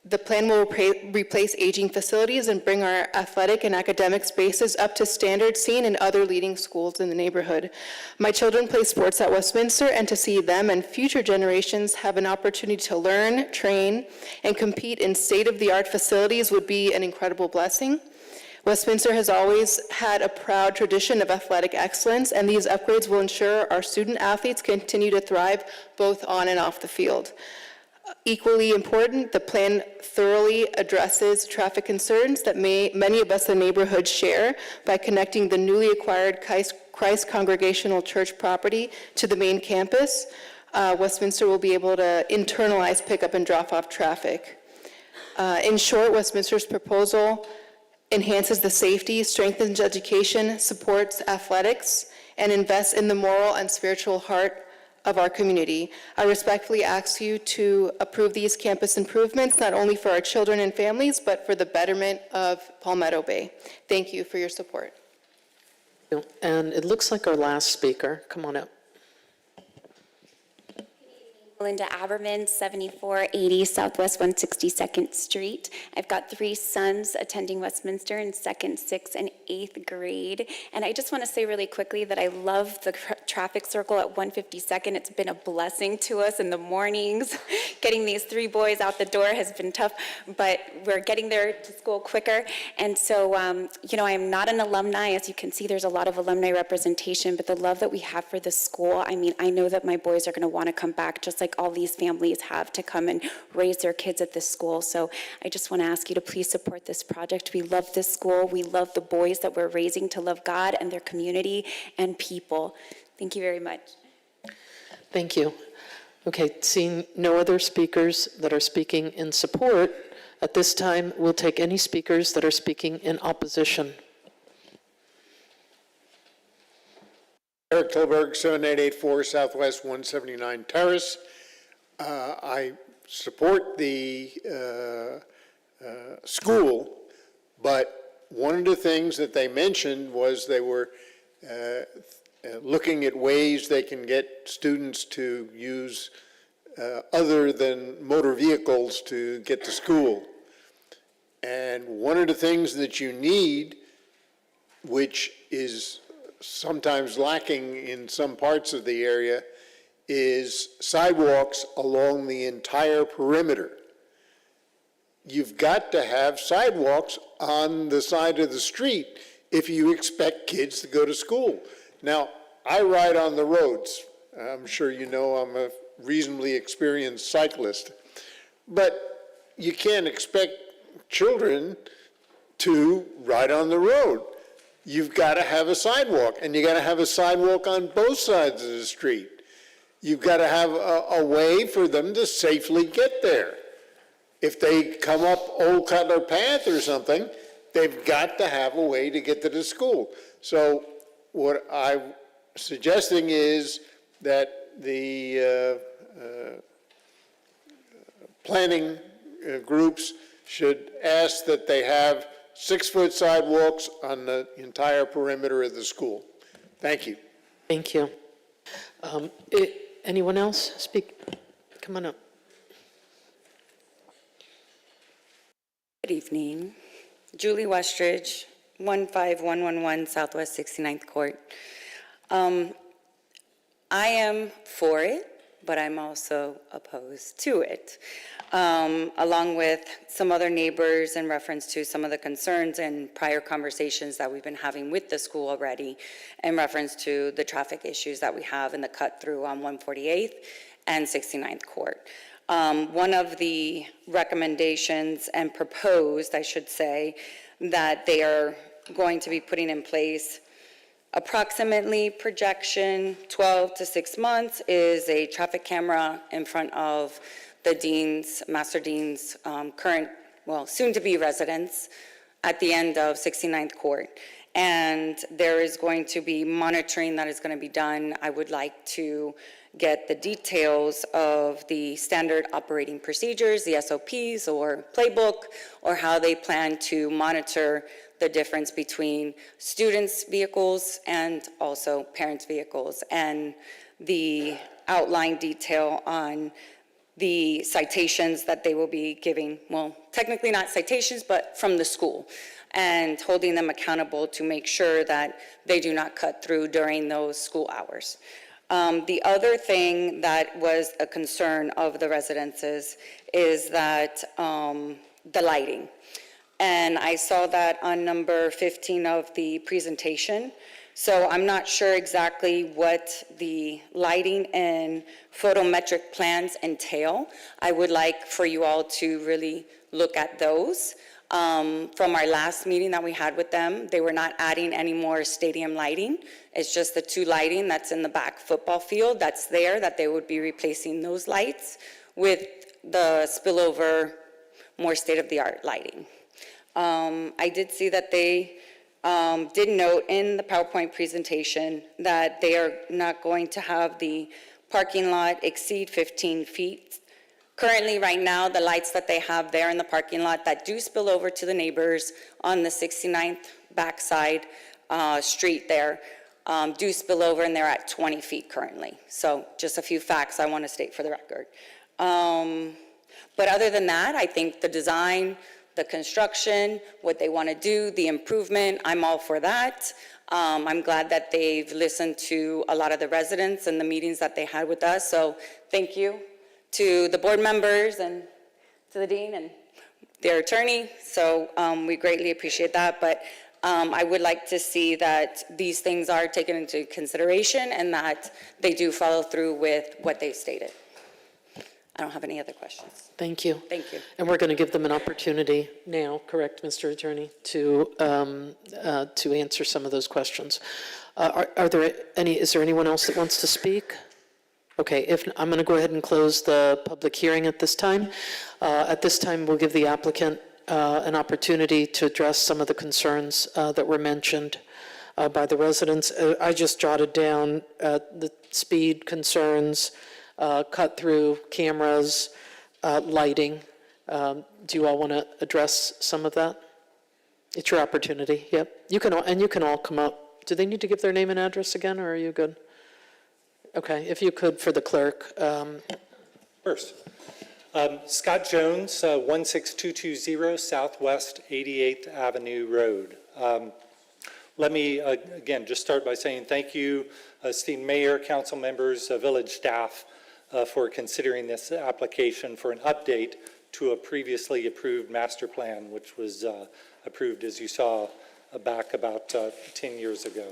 Speaker 7: The plan will replace aging facilities and bring our athletic and academic spaces up to standards seen in other leading schools in the neighborhood. My children play sports at Westminster, and to see them and future generations have an opportunity to learn, train, and compete in state-of-the-art facilities would be an incredible blessing. Westminster has always had a proud tradition of athletic excellence, and these upgrades will ensure our student athletes continue to thrive both on and off the field. Equally important, the plan thoroughly addresses traffic concerns that many of us in the neighborhood share by connecting the newly acquired Christ Congregational Church property to the main campus. Westminster will be able to internalize pickup and drop-off traffic. In short, Westminster's proposal enhances the safety, strengthens education, supports athletics, and invests in the moral and spiritual heart of our community. I respectfully ask you to approve these campus improvements, not only for our children and families, but for the betterment of Palmetto Bay. Thank you for your support.
Speaker 1: And it looks like our last speaker. Come on up.
Speaker 5: Linda Aberman, 7480 Southwest 162nd Street. I've got 3 sons attending Westminster in 2nd, 6th, and 8th grade. And I just want to say really quickly that I love the traffic circle at 152nd. It's been a blessing to us in the mornings. Getting these 3 boys out the door has been tough, but we're getting there to school quicker. And so, you know, I am not an alumni. As you can see, there's a lot of alumni representation, but the love that we have for the school, I mean, I know that my boys are going to want to come back just like all these families have to come and raise their kids at this school. So I just want to ask you to please support this project. We love this school. We love the boys that we're raising to love God and their community and people. Thank you very much.
Speaker 1: Thank you. Okay, seeing no other speakers that are speaking in support, at this time, we'll take any speakers that are speaking in opposition.
Speaker 8: Eric Tilburg, 7884 Southwest 179 Terrace. I support the school, but one of the things that they mentioned was they were looking at ways they can get students to use other than motor vehicles to get to school. And one of the things that you need, which is sometimes lacking in some parts of the area, is sidewalks along the entire perimeter. You've got to have sidewalks on the side of the street if you expect kids to go to school. Now, I ride on the roads. I'm sure you know I'm a reasonably experienced cyclist, but you can't expect children to ride on the road. You've got to have a sidewalk, and you got to have a sidewalk on both sides of the street. You've got to have a way for them to safely get there. If they come up Old Cutler Path or something, they've got to have a way to get to the school. So what I'm suggesting is that the planning groups should ask that they have 6-foot sidewalks on the entire perimeter of the school. Thank you.
Speaker 1: Thank you. Anyone else speak? Come on up.
Speaker 11: Good evening. Julie Westridge, 15111 Southwest 69th Court. I am for it, but I'm also opposed to it, along with some other neighbors in reference to some of the concerns and prior conversations that we've been having with the school already in reference to the traffic issues that we have in the cut through on 148th and 69th Court. One of the recommendations and proposed, I should say, that they are going to be putting in place approximately projection 12 to 6 months is a traffic camera in front of the dean's, Master Dean's current, well, soon-to-be residence at the end of 69th Court. And there is going to be monitoring that is going to be done. I would like to get the details of the standard operating procedures, the SOPs or playbook, or how they plan to monitor the difference between students' vehicles and also parents' vehicles, and the outline detail on the citations that they will be giving, well, technically not citations, but from the school, and holding them accountable to make sure that they do not cut through during those school hours. The other thing that was a concern of the residences is that the lighting. And I saw that on number 15 of the presentation. So I'm not sure exactly what the lighting and photometric plans entail. I would like for you all to really look at those. From our last meeting that we had with them, they were not adding any more stadium lighting. It's just the 2 lighting that's in the back football field that's there, that they would be replacing those lights with the spillover, more state-of-the-art lighting. I did see that they did note in the PowerPoint presentation that they are not going to have the parking lot exceed 15 feet. Currently, right now, the lights that they have there in the parking lot that do spill over to the neighbors on the 69th backside street there do spill over, and they're at 20 feet currently. So just a few facts I want to state for the record. But other than that, I think the design, the construction, what they want to do, the improvement, I'm all for that. I'm glad that they've listened to a lot of the residents and the meetings that they had with us. So thank you to the board members and to the dean and their attorney. So we greatly appreciate that. But I would like to see that these things are taken into consideration and that they do follow through with what they stated. I don't have any other questions.
Speaker 1: Thank you.
Speaker 11: Thank you.
Speaker 1: And we're going to give them an opportunity now, correct, Mr. Attorney, to answer some of those questions. Are there any? Is there anyone else that wants to speak? Okay, I'm going to go ahead and close the public hearing at this time. At this time, we'll give the applicant an opportunity to address some of the concerns that were mentioned by the residents. I just jotted down the speed concerns, cut-through cameras, lighting. Do you all want to address some of that? It's your opportunity. Yep. You can all come up. Do they need to give their name and address again, or are you good? Okay, if you could for the clerk.
Speaker 13: First, Scott Jones, 16220 Southwest 88th Avenue Road. Let me, again, just start by saying thank you, esteemed mayor, council members, village staff, for considering this application for an update to a previously approved master plan, which was approved, as you saw, back about 10 years ago.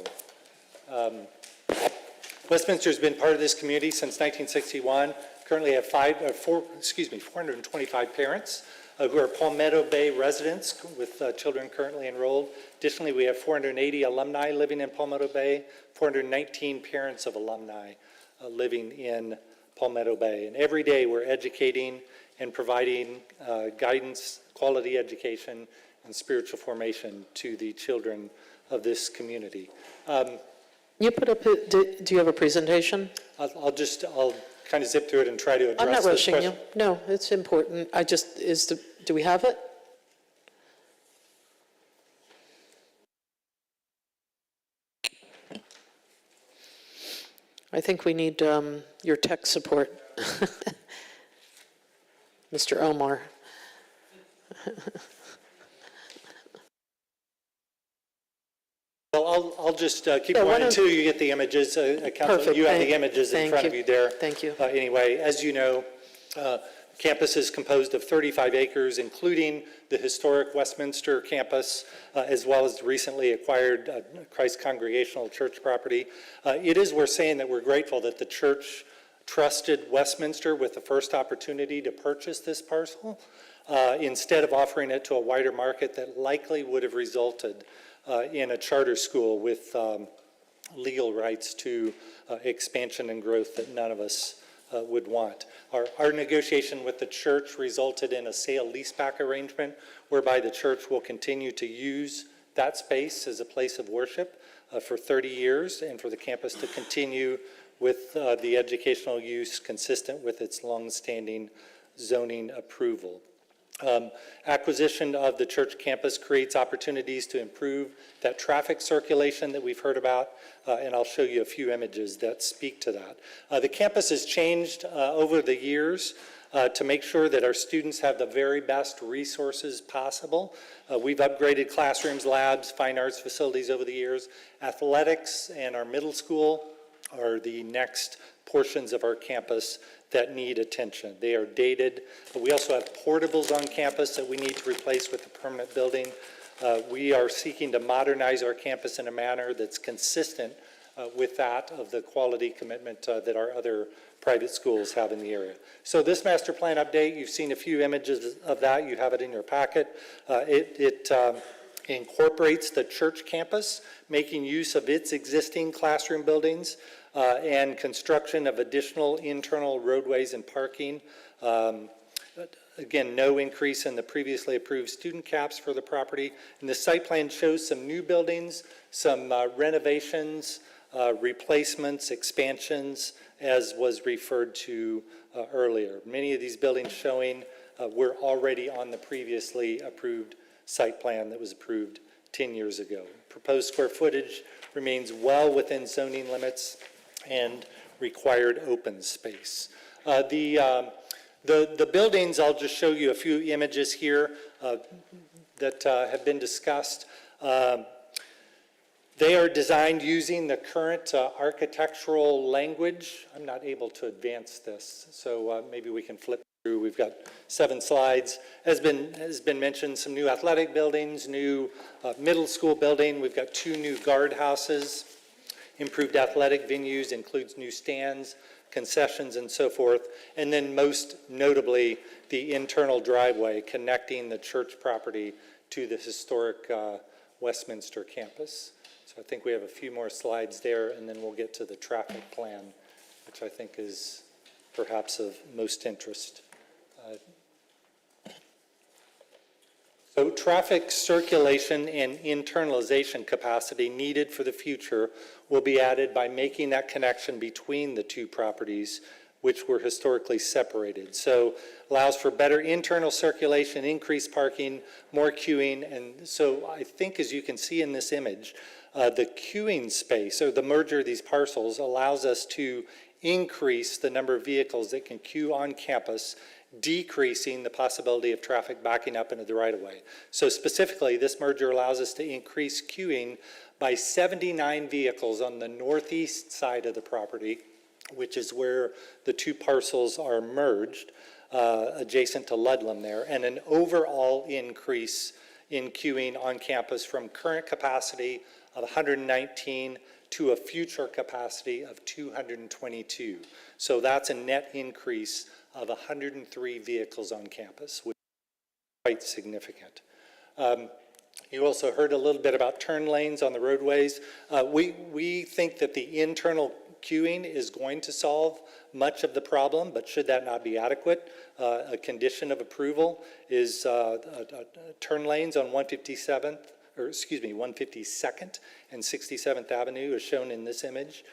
Speaker 13: Westminster's been part of this community since 1961. Currently have 425 parents who are Palmetto Bay residents with children currently enrolled. Additionally, we have 480 alumni living in Palmetto Bay, 419 parents of alumni living in Palmetto Bay. And every day we're educating and providing guidance, quality education, and spiritual formation to the children of this community.
Speaker 1: You put up, do you have a presentation?
Speaker 13: I'll kind of zip through it and try to address
Speaker 1: I'm not
Speaker 13: this
Speaker 1: rushing
Speaker 13: question.
Speaker 1: you. No, it's important. Do we have it? I think we need your tech support. Mr. Omar.
Speaker 13: Well, I'll just keep going until you get the images. Council,
Speaker 1: Perfect.
Speaker 13: you have the images in front of you there.
Speaker 1: Thank you.
Speaker 13: Anyway, as you know, campus is composed of 35 acres, including the historic Westminster campus, as well as the recently acquired Christ Congregational Church property. It is worth saying that we're grateful that the church trusted Westminster with the first opportunity to purchase this parcel, instead of offering it to a wider market that likely would have resulted in a charter school with legal rights to expansion and growth that none of us would want. Our negotiation with the church resulted in a sale-leaseback arrangement whereby the church will continue to use that space as a place of worship for 30 years and for the campus to continue with the educational use consistent with its longstanding zoning approval. Acquisition of the church campus creates opportunities to improve that traffic circulation that we've heard about, and I'll show you a few images that speak to that. The campus has changed over the years to make sure that our students have the very best resources possible. We've upgraded classrooms, labs, fine arts facilities over the years. Athletics and our middle school are the next portions of our campus that need attention. They are dated. We also have portables on campus that we need to replace with a permanent building. We are seeking to modernize our campus in a manner that's consistent with that of the quality commitment that our other private schools have in the area. So this master plan update, you've seen a few images of that. You have it in your packet. It incorporates the church campus, making use of its existing classroom buildings, and construction of additional internal roadways and parking. Again, no increase in the previously approved student caps for the property. And the site plan shows some new buildings, some renovations, replacements, expansions, as was referred to earlier. Many of these buildings showing were already on the previously approved site plan that was approved 10 years ago. Proposed square footage remains well within zoning limits and required open space. The buildings, I'll just show you a few images here that have been discussed. They are designed using the current architectural language. I'm not able to advance this, so maybe we can flip through. We've got 7 slides. Has been mentioned some new athletic buildings, new middle school building. We've got 2 new guardhouses, improved athletic venues, includes new stands, concessions, and so forth. And then most notably, the internal driveway connecting the church property to the historic Westminster campus. So I think we have a few more slides there, and then we'll get to the traffic plan, which I think is perhaps of most interest. So traffic circulation and internalization capacity needed for the future will be added by making that connection between the 2 properties, which were historically separated. So allows for better internal circulation, increased parking, more queuing, and so I think, as you can see in this image, the queuing space, or the merger of these parcels, allows us to increase the number of vehicles that can queue on campus, decreasing the possibility of traffic backing up into the right-of-way. So specifically, this merger allows us to increase queuing by 79 vehicles on the northeast side of the property, which is where the 2 parcels are merged, adjacent to Ludlam there, and an overall increase in queuing on campus from current capacity of 119 to a future capacity of 222. So that's a net increase of 103 vehicles on campus, which is quite significant. You also heard a little bit about turn lanes on the roadways. We think that the internal queuing is going to solve much of the problem, but should that not be adequate, a condition of approval is turn lanes on 152nd and 67th Avenue, as shown in this image.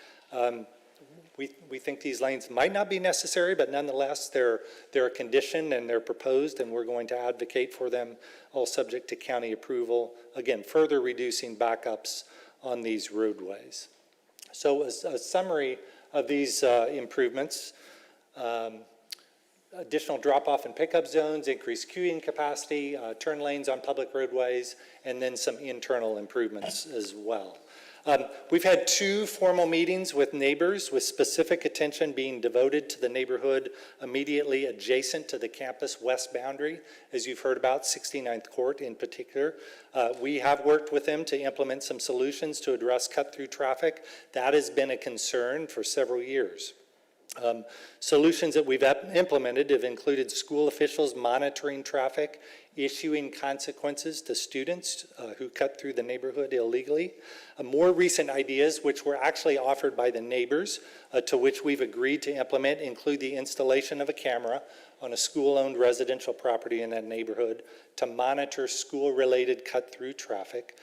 Speaker 13: We think these lanes might not be necessary, but nonetheless, they're a condition and they're proposed, and we're going to advocate for them, all subject to county approval, again, further reducing backups on these roadways. So a summary of these improvements: additional drop-off and pickup zones, increased queuing capacity, turn lanes on public roadways, and then some internal improvements as well. We've had 2 formal meetings with neighbors, with specific attention being devoted to the neighborhood immediately adjacent to the campus west boundary, as you've heard about, 69th Court in particular. We have worked with them to implement some solutions to address cut-through traffic. That has been a concern for several years. Solutions that we've implemented have included school officials monitoring traffic, issuing consequences to students who cut through the neighborhood illegally. More recent ideas, which were actually offered by the neighbors, to which we've agreed to implement, include the installation of a camera on a school-owned residential property in that neighborhood to monitor school-related cut-through traffic,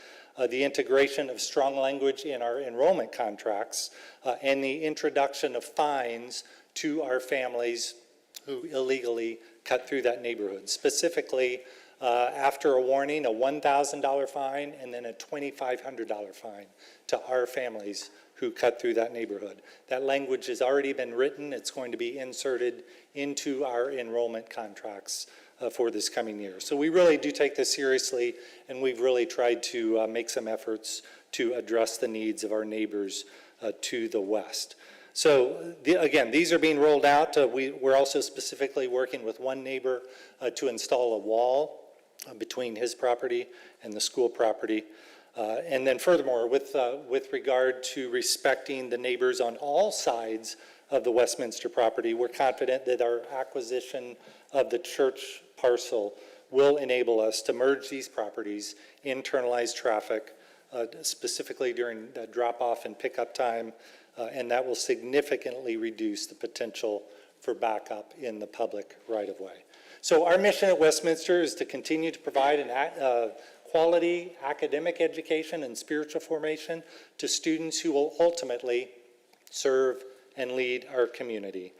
Speaker 13: the integration of strong language in our enrollment contracts, and the introduction of fines to our families who illegally cut through that neighborhood. Specifically, after a warning, a $1,000 fine and then a $2,500 fine to our families who cut through that neighborhood. That language has already been written. It's going to be inserted into our enrollment contracts for this coming year. So we really do take this seriously, and we've really tried to make some efforts to address the needs of our neighbors to the west. So again, these are being rolled out. We're also specifically working with one neighbor to install a wall between his property and the school property. And then furthermore, with regard to respecting the neighbors on all sides of the Westminster property, we're confident that our acquisition of the church parcel will enable us to merge these properties, internalize traffic, specifically during the drop-off and pickup time, and that will significantly reduce the potential for backup in the public right-of-way. So our mission at Westminster is to continue to provide an quality academic education and spiritual formation to students who will ultimately serve and lead our community.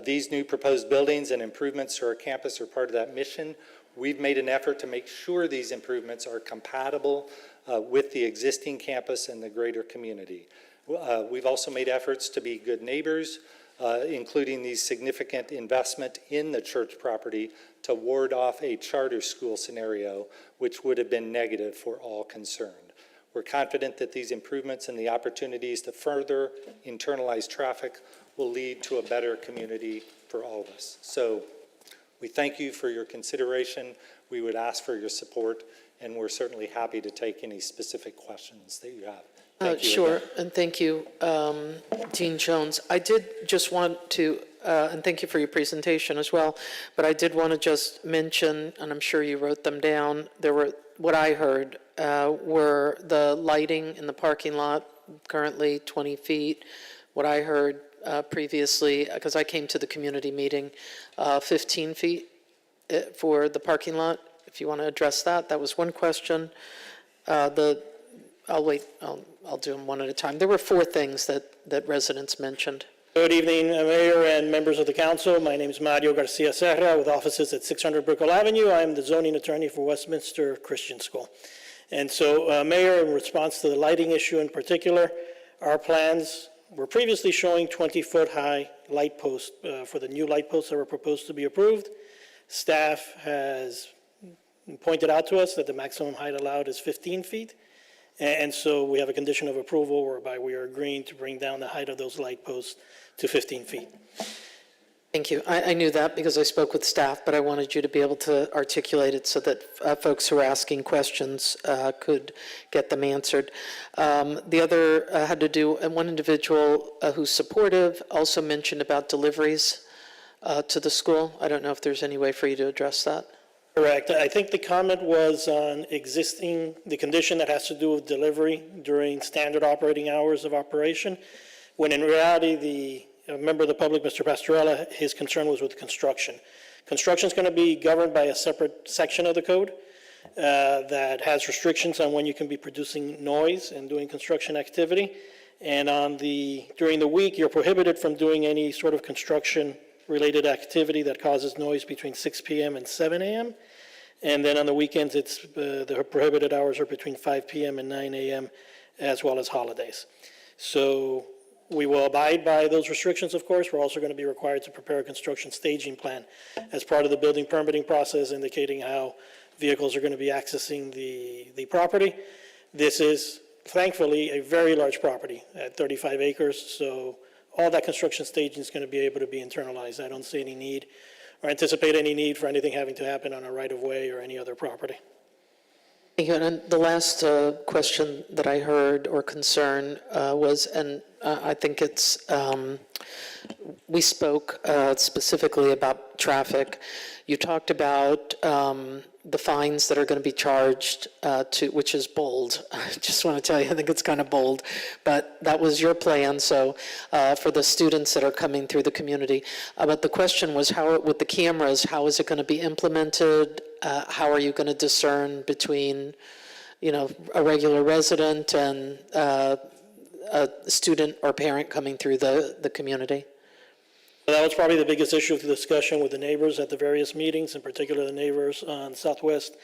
Speaker 13: These new proposed buildings and improvements to our campus are part of that mission. We've made an effort to make sure these improvements are compatible with the existing campus and the greater community. We've also made efforts to be good neighbors, including the significant investment in the church property to ward off a charter school scenario, which would have been negative for all concerned. We're confident that these improvements and the opportunities to further internalize traffic will lead to a better community for all of us. So we thank you for your consideration. We would ask for your support, and we're certainly happy to take any specific questions that you have. Thank you
Speaker 1: Sure,
Speaker 13: again.
Speaker 1: and thank you, Dean Jones. I did just want to, and thank you for your presentation as well, but I did want to just mention, and I'm sure you wrote them down, there were, what I heard were the lighting in the parking lot, currently 20 feet. What I heard previously, because I came to the community meeting, 15 feet for the parking lot. If you want to address that, that was one question. I'll wait, I'll do them one at a time. There were 4 things that residents mentioned.
Speaker 9: Good evening, Mayor and members of the council. My name is Mario Garcia Serra with offices at 600 Brickell Avenue. I'm the zoning attorney for Westminster Christian School. And so, Mayor, in response to the lighting issue in particular, our plans were previously showing 20-foot high light posts for the new light posts that were proposed to be approved. Staff has pointed out to us that the maximum height allowed is 15 feet. And so we have a condition of approval whereby we are agreeing to bring down the height of those light posts to 15 feet.
Speaker 1: Thank you. I knew that because I spoke with staff, but I wanted you to be able to articulate it so that folks who are asking questions could get them answered. The other had to do, and one individual who's supportive also mentioned about deliveries to the school. I don't know if there's any way for you to address that.
Speaker 9: Correct. I think the comment was on the condition that has to do with delivery during standard operating hours of operation, when in reality, a member of the public, Mr. Pastorella, his concern was with construction. Construction is going to be governed by a separate section of the code that has restrictions on when you can be producing noise and doing construction activity. And during the week, you're prohibited from doing any sort of construction-related activity that causes noise between 6 p.m. and 7 a.m. And then on the weekends, the prohibited hours are between 5 p.m. and 9 a.m., as well as holidays. So we will abide by those restrictions, of course. We're also going to be required to prepare a construction staging plan as part of the building permitting process, indicating how vehicles are going to be accessing the property. This is, thankfully, a very large property at 35 acres, so all that construction staging is going to be able to be internalized. I don't see any need or anticipate any need for anything having to happen on a right-of-way or any other property.
Speaker 1: Thank you. And the last question that I heard or concern was, and I think it's, we spoke specifically about traffic. You talked about the fines that are going to be charged which is bold. I just want to tell you, I think it's kind of bold, but that was your plan. So for the students that are coming through the community, but the question was with the cameras, how is it going to be implemented? How are you going to discern between, a regular resident and a student or parent coming through the community?
Speaker 9: That was probably the biggest issue of the discussion with the neighbors at the various meetings, in particular the neighbors on Southwest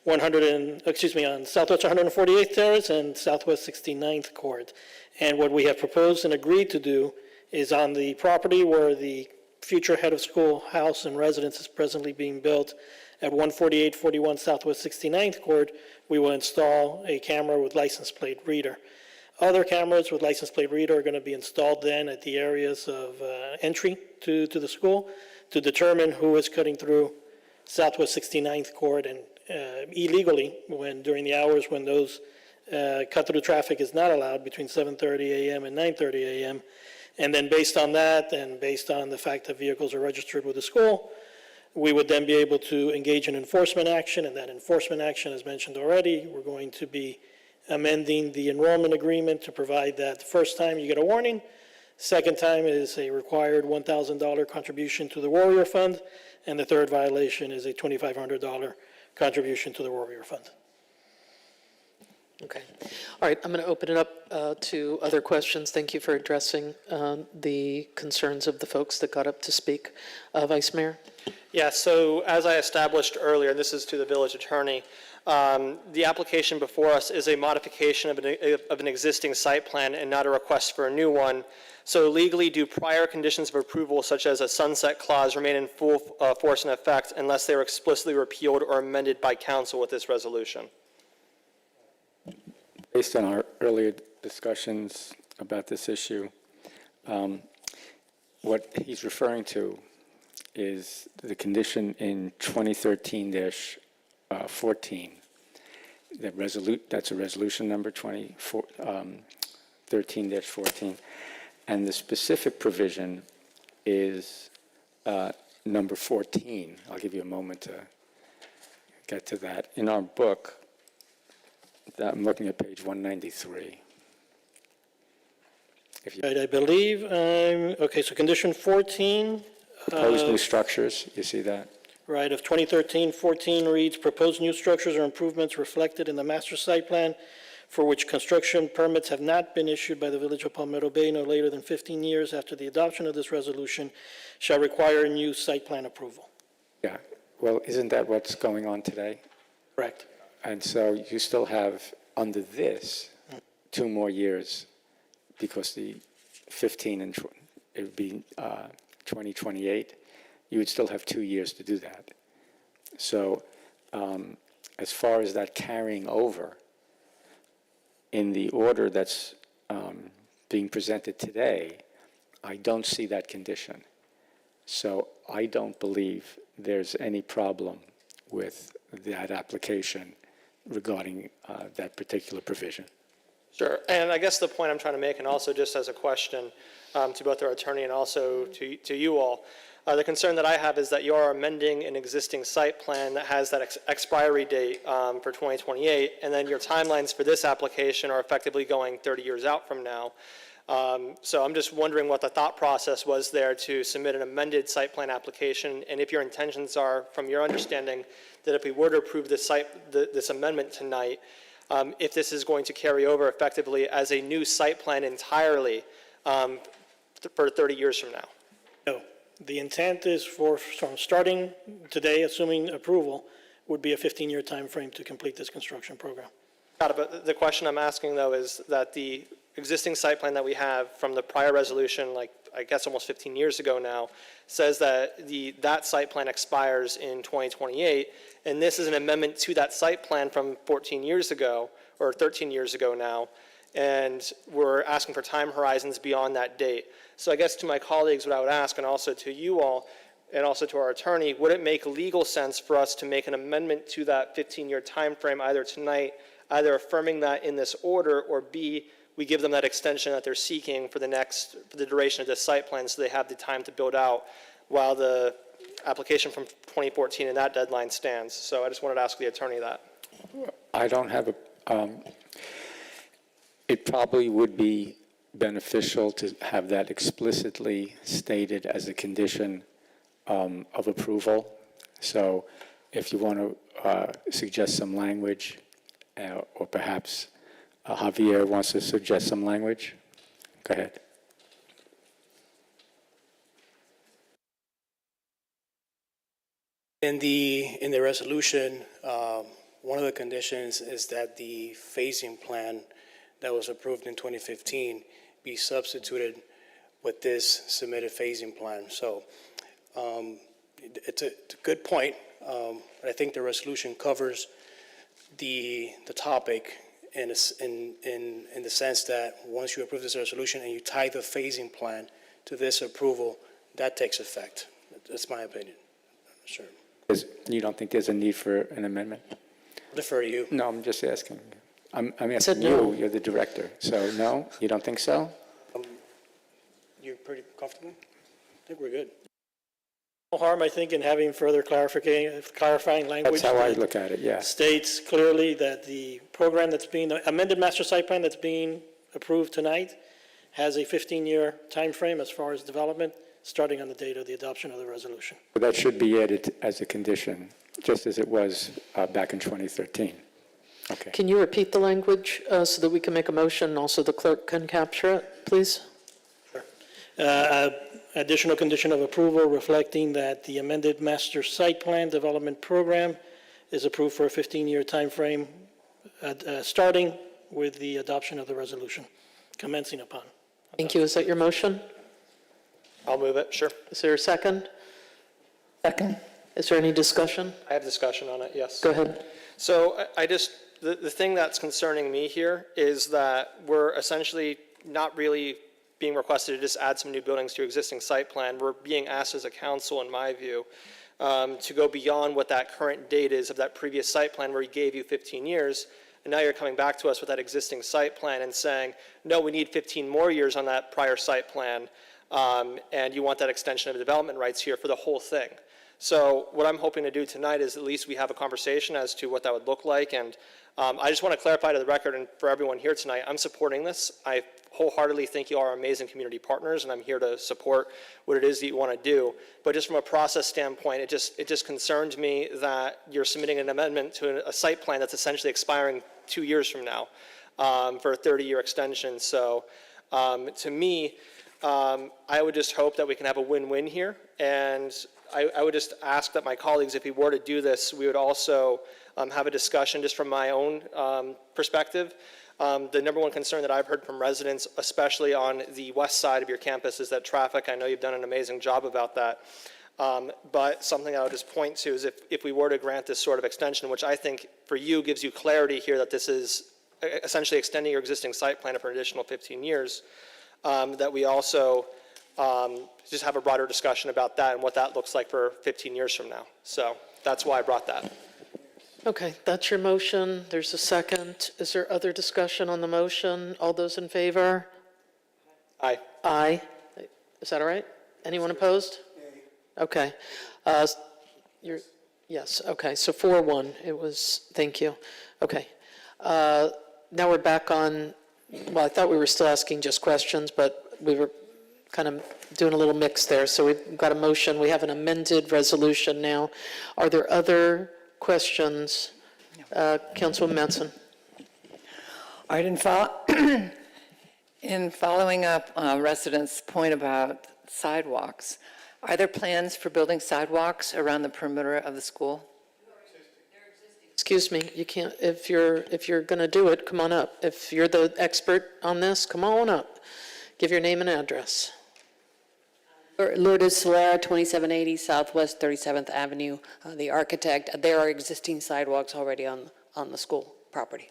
Speaker 9: 148th Terrace and Southwest 69th Court. And what we have proposed and agreed to do is on the property where the future head of school house and residence is presently being built at 14841 Southwest 69th Court, we will install a camera with license plate reader. Other cameras with license plate reader are going to be installed then at the areas of entry to the school to determine who is cutting through Southwest 69th Court and illegally during the hours when those cut-through traffic is not allowed between 7:30 a.m. and 9:30 a.m. And then based on that and based on the fact that vehicles are registered with the school, we would then be able to engage in enforcement action. And that enforcement action, as mentioned already, we're going to be amending the enrollment agreement to provide that the first time you get a warning, second time is a required $1,000 contribution to the Warrior Fund, and the third violation is a $2,500 contribution to the Warrior Fund.
Speaker 1: Okay. All right, I'm going to open it up to other questions. Thank you for addressing the concerns of the folks that got up to speak. Vice Mayor?
Speaker 3: Yeah, so as I established earlier, and this is to the village attorney, the application before us is a modification of an existing site plan and not a request for a new one. So legally, do prior conditions of approval, such as a sunset clause, remain in full force and effect unless they are explicitly repealed or amended by council with this resolution?
Speaker 2: Based on our earlier discussions about this issue, what he's referring to is the condition in 2013-14. That's a resolution number 13-14. And the specific provision is number 14. I'll give you a moment to get to that. In our book, I'm looking at page 193. If you
Speaker 9: Right, I believe, okay, so condition 14.
Speaker 2: propose new structures, you see that?
Speaker 9: Right, of 2013-14 reads, proposed new structures or improvements reflected in the master site plan for which construction permits have not been issued by the Village of Palmetto Bay no later than 15 years after the adoption of this resolution shall require a new site plan approval.
Speaker 2: Yeah, well, isn't that what's going on today?
Speaker 9: Correct.
Speaker 2: And so you still have, under this, 2 more years, because the 15 and it would be 2028, you would still have 2 years to do that. So as far as that carrying over, in the order that's being presented today, I don't see that condition. So I don't believe there's any problem with that application regarding that particular provision.
Speaker 3: Sure, and I guess the point I'm trying to make, and also just as a question to both our attorney and also to you all, the concern that I have is that you are amending an existing site plan that has that expiry date for 2028, and then your timelines for this application are effectively going 30 years out from now. So I'm just wondering what the thought process was there to submit an amended site plan application, and if your intentions are, from your understanding, that if we were to approve this amendment tonight, if this is going to carry over effectively as a new site plan entirely for 30 years from now.
Speaker 9: No, the intent is from starting today, assuming approval, would be a 15-year time frame to complete this construction program.
Speaker 3: Got it, but the question I'm asking, though, is that the existing site plan that we have from the prior resolution, like I guess almost 15 years ago now, says that that site plan expires in 2028, and this is an amendment to that site plan from 14 years ago, or 13 years ago now, and we're asking for time horizons beyond that date. So I guess to my colleagues, what I would ask, and also to you all, and also to our attorney, would it make legal sense for us to make an amendment to that 15-year time frame either tonight, either affirming that in this order, or B, we give them that extension that they're seeking for the duration of this site plan, so they have the time to build out while the application from 2014 and that deadline stands. So I just wanted to ask the attorney that.
Speaker 2: I don't have it probably would be beneficial to have that explicitly stated as a condition of approval. So if you want to suggest some language, or perhaps Javier wants to suggest some language, go ahead.
Speaker 14: In the resolution, one of the conditions is that the phasing plan that was approved in 2015 be substituted with this submitted phasing plan. So it's a good point. I think the resolution covers the topic in the sense that once you approve this resolution and you tie the phasing plan to this approval, that takes effect. That's my opinion. Sure.
Speaker 2: You don't think there's a need for an amendment?
Speaker 14: I'll defer to you.
Speaker 2: No, I'm just asking. I'm asking you, you're the director. So no, you don't think so?
Speaker 14: You're pretty comfortable? I think we're good.
Speaker 9: No harm, I think, in having further clarifying language.
Speaker 2: That's how I look at it, yeah.
Speaker 9: States clearly that the program that's being, the amended master site plan that's being approved tonight has a 15-year time frame as far as development, starting on the date of the adoption of the resolution.
Speaker 2: But that should be added as a condition, just as it was back in 2013. Okay.
Speaker 1: Can you repeat the language so that we can make a motion, and also the clerk can capture it, please?
Speaker 9: Additional condition of approval reflecting that the amended master site plan development program is approved for a 15-year timeframe, starting with the adoption of the resolution, commencing upon.
Speaker 1: Thank you. Is that your motion?
Speaker 3: I'll move it, sure.
Speaker 1: Is there a second?
Speaker 7: Second.
Speaker 1: Is there any discussion?
Speaker 3: I have discussion on it, yes.
Speaker 1: Go ahead.
Speaker 3: So the thing that's concerning me here is that we're essentially not really being requested to just add some new buildings to your existing site plan. We're being asked as a council, in my view, to go beyond what that current date is of that previous site plan where he gave you 15 years. And now you're coming back to us with that existing site plan and saying, no, we need 15 more years on that prior site plan. And you want that extension of development rights here for the whole thing. So what I'm hoping to do tonight is at least we have a conversation as to what that would look like. And I just want to clarify to the record and for everyone here tonight, I'm supporting this. I wholeheartedly think you are amazing community partners, and I'm here to support what it is that you want to do. But just from a process standpoint, it just concerns me that you're submitting an amendment to a site plan that's essentially expiring 2 years from now for a 30-year extension. So to me, I would just hope that we can have a win-win here. And I would just ask that my colleagues, if we were to do this, we would also have a discussion just from my own perspective. The number one concern that I've heard from residents, especially on the west side of your campus, is that traffic. I know you've done an amazing job about that. But something I would just point to is if we were to grant this sort of extension, which I think for you gives you clarity here that this is essentially extending your existing site plan for an additional 15 years, that we also just have a broader discussion about that and what that looks like for 15 years from now. So that's why I brought that.
Speaker 1: Okay, that's your motion. There's a second. Is there other discussion on the motion? All those in favor?
Speaker 3: Aye.
Speaker 1: Aye. Is that all right? Anyone opposed? Okay. Yes, okay, so 4-1, it was, thank you. Okay. Now we're back on, well, I thought we were still asking just questions, but we were kind of doing a little mix there. So we've got a motion, we have an amended resolution now. Are there other questions? Councilwoman Mattson.
Speaker 4: All right, in following up residents' point about sidewalks, are there plans for building sidewalks around the perimeter of the school?
Speaker 1: Excuse me, you can't, if you're going to do it, come on up. If you're the expert on this, come on up. Give your name and address.
Speaker 16: Lourdes Solera, 2780 Southwest 37th Avenue, the architect. There are existing sidewalks already on the school property.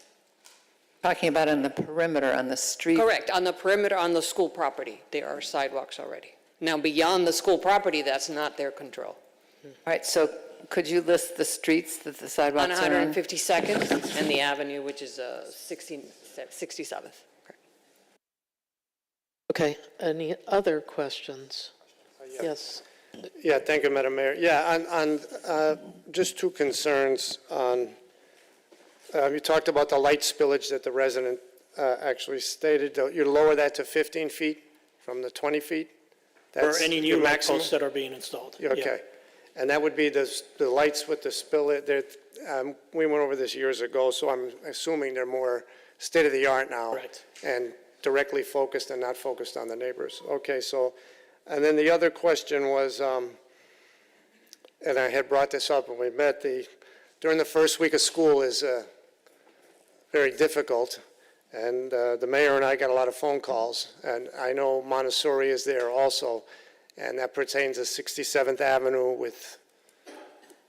Speaker 4: Talking about on the perimeter, on the street?
Speaker 16: Correct, on the perimeter, on the school property, there are sidewalks already. Now, beyond the school property, that's not their control.
Speaker 4: All right, so could you list the streets that the sidewalks
Speaker 16: On
Speaker 4: are on?
Speaker 16: 152nd and the avenue, which is 67th.
Speaker 1: Okay, any other questions? Yes.
Speaker 17: Yeah, thank you, Madam Mayor. Yeah, on just two concerns on, you talked about the light spillage that the resident actually stated. You lower that to 15 feet from the 20 feet?
Speaker 9: Or any new
Speaker 17: your
Speaker 9: light
Speaker 17: maximum?
Speaker 9: posts that are being installed. Yeah.
Speaker 17: Okay. And that would be the lights with the spill. We went over this years ago, so I'm assuming they're more state-of-the-art now.
Speaker 9: Right.
Speaker 17: And directly focused and not focused on the neighbors. Okay, so, and then the other question was, and I had brought this up when we met, during the first week of school is very difficult. And the mayor and I got a lot of phone calls, and I know Montessori is there also, and that pertains to 67th Avenue with,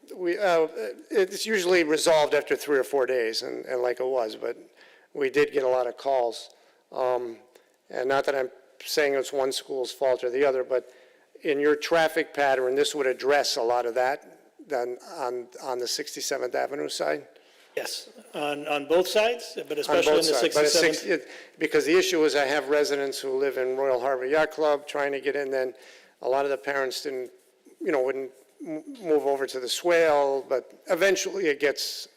Speaker 17: it's usually resolved after 3 or 4 days, and like it was, but we did get a lot of calls. And not that I'm saying it's one school's fault or the other, but in your traffic pattern, this would address a lot of that then on the 67th Avenue side?
Speaker 9: Yes, on both sides, but
Speaker 17: On
Speaker 9: especially
Speaker 17: both
Speaker 9: in the
Speaker 17: sides, but
Speaker 9: 67th.
Speaker 17: because the issue is I have residents who live in Royal Harbor Yacht Club trying to get in, then a lot of the parents wouldn't move over to the swale, but eventually it gets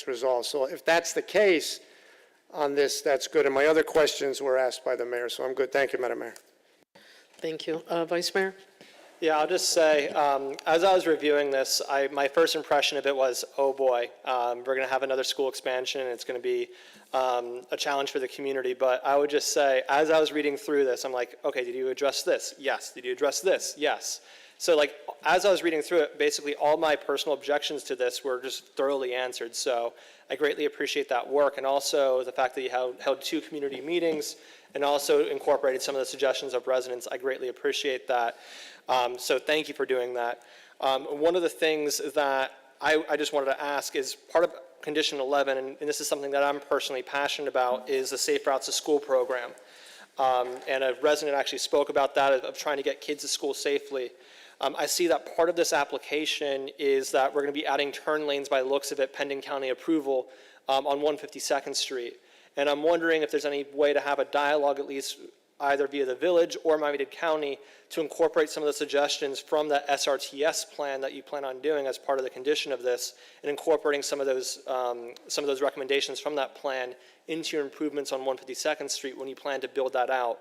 Speaker 17: resolved. So if that's the case on this, that's good. And my other questions were asked by the mayor, so I'm good. Thank you, Madam Mayor.
Speaker 1: Thank you. Vice Mayor?
Speaker 3: Yeah, I'll just say, as I was reviewing this, my first impression of it was, oh boy, we're going to have another school expansion, and it's going to be a challenge for the community. But I would just say, as I was reading through this, I'm like, okay, did you address this? Yes. Did you address this? Yes. So like, as I was reading through it, basically all my personal objections to this were just thoroughly answered. So I greatly appreciate that work, and also the fact that you held 2 community meetings and also incorporated some of the suggestions of residents. I greatly appreciate that. So thank you for doing that. One of the things that I just wanted to ask is part of condition 11, and this is something that I'm personally passionate about, is the Safe Routes to School program. And a resident actually spoke about that, of trying to get kids to school safely. I see that part of this application is that we're going to be adding turn lanes by the looks of it pending county approval on 152nd Street. And I'm wondering if there's any way to have a dialogue, at least either via the village or Miami-Dade County, to incorporate some of the suggestions from the SRTS plan that you plan on doing as part of the condition of this, and incorporating some of those recommendations from that plan into your improvements on 152nd Street when you plan to build that out,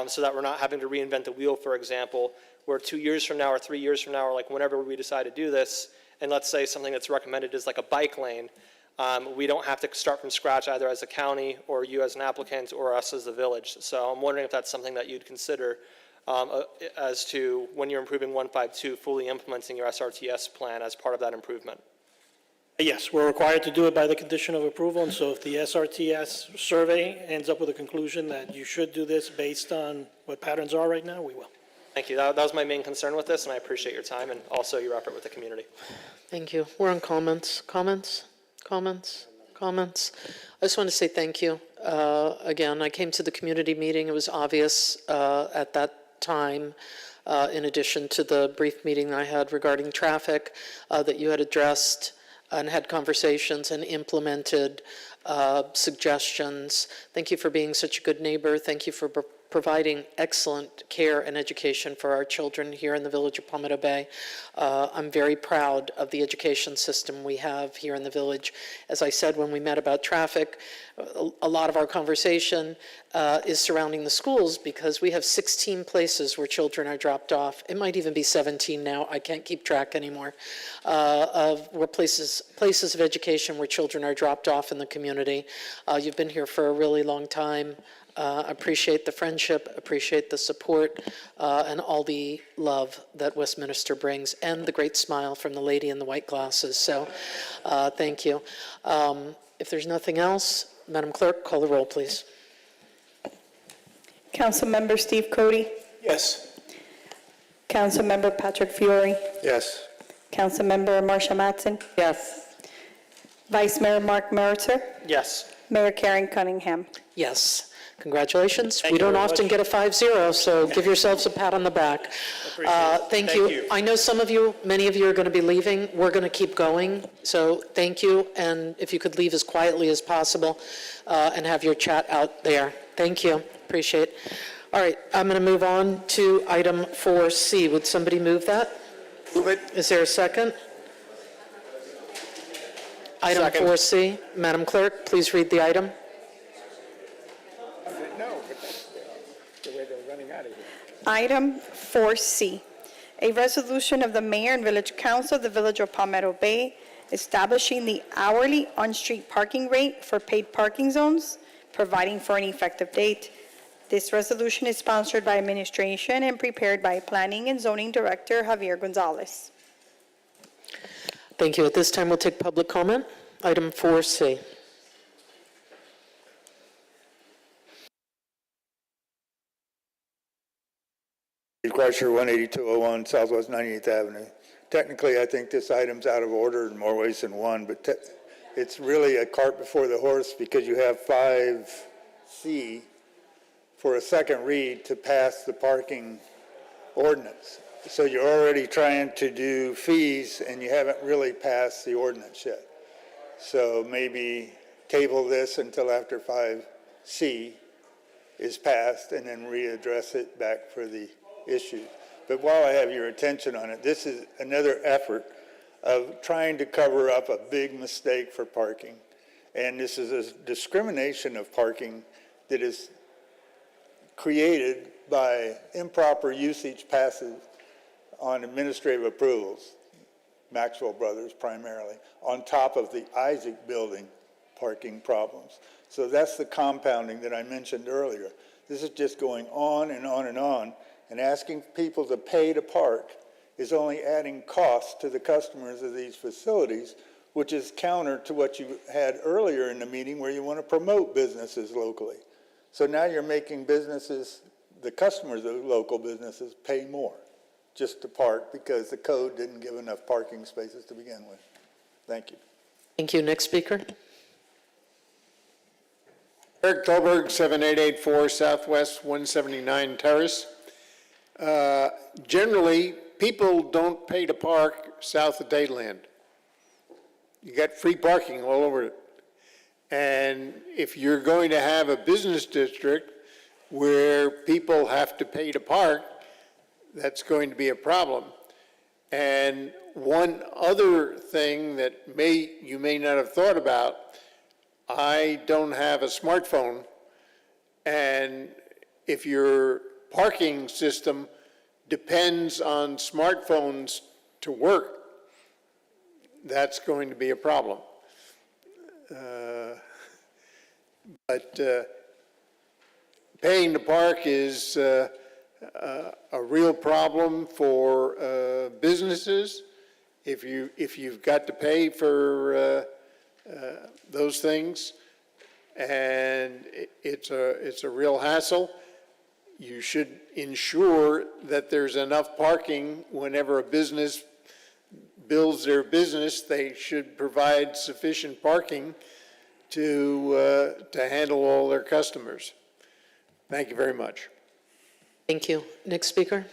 Speaker 3: so that we're not having to reinvent the wheel, for example, where 2 years from now or 3 years from now, or like whenever we decide to do this, and let's say something that's recommended is like a bike lane, we don't have to start from scratch either as a county or you as an applicant or us as the village. So I'm wondering if that's something that you'd consider as to when you're improving 152, fully implementing your SRTS plan as part of that improvement.
Speaker 9: Yes, we're required to do it by the condition of approval, and so if the SRTS survey ends up with a conclusion that you should do this based on what patterns are right now, we will.
Speaker 3: Thank you. That was my main concern with this, and I appreciate your time and also your effort with the community.
Speaker 1: Thank you. We're on comments. Comments? Comments? Comments? I just want to say thank you. Again, I came to the community meeting. It was obvious at that time, in addition to the brief meeting I had regarding traffic, that you had addressed and had conversations and implemented suggestions. Thank you for being such a good neighbor. Thank you for providing excellent care and education for our children here in the village of Palmetto Bay. I'm very proud of the education system we have here in the village. As I said when we met about traffic, a lot of our conversation is surrounding the schools, because we have 16 places where children are dropped off. It might even be 17 now. I can't keep track anymore, of where places of education where children are dropped off in the community. You've been here for a really long time. Appreciate the friendship, appreciate the support, and all the love that Westminster brings, and the great smile from the lady in the white glasses. So thank you. If there's nothing else, Madam Clerk, call the roll, please.
Speaker 15: Councilmember Steve Cody.
Speaker 14: Yes.
Speaker 15: Councilmember Patrick Fiore.
Speaker 8: Yes.
Speaker 15: Councilmember Marcia Matson.
Speaker 4: Yes.
Speaker 15: Vice Mayor Mark Meritzer.
Speaker 3: Yes.
Speaker 15: Mayor Karen Cunningham.
Speaker 1: Yes. Congratulations.
Speaker 9: Thank
Speaker 1: We
Speaker 9: you
Speaker 1: don't
Speaker 9: very
Speaker 1: often
Speaker 9: much.
Speaker 1: get a 5-0, so give yourselves a pat on the back. Thank you. I know many of you are going to be leaving. We're going to keep going, so thank you. And if you could leave as quietly as possible and have your chat out there. Thank you. Appreciate it. All right, I'm going to move on to item 4C. Would somebody move that?
Speaker 8: Move it.
Speaker 1: Is there a second? Item
Speaker 3: Second.
Speaker 1: 4C. Madam Clerk, please read the item.
Speaker 8: No, but that's the way they're running out of here.
Speaker 15: Item 4C, a resolution of the Mayor and Village Council of the Village of Palmetto Bay establishing the hourly on-street parking rate for paid parking zones, providing for an effective date. This resolution is sponsored by administration and prepared by Planning and Zoning Director Javier Gonzalez.
Speaker 1: Thank you. At this time, we'll take public comment. Item 4C.
Speaker 18: Steve Crusher, 18201 Southwest 98th Avenue. Technically, I think this item's out of order in more ways than one, but it's really a cart before the horse, because you have 5C for a second read to pass the parking ordinance. So you're already trying to do fees, and you haven't really passed the ordinance yet. So maybe table this until after 5C is passed, and then readdress it back for the issue. But while I have your attention on it, this is another effort of trying to cover up a big mistake for parking. And this is a discrimination of parking that is created by improper usage passes on administrative approvals, Maxwell Brothers primarily, on top of the Isaac Building parking problems. So that's the compounding that I mentioned earlier. This is just going on and on and on, and asking people to pay to park is only adding cost to the customers of these facilities, which is counter to what you had earlier in the meeting where you want to promote businesses locally. So now you're making businesses, the customers of local businesses, pay more just to park because the code didn't give enough parking spaces to begin with. Thank you.
Speaker 1: Thank you. Next speaker.
Speaker 8: Eric Tolberg, 7884 Southwest 179 Terrace. Generally, people don't pay to park south of Dayland. You got free parking all over it. And if you're going to have a business district where people have to pay to park, that's going to be a problem. And one other thing that you may not have thought about, I don't have a smartphone, and if your parking system depends on smartphones to work, that's going to be a problem. But paying to park is a real problem for businesses. If you've got to pay for those things, and it's a real hassle. You should ensure that there's enough parking whenever a business builds their business. They should provide sufficient parking to handle all their customers. Thank you very much.
Speaker 1: Thank you. Next speaker.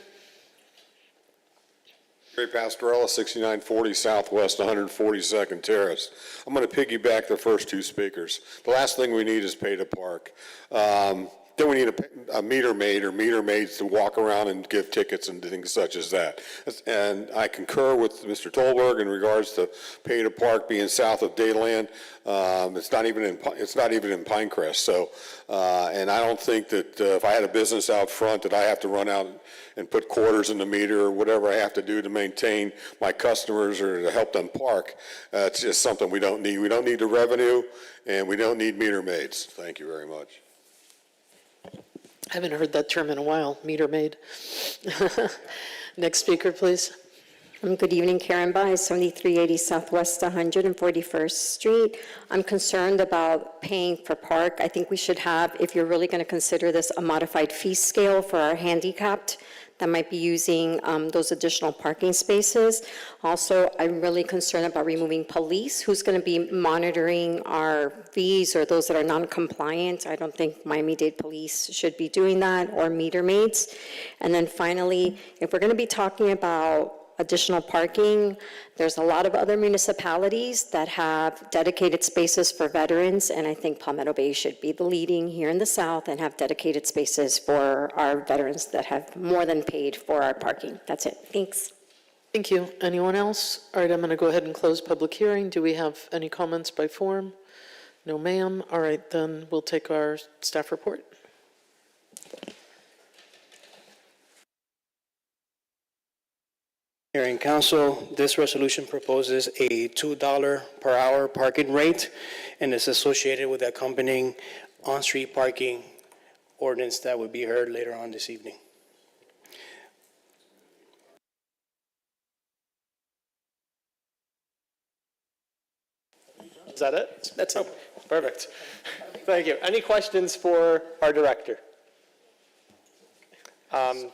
Speaker 10: Ray Pastorella, 6940 Southwest 142nd Terrace. I'm going to piggyback the first two speakers. The last thing we need is pay to park. Then we need a meter maid or meter maids to walk around and give tickets and things such as that. And I concur with Mr. Tolberg in regards to pay to park being south of Dayland. It's not even in Pinecrest. So, and I don't think that if I had a business out front that I have to run out and put quarters in the meter or whatever I have to do to maintain my customers or to help them park. It's just something we don't need. We don't need the revenue, and we don't need meter maids. Thank you very much.
Speaker 1: I haven't heard that term in a while, meter maid. Next speaker, please.
Speaker 12: Good evening, Karen Baez, 7380 Southwest 141st Street. I'm concerned about paying for park. I think we should have, if you're really going to consider this, a modified fee scale for our handicapped that might be using those additional parking spaces. Also, I'm really concerned about removing police. Who's going to be monitoring our fees or those that are non-compliant? I don't think Miami-Dade Police should be doing that, or meter maids. And then finally, if we're going to be talking about additional parking, there's a lot of other municipalities that have dedicated spaces for veterans, and I think Palmetto Bay should be the leading here in the South and have dedicated spaces for our veterans that have more than paid for our parking. That's it. Thanks.
Speaker 1: Thank you. Anyone else? All right, I'm going to go ahead and close public hearing. Do we have any comments by form? No, ma'am. All right, then we'll take our staff report.
Speaker 14: Hearing council, this resolution proposes a $2 per hour parking rate and is associated with accompanying on-street parking ordinance that would be heard later on this evening.
Speaker 3: Is that it?
Speaker 14: That's it.
Speaker 3: Perfect. Thank you. Any questions for our director? I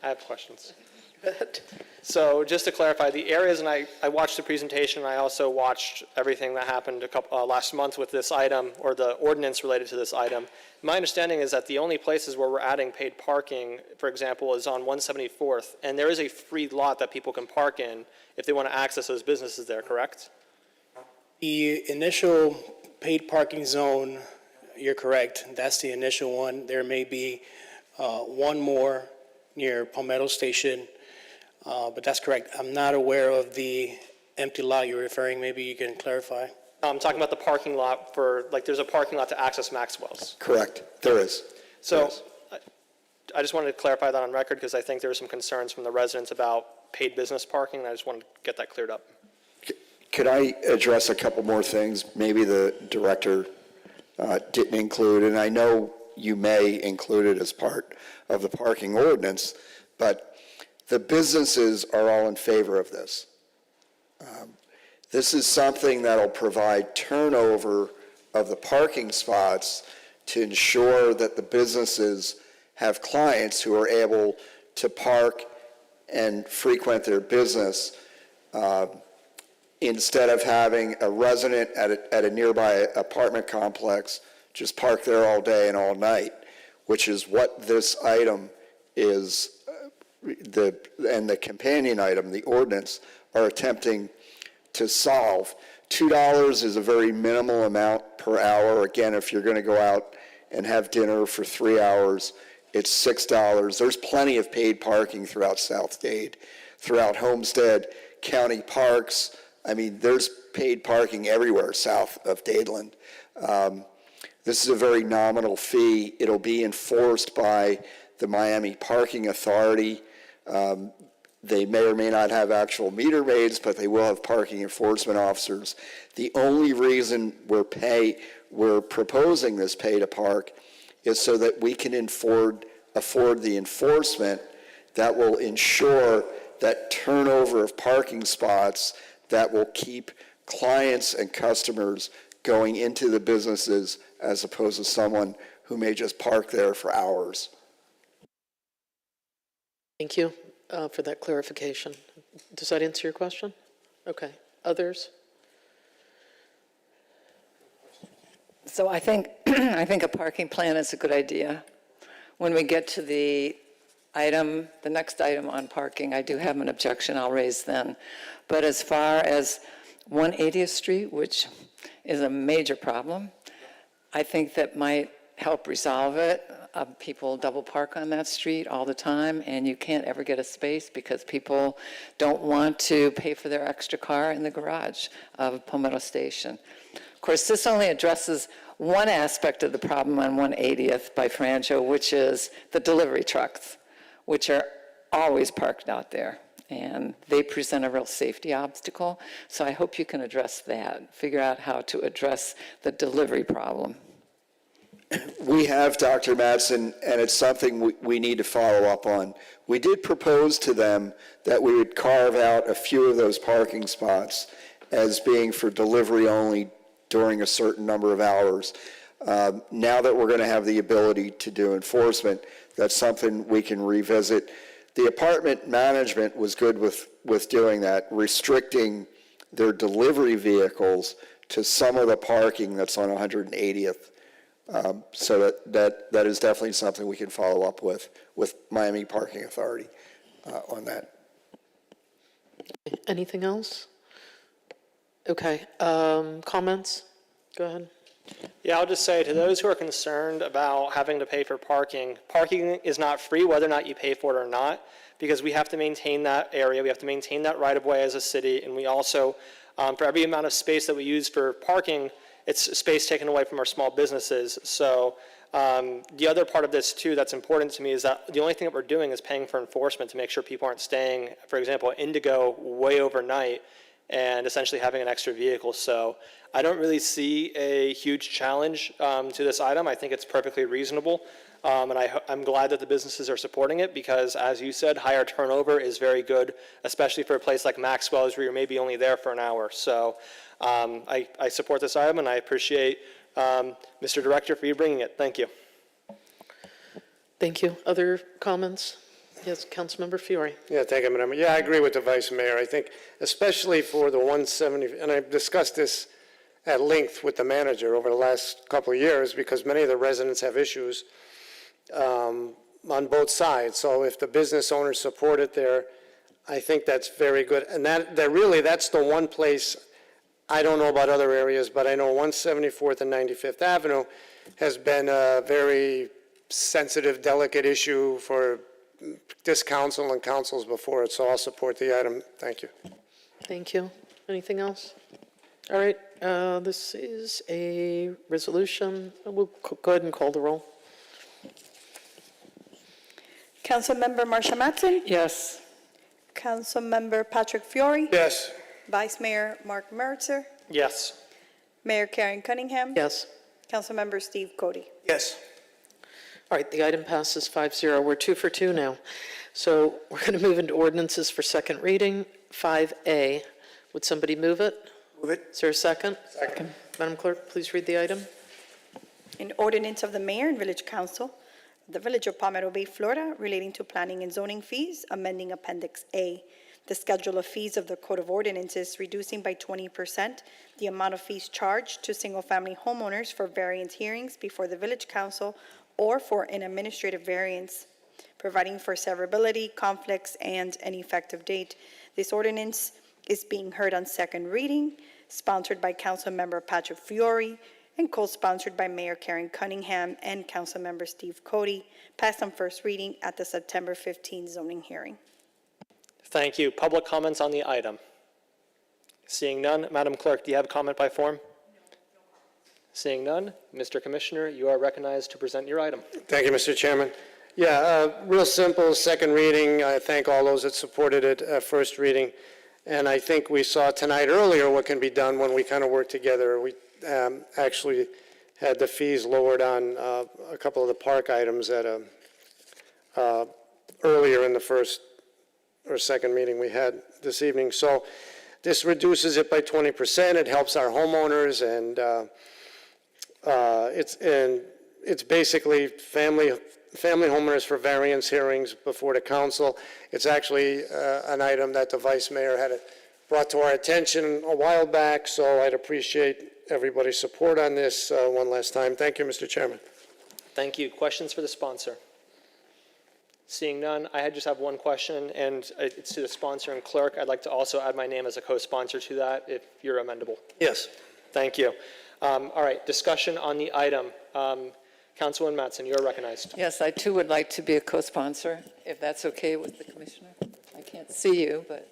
Speaker 3: have questions. So just to clarify, the areas, and I watched the presentation, I also watched everything that happened last month with this item, or the ordinance related to this item. My understanding is that the only places where we're adding paid parking, for example, is on 174th, and there is a free lot that people can park in if they want to access those businesses there, correct?
Speaker 14: The initial paid parking zone, you're correct, that's the initial one. There may be one more near Palmetto Station, but that's correct. I'm not aware of the empty lot you're referring. Maybe you can clarify.
Speaker 3: I'm talking about the parking lot for, like, there's a parking lot to access Maxwell's.
Speaker 22: Correct, there is.
Speaker 3: So I just wanted to clarify that on record because I think there were some concerns from the residents about paid business parking, and I just wanted to get that cleared up.
Speaker 19: Could I address a couple more things maybe the director didn't include? And I know you may include it as part of the parking ordinance, but the businesses are all in favor of this. This is something that'll provide turnover of the parking spots to ensure that the businesses have clients who are able to park and frequent their business instead of having a resident at a nearby apartment complex just park there all day and all night, which is what this item is, and the companion item, the ordinance, are attempting to solve. $2 is a very minimal amount per hour. Again, if you're going to go out and have dinner for 3 hours, it's $6. There's plenty of paid parking throughout South Dade, throughout Homestead, county parks. I mean, there's paid parking everywhere south of Dadeland. This is a very nominal fee. It'll be enforced by the Miami Parking Authority. They may or may not have actual meter maids, but they will have parking enforcement officers. The only reason we're proposing this pay to park is so that we can afford the enforcement that will ensure that turnover of parking spots that will keep clients and customers going into the businesses as opposed to someone who may just park there for hours.
Speaker 1: Thank you for that clarification. Does that answer your question? Okay. Others?
Speaker 4: So I think, I think a parking plan is a good idea. When we get to the next item on parking, I do have an objection I'll raise then. But as far as 180th Street, which is a major problem, I think that might help resolve it. People double park on that street all the time, and you can't ever get a space because people don't want to pay for their extra car in the garage of Palmetto Station. Of course, this only addresses one aspect of the problem on 180th by Franjo, which is the delivery trucks, which are always parked out there, and they present a real safety obstacle. So I hope you can address that, figure out how to address the delivery problem.
Speaker 19: We have, Dr. Mattson, and it's something we need to follow up on. We did propose to them that we would carve out a few of those parking spots as being for delivery only during a certain number of hours. Now that we're going to have the ability to do enforcement, that's something we can revisit. The apartment management was good with doing that, restricting their delivery vehicles to some of the parking that's on 180th. So that is definitely something we can follow up with Miami Parking Authority on that.
Speaker 1: Anything else? Okay. Comments? Go ahead.
Speaker 3: Yeah, I'll just say to those who are concerned about having to pay for parking, parking is not free whether or not you pay for it or not, because we have to maintain that area, we have to maintain that right-of-way as a city, and we also, for every amount of space that we use for parking, it's space taken away from our small businesses. So the other part of this too that's important to me is that the only thing that we're doing is paying for enforcement to make sure people aren't staying, for example, at Indigo way overnight and essentially having an extra vehicle. So I don't really see a huge challenge to this item. I think it's perfectly reasonable. And I'm glad that the businesses are supporting it because, as you said, higher turnover is very good, especially for a place like Maxwell's where you're maybe only there for an hour. So I support this item, and I appreciate Mr. Director for you bringing it. Thank you.
Speaker 1: Thank you. Other comments? Yes, Councilmember Fiore.
Speaker 17: Yeah, thank you, Madam. Yeah, I agree with the Vice Mayor. I think especially for the 170, and I've discussed this at length with the manager over the last couple of years because many of the residents have issues on both sides. So if the business owners support it there, I think that's very good. And that's the one place, I don't know about other areas, but I know 174th and 95th Avenue has been a very sensitive, delicate issue for this council and councils before it, so I'll support the item. Thank you.
Speaker 1: Thank you. Anything else? All right, this is a resolution. We'll go ahead and call the roll.
Speaker 15: Councilmember Marsha Matson,
Speaker 4: Yes.
Speaker 15: Councilmember Patrick Fiore,
Speaker 17: Yes.
Speaker 15: Vice Mayor Mark Meritzer,
Speaker 3: Yes.
Speaker 15: Mayor Karen Cunningham,
Speaker 1: Yes.
Speaker 15: Councilmember Steve Cody.
Speaker 14: Yes.
Speaker 1: All right, the item passes 5-0. We're 2 for 2 now. So we're going to move into ordinances for second reading. 5A. Would somebody move it?
Speaker 14: Move it.
Speaker 1: Is there a second?
Speaker 14: Second.
Speaker 1: Madam Clerk, please read the item.
Speaker 15: An ordinance of the Mayor and Village Council of the Village of Palmetto Bay, Florida, relating to planning and zoning fees, amending Appendix A, the schedule of fees of the Code of Ordinances, reducing by 20% the amount of fees charged to single-family homeowners for variance hearings before the Village Council or for an administrative variance, providing for severability, conflicts, and an effective date. This ordinance is being heard on second reading, sponsored by Councilmember Patrick Fiore, and co-sponsored by Mayor Karen Cunningham and Councilmember Steve Cody, passed on first reading at the September 15 zoning hearing.
Speaker 3: Thank you. Public comments on the item? Seeing none, Madam Clerk, do you have a comment by form? Seeing none, Mr. Commissioner, you are recognized to present your item.
Speaker 17: Thank you, Mr. Chairman. Yeah, real simple, second reading. I thank all those that supported it at first reading. And I think we saw tonight earlier what can be done when we kind of work together. We actually had the fees lowered on a couple of the park items at earlier in the first or second meeting we had this evening. So this reduces it by 20%. It helps our homeowners, and it's basically family homeowners for variance hearings before the council. It's actually an item that the vice mayor had brought to our attention a while back, so I'd appreciate everybody's support on this one last time. Thank you, Mr. Chairman.
Speaker 3: Thank you. Questions for the sponsor? Seeing none, I just have one question, and it's to the sponsor and clerk. I'd like to also add my name as a co-sponsor to that, if you're amendable.
Speaker 17: Yes.
Speaker 3: Thank you. All right, discussion on the item. Councilwoman Mattson, you are recognized.
Speaker 4: Yes, I too would like to be a co-sponsor, if that's okay with the commissioner. I can't see you, but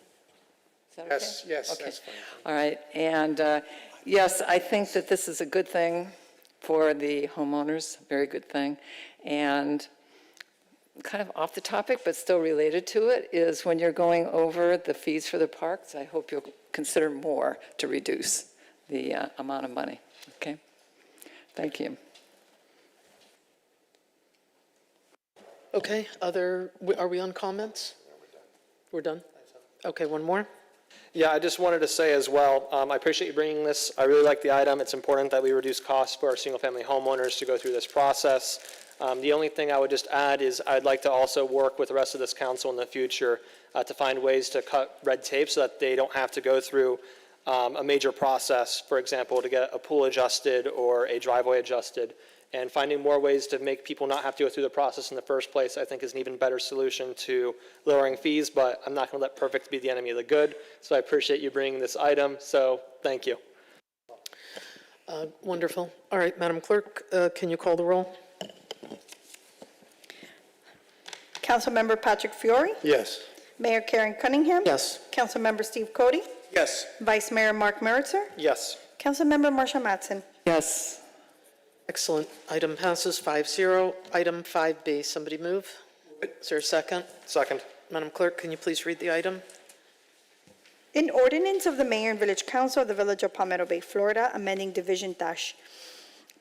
Speaker 4: is that okay?
Speaker 17: Yes, yes,
Speaker 4: Okay.
Speaker 17: that's fine.
Speaker 4: All right, and yes, I think that this is a good thing for the homeowners, very good thing. And kind of off the topic, but still related to it, is when you're going over the fees for the parks, I hope you'll consider more to reduce the amount of money, okay? Thank you.
Speaker 1: Okay, are we on comments? We're done? Okay, one more?
Speaker 3: Yeah, I just wanted to say as well, I appreciate you bringing this. I really like the item. It's important that we reduce costs for our single-family homeowners to go through this process. The only thing I would just add is I'd like to also work with the rest of this council in the future to find ways to cut red tape so that they don't have to go through a major process, for example, to get a pool adjusted or a driveway adjusted. And finding more ways to make people not have to go through the process in the first place, I think, is an even better solution to lowering fees, but I'm not going to let perfect be the enemy of the good. So I appreciate you bringing this item, so thank you.
Speaker 1: Wonderful. All right, Madam Clerk, can you call the roll?
Speaker 15: Councilmember Patrick Fiore,
Speaker 17: Yes.
Speaker 15: Mayor Karen Cunningham.
Speaker 1: Yes.
Speaker 15: Councilmember Steve Cody,
Speaker 17: Yes.
Speaker 15: Vice Mayor Mark Meritzer,
Speaker 3: Yes.
Speaker 15: Councilmember Marsha Matson.
Speaker 4: Yes.
Speaker 1: Excellent. Item passes 5-0. Item 5B, somebody move? Is there a second?
Speaker 3: Second.
Speaker 1: Madam Clerk, can you please read the item?
Speaker 15: An ordinance of the Mayor and Village Council of the Village of Palmetto Bay, Florida, amending Division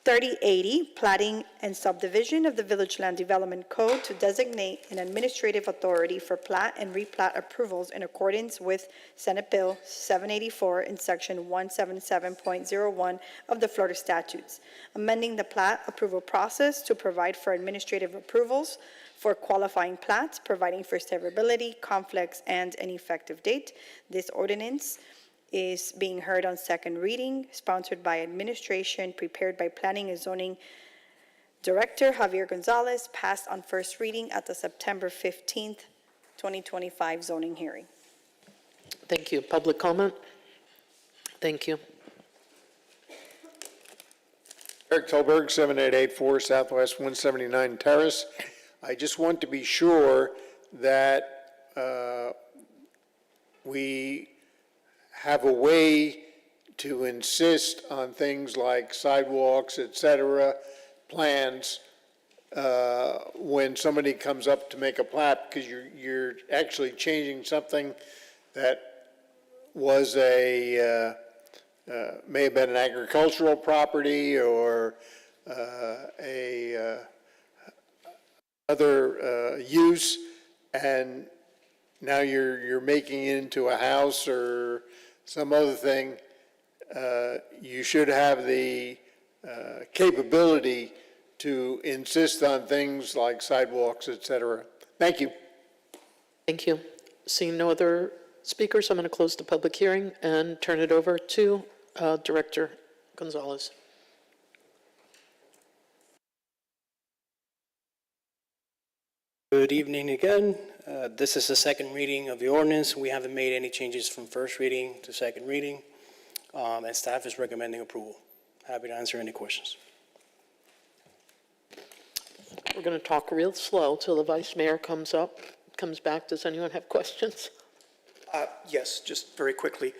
Speaker 15: 3080, Platting and Subdivision of the Village Land Development Code to designate an administrative authority for plat and replat approvals in accordance with Senate Bill 784 in Section 177.01 of the Florida statutes, amending the plat approval process to provide for administrative approvals for qualifying plats, providing for severability, conflicts, and an effective date. This ordinance is being heard on second reading, sponsored by administration, prepared by Planning and Zoning Director Javier Gonzalez, passed on first reading at the September 15th, 2025 zoning hearing.
Speaker 1: Thank you. Public comment? Thank you.
Speaker 8: Eric Tolberg, 7884 Southwest 179 Terrace. I just want to be sure that we have a way to insist on things like sidewalks, et cetera, plans, when somebody comes up to make a plat, because you're actually changing something that was may have been an agricultural property or other use, and now you're making it into a house or some other thing. You should have the capability to insist on things like sidewalks, et cetera. Thank you.
Speaker 1: Thank you. Seeing no other speakers, I'm going to close the public hearing and turn it over to Director Gonzalez.
Speaker 14: Good evening again. This is the second reading of the ordinance. We haven't made any changes from first reading to second reading, and staff is recommending approval. Happy to answer any questions.
Speaker 1: We're going to talk real slow till the Vice Mayor comes back. Does anyone have questions?
Speaker 20: Yes, just very quickly.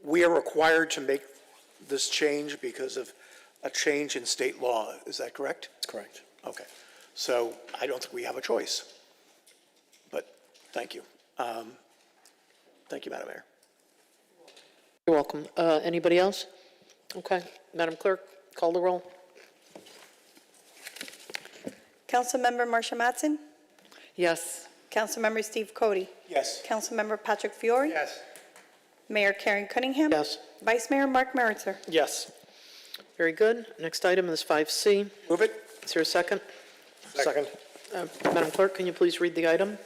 Speaker 20: We are required to make this change because of a change in state law. Is that correct?
Speaker 14: That's correct.
Speaker 20: Okay. So I don't think we have a choice. But thank you. Thank you, Madam Mayor.
Speaker 1: You're welcome. Anybody else? Okay. Madam Clerk, call the roll.
Speaker 15: Councilmember Marsha Matson?
Speaker 4: Yes.
Speaker 15: Councilmember Steve Cody?
Speaker 20: Yes.
Speaker 15: Councilmember Patrick Fiore?
Speaker 20: Yes.
Speaker 15: Mayor Karen Cunningham?
Speaker 1: Yes.
Speaker 15: Vice Mayor Mark Meritzer?
Speaker 3: Yes.
Speaker 1: Very good. Next item is 5C.
Speaker 20: Move it.
Speaker 1: Is there a second?
Speaker 3: Second.
Speaker 1: Madam Clerk, can you please read the item?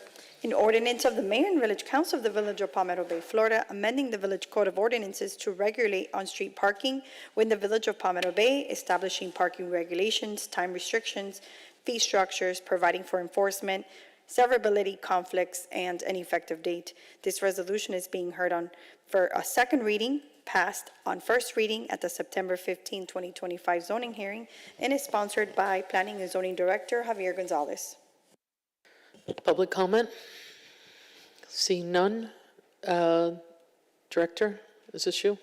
Speaker 15: An ordinance of the Mayor and Village Council of the Village of Palmetto Bay, Florida, amending the Village Code of Ordinances to regulate on-street parking within the Village of Palmetto Bay, establishing parking regulations, time restrictions, fee structures, providing for enforcement, severability, conflicts, and an effective date. This resolution is being heard on for a second reading, passed on first reading at the September 15, 2025 zoning hearing, and is sponsored by Planning and Zoning Director Javier Gonzalez.
Speaker 1: Public comment? Seeing none. Director, is this you?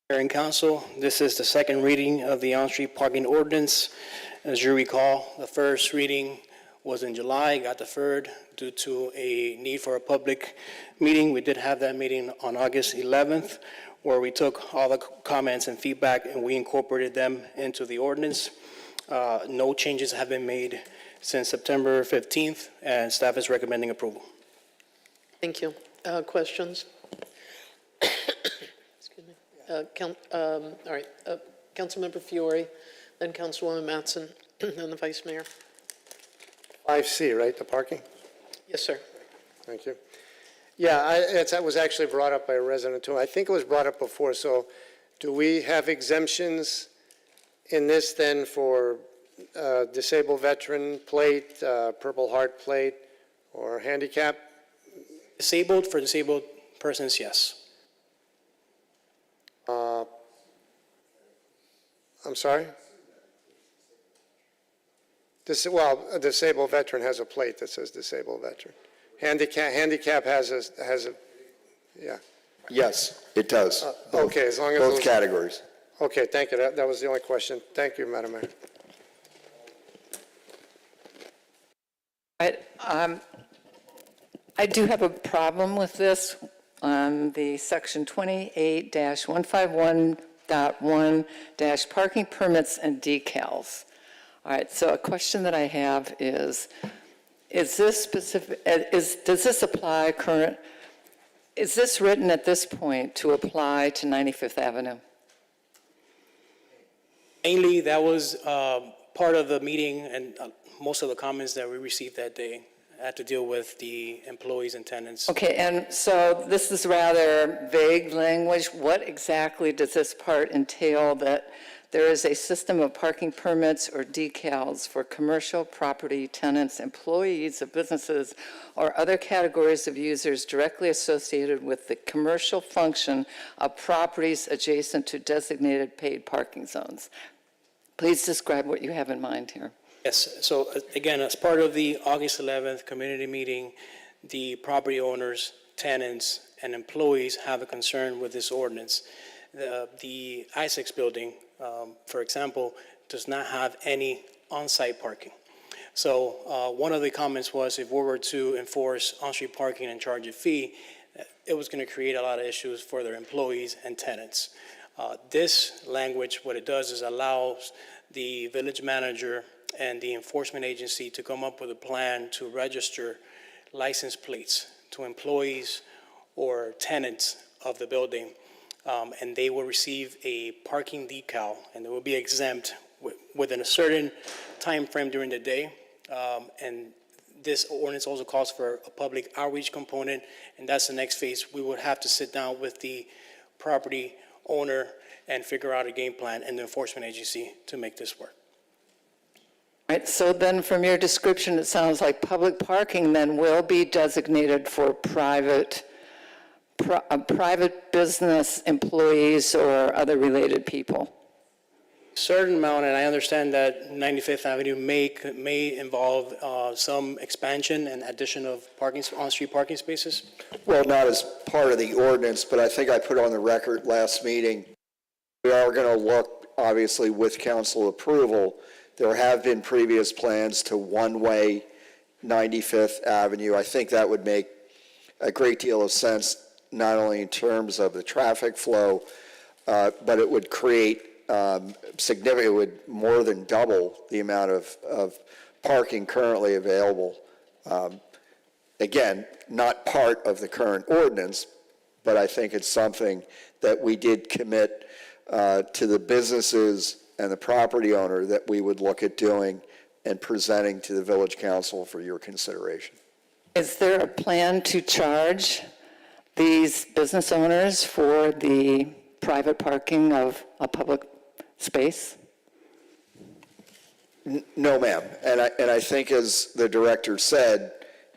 Speaker 14: Mayor and Council, this is the second reading of the on-street parking ordinance. As you recall, the first reading was in July, got deferred due to a need for a public meeting. We did have that meeting on August 11th, where we took all the comments and feedback and we incorporated them into the ordinance. No changes have been made since September 15th, and staff is recommending approval.
Speaker 1: Thank you. Questions? Excuse me. All right. Councilmember Fiore, then Councilwoman Matson, and the Vice Mayor.
Speaker 17: 5C, right, the parking?
Speaker 1: Yes, sir.
Speaker 17: Thank you. Yeah, that was actually brought up by a resident too. I think it was brought up before, so do we have exemptions in this then for disabled veteran plate, Purple Heart plate, or handicap?
Speaker 14: Disabled, for disabled persons, yes.
Speaker 17: I'm sorry? Well, a disabled veteran has a plate that says disabled veteran. Handicap has a, yeah.
Speaker 19: Yes, it does.
Speaker 17: Okay, as long as
Speaker 19: both
Speaker 17: those-
Speaker 19: categories.
Speaker 17: Okay, thank you. That was the only question. Thank you, Madam Mayor.
Speaker 4: I do have a problem with this on the section 28-151.1- parking permits and decals. All right, so a question that I have is this specific, does this apply is this written at this point to apply to 95th Avenue?
Speaker 14: Mainly, that was part of the meeting, and most of the comments that we received that day had to deal with the employees and tenants.
Speaker 4: Okay, and so this is rather vague language. What exactly does this part entail, that there is a system of parking permits or decals for commercial property tenants, employees of businesses, or other categories of users directly associated with the commercial function of properties adjacent to designated paid parking zones? Please describe what you have in mind here.
Speaker 14: Yes, so again, as part of the August 11th community meeting, the property owners, tenants, and employees have a concern with this ordinance. the Isaacs building, for example, does not have any on-site parking. So one of the comments was if we were to enforce on-street parking and charge a fee, it was going to create a lot of issues for their employees and tenants. This language, what it does is allows the village manager and the enforcement agency to come up with a plan to register license plates to employees or tenants of the building, and they will receive a parking decal, and they will be exempt within a certain time frame during the day. And this ordinance also calls for a public outreach component, and that's the next phase. We would have to sit down with the property owner and figure out a game plan and the enforcement agency to make this work.
Speaker 4: Right, so then from your description, it sounds like public parking then will be designated for private business employees or other related people.
Speaker 14: Certain amount, and I understand that 95th Avenue may involve some expansion and addition of parking, on-street parking spaces.
Speaker 19: Well, not as part of the ordinance, but I think I put on the record last meeting, we are going to look, obviously, with council approval. There have been previous plans to one-way 95th Avenue. I think that would make a great deal of sense, not only in terms of the traffic flow, but it would create significant, it would more than double the amount of parking currently available. Again, not part of the current ordinance, but I think it's something that we did commit to the businesses and the property owner that we would look at doing and presenting to the village council for your consideration.
Speaker 4: Is there a plan to charge these business owners for the private parking of a public space?
Speaker 19: No, ma'am. And I think, as the director said,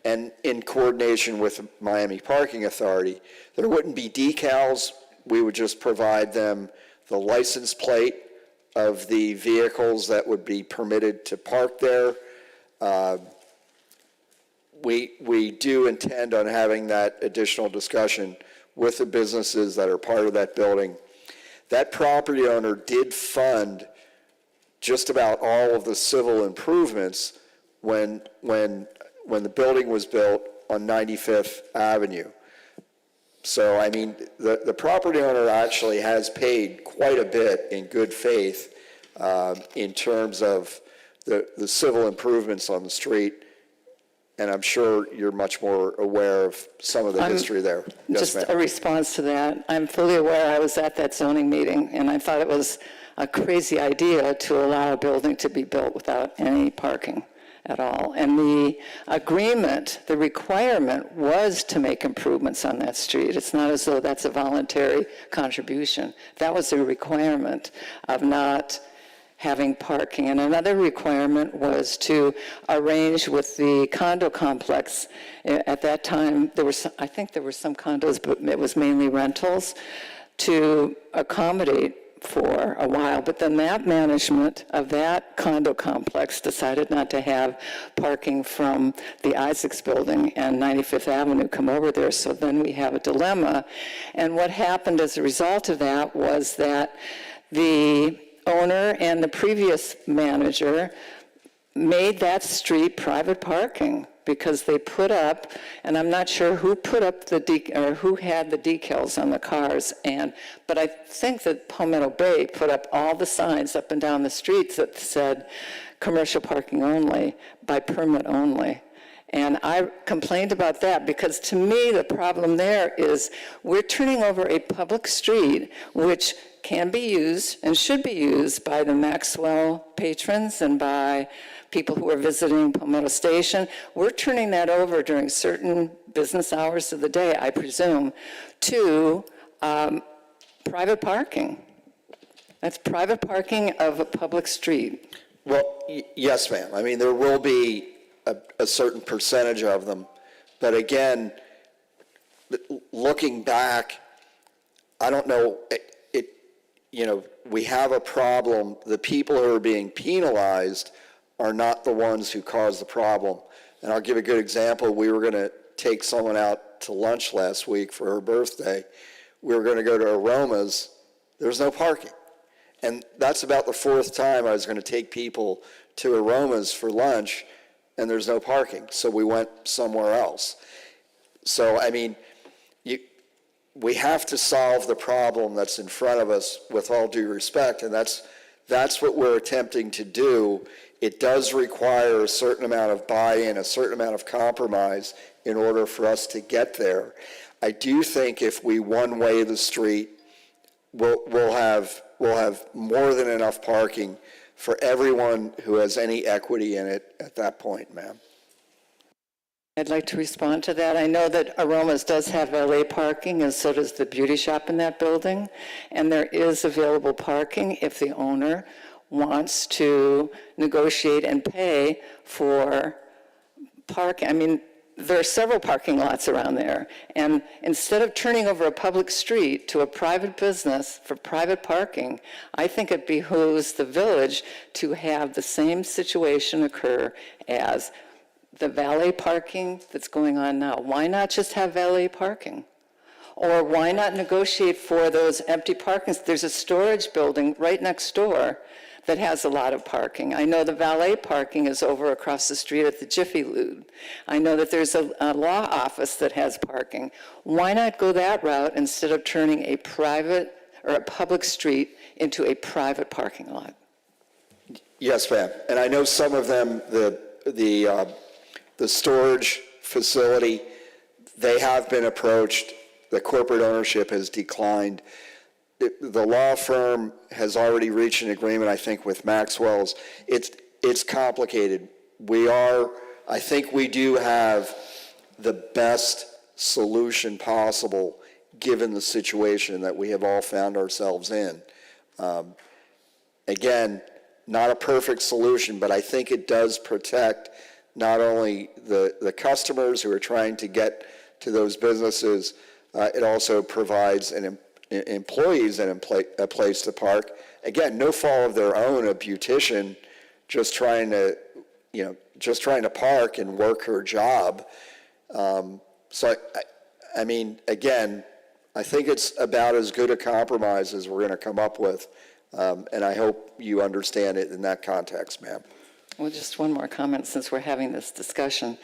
Speaker 19: and in coordination with Miami Parking Authority, there wouldn't be decals. We would just provide them the license plate of the vehicles that would be permitted to park there. We do intend on having that additional discussion with the businesses that are part of that building. That property owner did fund just about all of the civil improvements when the building was built on 95th Avenue. So, I mean, the property owner actually has paid quite a bit in good faith in terms of the civil improvements on the street, and I'm sure you're much more aware of some of the history there. Yes,
Speaker 4: Just
Speaker 19: ma'am.
Speaker 4: a response to that. I'm fully aware. I was at that zoning meeting, and I thought it was a crazy idea to allow a building to be built without any parking at all. And the agreement, the requirement was to make improvements on that street. It's not as though that's a voluntary contribution. That was a requirement of not having parking. And another requirement was to arrange with the condo complex. At that time, I think there were some condos, but it was mainly rentals, to accommodate for a while. But then that management of that condo complex decided not to have parking from the Isaacs building and 95th Avenue come over there. So then we have a dilemma. And what happened as a result of that was that the owner and the previous manager made that street private parking because they put up, and I'm not sure who put up or who had the decals on the cars, but I think that Palmetto Bay put up all the signs up and down the streets that said commercial parking only, by permit only. And I complained about that because to me the problem there is we're turning over a public street which can be used and should be used by the Maxwell patrons and by people who are visiting Palmetto Station. We're turning that over during certain business hours of the day, I presume, to private parking. That's private parking of a public street.
Speaker 19: Well, yes, ma'am. I mean, there will be a certain percentage of them. But again, looking back, I don't know, we have a problem. The people who are being penalized are not the ones who caused the problem. And I'll give a good example. We were going to take someone out to lunch last week for her birthday. We were going to go to Aroma's There's no parking. And that's about the fourth time I was going to take people to Aromas for lunch, and there's no parking. So we went somewhere else. So, I mean, we have to solve the problem that's in front of us with all due respect, and that's what we're attempting to do. It does require a certain amount of buy-in, a certain amount of compromise in order for us to get there. I do think if we one-way the street, we'll have more than enough parking for everyone who has any equity in it at that point, ma'am.
Speaker 4: I'd like to respond to that. I know that Aromas does have valet parking, and so does the beauty shop in that building. And there is available parking if the owner wants to negotiate and pay for parking. I mean, there are several parking lots around there. And instead of turning over a public street to a private business for private parking, I think it behooves the village to have the same situation occur as the valet parking that's going on now. Why not just have valet parking? Or why not negotiate for those empty parkings? There's a storage building right next door that has a lot of parking. I know the valet parking is over across the street at the Jiffy Lube. I know that there's a law office that has parking. Why not go that route instead of turning a private or a public street into a private parking lot?
Speaker 19: Yes, ma'am. And I know some of them, the storage facility, they have been approached. The corporate ownership has declined. The law firm has already reached an agreement, I think, with Maxwell's. It's complicated. I think we do have the best solution possible given the situation that we have all found ourselves in. Again, not a perfect solution, but I think it does protect not only the customers who are trying to get to those businesses, it also provides employees and a place to park. Again, no fault of their own, a beautician just trying to park and work her job. So, I mean, again, I think it's about as good a compromise as we're going to come up with, and I hope you understand it in that context, ma'am.
Speaker 4: Well, just one more comment since we're having this discussion.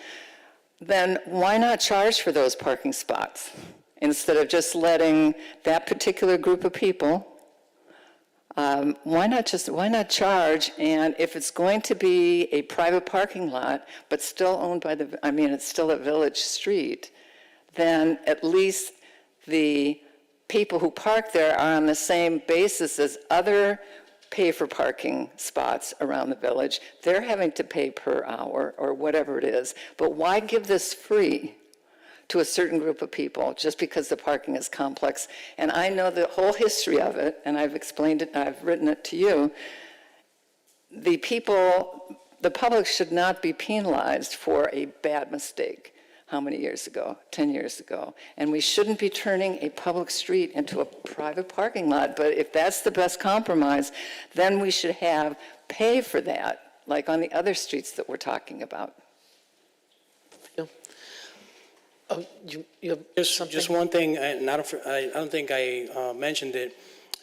Speaker 4: Then why not charge for those parking spots? Instead of just letting that particular group of people, why not charge? And if it's going to be a private parking lot, but still owned by it's still a village street, then at least the people who park there are on the same basis as other pay for parking spots around the village. They're having to pay per hour or whatever it is. But why give this free to a certain group of people just because the parking is complex? And I know the whole history of it, and I've explained it, I've written it to you. The public should not be penalized for a bad mistake. How many years ago? 10 years ago. And we shouldn't be turning a public street into a private parking lot. But if that's the best compromise, then we should have pay for that, like on the other streets that we're talking about.
Speaker 1: Oh, you have something?
Speaker 14: Just one thing, and I don't think I mentioned it.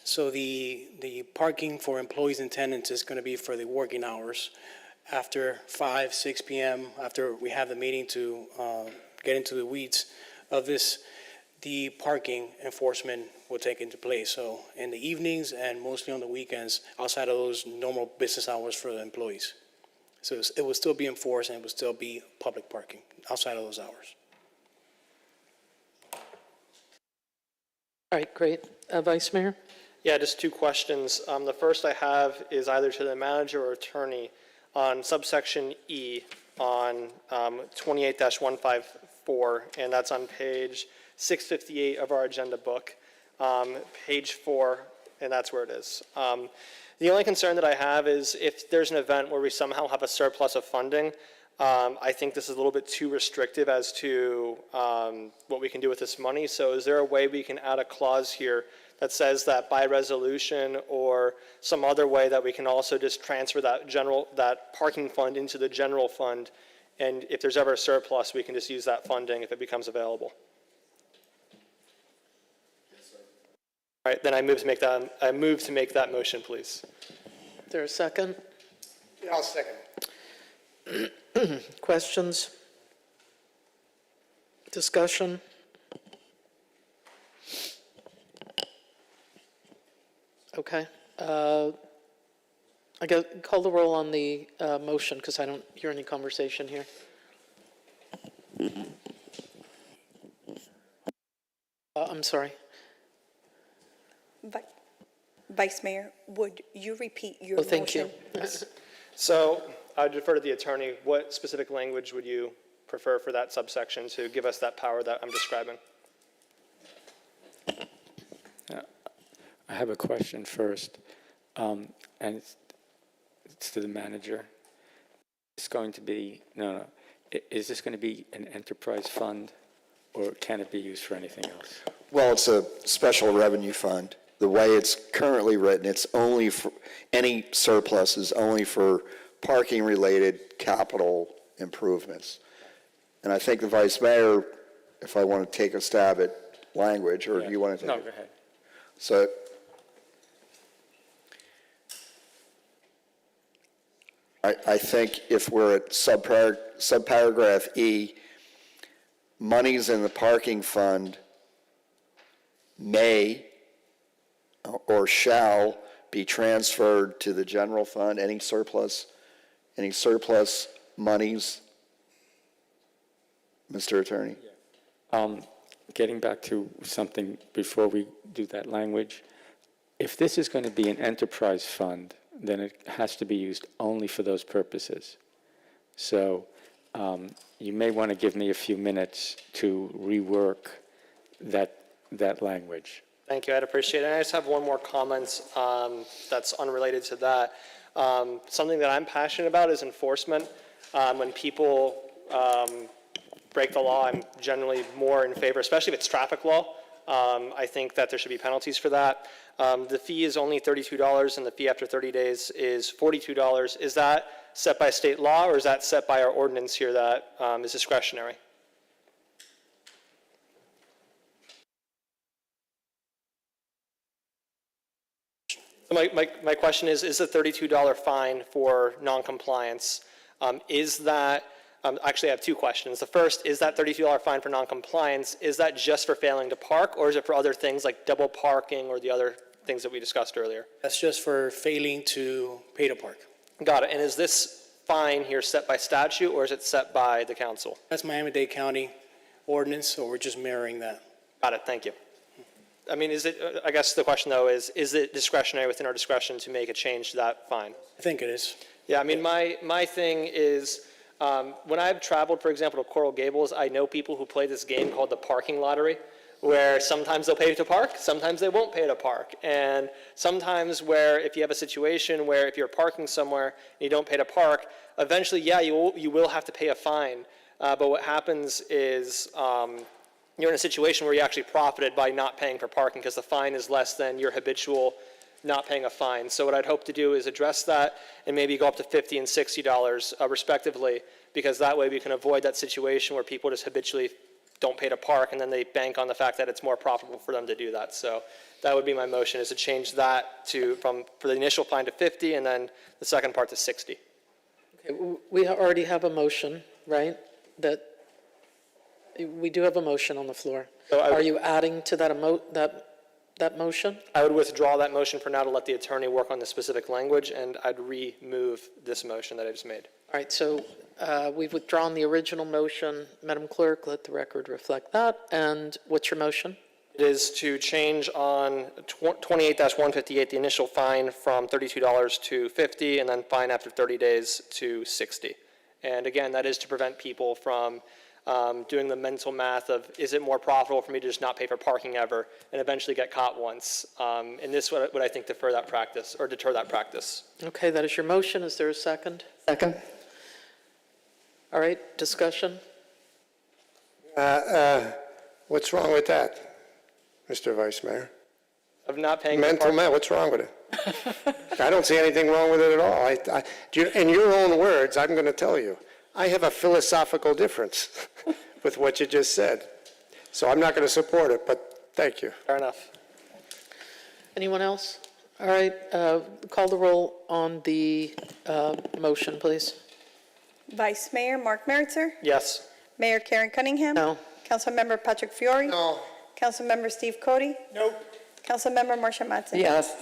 Speaker 14: So the parking for employees and tenants is going to be for the working hours. After 5, 6 p.m., after we have the meeting to get into the weeds of this, the parking enforcement will take into place. So in the evenings and mostly on the weekends, outside of those normal business hours for the employees. So it will still be enforced and it will still be public parking outside of those hours.
Speaker 1: All right, great. Vice Mayor?
Speaker 3: Yeah, just two questions. The first I have is either to the manager or attorney on subsection E on 28-154, and that's on page 658 of our agenda book, page 4, and that's where it is. The only concern that I have is if there's an event where we somehow have a surplus of funding, I think this is a little bit too restrictive as to what we can do with this money. So is there a way we can add a clause here that says that by resolution or some other way that we can also just transfer that parking fund into the general fund, and if there's ever a surplus, we can just use that funding if it becomes available? All right, then I move to make that motion, please.
Speaker 1: Is there a second?
Speaker 17: Yeah, I'll second.
Speaker 1: Questions? Discussion? Okay. I guess call the roll on the motion because I don't hear any conversation here. I'm sorry.
Speaker 15: Vice Mayor, would you repeat your
Speaker 1: Oh,
Speaker 15: motion?
Speaker 1: thank you.
Speaker 3: So I defer to the attorney. What specific language would you prefer for that subsection to give us that power that I'm describing?
Speaker 2: I have a question first, and it's to the manager. It's going to be, is this going to be an enterprise fund, or can it be used for anything else?
Speaker 19: Well, it's a special revenue fund. The way it's currently written, it's only for, any surplus is only for parking-related capital improvements. And I think the vice mayor, if I want to take a stab at language, or do you want to take it?
Speaker 2: No, go ahead.
Speaker 19: So I think if we're at subparagraph E, monies in the parking fund may or shall be transferred to the general fund, any surplus monies. Mr. Attorney?
Speaker 2: Getting back to something before we do that language, if this is going to be an enterprise fund, then it has to be used only for those purposes. So you may want to give me a few minutes to rework that language.
Speaker 3: Thank you, I'd appreciate it. And I just have one more comment that's unrelated to that. Something that I'm passionate about is enforcement. When people break the law, I'm generally more in favor, especially if it's traffic law. I think that there should be penalties for that. The fee is only $32, and the fee after 30 days is $42. Is that set by state law, or is that set by our ordinance here that is discretionary? So my question is the $32 fine for noncompliance, is that, actually I have two questions. The first, is that $32 fine for noncompliance, is that just for failing to park, or is it for other things like double parking or the other things that we discussed earlier?
Speaker 14: That's just for failing to pay to park.
Speaker 3: Got it. And is this fine here set by statute, or is it set by the council?
Speaker 14: That's Miami-Dade County ordinance, so we're just mirroring that.
Speaker 3: Got it. Thank you. I mean, is it, I guess the question though is it discretionary within our discretion to make a change to that fine?
Speaker 14: I think it is.
Speaker 3: Yeah, I mean, my thing is, when I've traveled, for example, to Coral Gables, I know people who play this game called the parking lottery, where sometimes they'll pay to park, sometimes they won't pay to park. And sometimes where if you have a situation where if you're parking somewhere and you don't pay to park, eventually, yeah, you will have to pay a fine. But what happens is you're in a situation where you actually profited by not paying for parking because the fine is less than your habitual not paying a fine. So what I'd hope to do is address that and maybe go up to $50 and $60 respectively, because that way we can avoid that situation where people just habitually don't pay to park and then they bank on the fact that it's more profitable for them to do that. So that would be my motion, is to change that for the initial fine to 50 and then the second part to 60.
Speaker 1: Okay, we already have a motion, right? That we do have a motion on the floor.
Speaker 3: So
Speaker 1: are you adding to that motion?
Speaker 3: I would withdraw that motion for now to let the attorney work on the specific language, and I'd remove this motion that I just made.
Speaker 1: All right, so we've withdrawn the original motion. Madam Clerk, let the record reflect that. And what's your motion?
Speaker 3: It is to change on 28-158, the initial fine from $32 to $50, and then fine after 30 days to $60. And again, that is to prevent people from doing the mental math of, is it more profitable for me to just not pay for parking ever and eventually get caught once? And this would I think, deter that practice.
Speaker 1: Okay, that is your motion. Is there a second?
Speaker 4: Second.
Speaker 1: All right, discussion?
Speaker 17: What's wrong with that, Mr. Vice Mayor?
Speaker 3: Of not paying
Speaker 17: Mental math, what's wrong with it? I don't see anything wrong with it at all. In your own words, I'm going to tell you, I have a philosophical difference with what you just said. So I'm not going to support it, but thank you.
Speaker 3: Fair enough.
Speaker 1: Anyone else? All right, call the roll on the motion, please.
Speaker 15: Vice Mayor Mark Meritzer?
Speaker 3: Yes.
Speaker 15: Mayor Karen Cunningham?
Speaker 1: No.
Speaker 15: Councilmember Patrick Fiori?
Speaker 17: No.
Speaker 15: Councilmember Steve Cody?
Speaker 17: Nope.
Speaker 15: Councilmember Marcia Matson?
Speaker 4: Yes,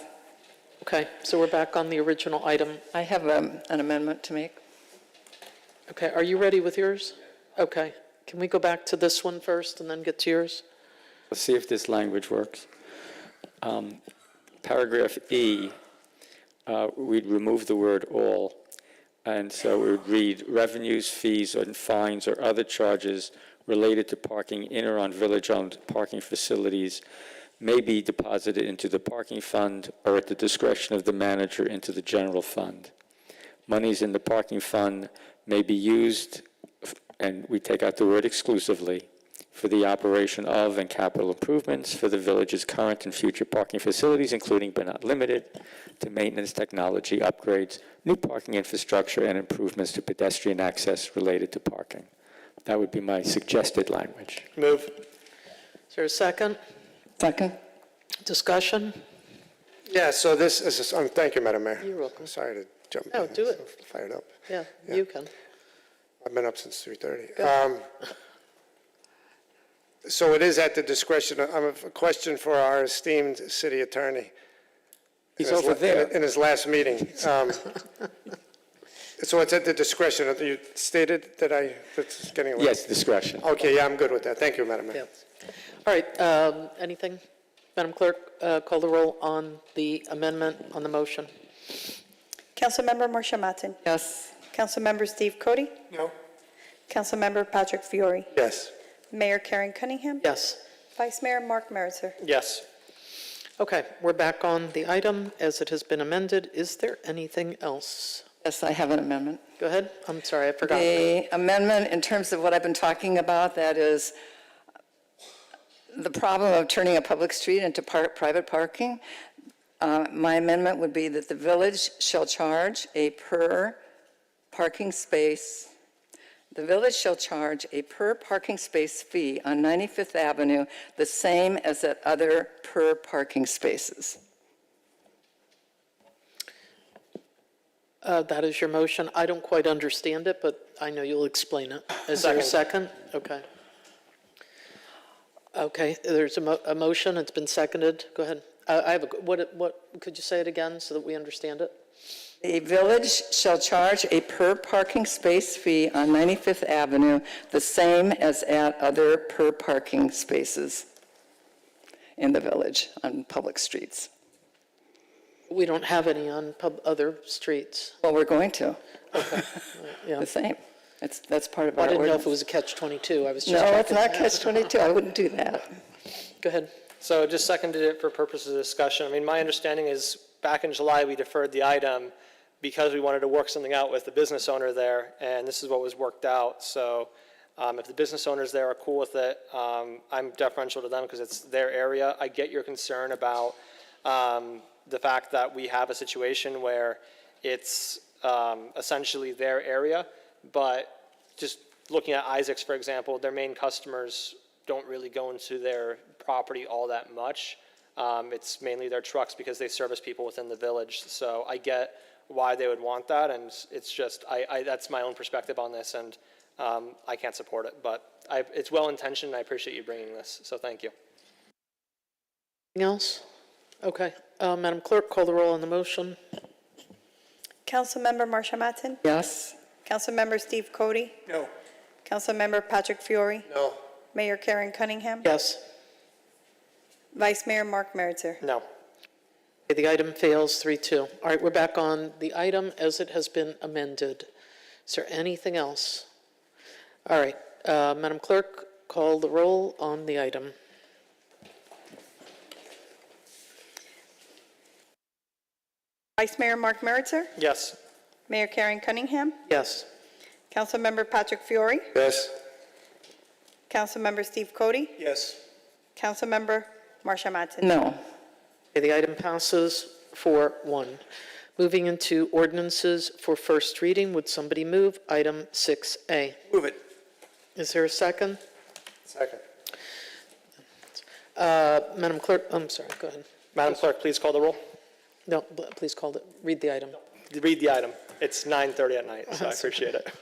Speaker 1: Okay, so we're back on the original item.
Speaker 4: I have an amendment to make.
Speaker 1: Okay, are you ready with yours? Okay, can we go back to this one first and then get to yours?
Speaker 2: Let's see if this language works. Paragraph E, we'd remove the word all, and so it would read, revenues, fees, and fines or other charges related to parking in or on village-owned parking facilities may be deposited into the parking fund or at the discretion of the manager into the general fund. Monies in the parking fund may be used, and we take out the word exclusively, for the operation of and capital improvements for the village's current and future parking facilities, including but not limited to maintenance, technology, upgrades, new parking infrastructure, and improvements to pedestrian access related to parking. That would be my suggested language.
Speaker 3: Move.
Speaker 1: Is there a second?
Speaker 4: Second?
Speaker 1: Discussion?
Speaker 17: Yeah, so this is, thank you, Madam Mayor.
Speaker 1: You're welcome.
Speaker 17: Sorry to jump in.
Speaker 1: No, do it.
Speaker 17: So fired up.
Speaker 1: Yeah,
Speaker 17: Yeah.
Speaker 1: you can.
Speaker 17: I've been up since 3:30.
Speaker 1: Go.
Speaker 17: So it is at the discretion, I have a question for our esteemed city attorney.
Speaker 2: He's
Speaker 17: In his-
Speaker 2: over there.
Speaker 17: In his last meeting. So it's at the discretion, you stated that that's getting away?
Speaker 2: Yes, discretion.
Speaker 17: Okay, yeah, I'm good with that. Thank you, Madam Mayor.
Speaker 1: Yeah. All right, anything? Madam Clerk, call the roll on the amendment on the motion.
Speaker 15: Councilmember Marcia Matson?
Speaker 4: Yes.
Speaker 15: Councilmember Steve Cody?
Speaker 17: No.
Speaker 15: Councilmember Patrick Fiori?
Speaker 17: Yes.
Speaker 15: Mayor Karen Cunningham?
Speaker 1: Yes.
Speaker 15: Vice Mayor Mark Meritzer?
Speaker 3: Yes.
Speaker 1: Okay, we're back on the item as it has been amended. Is there anything else?
Speaker 4: Yes, I have an amendment.
Speaker 1: Go ahead. I'm sorry, I forgot.
Speaker 4: The amendment, in terms of what I've been talking about, that is the problem of turning a public street into private parking. My amendment would be that the village shall charge a per parking space. The village shall charge a per parking space fee on 95th Avenue, the same as at other per parking spaces.
Speaker 1: That is your motion. I don't quite understand it, but I know you'll explain it. Is there a second? Okay. Okay, there's a motion, it's been seconded. Go ahead. I have what, could you say it again so that we understand it?
Speaker 4: The village shall charge a per parking space fee on 95th Avenue, the same as at other per parking spaces in the village on public streets.
Speaker 1: We don't have any on other streets.
Speaker 4: Well, we're going to.
Speaker 1: Yeah.
Speaker 4: The same. That's part of
Speaker 1: I
Speaker 4: our
Speaker 1: didn't know if
Speaker 4: ordinance.
Speaker 1: it was a catch-22. I was just
Speaker 4: No, it's
Speaker 1: checking.
Speaker 4: not catch-22. I wouldn't do that.
Speaker 1: Go ahead.
Speaker 3: So just seconded it for purposes of discussion. I mean, my understanding is back in July, we deferred the item because we wanted to work something out with the business owner there, and this is what was worked out. So if the business owners there are cool with it, I'm deferential to them because it's their area. I get your concern about the fact that we have a situation where it's essentially their area, but just looking at Isaac's, for example, their main customers don't really go into their property all that much. It's mainly their trucks because they service people within the village. So I get why they would want that, and it's just, that's my own perspective on this, and I can't support it. But it's well-intentioned, and I appreciate you bringing this, so thank you.
Speaker 1: Anything else? Okay. Madam Clerk, call the roll on the motion.
Speaker 15: Councilmember Marcia Matson?
Speaker 4: Yes.
Speaker 15: Councilmember Steve Cody?
Speaker 17: No.
Speaker 15: Councilmember Patrick Fiori?
Speaker 17: No.
Speaker 15: Mayor Karen Cunningham?
Speaker 1: Yes.
Speaker 15: Vice Mayor Mark Meritzer?
Speaker 3: No.
Speaker 1: Okay, the item fails 3-2. All right, we're back on the item as it has been amended. Is there anything else? All right, Madam Clerk, call the roll on the item.
Speaker 15: Vice Mayor Mark Meritzer?
Speaker 3: Yes.
Speaker 15: Mayor Karen Cunningham?
Speaker 1: Yes.
Speaker 15: Councilmember Patrick Fiori?
Speaker 17: Yes.
Speaker 15: Councilmember Steve Cody?
Speaker 17: Yes.
Speaker 15: Councilmember Marcia Matson?
Speaker 4: No.
Speaker 1: Okay, the item passes 4-1. Moving into ordinances for first reading, would somebody move item 6A?
Speaker 17: Move it.
Speaker 1: Is there a second?
Speaker 17: Second.
Speaker 1: Madam Clerk, I'm sorry, go ahead.
Speaker 3: Madam Clerk, please call the roll.
Speaker 1: No, please read the item.
Speaker 3: Read the item. It's 9:30 at night, so I appreciate it.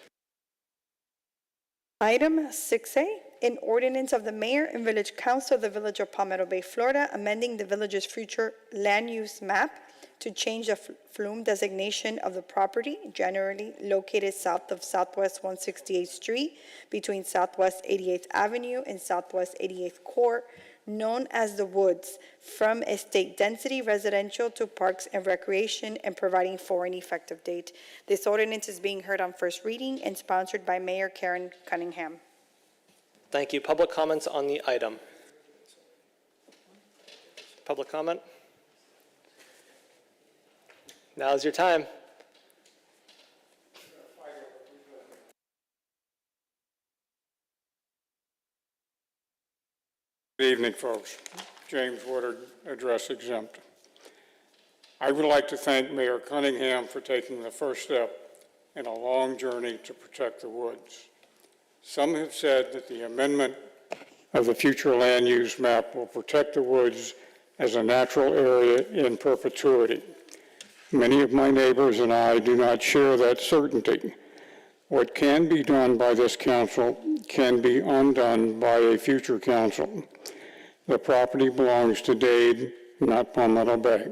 Speaker 15: Item 6A, an ordinance of the mayor and village council of the village of Palmetto Bay, Florida, amending the village's future land use map to change the flume designation of the property generally located south of Southwest 168th Street between Southwest 88th Avenue and Southwest 88th Court, known as the Woods, from estate density residential to parks and recreation, and providing for an effective date. This ordinance is being heard on first reading and sponsored by Mayor Karen Cunningham.
Speaker 3: Thank you. Public comments on the item. Public comment? Now is your time.
Speaker 6: Good evening, folks. James Woodard, address exempt. I would like to thank Mayor Cunningham for taking the first step in a long journey to protect the woods. Some have said that the amendment of the future land use map will protect the woods as a natural area in perpetuity. Many of my neighbors and I do not share that certainty. What can be done by this council can be undone by a future council. The property belongs to Dade, not Palmetto Bay.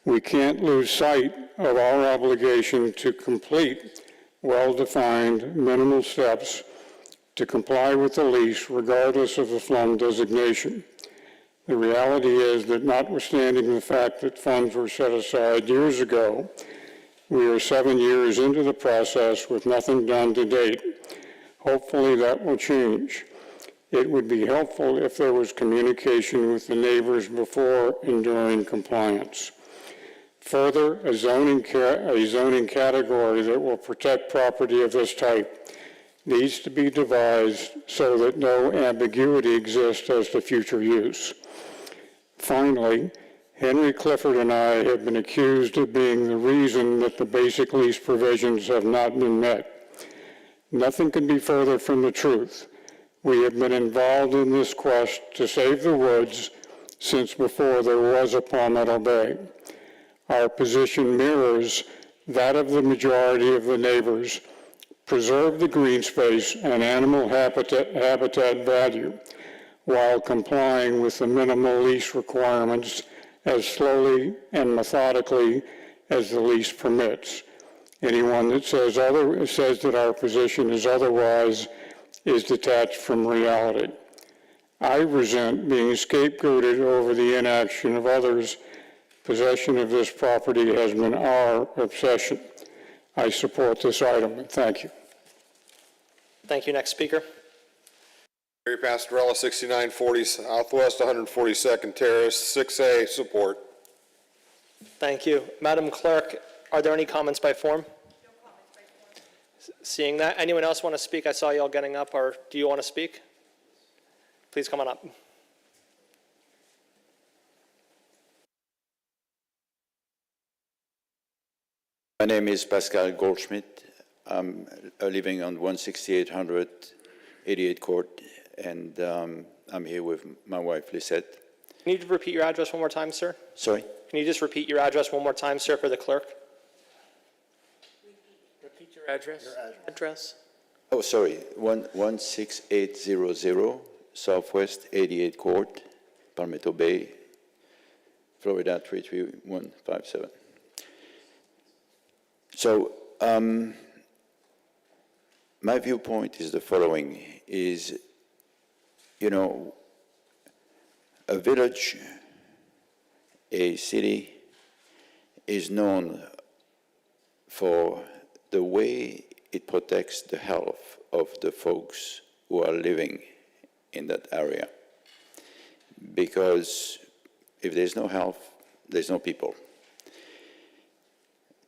Speaker 6: We can't lose sight of our obligation to complete well-defined minimal steps to comply with the lease regardless of the flume designation. The reality is that notwithstanding the fact that funds were set aside years ago, we are 7 years into the process with nothing done to date. Hopefully that will change. It would be helpful if there was communication with the neighbors before and during compliance. Further, a zoning category that will protect property of this type needs to be devised so that no ambiguity exists as to future use. Finally, Henry Clifford and I have been accused of being the reason that the basic lease provisions have not been met. Nothing could be further from the truth. We have been involved in this quest to save the woods since before there was a Palmetto Bay. Our position mirrors that of the majority of the neighbors. Preserve the green space and animal habitat value while complying with the minimal lease requirements as slowly and methodically as the lease permits. Anyone that says that our position is otherwise is detached from reality. I resent being scapegoated over the inaction of others. Possession of this property has been our obsession. I support this item, and thank you.
Speaker 3: Thank you. Next speaker.
Speaker 10: Mary Pastorella, 6940 Southwest 142nd Terrace, 6A, support.
Speaker 3: Thank you. Madam Clerk, are there any comments by form? No comments by form. Seeing that, anyone else want to speak? I saw you all getting up, or do you want to speak? Please come on up.
Speaker 21: My name is Pascal Goldschmidt. I'm living on 16800 88 Court, and I'm here with my wife, Lisette.
Speaker 3: Can you repeat your address one more time, sir?
Speaker 21: Sorry?
Speaker 3: Can you just repeat your address one more time, sir, for the clerk?
Speaker 1: Repeat your address. Address.
Speaker 21: Oh, sorry, 16800 Southwest 88 Court, Palmetto Bay, Florida 33157. So, my viewpoint is the following, is, you know, a village, a city is known for the way it protects the health of the folks who are living in that area. Because if there's no health, there's no people.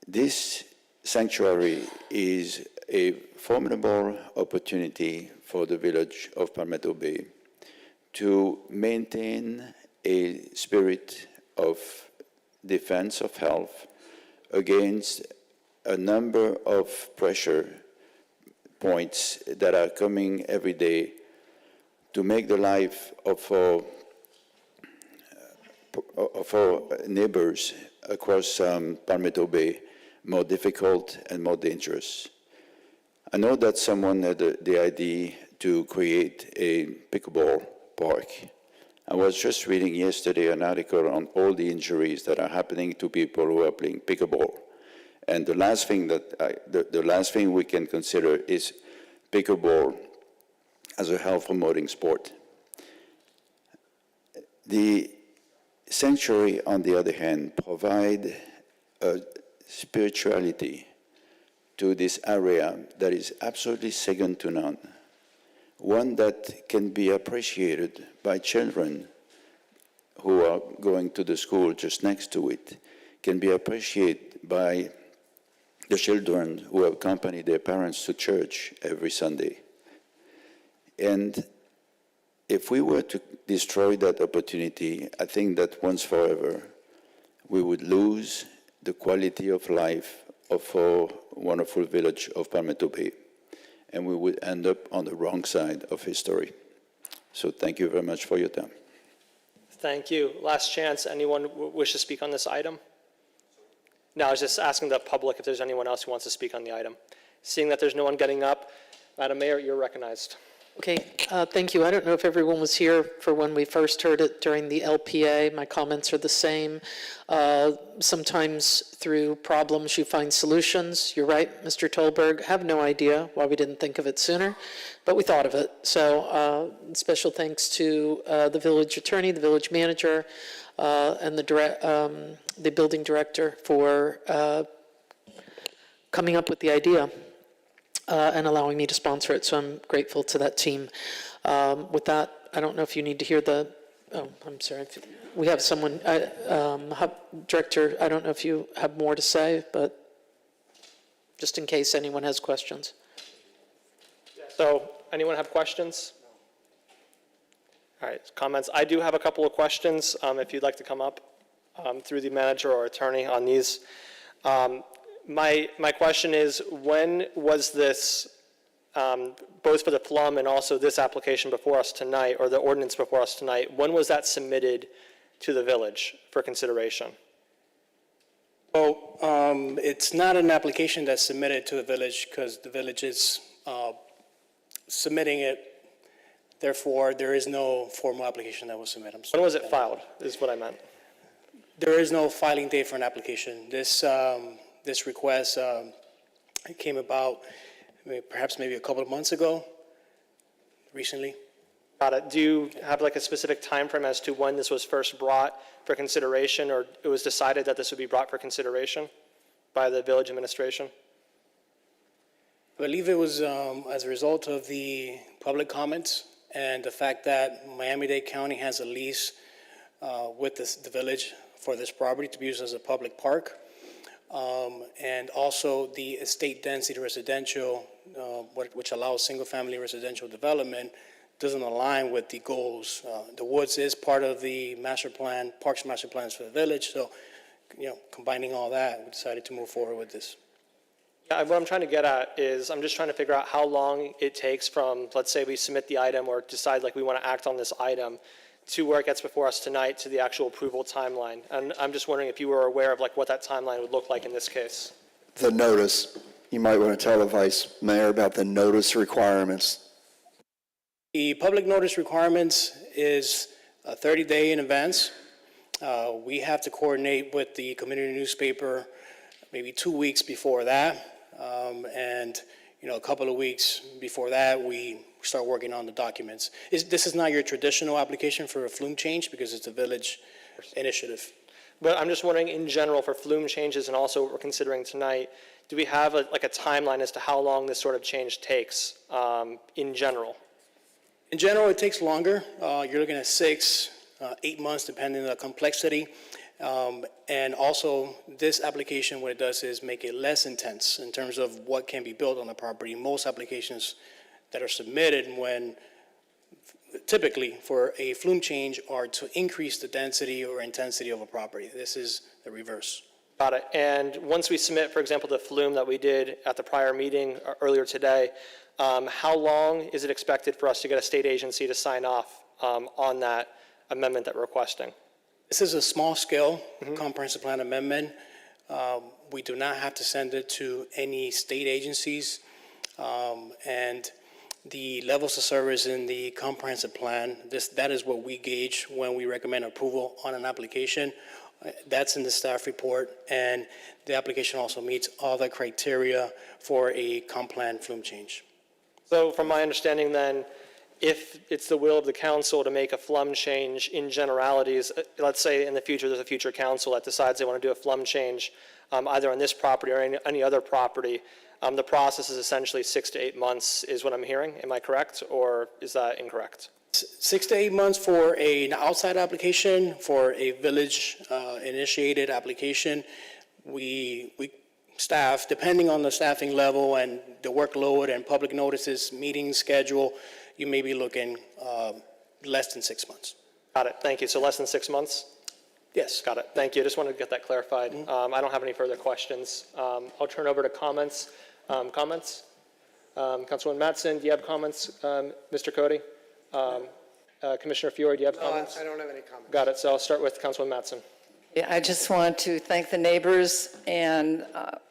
Speaker 21: This sanctuary is a formidable opportunity for the village of Palmetto Bay to maintain a spirit of defense of health against a number of pressure points that are coming every day to make the life of of our neighbors across Palmetto Bay more difficult and more dangerous. I know that someone had the idea to create a pickleball park. I was just reading yesterday an article on all the injuries that are happening to people who are playing pickleball. And the last thing the last thing we can consider is pickleball as a health-promoting sport. The sanctuary, on the other hand, provide a spirituality to this area that is absolutely second to none. One that can be appreciated by children who are going to the school just next to it, can be appreciated by the children who accompany their parents to church every Sunday. And if we were to destroy that opportunity, I think that once forever, we would lose the quality of life of our wonderful village of Palmetto Bay, and we would end up on the wrong side of history. So thank you very much for your time.
Speaker 3: Thank you. Last chance, anyone wish to speak on this item? No, I was just asking the public if there's anyone else who wants to speak on the item. Seeing that there's no one getting up, Madam Mayor, you're recognized.
Speaker 1: Okay, thank you. I don't know if everyone was here for when we first heard it during the LPA. My comments are the same. Sometimes through problems you find solutions. You're right, Mr. Tolberg. I have no idea why we didn't think of it sooner, but we thought of it. So special thanks to the village attorney, the village manager, and the building director for coming up with the idea. And allowing me to sponsor it, so I'm grateful to that team. With that, I don't know if you need to hear I'm sorry. We have someone, Director, I don't know if you have more to say, but just in case anyone has questions.
Speaker 3: So, anyone have questions? All right, comments. I do have a couple of questions, if you'd like to come up through the manager or attorney on these. My question is, when was this, both for the plum and also this application before us tonight, or the ordinance before us tonight, when was that submitted to the village for consideration?
Speaker 14: Well, it's not an application that's submitted to the village because the village is submitting it. Therefore, there is no formal application that was submitted.
Speaker 3: When was it filed, is what I meant.
Speaker 14: There is no filing date for an application. This request came about perhaps maybe a couple of months ago, recently.
Speaker 3: Got it. Do you have like a specific time frame as to when this was first brought for consideration, or it was decided that this would be brought for consideration by the village administration?
Speaker 14: I believe it was as a result of the public comments and the fact that Miami-Dade County has a lease with the village for this property to be used as a public park. And also the estate density residential, which allows single-family residential development, doesn't align with the goals. The woods is part of the master plan, parks master plans for the village. So, combining all that, we decided to move forward with this.
Speaker 3: Yeah, what I'm trying to get at is I'm just trying to figure out how long it takes from, let's say we submit the item or decide like we want to act on this item, to where it gets before us tonight to the actual approval timeline. And I'm just wondering if you were aware of like what that timeline would look like in this case.
Speaker 19: The notice, you might want to tell the Vice Mayor about the notice requirements.
Speaker 14: The public notice requirements is a 30-day in advance. We have to coordinate with the community newspaper maybe 2 weeks before that. And a couple of weeks before that, we start working on the documents. This is not your traditional application for a flume change because it's a village initiative.
Speaker 3: But I'm just wondering, in general, for flume changes and also what we're considering tonight, do we have a timeline as to how long this sort of change takes in general?
Speaker 14: In general, it takes longer. You're looking at 6, 8 months, depending on the complexity. And also, this application, what it does is make it less intense in terms of what can be built on the property. Most applications that are submitted typically for a flume change are to increase the density or intensity of a property. This is the reverse.
Speaker 3: Got it. And once we submit, for example, the flume that we did at the prior meeting earlier today, how long is it expected for us to get a state agency to sign off on that amendment that we're requesting?
Speaker 14: This is a small-scale comprehensive plan amendment. We do not have to send it to any state agencies. And the levels of service in the comprehensive plan, that is what we gauge when we recommend approval on an application. That's in the staff report, and the application also meets all the criteria for a comp plan flume change.
Speaker 3: So from my understanding then, if it's the will of the council to make a flum change in generalities, let's say in the future there's a future council that decides they want to do a flum change either on this property or any other property, the process is essentially 6 to 8 months is what I'm hearing. Am I correct, or is that incorrect?
Speaker 14: 6 to 8 months for an outside application. For a village initiated application, we staff, depending on the staffing level and the workload and public notices, meeting schedule, you may be looking less than 6 months.
Speaker 3: Got it, thank you. So less than 6 months?
Speaker 14: Yes.
Speaker 3: Got it, thank you. I just wanted to get that clarified. I don't have any further questions. I'll turn over to comments. Councilwoman Mattson, do you have comments? Mr. Cody? Commissioner Fiore, do you have comments?
Speaker 17: I don't have any comments.
Speaker 3: Got it, so I'll start with Councilwoman Mattson.
Speaker 4: Yeah, I just want to thank the neighbors and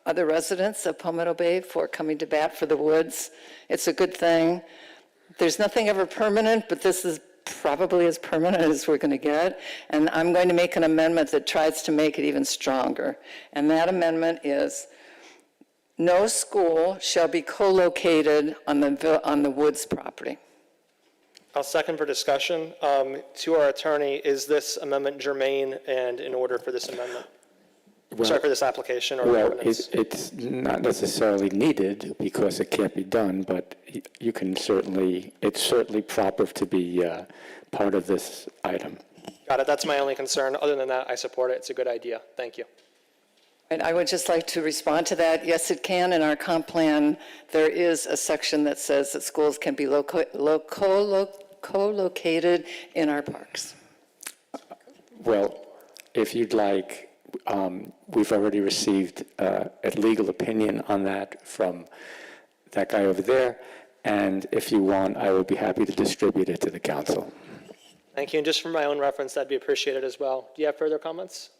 Speaker 4: other residents of Palmetto Bay for coming to bat for the woods. It's a good thing. There's nothing ever permanent, but this is probably as permanent as we're going to get. And I'm going to make an amendment that tries to make it even stronger. And that amendment is, no school shall be co-located on the woods property.
Speaker 3: I'll second for discussion. To our attorney, is this amendment germane and in order for this amendment? Sorry, for this application or ordinance?
Speaker 2: It's not necessarily needed because it can't be done, but you can certainly, it's certainly proper to be part of this item.
Speaker 3: Got it, that's my only concern. Other than that, I support it. It's a good idea. Thank you.
Speaker 4: And I would just like to respond to that. Yes, it can. In our comp plan, there is a section that says that schools can be co-located in our parks.
Speaker 2: Well, if you'd like, we've already received a legal opinion on that from that guy over there, and if you want, I would be happy to distribute it to the council.
Speaker 3: Thank you, and just for my own reference, that'd be appreciated as well. Do you have further comments?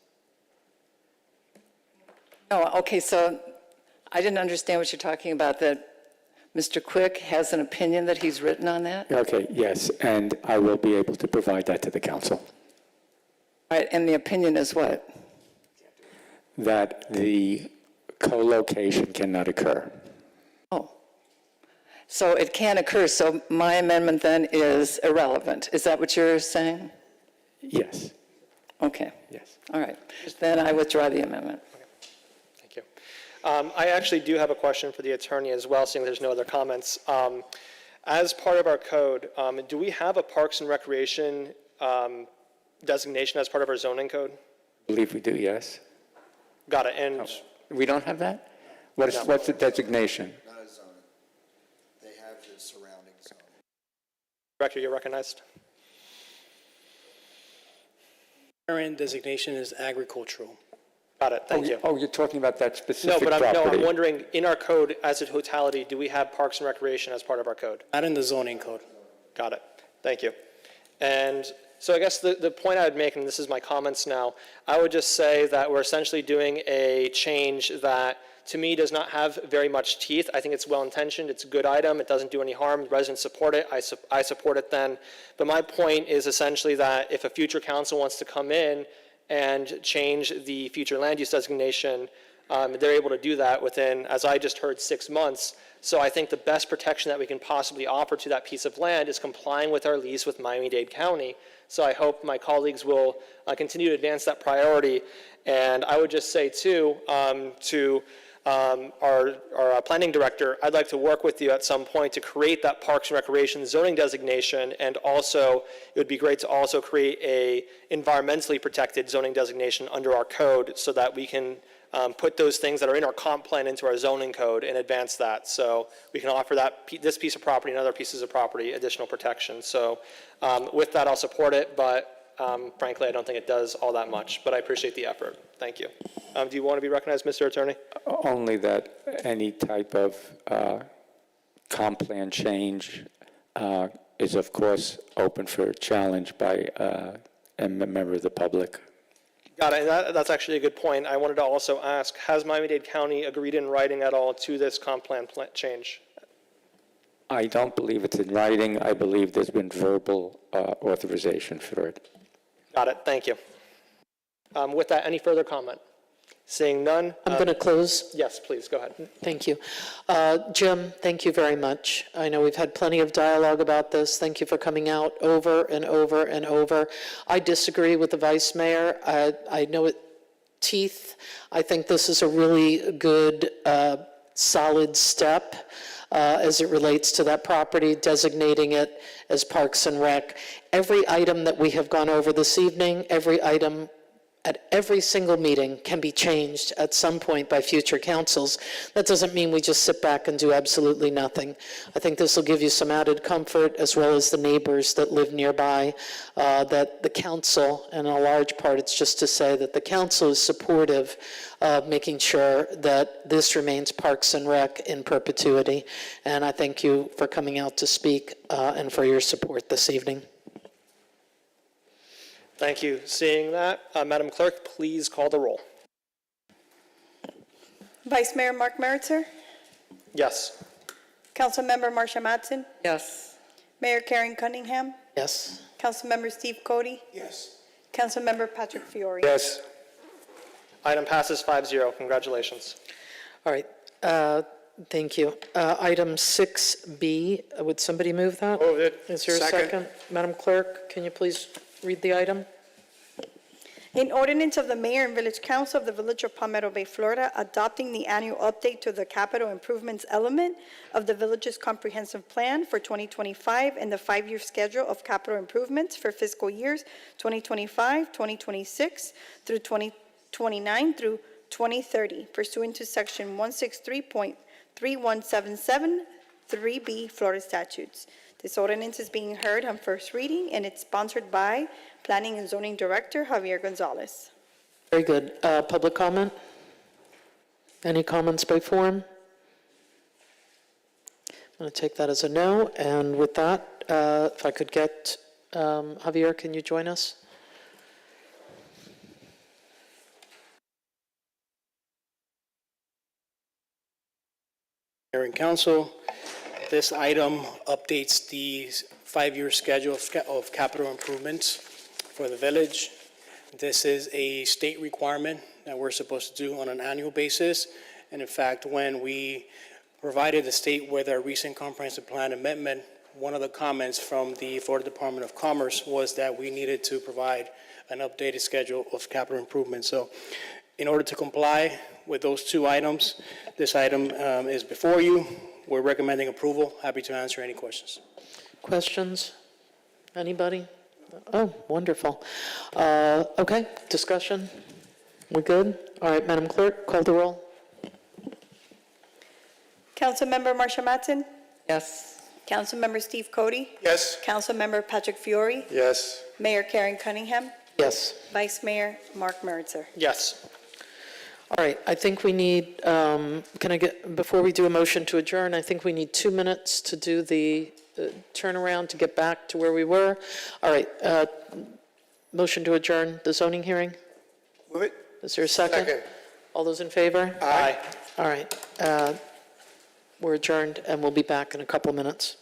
Speaker 4: Oh, okay, so I didn't understand what you're talking about, that Mr. Quick has an opinion that he's written on that?
Speaker 2: Okay, yes, and I will be able to provide that to the council.
Speaker 4: All right, and the opinion is what?
Speaker 2: That the co-location cannot occur.
Speaker 4: Oh, so it can occur, so my amendment then is irrelevant. Is that what you're saying?
Speaker 2: Yes.
Speaker 4: Okay.
Speaker 2: Yes.
Speaker 4: All right, then I withdraw the amendment.
Speaker 3: Thank you. I actually do have a question for the attorney as well, seeing there's no other comments. As part of our code, do we have a Parks and Recreation designation as part of our zoning code?
Speaker 2: I believe we do, yes.
Speaker 3: Got it, and
Speaker 2: We don't have that? What's the designation?
Speaker 19: Not a zoning. They have the surrounding zone.
Speaker 3: Director, you're recognized.
Speaker 14: Current designation is agricultural.
Speaker 3: Got it, thank you.
Speaker 2: Oh, you're talking about that
Speaker 3: No,
Speaker 2: specific
Speaker 3: but
Speaker 2: property?
Speaker 3: I'm wondering, in our code as a totality, do we have Parks and Recreation as part of our code?
Speaker 14: Not in the zoning code.
Speaker 3: Got it. Thank you. And so I guess the point I would make, and this is my comments now, I would just say that we're essentially doing a change that, to me, does not have very much teeth. I think it's well-intentioned. It's a good item. It doesn't do any harm. Residents support it. I support it then. But my point is essentially that if a future council wants to come in and change the future land use designation, they're able to do that within, as I just heard, 6 months. So I think the best protection that we can possibly offer to that piece of land is complying with our lease with Miami-Dade County. So I hope my colleagues will continue to advance that priority. And I would just say, too, to our planning director, I'd like to work with you at some point to create that Parks and Recreation zoning designation, and also it would be great to also create a environmentally protected zoning designation under our code so that we can put those things that are in our comp plan into our zoning code and advance that. So we can offer this piece of property and other pieces of property additional protection. So with that, I'll support it, but frankly, I don't think it does all that much, but I appreciate the effort. Thank you. Do you want to be recognized, Mr. Attorney?
Speaker 2: Only that any type of comp plan change is, of course, open for challenge by a member of the public.
Speaker 3: Got it. That's actually a good point. I wanted to also ask, has Miami-Dade County agreed in writing at all to this comp plan change?
Speaker 2: I don't believe it's in writing. I believe there's been verbal authorization for it.
Speaker 3: Got it. Thank you. With that, any further comment? Seeing none.
Speaker 1: I'm going to close.
Speaker 3: Yes, please, go ahead.
Speaker 1: Thank you. Jim, thank you very much. I know we've had plenty of dialogue about this. Thank you for coming out over and over and over. I disagree with the vice mayor. I know it teeth. I think this is a really good, solid step as it relates to that property, designating it as Parks and Rec. Every item that we have gone over this evening, every item at every single meeting can be changed at some point by future councils. That doesn't mean we just sit back and do absolutely nothing. I think this will give you some added comfort, as well as the neighbors that live nearby, that the council, and in a large part it's just to say that the council is supportive of making sure that this remains Parks and Rec in perpetuity. And I thank you for coming out to speak and for your support this evening.
Speaker 3: Thank you. Seeing that, Madam Clerk, please call the roll.
Speaker 15: Vice Mayor Mark Meritzer,
Speaker 3: Yes.
Speaker 15: Councilmember Marsha Matson,
Speaker 4: Yes.
Speaker 15: Mayor Karen Cunningham,
Speaker 1: Yes.
Speaker 15: Councilmember Steve Cody,
Speaker 20: Yes.
Speaker 15: Councilmember Patrick Fiore.
Speaker 8: Yes.
Speaker 3: Item passes 5-0. Congratulations.
Speaker 1: All right. Thank you. Item 6B, would somebody move that?
Speaker 8: Move it.
Speaker 1: Is there a second? Madam Clerk, can you please read the item?
Speaker 15: An ordinance of the Mayor and Village Council of the Village of Palmetto Bay, Florida, adopting the annual update to the capital improvements element of the village's comprehensive plan for 2025 and the 5-year schedule of capital improvements for fiscal years 2025, 2026 through 2029 through 2030, pursuant to Section 163.3177 3B Florida statutes. This ordinance is being heard on first reading, and it's sponsored by Planning and Zoning Director Javier Gonzalez.
Speaker 1: Very good. Public comment? Any comments by forum? I'm going to take that as a no. And with that, if I could get Javier, can you join us?
Speaker 14: Mayor and Council, this item updates the 5-year schedule of capital improvements for the village. This is a state requirement that we're supposed to do on an annual basis. And in fact, when we provided the state with our recent comprehensive plan amendment, one of the comments from the Florida Department of Commerce was that we needed to provide an updated schedule of capital improvements. So in order to comply with those two items, this item is before you. We're recommending approval. Happy to answer any questions.
Speaker 1: Questions? Anybody? Oh, wonderful. Okay, discussion? We're good? All right, Madam Clerk, call the roll.
Speaker 15: Councilmember Marsha Matson,
Speaker 4: Yes.
Speaker 15: Councilmember Steve Cody,
Speaker 8: Yes.
Speaker 15: Councilmember Patrick Fiore,
Speaker 8: Yes.
Speaker 15: Mayor Karen Cunningham,
Speaker 1: Yes.
Speaker 15: Vice Mayor Mark Meritzer.
Speaker 3: Yes.
Speaker 1: All right, I think we need, can I get, before we do a motion to adjourn, I think we need 2 minutes to do the turnaround to get back to where we were. All right, motion to adjourn the zoning hearing.
Speaker 8: Move it.
Speaker 1: Is there a second?
Speaker 8: Second.
Speaker 1: All those in favor?
Speaker 3: Aye.
Speaker 1: All right, we're adjourned and we'll be back in a couple minutes.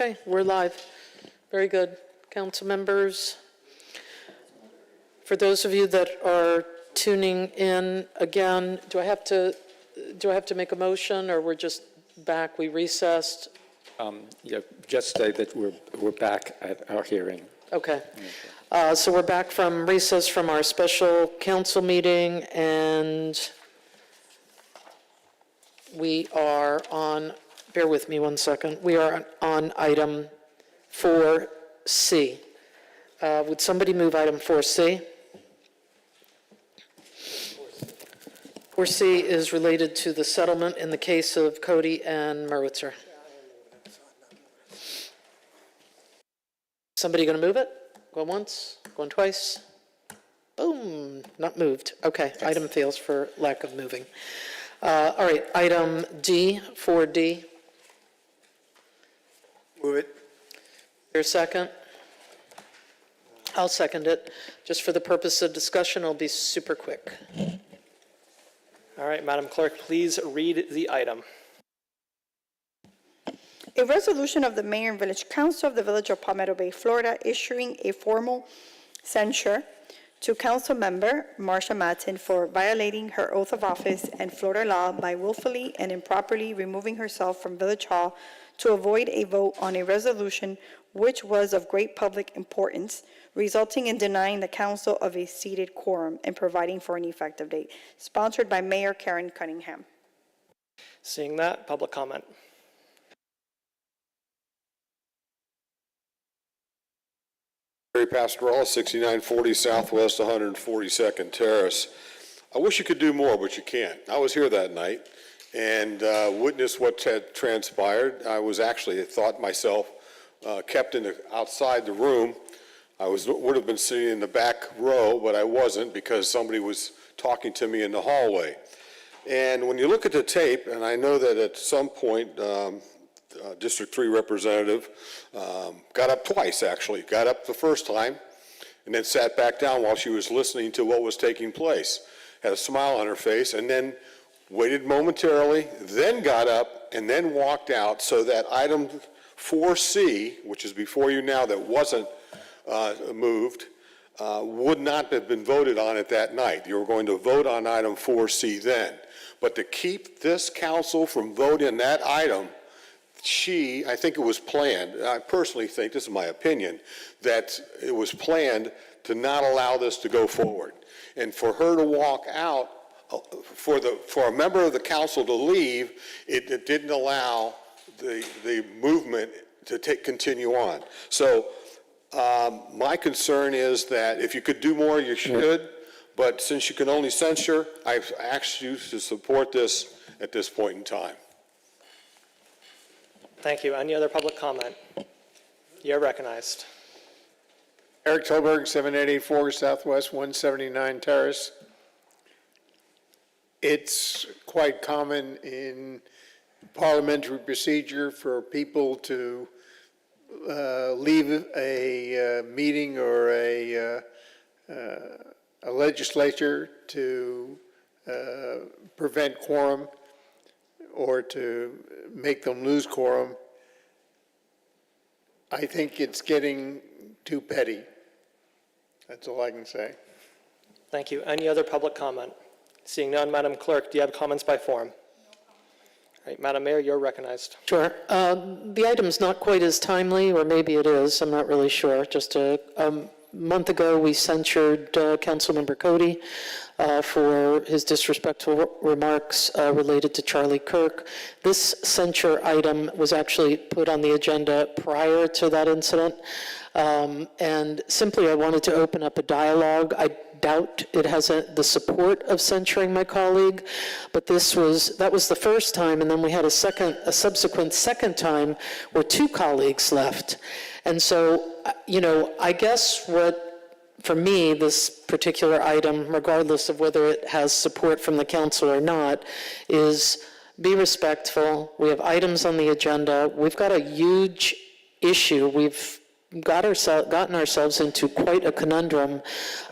Speaker 1: Okay, we're live. Very good. Council members, for those of you that are tuning in, again, do I have to make a motion, or we're just back, we recessed?
Speaker 2: Yeah, just say that we're back at our hearing.
Speaker 1: Okay. So we're back from recess from our special council meeting, and we are on, bear with me one second, we are on item 4C. Would somebody move item 4C? 4C is related to the settlement in the case of Cody and Merwitzer. Somebody going to move it? Going once? Going twice? Boom, not moved. Okay, item fails for lack of moving. All right, item D, 4D.
Speaker 20: Move it.
Speaker 1: Your second? I'll second it. Just for the purpose of discussion, I'll be super quick.
Speaker 3: All right, Madam Clerk, please read the item.
Speaker 15: A resolution of the Mayor and Village Council of the Village of Palmetto Bay, Florida, issuing a formal censure to Council Member Marsha Matten for violating her oath of office and Florida law by willfully and improperly removing herself from Village Hall to avoid a vote on a resolution which was of great public importance, resulting in denying the council of a seated quorum and providing for an effective date. Sponsored by Mayor Karen Cunningham.
Speaker 3: Seeing that, public comment.
Speaker 10: Mary Pastorella, 6940 Southwest 142nd Terrace. I wish you could do more, but you can't. I was here that night and witnessed what had transpired. I was actually, thought myself, kept outside the room. I would have been sitting in the back row, but I wasn't because somebody was talking to me in the hallway. And when you look at the tape, and I know that at some point, District 3 representative got up twice, actually. Got up the first time and then sat back down while she was listening to what was taking place. Had a smile on her face and then waited momentarily, then got up and then walked out, so that item 4C, which is before you now, that wasn't moved, would not have been voted on at that night. You were going to vote on item 4C then. But to keep this council from voting that item, I think it was planned, I personally think, this is my opinion, that it was planned to not allow this to go forward. And for her to walk out, for a member of the council to leave, it didn't allow the movement to continue on. So my concern is that if you could do more, you should, but since you can only censure, I've asked you to support this at this point in time.
Speaker 3: Thank you. Any other public comment? You're recognized.
Speaker 8: Eric Tolberg, 784 Southwest 179 Terrace. It's quite common in parliamentary procedure for people to leave a meeting or a legislature to prevent quorum or to make them lose quorum. I think it's getting too petty. That's all I can say.
Speaker 3: Thank you. Any other public comment? Seeing none, Madam Clerk, do you have comments by form? All right, Madam Mayor, you're recognized.
Speaker 1: Sure. The item's not quite as timely, or maybe it is, I'm not really sure. Just a month ago, we censured Councilmember Cody for his disrespectful remarks related to Charlie Kirk. This censure item was actually put on the agenda prior to that incident. And simply, I wanted to open up a dialogue. I doubt it has the support of censuring my colleague, but that was the first time, and then we had a subsequent second time where two colleagues left. And so, I guess for me, this particular item, regardless of whether it has support from the council or not, is be respectful. We have items on the agenda. We've got a huge issue. We've gotten ourselves into quite a conundrum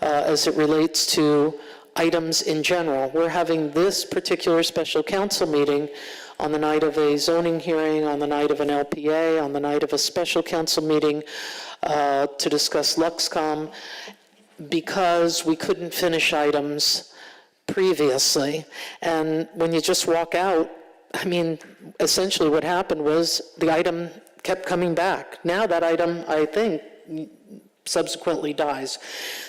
Speaker 1: as it relates to items in general. We're having this particular special council meeting on the night of a zoning hearing, on the night of an LPA, on the night of a special council meeting to discuss Luxcom, because we couldn't finish items previously. And when you just walk out, I mean, essentially what happened was the item kept coming back. Now that item, I think, subsequently dies.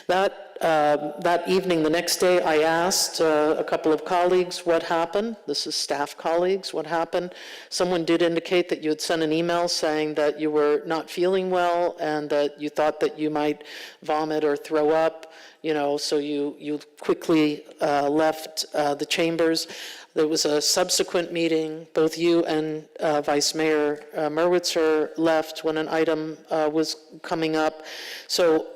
Speaker 1: That evening, the next day, I asked a couple of colleagues what happened. This is staff colleagues, what happened. Someone did indicate that you had sent an email saying that you were not feeling well and that you thought that you might vomit or throw up, so you quickly left the chambers. There was a subsequent meeting. Both you and Vice Mayor Merwitzer left when an item was coming up. So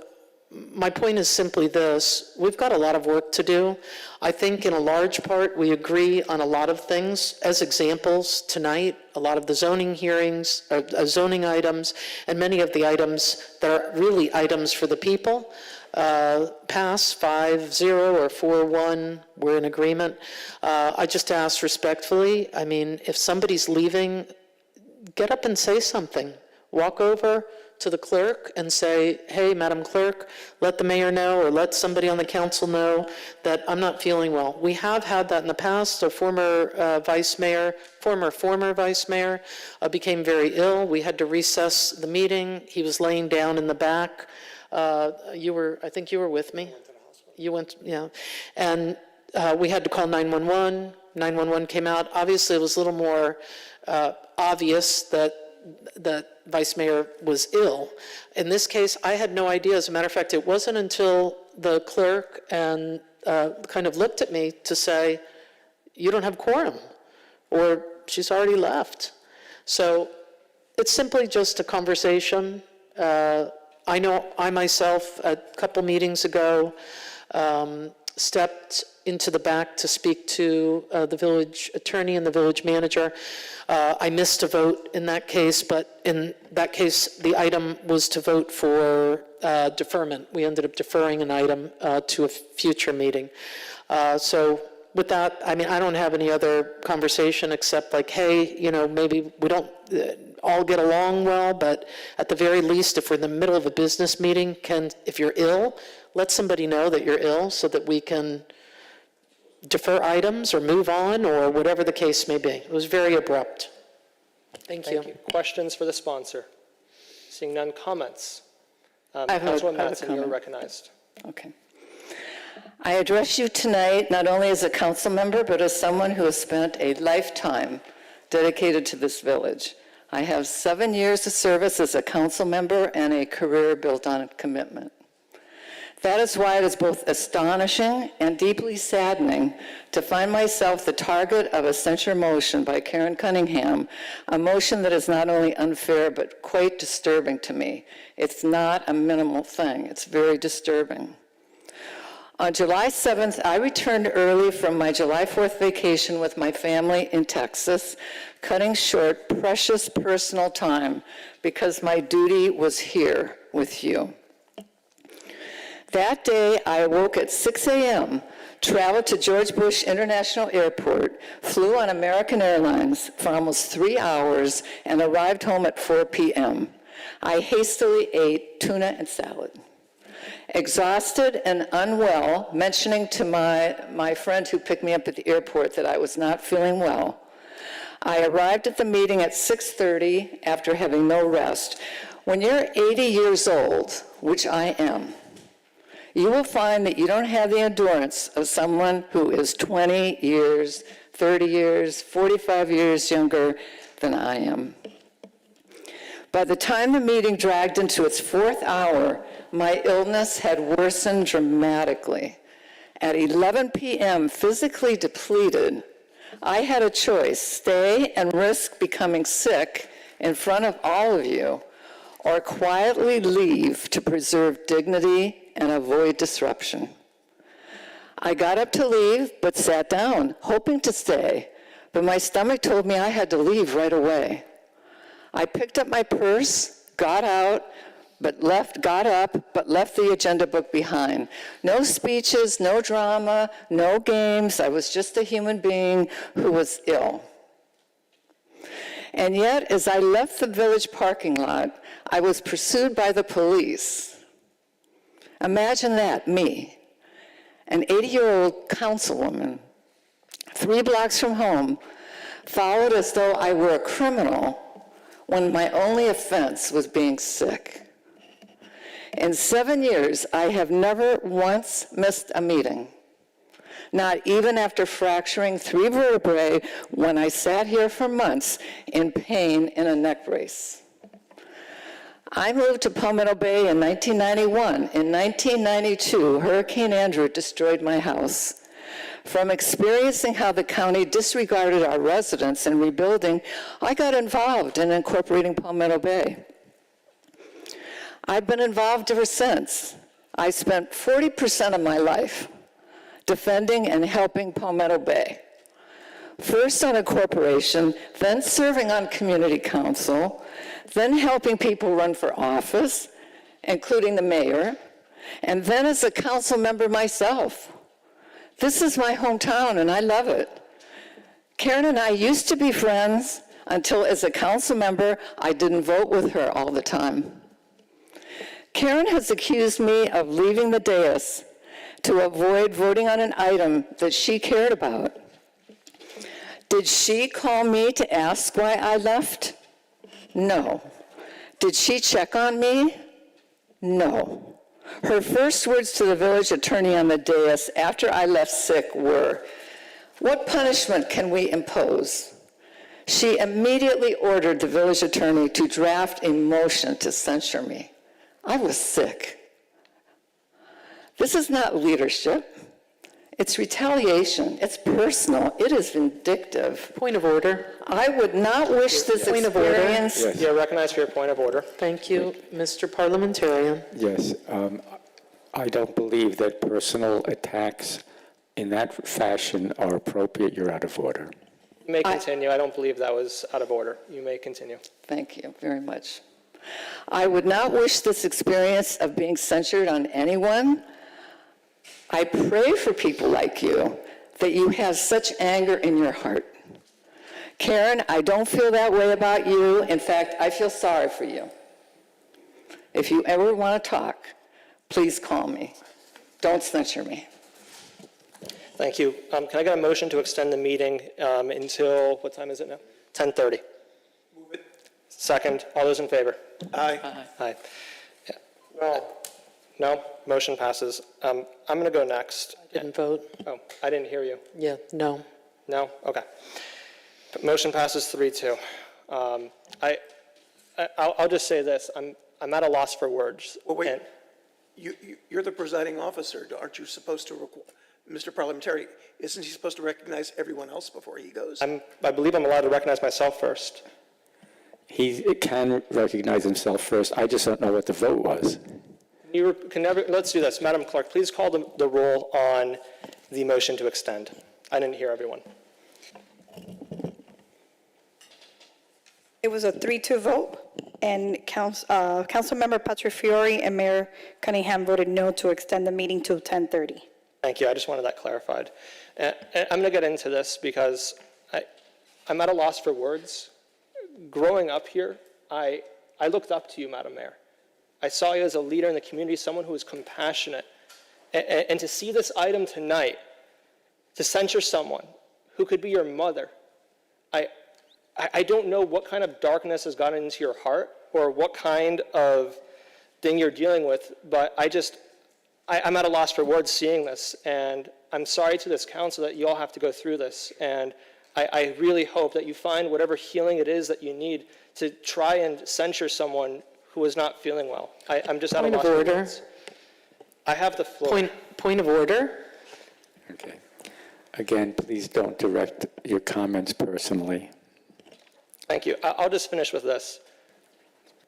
Speaker 1: my point is simply this: we've got a lot of work to do. I think in a large part we agree on a lot of things. As examples, tonight, a lot of the zoning hearings, zoning items, and many of the items that are really items for the people, pass 5-0 or 4-1, we're in agreement. I just ask respectfully, I mean, if somebody's leaving, get up and say something. Walk over to the clerk and say, hey, Madam Clerk, let the mayor know or let somebody on the council know that I'm not feeling well. We have had that in the past. A former vice mayor, former vice mayor became very ill. We had to recess the meeting. He was laying down in the back. I think you were with me. You went, yeah. And we had to call 911. 911 came out. Obviously, it was a little more obvious that Vice Mayor was ill. In this case, I had no idea. As a matter of fact, it wasn't until the clerk and kind of looked at me to say, you don't have quorum, or she's already left. So it's simply just a conversation. I know I myself, a couple meetings ago, stepped into the back to speak to the village attorney and the village manager. I missed a vote in that case, but in that case, the item was to vote for deferment. We ended up deferring an item to a future meeting. So with that, I mean, I don't have any other conversation except like, hey, maybe we don't all get along well, but at the very least, if we're in the middle of a business meeting, if you're ill, let somebody know that you're ill so that we can defer items or move on or whatever the case may be. It was very abrupt. Thank you.
Speaker 3: Questions for the sponsor? Seeing none, comments?
Speaker 4: I have a
Speaker 3: Councilwoman Mattson, you're
Speaker 4: comment.
Speaker 3: recognized.
Speaker 4: Okay. I address you tonight not only as a council member, but as someone who has spent a lifetime dedicated to this village. I have 7 years of service as a council member and a career built on commitment. That is why it is both astonishing and deeply saddening to find myself the target of a censure motion by Karen Cunningham, a motion that is not only unfair but quite disturbing to me. It's not a minimal thing. It's very disturbing. On July 7th, I returned early from my July 4th vacation with my family in Texas, cutting short precious personal time because my duty was here with you. That day, I awoke at 6 a.m., traveled to George Bush International Airport, flew on American Airlines for almost 3 hours, and arrived home at 4 p.m. I hastily ate tuna and salad. Exhausted and unwell, mentioning to my friend who picked me up at the airport that I was not feeling well, I arrived at the meeting at 6:30 after having no rest. When you're 80 years old, which I am, you will find that you don't have the endurance of someone who is 20 years, 30 years, 45 years younger than I am. By the time the meeting dragged into its 4th hour, my illness had worsened dramatically. At 11 p.m., physically depleted, I had a choice: stay and risk becoming sick in front of all of you, or quietly leave to preserve dignity and avoid disruption. I got up to leave, but sat down, hoping to stay, but my stomach told me I had to leave right away. I picked up my purse, got up, but left the agenda book behind. No speeches, no drama, no games. I was just a human being who was ill. And yet, as I left the village parking lot, I was pursued by the police. Imagine that, me, an 80-year-old councilwoman, 3 blocks from home, followed as though I were a criminal when my only offense was being sick. In 7 years, I have never once missed a meeting, not even after fracturing 3 vertebrae when I sat here for months in pain in a neck brace. I moved to Palmetto Bay in 1991. In 1992, Hurricane Andrew destroyed my house. From experiencing how the county disregarded our residents in rebuilding, I got involved in incorporating Palmetto Bay. I've been involved ever since. I spent 40% of my life defending and helping Palmetto Bay. First on a corporation, then serving on community council, then helping people run for office, including the mayor, and then as a council member myself. This is my hometown, and I love it. Karen and I used to be friends until, as a council member, I didn't vote with her all the time. Karen has accused me of leaving the dais to avoid voting on an item that she cared about. Did she call me to ask why I left? No. Did she check on me? No. Her first words to the village attorney on the dais after I left sick were, "What punishment can we impose?" She immediately ordered the village attorney to draft a motion to censure me. I was sick. This is not leadership. It's retaliation. It's personal. It is vindictive.
Speaker 1: Point of order.
Speaker 4: I would not wish this
Speaker 1: Point of order.
Speaker 4: experience.
Speaker 2: Yes.
Speaker 3: You're recognized for your point of order.
Speaker 1: Thank you, Mr. Parliamentarian.
Speaker 2: Yes, I don't believe that personal attacks in that fashion are appropriate. You're out of order.
Speaker 3: You may continue. I don't believe that was out of order. You may continue.
Speaker 4: Thank you very much. I would not wish this experience of being censured on anyone. I pray for people like you, that you have such anger in your heart. Karen, I don't feel that way about you. In fact, I feel sorry for you. If you ever want to talk, please call me. Don't censure me.
Speaker 3: Thank you. Can I get a motion to extend the meeting until, what time is it now? 10:30. Move it. Second. All those in favor?
Speaker 20: Aye.
Speaker 3: Aye. Yeah. No. No? Motion passes. I'm going to go next.
Speaker 1: Didn't vote.
Speaker 3: Oh, I didn't hear you.
Speaker 1: Yeah, no.
Speaker 3: No? Okay. Motion passes 3-2. I'll just say this. I'm at a loss for words.
Speaker 20: Well, wait, you're the presiding officer. Aren't you supposed to, Mr. Parliamentary, isn't he supposed to recognize everyone else before he goes?
Speaker 3: I believe I'm allowed to recognize myself first.
Speaker 2: He can recognize himself first. I just don't know what the vote was.
Speaker 3: Let's do this. Madam Clerk, please call the roll on the motion to extend. I didn't hear everyone.
Speaker 15: It was a 3-2 vote, and Councilmember Patrifiore and Mayor Cunningham voted no to extend the meeting to 10:30.
Speaker 3: Thank you. I just wanted that clarified. And I'm going to get into this because I'm at a loss for words. Growing up here, I looked up to you, Madam Mayor. I saw you as a leader in the community, someone who was compassionate. And to see this item tonight, to censure someone who could be your mother, I don't know what kind of darkness has gotten into your heart or what kind of thing you're dealing with, but I'm at a loss for words seeing this, and I'm sorry to this council that you all have to go through this, and I really hope that you find whatever healing it is that you need to try and censure someone who is not feeling well. I'm just at a loss for words. Point of order. I have the floor.
Speaker 1: Point of order.
Speaker 2: Okay. Again, please don't direct your comments personally.
Speaker 3: Thank you. I'll just finish with this.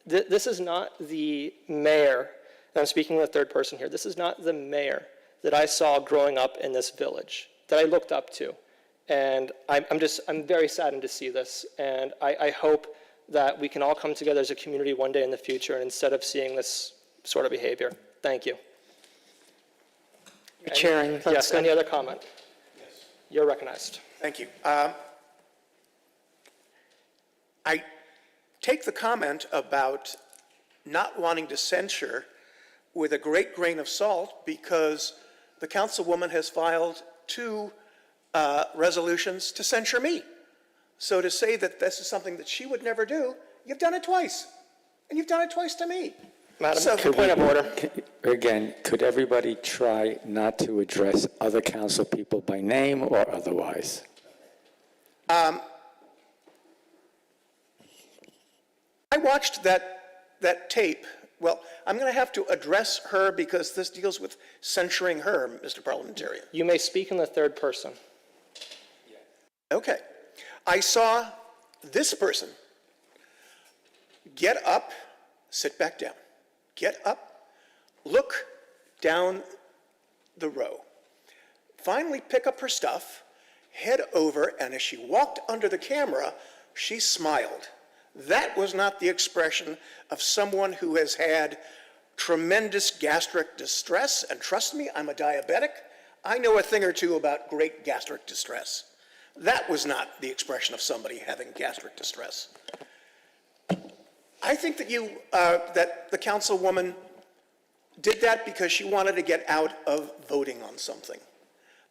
Speaker 3: This is not the mayor, and I'm speaking in the third person here, this is not the mayor that I saw growing up in this village, that I looked up to. And I'm very saddened to see this, and I hope that we can all come together as a community one day in the future, and instead of seeing this sort of behavior. Thank you.
Speaker 1: Chairing.
Speaker 3: Yes, any other comment? Yes. You're recognized.
Speaker 20: Thank you. I take the comment about not wanting to censure with a great grain of salt because the councilwoman has filed 2 resolutions to censure me. So to say that this is something that she would never do, you've done it twice. And you've done it twice to me.
Speaker 3: Madam,
Speaker 20: So-
Speaker 3: point of order.
Speaker 2: Again, could everybody try not to address other council people by name or otherwise?
Speaker 20: I watched that tape. Well, I'm going to have to address her because this deals with censuring her, Mr. Parliamentarian.
Speaker 3: You may speak in the third person.
Speaker 20: Okay. I saw this person get up, sit back down, get up, look down the row, finally pick up her stuff, head over, and as she walked under the camera, she smiled. That was not the expression of someone who has had tremendous gastric distress, and trust me, I'm a diabetic. I know a thing or two about great gastric distress. That was not the expression of somebody having gastric distress. I think that that the councilwoman did that because she wanted to get out of voting on something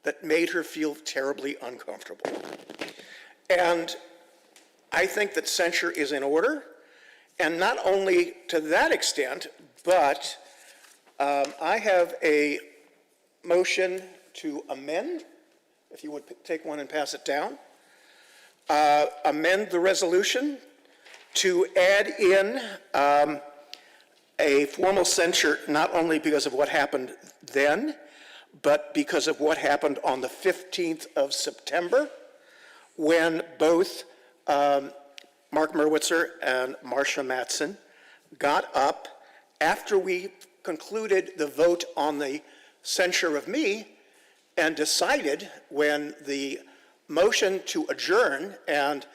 Speaker 20: that made her feel terribly uncomfortable. And I think that censure is in order, and not only to that extent, but I have a motion to amend, if you would take one and pass it down, amend the resolution to add in a formal censure, not only because of what happened then, but because of what happened on the 15th of September, when both Mark Merwitzer and Marcia Mattson got up after we concluded the vote on the censure of me and decided, when the motion to adjourn and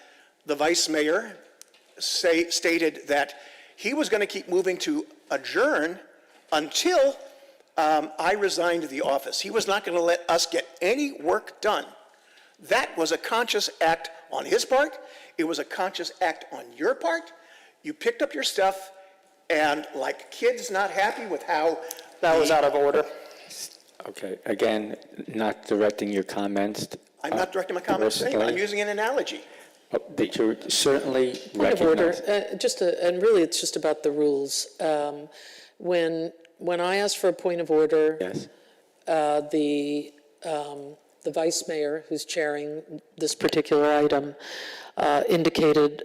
Speaker 20: the vice mayor stated that he was going to keep moving to adjourn until I resigned the office. He was not going to let us get any work done. That was a conscious act on his part. It was a conscious act on your part. You picked up your stuff, and like kids not happy with how...
Speaker 3: That was out of order.
Speaker 2: Okay, again, not directing your comments.
Speaker 20: I'm not directing my comments to anyone. I'm
Speaker 2: personally,
Speaker 20: using an analogy.
Speaker 2: That you're certainly
Speaker 1: Point of order,
Speaker 2: recognized.
Speaker 1: and really it's just about the rules. When I asked for a point of order,
Speaker 2: Yes.
Speaker 1: the vice mayor who's chairing this particular item indicated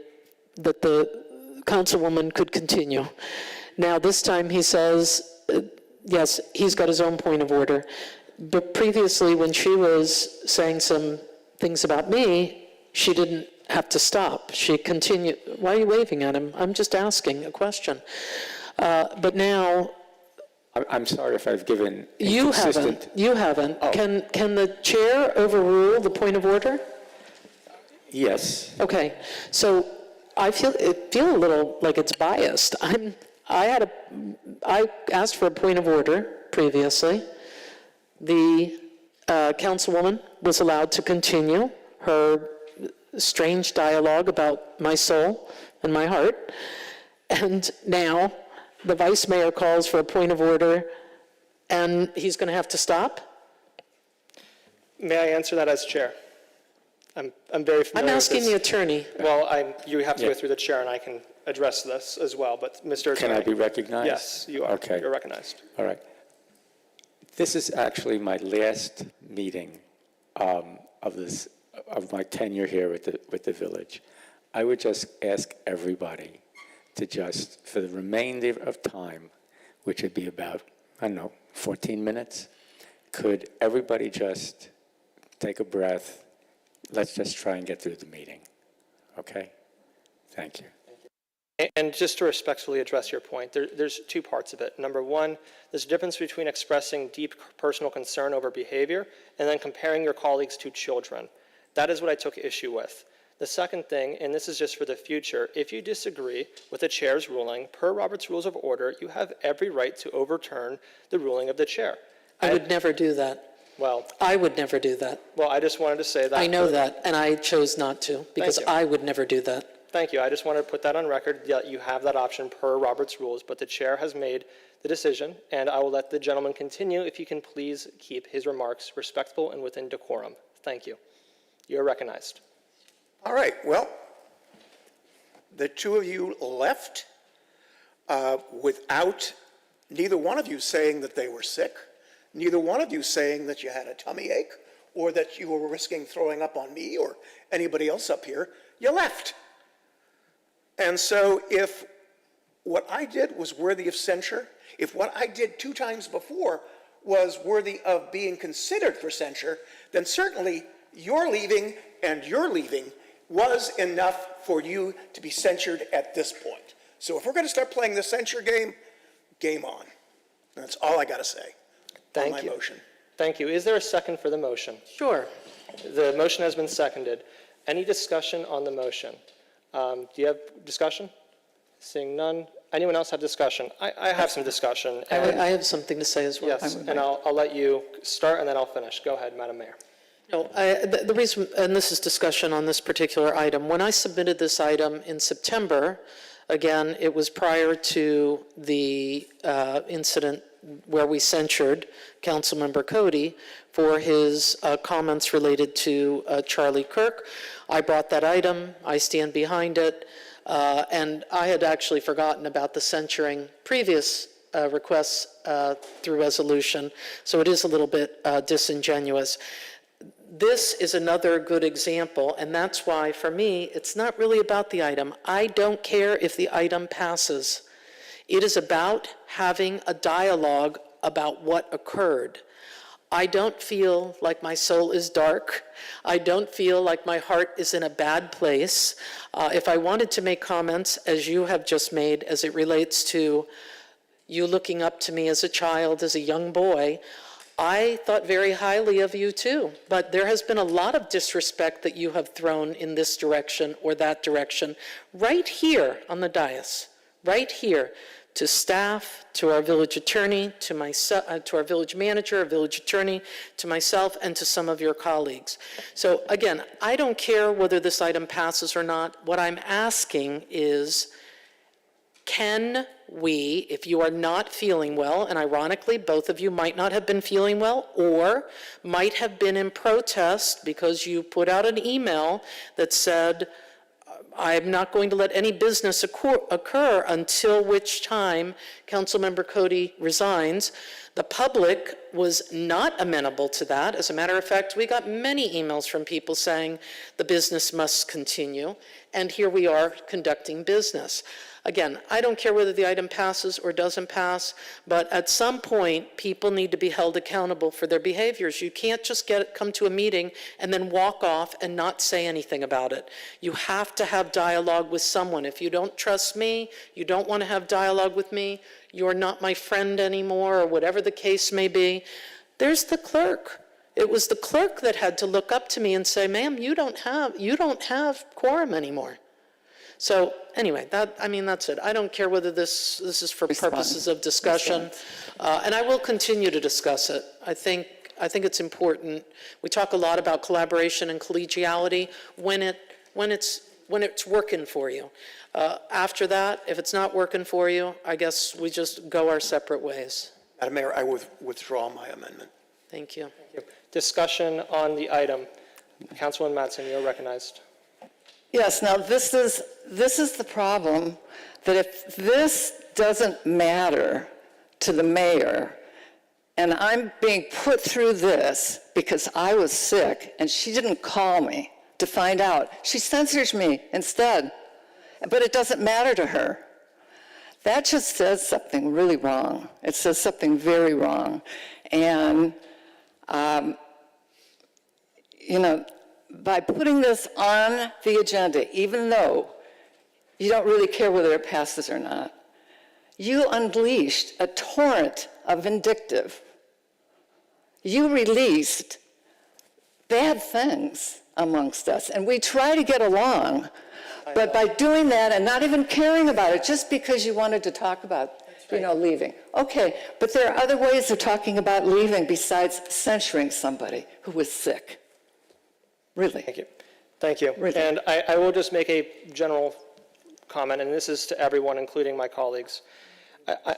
Speaker 1: that the councilwoman could continue. Now, this time he says, yes, he's got his own point of order. But previously, when she was saying some things about me, she didn't have to stop. She continued. Why are you waving at him? I'm just asking a question. But now...
Speaker 2: I'm sorry if I've given
Speaker 1: You
Speaker 2: inconsistent...
Speaker 1: haven't.
Speaker 2: Oh.
Speaker 1: Can the chair overrule the point of order?
Speaker 2: Yes.
Speaker 1: Okay, so I feel a little like it's biased. I asked for a point of order previously. The councilwoman was allowed to continue her strange dialogue about my soul and my heart, and now the vice mayor calls for a point of order, and he's going to have to stop?
Speaker 3: May I answer that as chair? I'm very familiar
Speaker 1: I'm
Speaker 3: with
Speaker 1: asking
Speaker 3: this.
Speaker 1: the attorney.
Speaker 3: Well, you have to go
Speaker 2: Yeah.
Speaker 3: through the chair, and I can address this as well, but Mr.
Speaker 2: Can I
Speaker 3: Attorney.
Speaker 2: be recognized?
Speaker 3: Yes, you are.
Speaker 2: Okay.
Speaker 3: You're recognized.
Speaker 2: All right. This is actually my last meeting of my tenure here with the village. I would just ask everybody to just, for the remainder of time, which would be about, 14 minutes, could everybody just take a breath? Let's just try and get through the meeting. Okay? Thank you.
Speaker 3: And just to respectfully address your point, there's two parts of it. Number one, there's a difference between expressing deep personal concern over behavior and then comparing your colleagues to children. That is what I took issue with. The second thing, and this is just for the future, if you disagree with the chair's ruling, per Robert's Rules of Order, you have every right to overturn the ruling of the chair.
Speaker 1: I would never do that.
Speaker 3: Well,
Speaker 1: I would never do that.
Speaker 3: I just wanted to say that.
Speaker 1: I know that, and I chose not to, because
Speaker 3: you.
Speaker 1: I would never do that.
Speaker 3: Thank you. I just wanted to put that on record, that you have that option per Robert's rules, but the chair has made the decision, and I will let the gentleman continue if he can please keep his remarks respectful and within decorum. Thank you. You're recognized.
Speaker 20: All right, well, the two of you left without neither one of you saying that they were sick, neither one of you saying that you had a tummy ache, or that you were risking throwing up on me or anybody else up here. You left. And so if what I did was worthy of censure, if what I did 2 times before was worthy of being considered for censure, then certainly your leaving and your leaving was enough for you to be censured at this point. So if we're going to start playing the censure game, game on. That's all I got to say on my motion.
Speaker 3: Thank you. Is there a second for the motion?
Speaker 1: Sure.
Speaker 3: The motion has been seconded. Any discussion on the motion? Do you have discussion? Seeing none. Anyone else have discussion? I have some discussion.
Speaker 1: I have something to say as well.
Speaker 3: Yes, and I'll let you start and then I'll finish. Go ahead, Madam Mayor.
Speaker 1: No, the reason, and this is discussion on this particular item, when I submitted this item in September, again, it was prior to the incident where we censured Councilmember Cody for his comments related to Charlie Kirk. I brought that item, I stand behind it, and I had actually forgotten about the censuring previous requests through resolution, so it is a little bit disingenuous. This is another good example, and that's why, for me, it's not really about the item. I don't care if the item passes. It is about having a dialogue about what occurred. I don't feel like my soul is dark. I don't feel like my heart is in a bad place. If I wanted to make comments, as you have just made, as it relates to you looking up to me as a child, as a young boy, I thought very highly of you too, but there has been a lot of disrespect that you have thrown in this direction or that direction, right here on the dais, right here, to staff, to our village attorney, to myself, to our village manager, our village attorney, to myself, and to some of your colleagues. So again, I don't care whether this item passes or not. What I'm asking is, can we, if you are not feeling well, and ironically, both of you might not have been feeling well, or might have been in protest because you put out an email that said, I'm not going to let any business occur until which time Councilmember Cody resigns. The public was not amenable to that. As a matter of fact, we got many emails from people saying the business must continue, and here we are conducting business. Again, I don't care whether the item passes or doesn't pass, but at some point, people need to be held accountable for their behaviors. You can't just come to a meeting and then walk off and not say anything about it. You have to have dialogue with someone. If you don't trust me, you don't want to have dialogue with me, you're not my friend anymore, or whatever the case may be, there's the clerk. It was the clerk that had to look up to me and say, ma'am, you don't have quorum anymore. So anyway, that's it. I don't care whether this is for purposes of discussion, and I will continue to discuss it. I think it's important. We talk a lot about collaboration and collegiality when it's working for you. After that, if it's not working for you, I guess we just go our separate ways.
Speaker 20: Madam Mayor, I withdraw my amendment.
Speaker 1: Thank you.
Speaker 3: Discussion on the item. Councilwoman Mattson, you're recognized.
Speaker 4: Yes, now this is the problem, that if this doesn't matter to the mayor, and I'm being put through this because I was sick and she didn't call me to find out. She censors me instead, but it doesn't matter to her. That just says something really wrong. It says something very wrong. And, by putting this on the agenda, even though you don't really care whether it passes or not, you unleashed a torrent of vindictive. You released bad things amongst us, and we try to get along, but by doing that and not even caring about it, just because you wanted to talk about, leaving. Okay, but there are other ways of talking about leaving besides censuring somebody who was sick. Really.
Speaker 3: Thank you. Thank you.
Speaker 4: Really?
Speaker 3: And I will just make a general comment, and this is to everyone, including my colleagues.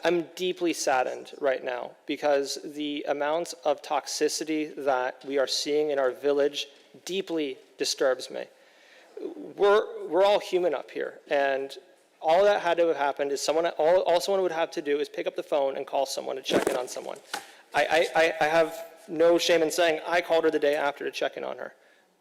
Speaker 3: I'm deeply saddened right now because the amount of toxicity that we are seeing in our village deeply disturbs me. We're all human up here, and all that had to have happened is all someone would have to do is pick up the phone and call someone to check in on someone. I have no shame in saying I called her the day after to check in on her,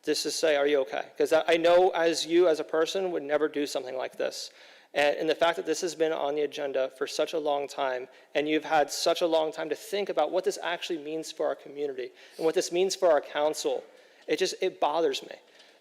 Speaker 3: just to say, are you okay? Because I know as a person would never do something like this. And the fact that this has been on the agenda for such a long time, and you've had such a long time to think about what this actually means for our community and what this means for our council, it bothers me.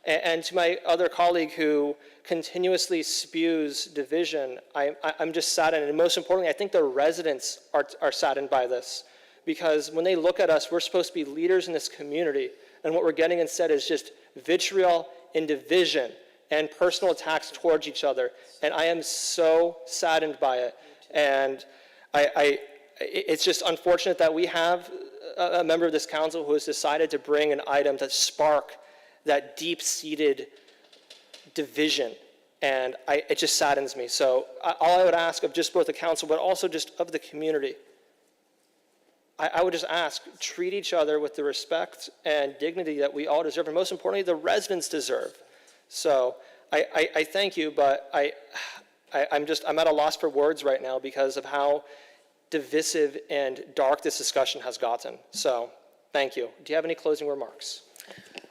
Speaker 3: And to my other colleague who continuously spews division, I'm just saddened. And most importantly, I think the residents are saddened by this, because when they look at us, we're supposed to be leaders in this community, and what we're getting instead is just vitriol and division and personal attacks towards each other. And I am so saddened by it. And it's just unfortunate that we have a member of this council who has decided to bring an item to spark that deep-seated division. And it just saddens me. So all I would ask of just both the council, but also just of the community, I would just ask, treat each other with the respect and dignity that we all deserve, and most importantly, the residents deserve. So I thank you, but I'm at a loss for words right now because of how divisive and dark this discussion has gotten. So thank you. Do you have any closing remarks?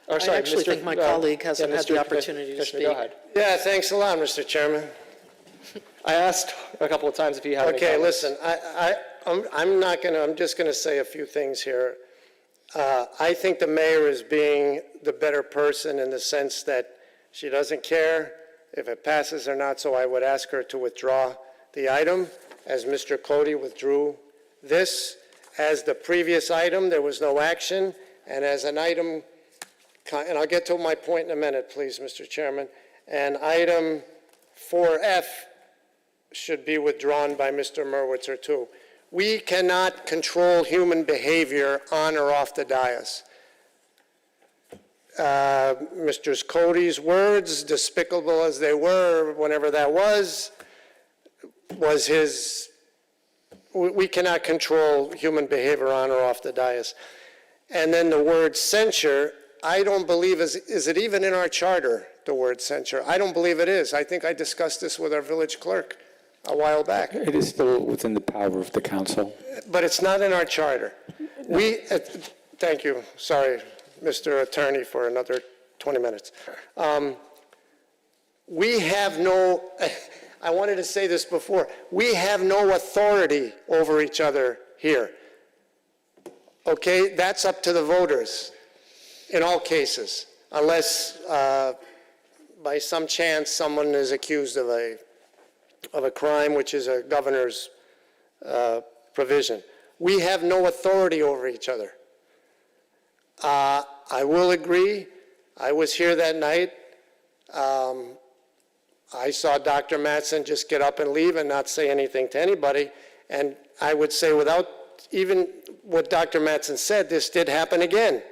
Speaker 3: Or, sorry,
Speaker 1: I actually think my colleague hasn't had the opportunity to speak.
Speaker 3: Go ahead.
Speaker 17: Yeah, thanks a lot, Mr. Chairman.
Speaker 3: I asked a couple of times if you had any
Speaker 17: Okay,
Speaker 3: comments.
Speaker 17: listen, I'm just going to say a few things here. I think the mayor is being the better person in the sense that she doesn't care if it passes or not, so I would ask her to withdraw the item, as Mr. Cody withdrew this. As the previous item, there was no action, and as an item, and I'll get to my point in a minute, please, Mr. Chairman, and item 4F should be withdrawn by Mr. Merwitzer too. We cannot control human behavior on or off the dais. Mr. Cody's words, despicable as they were, whenever that was his, we cannot control human behavior on or off the dais. And then the word censure, I don't believe, is it even in our charter, the word censure? I don't believe it is. I think I discussed this with our village clerk a while back.
Speaker 2: It is still within the power of the council.
Speaker 17: But it's not in our charter. Thank you, sorry, Mr. Attorney, for another 20 minutes. We have no, I wanted to say this before, we have no authority over each other here. Okay, that's up to the voters in all cases, unless by some chance someone is accused of a crime, which is a governor's provision. We have no authority over each other. I will agree, I was here that night. I saw Dr. Mattson just get up and leave and not say anything to anybody. And I would say, without even what Dr. Mattson said, this did happen again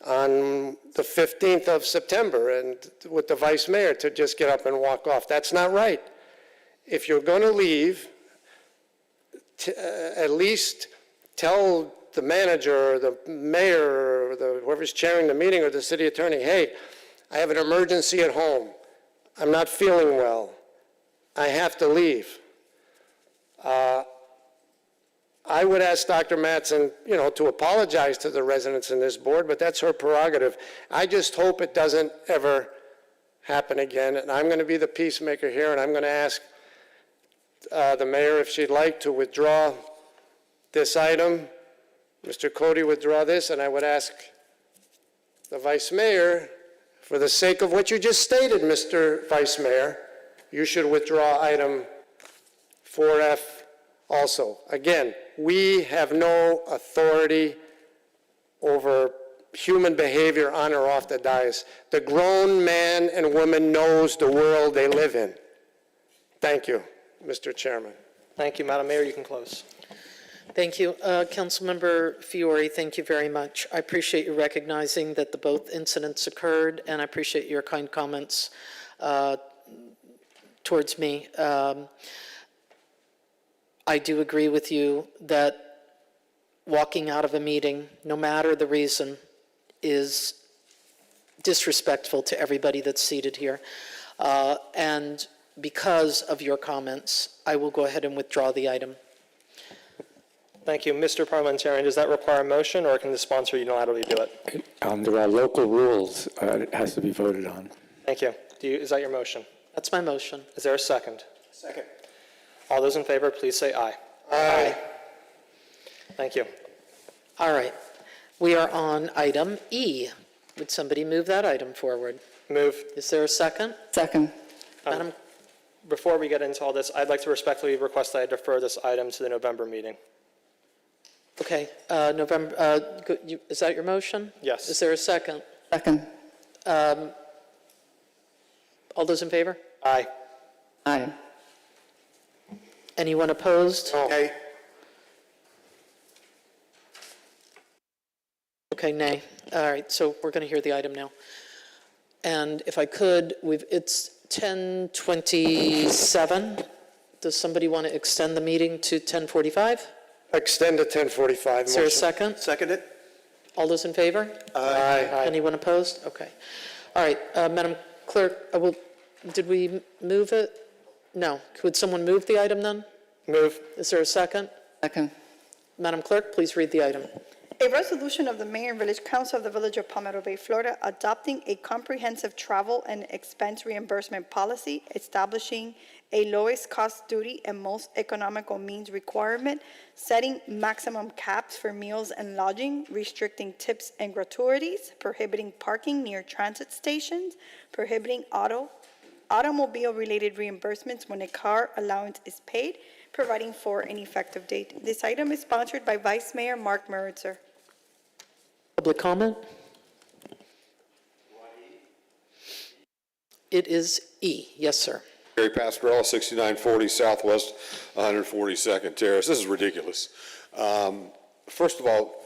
Speaker 17: on the 15th of September, and with the vice mayor to just get up and walk off. That's not right. If you're going to leave, at least tell the manager or the mayor or whoever's chairing the meeting or the city attorney, hey, I have an emergency at home. I'm not feeling well. I have to leave. I would ask Dr. Mattson, to apologize to the residents in this board, but that's her prerogative. I just hope it doesn't ever happen again, and I'm going to be the peacemaker here, and I'm going to ask the mayor, if she'd like, to withdraw this item. Mr. Cody withdraw this, and I would ask the vice mayor, for the sake of what you just stated, Mr. Vice Mayor, you should withdraw item 4F also. Again, we have no authority over human behavior on or off the dais. The grown man and woman knows the world they live in. Thank you, Mr. Chairman.
Speaker 3: Thank you, Madam Mayor. You can close.
Speaker 1: Thank you. Councilmember Fiore, thank you very much. I appreciate you recognizing that the both incidents occurred, and I appreciate your kind comments towards me. I do agree with you that walking out of a meeting, no matter the reason, is disrespectful to everybody that's seated here. And because of your comments, I will go ahead and withdraw the item.
Speaker 3: Thank you. Mr. Parliamentarian, does that require a motion, or can the sponsor unilaterally do it?
Speaker 2: There are local rules. It has to be voted on.
Speaker 3: Thank you. Is that your motion?
Speaker 1: That's my motion.
Speaker 3: Is there a second?
Speaker 20: Second.
Speaker 3: All those in favor, please say aye.
Speaker 20: Aye.
Speaker 3: Thank you.
Speaker 1: All right. We are on item E. Would somebody move that item forward?
Speaker 3: Move.
Speaker 1: Is there a second?
Speaker 4: Second.
Speaker 1: Madam,
Speaker 3: Before we get into all this, I'd like to respectfully request that I defer this item to the November meeting.
Speaker 1: okay, November, is that your motion?
Speaker 3: Yes.
Speaker 1: Is there a second?
Speaker 4: Second.
Speaker 1: All those in favor?
Speaker 3: Aye.
Speaker 4: Aye.
Speaker 1: Anyone opposed?
Speaker 20: Okay.
Speaker 1: Okay, nay. All right, so we're going to hear the item now. And if I could, it's 10:27. Does somebody want to extend the meeting to 10:45?
Speaker 17: Extend to 10:45.
Speaker 1: Is there a second?
Speaker 20: Second it?
Speaker 1: All those in favor?
Speaker 20: Aye.
Speaker 1: Anyone opposed? Okay. All right, Madam Clerk, did we move it? No. Would someone move the item then?
Speaker 3: Move.
Speaker 1: Is there a second?
Speaker 4: Second.
Speaker 1: Madam Clerk, please read the item.
Speaker 15: A resolution of the Mayor and Village Council of the Village of Palmetto Bay, Florida, adopting a comprehensive travel and expense reimbursement policy, establishing a lowest cost duty and most economical means requirement, setting maximum caps for meals and lodging, restricting tips and gratuities, prohibiting parking near transit stations, prohibiting automobile-related reimbursements when a car allowance is paid, providing for an effective date. This item is sponsored by Vice Mayor Mark Meritzer.
Speaker 1: Public comment? It is E. Yes, sir.
Speaker 10: Gary Pasquarella, 6940 Southwest 142nd Terrace. This is ridiculous. First of all,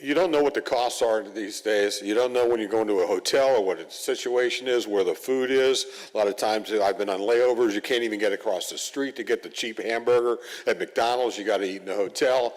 Speaker 10: you don't know what the costs are these days. You don't know when you're going to a hotel or what the situation is, where the food is. A lot of times I've been on layovers, you can't even get across the street to get the cheap hamburger at McDonald's. You got to eat in a hotel.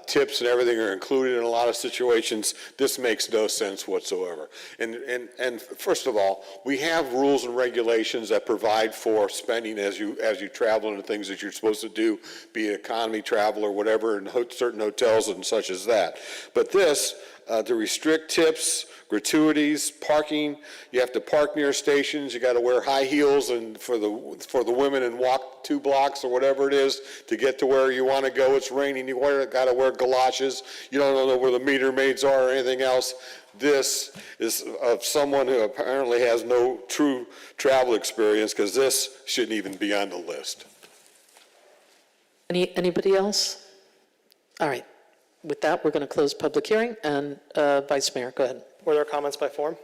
Speaker 10: Tips and everything are included in a lot of situations. This makes no sense whatsoever. And first of all, we have rules and regulations that provide for spending as you travel and the things that you're supposed to do, be it economy travel or whatever, in certain hotels and such as that. But this, to restrict tips, gratuities, parking, you have to park near stations, you got to wear high heels and for the women and walk 2 blocks or whatever it is to get to where you want to go. It's raining, you got to wear galoshes, you don't know where the meter maids are or anything else. This is of someone who apparently has no true travel experience, because this shouldn't even be on the list.
Speaker 1: Anybody else? All right. With that, we're going to close public hearing, and Vice Mayor, go ahead.
Speaker 3: Were there comments by form?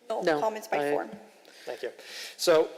Speaker 1: No,
Speaker 15: Comments by form.
Speaker 3: Thank you. So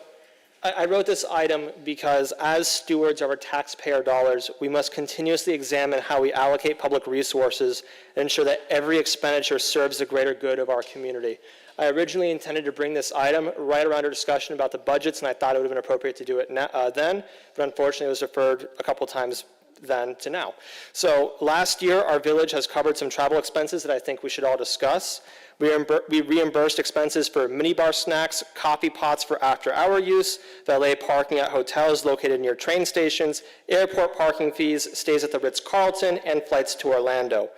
Speaker 3: I wrote this item because as stewards of our taxpayer dollars, we must continuously examine how we allocate public resources and ensure that every expenditure serves the greater good of our community. I originally intended to bring this item right around our discussion about the budgets, and I thought it would have been appropriate to do it then, but unfortunately it was deferred a couple times then to now. So last year, our village has covered some travel expenses that I think we should all discuss. We reimbursed expenses for minibar snacks, coffee pots for after-hour use, valet parking at hotels located near train stations, airport parking fees, stays at the Ritz-Carlton, and flights to Orlando.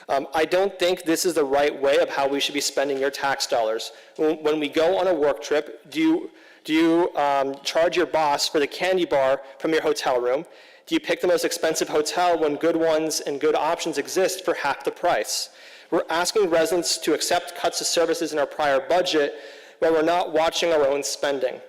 Speaker 3: I don't think this is the right way of how we should be spending your tax dollars. When we go on a work trip, do you charge your boss for the candy bar from your hotel room? Do you pick the most expensive hotel when good ones and good options exist for half the price? We're asking residents to accept cuts to services in our prior budget where we're not watching our own spending.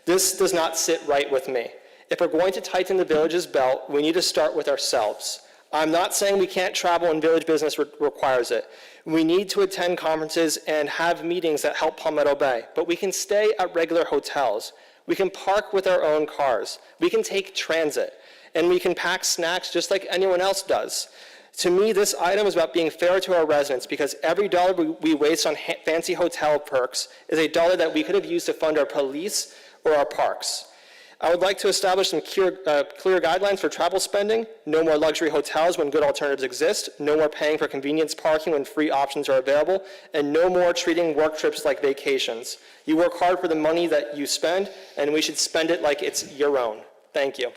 Speaker 3: This does not sit right with me. If we're going to tighten the village's belt, we need to start with ourselves. I'm not saying we can't travel and village business requires it. We need to attend conferences and have meetings that help Palmetto Bay, but we can stay at regular hotels. We can park with our own cars. We can take transit. and we can pack snacks just like anyone else does. To me, this item is about being fair to our residents because every dollar we waste on fancy hotel perks is a dollar that we could have used to fund our police or our parks. I would like to establish some clear guidelines for travel spending. No more luxury hotels when good alternatives exist. No more paying for convenience parking when free options are available. And no more treating work trips like vacations. You work hard for the money that you spend, and we should spend it like it's your own. Thank you.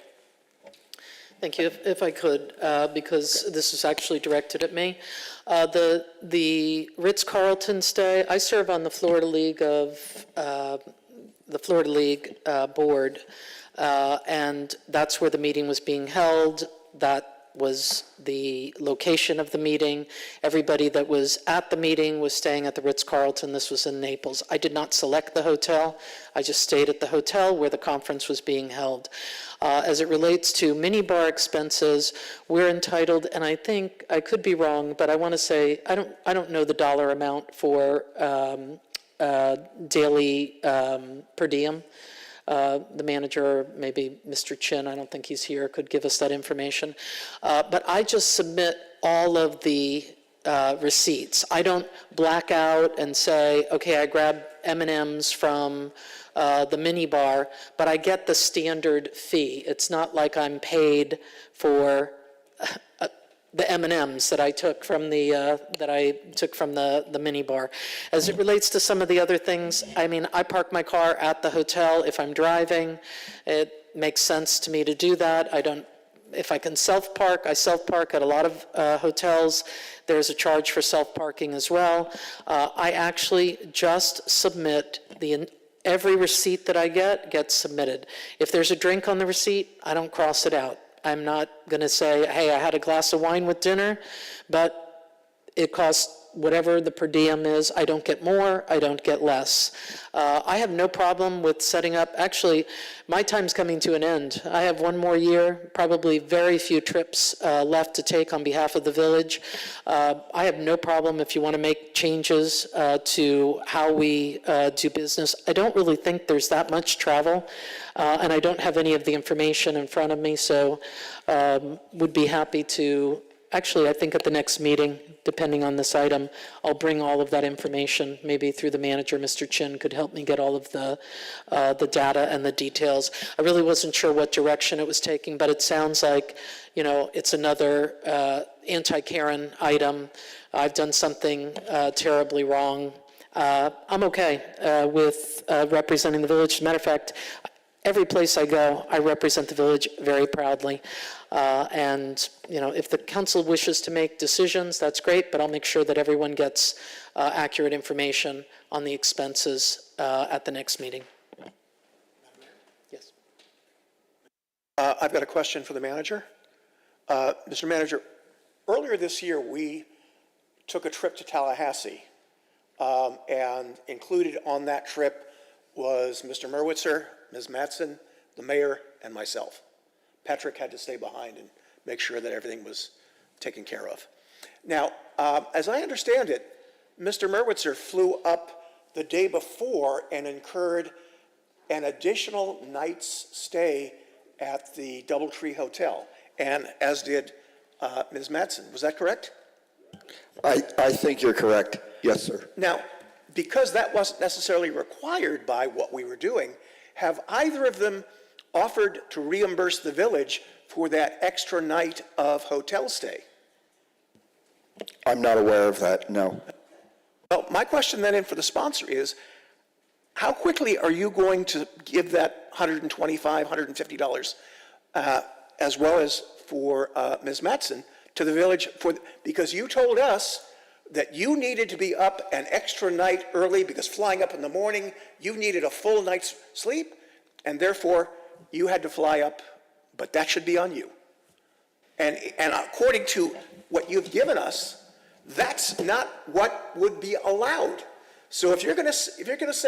Speaker 1: Thank you. If I could, because this is actually directed at me. The Ritz-Carlton stay, I serve on the Florida League board, and that's where the meeting was being held. That was the location of the meeting. Everybody that was at the meeting was staying at the Ritz-Carlton. This was in Naples. I did not select the hotel. I just stayed at the hotel where the conference was being held. As it relates to minibar expenses, we're entitled, and I think, I could be wrong, but I want to say, I don't know the dollar amount for daily per diem. The manager, maybe Mr. Chin, I don't think he's here, could give us that information. But I just submit all of the receipts. I don't black out and say, okay, I grab M&Ms from the minibar, but I get the standard fee. It's not like I'm paid for the M&Ms that I took from the minibar. As it relates to some of the other things, I mean, I park my car at the hotel if I'm driving. It makes sense to me to do that. I don't. If I can self-park, I self-park at a lot of hotels. There's a charge for self-parking as well. I actually just submit every receipt that I get gets submitted. If there's a drink on the receipt, I don't cross it out. I'm not going to say, hey, I had a glass of wine with dinner, but it costs whatever the per diem is. I don't get more, I don't get less. I have no problem with setting up, actually, my time's coming to an end. I have one more year, probably very few trips left to take on behalf of the village. I have no problem if you want to make changes to how we do business. I don't really think there's that much travel, and I don't have any of the information in front of me, so would be happy to. Actually, I think at the next meeting, depending on this item, I'll bring all of that information. Maybe through the manager, Mr. Chin, could help me get all of the data and the details. I really wasn't sure what direction it was taking, but it sounds like, it's another anti-Karen item. I've done something terribly wrong. I'm okay with representing the village. As a matter of fact, every place I go, I represent the village very proudly. And if the council wishes to make decisions, that's great, but I'll make sure that everyone gets accurate information on the expenses at the next meeting. Yes.
Speaker 20: I've got a question for the manager. Mr. Manager, earlier this year, we took a trip to Tallahassee, and included on that trip was Mr. Merwitzer, Ms. Mattson, the mayor, and myself. Patrick had to stay behind and make sure that everything was taken care of. Now, as I understand it, Mr. Merwitzer flew up the day before and incurred an additional night's stay at the DoubleTree Hotel, and as did Ms. Mattson. Was that correct?
Speaker 19: I think you're correct. Yes, sir.
Speaker 20: Now, because that wasn't necessarily required by what we were doing, have either of them offered to reimburse the village for that extra night of hotel stay?
Speaker 19: I'm not aware of that, no.
Speaker 20: Well, my question then for the sponsor is, how quickly are you going to give that $125, $150, as well as for Ms. Mattson, to the village? Because you told us that you needed to be up an extra night early because flying up in the morning, you needed a full night's sleep, and therefore you had to fly up, but that should be on you. And according to what you've given us, that's not what would be allowed. So if you're going to say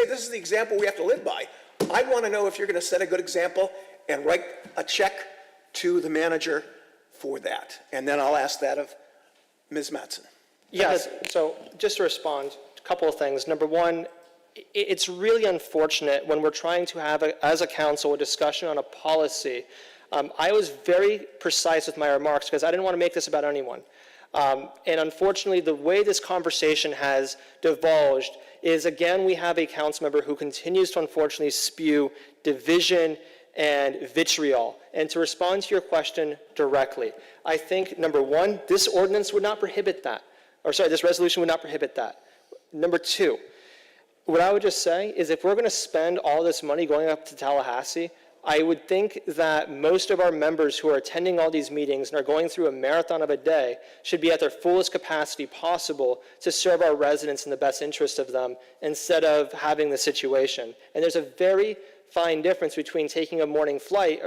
Speaker 20: this is the example we have to live by, I want to know if you're going to set a good example and write a check to the manager for that. And then I'll ask that of Ms. Mattson.
Speaker 3: Yes, so just to respond, a couple of things. Number one, it's really unfortunate when we're trying to have, as a council, a discussion on a policy I was very precise with my remarks because I didn't want to make this about anyone. And unfortunately, the way this conversation has divulged is, again, we have a council member who continues to unfortunately spew division and vitriol. And to respond to your question directly, I think, number one, this ordinance would not prohibit that. Or sorry, this resolution would not prohibit that. Number two, what I would just say is if we're going to spend all this money going up to Tallahassee, I would think that most of our members who are attending all these meetings and are going through a marathon of a day should be at their fullest capacity possible to serve our residents in the best interest of them instead of having the situation. And there's a very fine difference between taking a morning flight,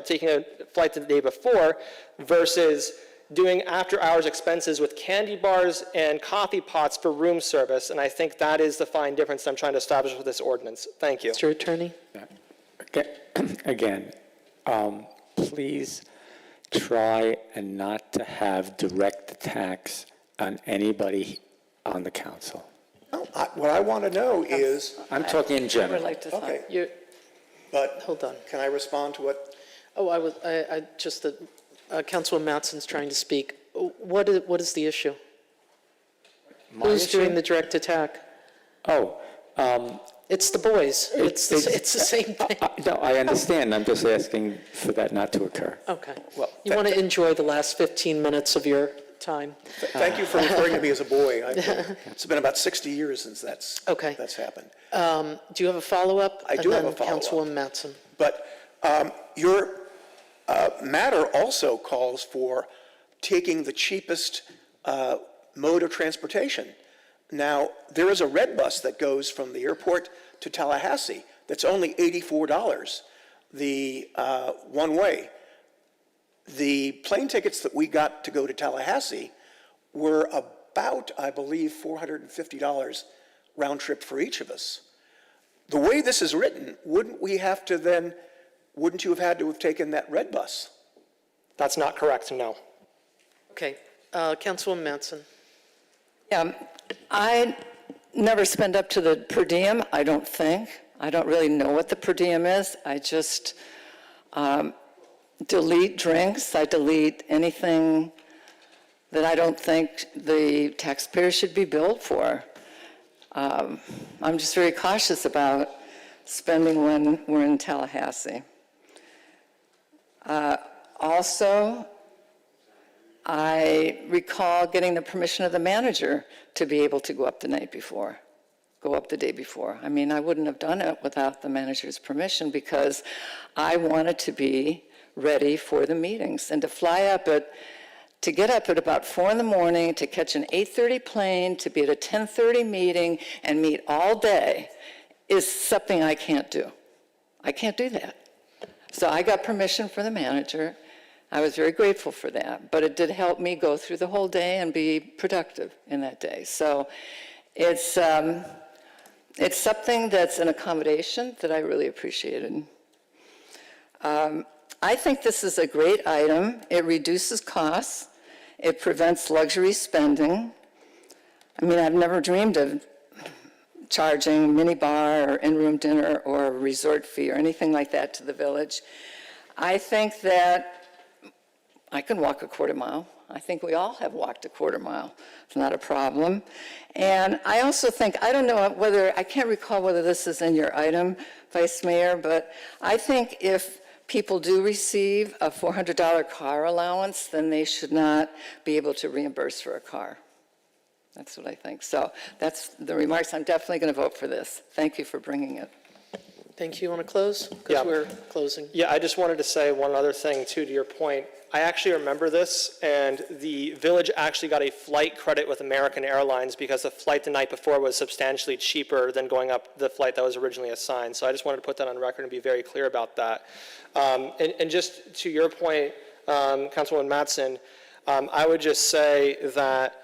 Speaker 3: taking a flight the day before versus doing after-hours expenses with candy bars and coffee pots for room service. And I think that is the fine difference I'm trying to establish with this ordinance. Thank you.
Speaker 1: Mr. Attorney?
Speaker 2: Again, please try and not to have direct attacks on anybody on the council.
Speaker 20: No, what I want to know is,
Speaker 2: I'm talking in
Speaker 4: I
Speaker 2: general.
Speaker 4: would like to
Speaker 20: okay,
Speaker 1: You,
Speaker 20: but
Speaker 1: hold on.
Speaker 20: can I respond to what?
Speaker 1: Oh, Councilman Matson's trying to speak. What is the issue? Who's
Speaker 2: issue?
Speaker 1: doing the direct attack?
Speaker 2: Oh,
Speaker 1: It's the boys. It's the same thing.
Speaker 2: no, I understand. I'm just asking for that not to occur.
Speaker 1: Okay.
Speaker 20: Well,
Speaker 1: You want to enjoy the last 15 minutes of your time.
Speaker 20: Thank you for referring to me as a boy. It's been about 60 years since that's happened.
Speaker 1: Do you have a follow-up?
Speaker 20: I do have a
Speaker 1: And
Speaker 20: follow-up.
Speaker 1: then Councilwoman Matson.
Speaker 20: But your matter also calls for taking the cheapest mode of transportation. Now, there is a red bus that goes from the airport to Tallahassee that's only $84, the one-way. The plane tickets that we got to go to Tallahassee were about, I believe, $450 round trip for each of us. The way this is written, wouldn't you have had to have taken that red bus?
Speaker 3: That's not correct, no.
Speaker 1: Okay. Councilwoman Matson.
Speaker 4: Yeah, I never spend up to the per diem, I don't think. I don't really know what the per diem is. I just delete drinks. I delete anything that I don't think the taxpayer should be billed for. I'm just very cautious about spending when we're in Tallahassee. Also, I recall getting the permission of the manager to be able to go up the day before. I mean, I wouldn't have done it without the manager's permission because I wanted to be ready for the meetings and to get up at about 4 in the morning, to catch an 8:30 plane, to be at a 10:30 meeting and meet all day is something I can't do. I can't do that. So I got permission from the manager. I was very grateful for that, but it did help me go through the whole day and be productive in that day. So it's something that's an accommodation that I really appreciated. I think this is a great item. It reduces costs. It prevents luxury spending. I mean, I've never dreamed of charging minibar or in-room dinner or a resort fee or anything like that to the village. I think that I can walk a quarter mile. I think we all have walked a quarter mile. It's not a problem. And I also think, I don't know I can't recall whether this is in your item, Vice Mayor, but I think if people do receive a $400 car allowance, then they should not be able to reimburse for a car. That's what I think. So that's the remarks. I'm definitely going to vote for this. Thank you for bringing it.
Speaker 1: Thank you. You want to close?
Speaker 3: Yeah.
Speaker 1: Because we're closing.
Speaker 3: Yeah, I just wanted to say one other thing, too, to your point. I actually remember this, and the village actually got a flight credit with American Airlines because the flight the night before was substantially cheaper than going up the flight that was originally assigned. So I just wanted to put that on record and be very clear about that. And just to your point, Councilwoman Matson, I would just say that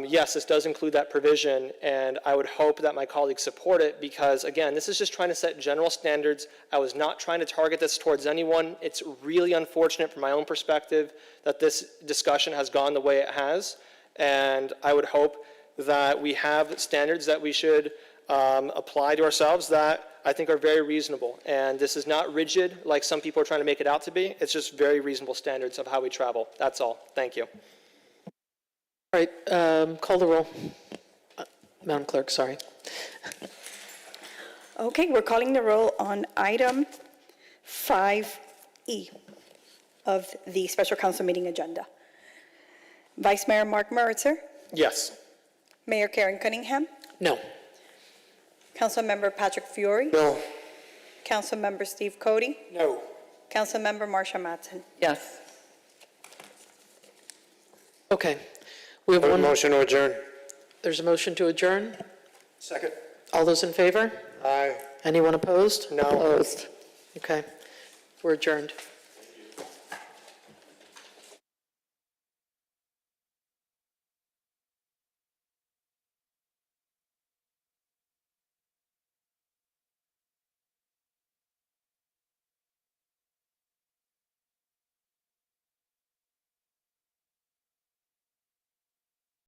Speaker 3: yes, this does include that provision, and I would hope that my colleagues support it because, again, this is just trying to set general standards. I was not trying to target this towards anyone. It's really unfortunate from my own perspective that this discussion has gone the way it has, and I would hope that we have standards that we should apply to ourselves that I think are very reasonable. And this is not rigid like some people are trying to make it out to be. It's just very reasonable standards of how we travel. That's all. Thank you.
Speaker 1: All right, call the roll. Madam Clerk, sorry.
Speaker 15: Okay, we're calling the roll on item 5E of the special council meeting agenda. Vice Mayor Mark Meritzer,
Speaker 3: Yes.
Speaker 15: Mayor Karen Cunningham,
Speaker 1: No.
Speaker 15: Councilmember Patrick Fiore,
Speaker 8: No.
Speaker 15: Councilmember Steve Cody,
Speaker 20: No.
Speaker 15: Councilmember Marsha Matson.
Speaker 4: Yes.
Speaker 1: Okay. We have one,
Speaker 17: Motion to adjourn.
Speaker 1: there's a motion to adjourn.
Speaker 20: Second.
Speaker 1: All those in favor?
Speaker 17: Aye.
Speaker 1: Anyone opposed?
Speaker 3: No.
Speaker 4: Opposed.
Speaker 1: Okay. We're adjourned.